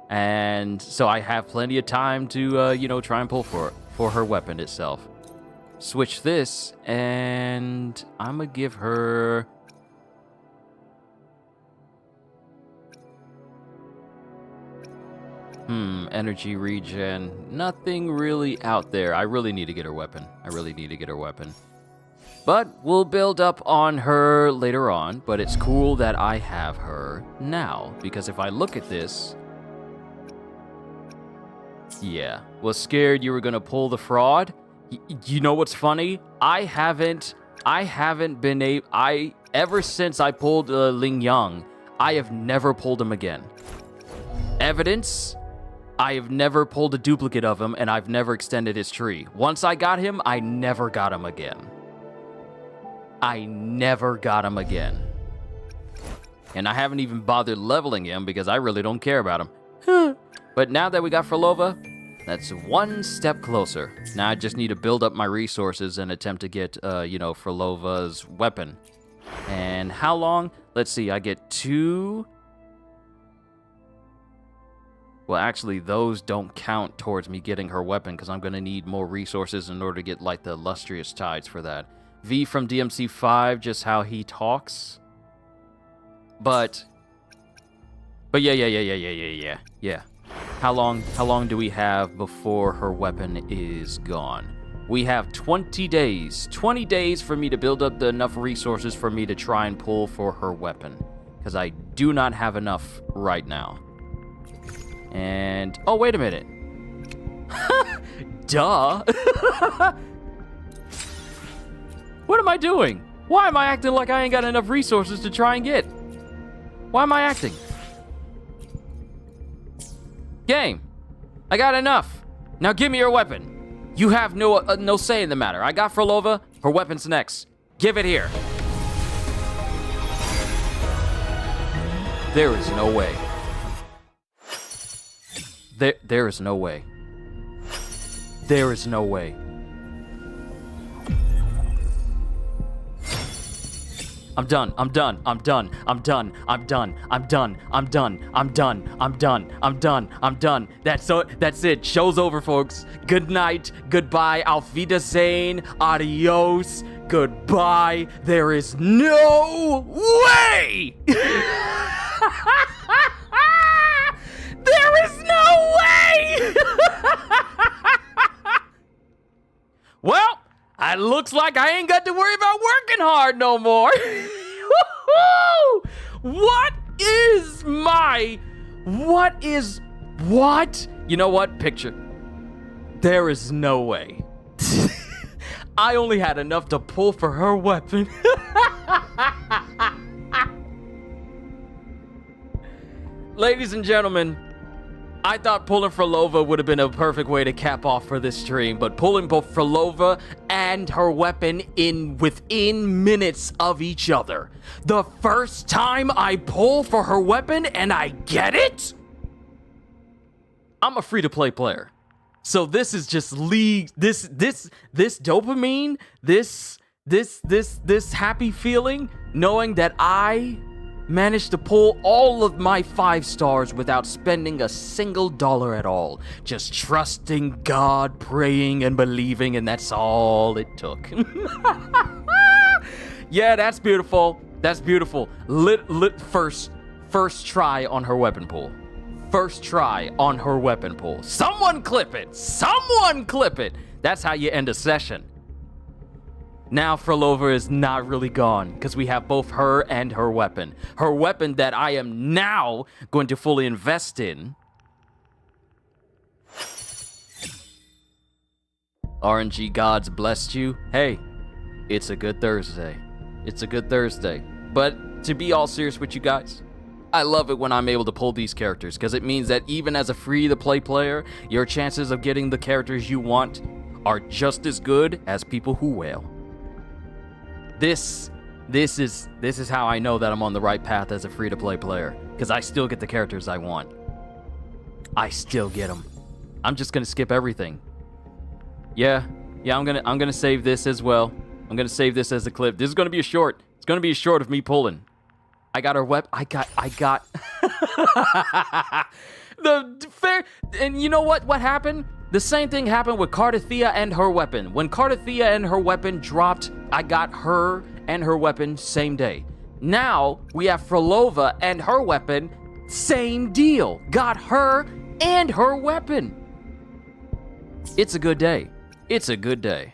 And so I have plenty of time to, try and pull for her weapon itself. Switch this, and I'm going to give her... energy regen. Nothing really out there. I really need to get her weapon. But we'll build up on her later on, but it's cool that I have her now, because if I look at this... Yeah, was scared you were gonna pull the fraud. You know what's funny? I haven't been able... Ever since I pulled Ling Yang, I have never pulled him again. Evidence... I have never pulled a duplicate of him, and I've never extended his tree. Once I got him, I never got him again. And I haven't even bothered leveling him because I really don't care about him. But now that we got Phrolova, that's one step closer. Now I just need to build up my resources and attempt to get, Phrolova's weapon. And how long? Let's see, I get 2... Well, actually, those don't count towards me getting her weapon because I'm going to need more resources in order to get, like, the illustrious tides for that. V from DMC5, just how he talks. But yeah. How long do we have before her weapon is gone? We have 20 days. 20 days for me to build up enough resources for me to try and pull for her weapon. Because I do not have enough right now. And... oh, wait a minute. Duh. What am I doing? Why am I acting like I ain't got enough resources to try and get? Why am I acting? Game. I got enough. Now give me your weapon. You have no say in the matter. I got Phrolova. Her weapon's next. Give it here. There is no way. There is no way. There is no way. I'm done. That's it. Show's over, folks. Good night. Goodbye. Auf Wiedersehen. Adios. Goodbye. There is no way. There is no way! Well, it looks like I ain't got to worry about working hard no more. What? You know what? Picture. There is no way. I only had enough to pull for her weapon. Ladies and gentlemen, I thought pulling Phrolova would have been a perfect way to cap off for this stream, but pulling both Phrolova and her weapon within minutes of each other. The first time I pull for her weapon and I get it? I'm a free-to-play player. So this is just this dopamine, this happy feeling, knowing that I managed to pull all of my 5 stars without spending a single dollar at all. Just trusting God, praying, and believing, and that's all it took. Yeah, that's beautiful. That's beautiful. First try on her weapon pool. First try on her weapon pool. Someone clip it. Someone clip it. That's how you end a session. Now Phrolova is not really gone because we have both her and her weapon. Her weapon that I am now going to fully invest in. RNG gods blessed you. Hey, it's a good Thursday. It's a good Thursday. But to be all serious with you guys, I love it when I'm able to pull these characters because it means that even as a free-to-play player, your chances of getting the characters you want are just as good as people who whale. This is how I know that I'm on the right path as a free-to-play player because I still get the characters I want. I still get them. I'm just gonna skip everything. Yeah, I'm gonna save this as well. I'm gonna save this as a clip. This is gonna be a short. It's gonna be a short of me pulling. I got her I got the fair. And you know what happened? The same thing happened with Cardathea and her weapon. When Cardathea and her weapon dropped, I got her and her weapon same day. Now we have Phrolova and her weapon, same deal. Got her and her weapon. It's a good day. It's a good day.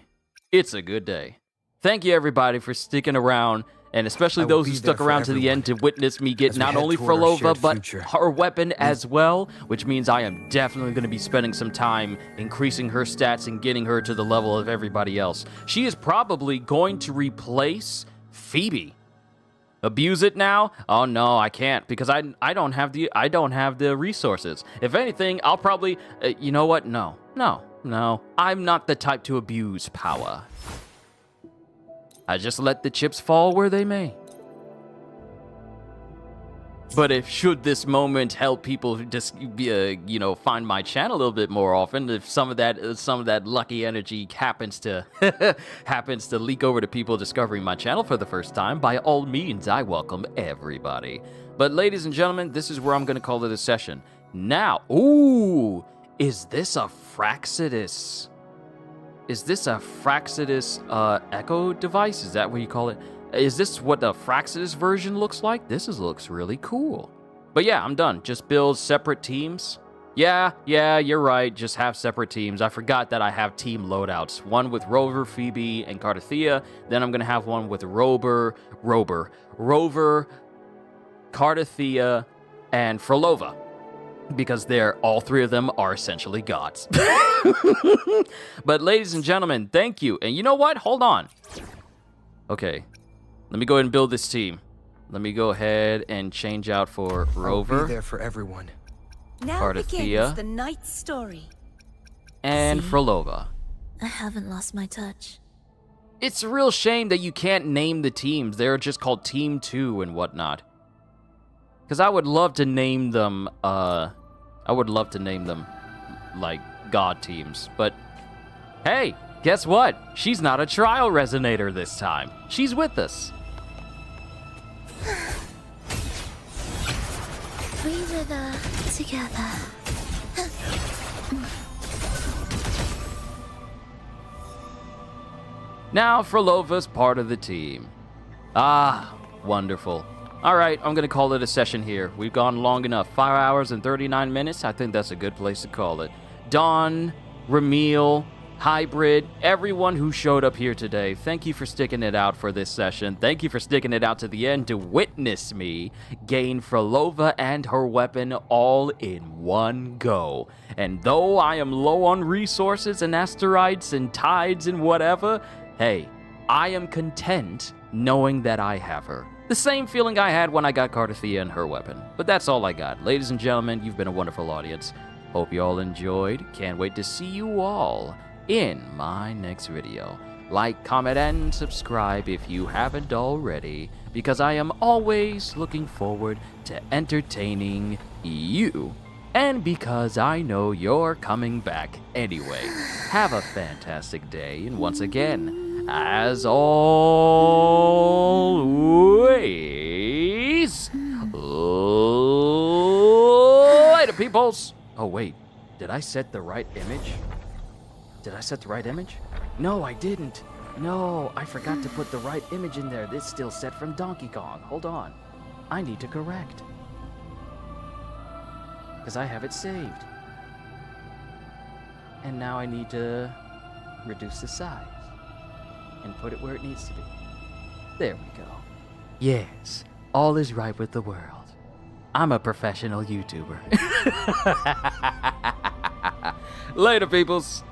It's a good day. Thank you, everybody, for sticking around, and especially those who stuck around to the end to witness me get not only Phrolova, but her weapon as well, which means I am definitely going to be spending some time increasing her stats and getting her to the level of everybody else. She is probably going to replace Phoebe. Abuse it now? Oh no, I can't because I don't have the resources. If anything, I'll probably you know what? No. I'm not the type to abuse power. I just let the chips fall where they may. But if should this moment help people just find my channel a little bit more often, if some of that lucky energy happens to leak over to people discovering my channel for the first time, by all means, I welcome everybody. But ladies and gentlemen, this is where I'm going to call it a session. Now, ooh, is this a Fraxidus? Is this a Fraxidus echo device? Is that what you call it? Is this what the Fraxidus version looks like? This looks really cool. But yeah, I'm done. Just build separate teams. Yeah, you're right. Just have separate teams. I forgot that I have team loadouts. One with Rover, Phoebe, and Cardathea. Then I'm going to have one with Rover, Cardathea, and Phrolova. Because all three of them are essentially gods. But ladies and gentlemen, thank you. And you know what? Hold on. Okay. Let me go ahead and build this team. Let me go ahead and change out for Rover. I'll be there for everyone. Now begins the night's story. And Phrolova. I haven't lost my touch. It's a real shame that you can't name the teams. They're just called Team 2 and whatnot. Because I would love to name them, like, god teams. But, hey, guess what? She's not a trial resonator this time. She's with us. We wither together. Now Phrolova's part of the team. Ah, wonderful. All right, I'm going to call it a session here. We've gone long enough. 5 hours and 39 minutes. I think that's a good place to call it. Dawn, Ramil, Hybrid, everyone who showed up here today, thank you for sticking it out for this session. Thank you for sticking it out to the end to witness me gain Phrolova and her weapon all in one go. And though I am low on resources and asteroids and tides and whatever, hey, I am content knowing that I have her. The same feeling I had when I got Cardathea and her weapon. But that's all I got. Ladies and gentlemen, you've been a wonderful audience. Hope you all enjoyed. Can't wait to see you all in my next video. Like, comment, and subscribe if you haven't already, because I am always looking forward to entertaining you, and because I know you're coming back anyway. Have a fantastic day, and once again, as always, later, peoples. Oh, wait. Did I set the right image? Did I set the right image? No, I didn't. No, I forgot to put the right image in there. This still set from Donkey Kong. Hold on. I need to correct. because I have it saved. And now I need to reduce the size and put it where it needs to be. There we go. Yes, all is right with the world. I'm a professional YouTuber. Later, peoples.